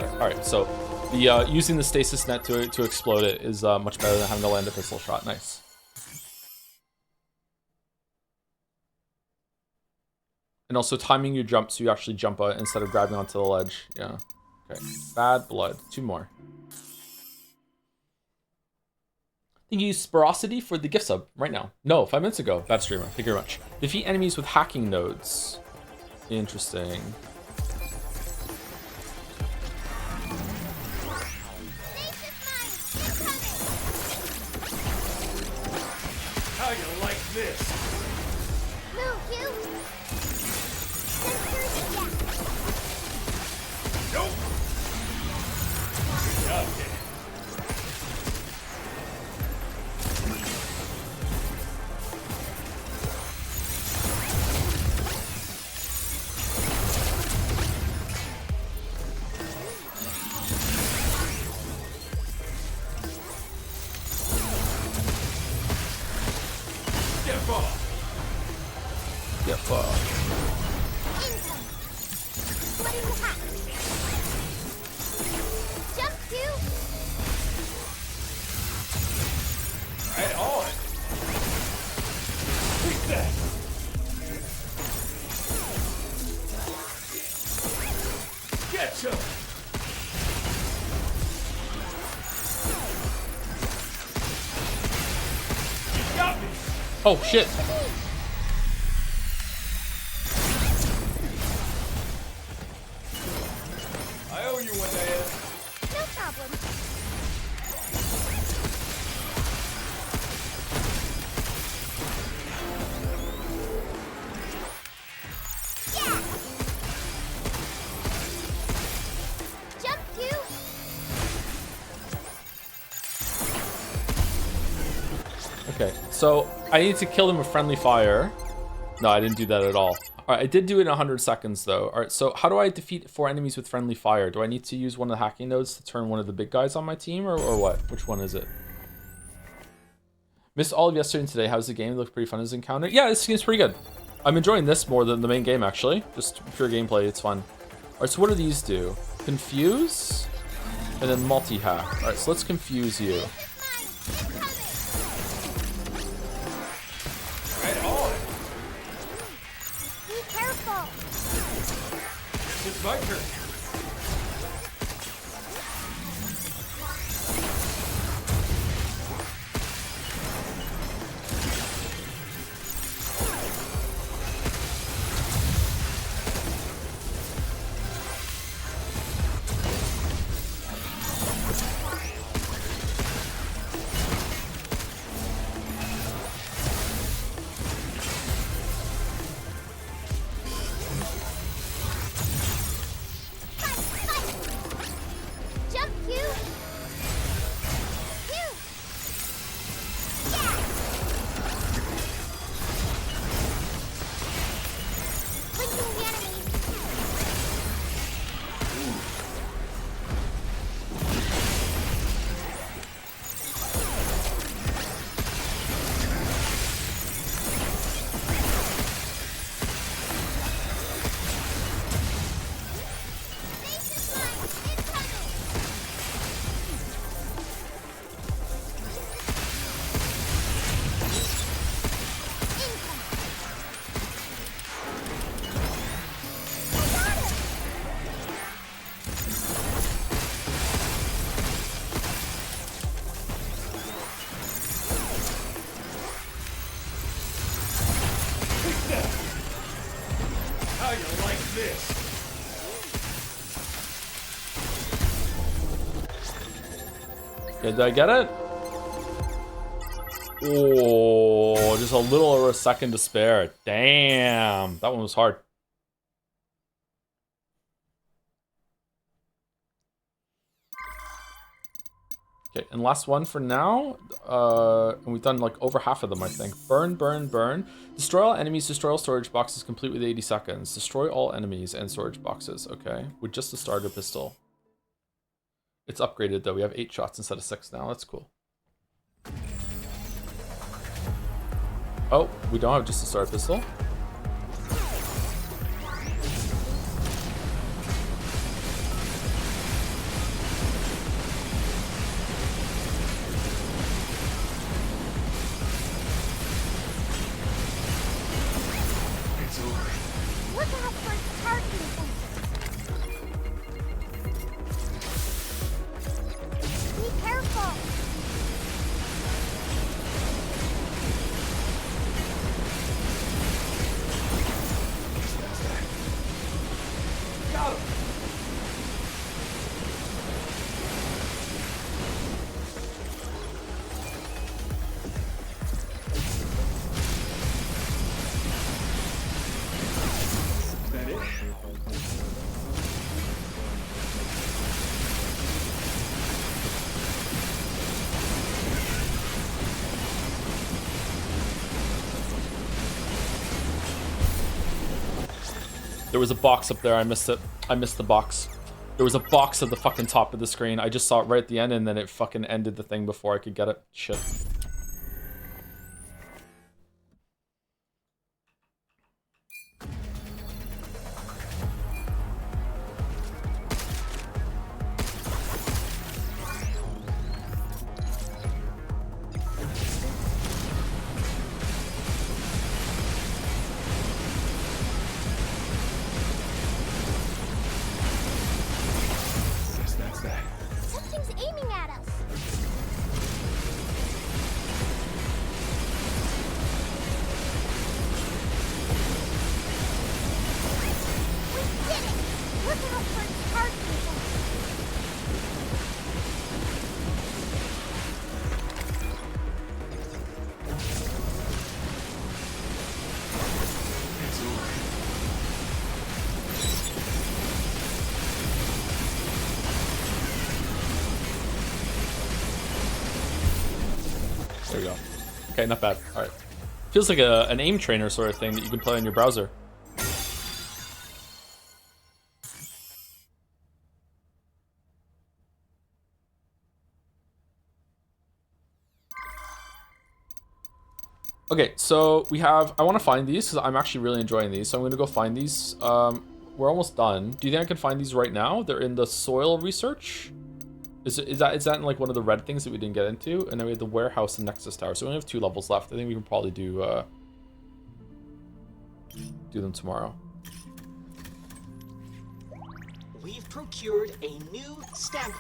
it. All right, so the using the stasis net to explode it is much better than having to land a pistol shot. Nice. And also timing your jump so you actually jump instead of grabbing onto the ledge. Yeah. Okay. Bad blood. 2 more. Thank you, Sporosity, for the gift sub right now. No, 5 minutes ago. Bad streamer. Thank you very much. Defeat enemies with hacking nodes. Interesting. How you like this? Move, you! Sensors, yeah. Nope. Good job, kid. Step off. Yeah, fuck. Income. Splitting the hack. Jump to... Right on. Take that. Get him. You got me. Oh, shit. I owe you one, Diana. No problem. Yeah! Jump to... Okay, so I need to kill them with friendly fire. No, I didn't do that at all. Alright, I did do it in 100 seconds though. Alright, so how do I defeat 4 enemies with friendly fire? Do I need to use one of the hacking nodes to turn one of the big guys on my team, or what? Which one is it? Missed all of yesterday and today. How's the game? It looked pretty fun as encounter. Yeah, this game's pretty good. I'm enjoying this more than the main game, actually. Just pure gameplay, it's fun. Alright, so what do these do? Confuse, and then multi-hack. Alright, so let's confuse you. Right on. Be careful. It's my turn. Jump to... Phew. Yeah! Linking the enemy. Stasis mine incoming. How you like this? Okay, did I get it? Oh, just a little over a second to spare. Damn, that one was hard. Okay, and last one for now. And we've done like over half of them, I think. Burn, burn, burn. Destroy all enemies, destroy all storage boxes, complete with 80 seconds. Destroy all enemies and storage boxes, okay. With just a starter pistol. It's upgraded though, we have 8 shots instead of 6 now, that's cool. Oh, we don't have just a starter pistol. It's over. Look out for its targeting sensor. Be careful. There was a box up there. I missed it. I missed the box. There was a box at the fucking top of the screen. I just saw it right at the end, and then it fucking ended the thing before I could get it. Shit. Something's aiming at us. We did it! Look out for its target. There we go. Okay, not bad. All right. Feels like an aim trainer sort of thing that you can play on your browser. Okay, so we have... I want to find these because I'm actually really enjoying these. So I'm going to go find these. We're almost done. Do you think I can find these right now? They're in the soil research. Is that in like one of the red things that we didn't get into? And then we have the warehouse and Nexus Tower. So we only have 2 levels left. I think we can probably do them tomorrow. We've procured a new stamp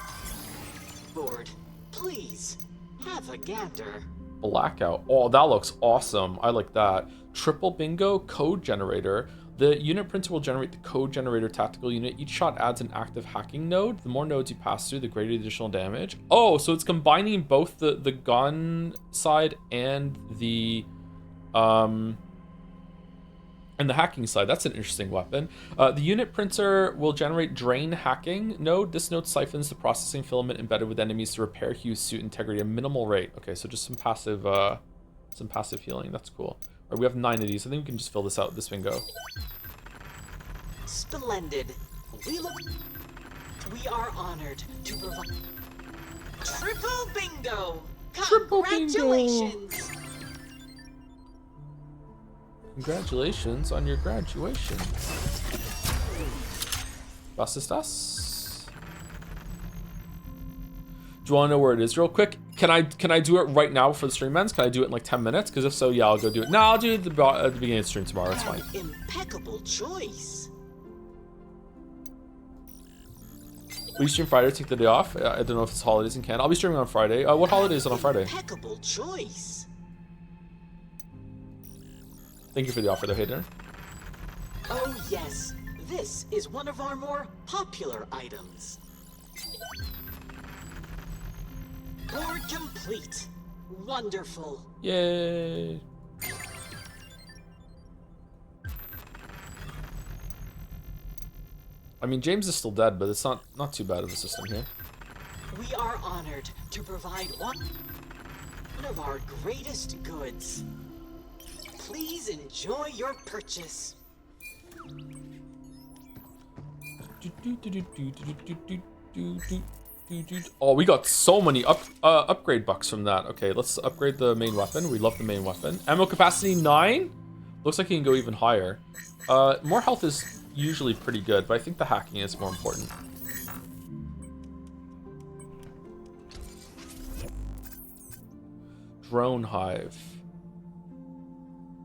board. Please, have a gander. Blackout. Oh, that looks awesome. I like that. Triple bingo code generator. The unit printer will generate the code generator tactical unit. Each shot adds an active hacking node. The more nodes you pass through, the greater the additional damage. Oh, so it's combining both the gun side and the hacking side. That's an interesting weapon. The unit printer will generate drain hacking node. This node siphons the processing filament embedded with enemies to repair Hugh's suit integrity at a minimal rate. Okay, so just some passive healing. That's cool. All right, we have 9 of these. I think we can just fill this out. This bingo. Splendid. We are honored to provide triple bingo. Triple bingo. Congratulations. Congratulations on your graduation. Was ist das? Do you want to know where it is real quick? Can I do it right now for the stream ends? Can I do it in like 10 minutes? Because if so, yeah, I'll go do it. No, I'll do it at the beginning of the stream tomorrow. It's fine. Impeccable choice. Will you stream Friday or take the day off? I don't know if it's holidays in Canada. I'll be streaming on Friday. What holiday is it on Friday? Impeccable choice. Thank you for the offer though, Hayden. Oh yes, this is one of our more popular items. Board complete. Wonderful. Yay. I mean, James is still dead, but it's not too bad of a system here. We are honored to provide one of our greatest goods. Please enjoy your purchase. Oh, we got so many upgrade bucks from that. Okay, let's upgrade the main weapon. We love the main weapon. Ammo capacity 9? Looks like he can go even higher. More health is usually pretty good, but I think the hacking is more important. Drone hive.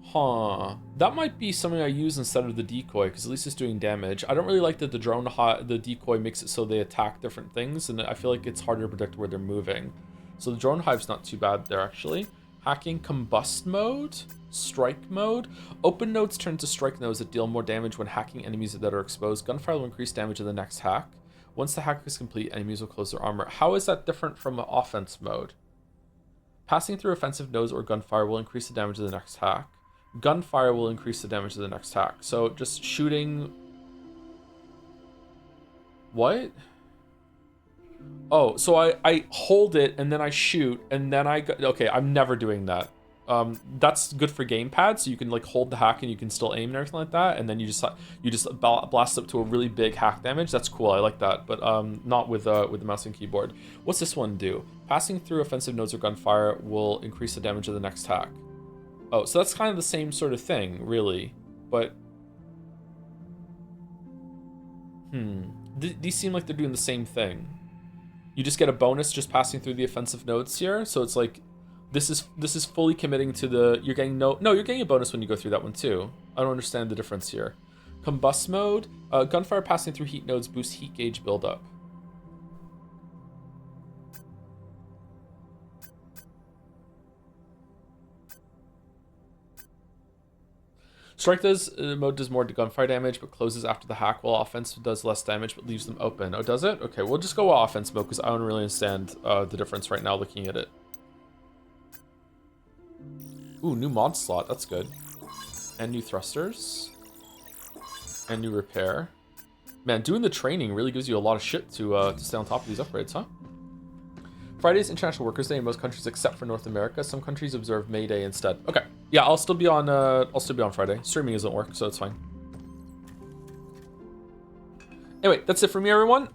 Huh. That might be something I use instead of the decoy, because at least it's doing damage. I don't really like that the decoy makes it so they attack different things, and I feel like it's harder to predict where they're moving. So the drone hive's not too bad there, actually. Hacking combust mode, strike mode. Open nodes turn to strike nodes that deal more damage when hacking enemies that are exposed. Gunfire will increase damage in the next hack. Once the hack is complete, enemies will close their armor. How is that different from offense mode? Passing through offensive nodes or gunfire will increase the damage of the next hack. Gunfire will increase the damage of the next hack. So just shooting... What? Oh, so I hold it and then I shoot and then I go... Okay, I'm never doing that. That's good for gamepad, so you can like hold the hack and you can still aim and everything like that, and then you just blast up to a really big hack damage. That's cool. I like that, but not with the mouse and keyboard. What's this one do? Passing through offensive nodes or gunfire will increase the damage of the next hack. Oh, so that's kind of the same sort of thing, really, but these seem like they're doing the same thing. You just get a bonus just passing through the offensive nodes here, so it's like this is fully committing to the you're getting a bonus when you go through that one too. I don't understand the difference here. Combust mode, gunfire passing through heat nodes boosts heat gauge buildup. Strike mode does more gunfire damage, but closes after the hack, while offense does less damage, but leaves them open. Oh, does it? Okay, we'll just go offense mode, because I don't really understand the difference right now looking at it. Ooh, new mod slot, that's good. And new thrusters. And new repair. Man, doing the training really gives you a lot of shit to stay on top of these upgrades, huh? Friday is International Workers' Day in most countries except for North America. Some countries observe May Day instead. Okay. Yeah, I'll still be on Friday. Streaming doesn't work, so it's fine. Anyway, that's it for me, everyone.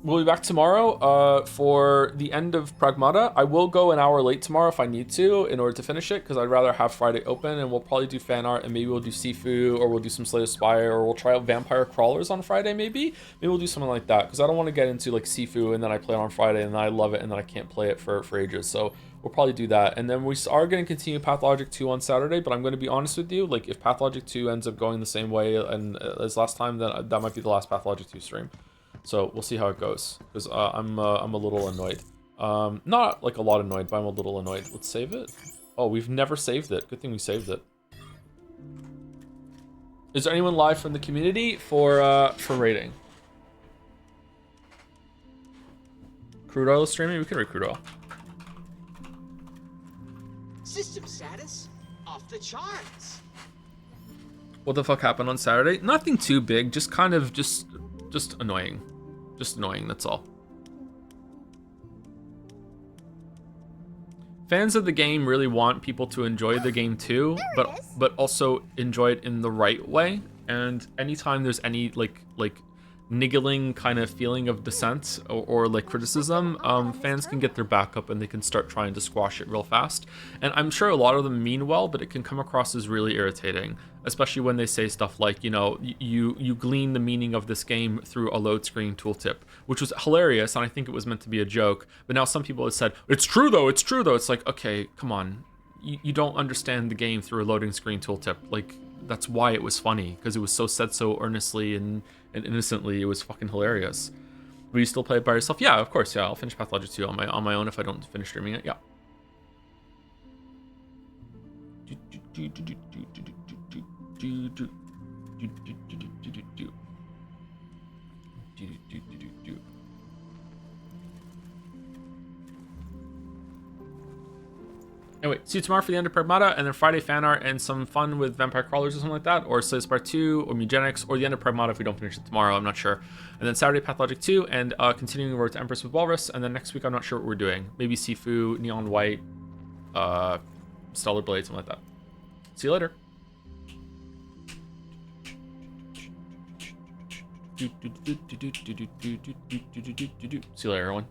We'll be back tomorrow for the end of Pragmata. I will go an hour late tomorrow if I need to in order to finish it, because I'd rather have Friday open, and we'll probably do fan art, and maybe we'll do Sifu, or we'll do some Slay the Spire, or we'll try out Vampire Crawlers on Friday, maybe? Maybe we'll do something like that, because I don't want to get into like Sifu, and then I play it on Friday, and then I love it, and then I can't play it for ages, so we'll probably do that. And then we are going to continue Pathologic 2 on Saturday, but I'm going to be honest with you, like if Pathologic 2 ends up going the same way and as last time, then that might be the last Pathologic 2 stream. So we'll see how it goes, because I'm a little annoyed. Not like a lot annoyed, but I'm a little annoyed. Let's save it. Oh, we've never saved it. Good thing we saved it. Is there anyone live from the community for raiding? Crude oil streaming? We can raid crude oil. System status off the charts. What the fuck happened on Saturday? Nothing too big, just kind of just annoying. Just annoying, that's all. Fans of the game really want people to enjoy the game too, but also enjoy it in the right way. And anytime there's any like niggling kind of feeling of dissent or like criticism, fans can get their back up and they can start trying to squash it real fast. And I'm sure a lot of them mean well, but it can come across as really irritating, especially when they say stuff like, you know, you glean the meaning of this game through a load screen tooltip, which was hilarious, and I think it was meant to be a joke. But now some people have said, it's true though, it's true though. It's like, okay, come on. You don't understand the game through a loading screen tooltip. Like, that's why it was funny, because it was said so earnestly and innocently. It was fucking hilarious. Will you still play it by yourself? Yeah, of course. Yeah, I'll finish Pathologic 2 on my own if I don't finish streaming it. Yeah. Anyway, see you tomorrow for the end of Pragmata, and then Friday fan art and some fun with Vampire Crawlers or something like that, or Slay the Spire 2, or Mugenics, or the end of Pragmata if we don't finish it tomorrow, I'm not sure. And then Saturday, Pathologic 2, and continuing the road to Empress with Walrus, and then next week I'm not sure what we're doing. Maybe Sifu, Neon White, Stellar Blade, something like that. See you later. See you later, everyone.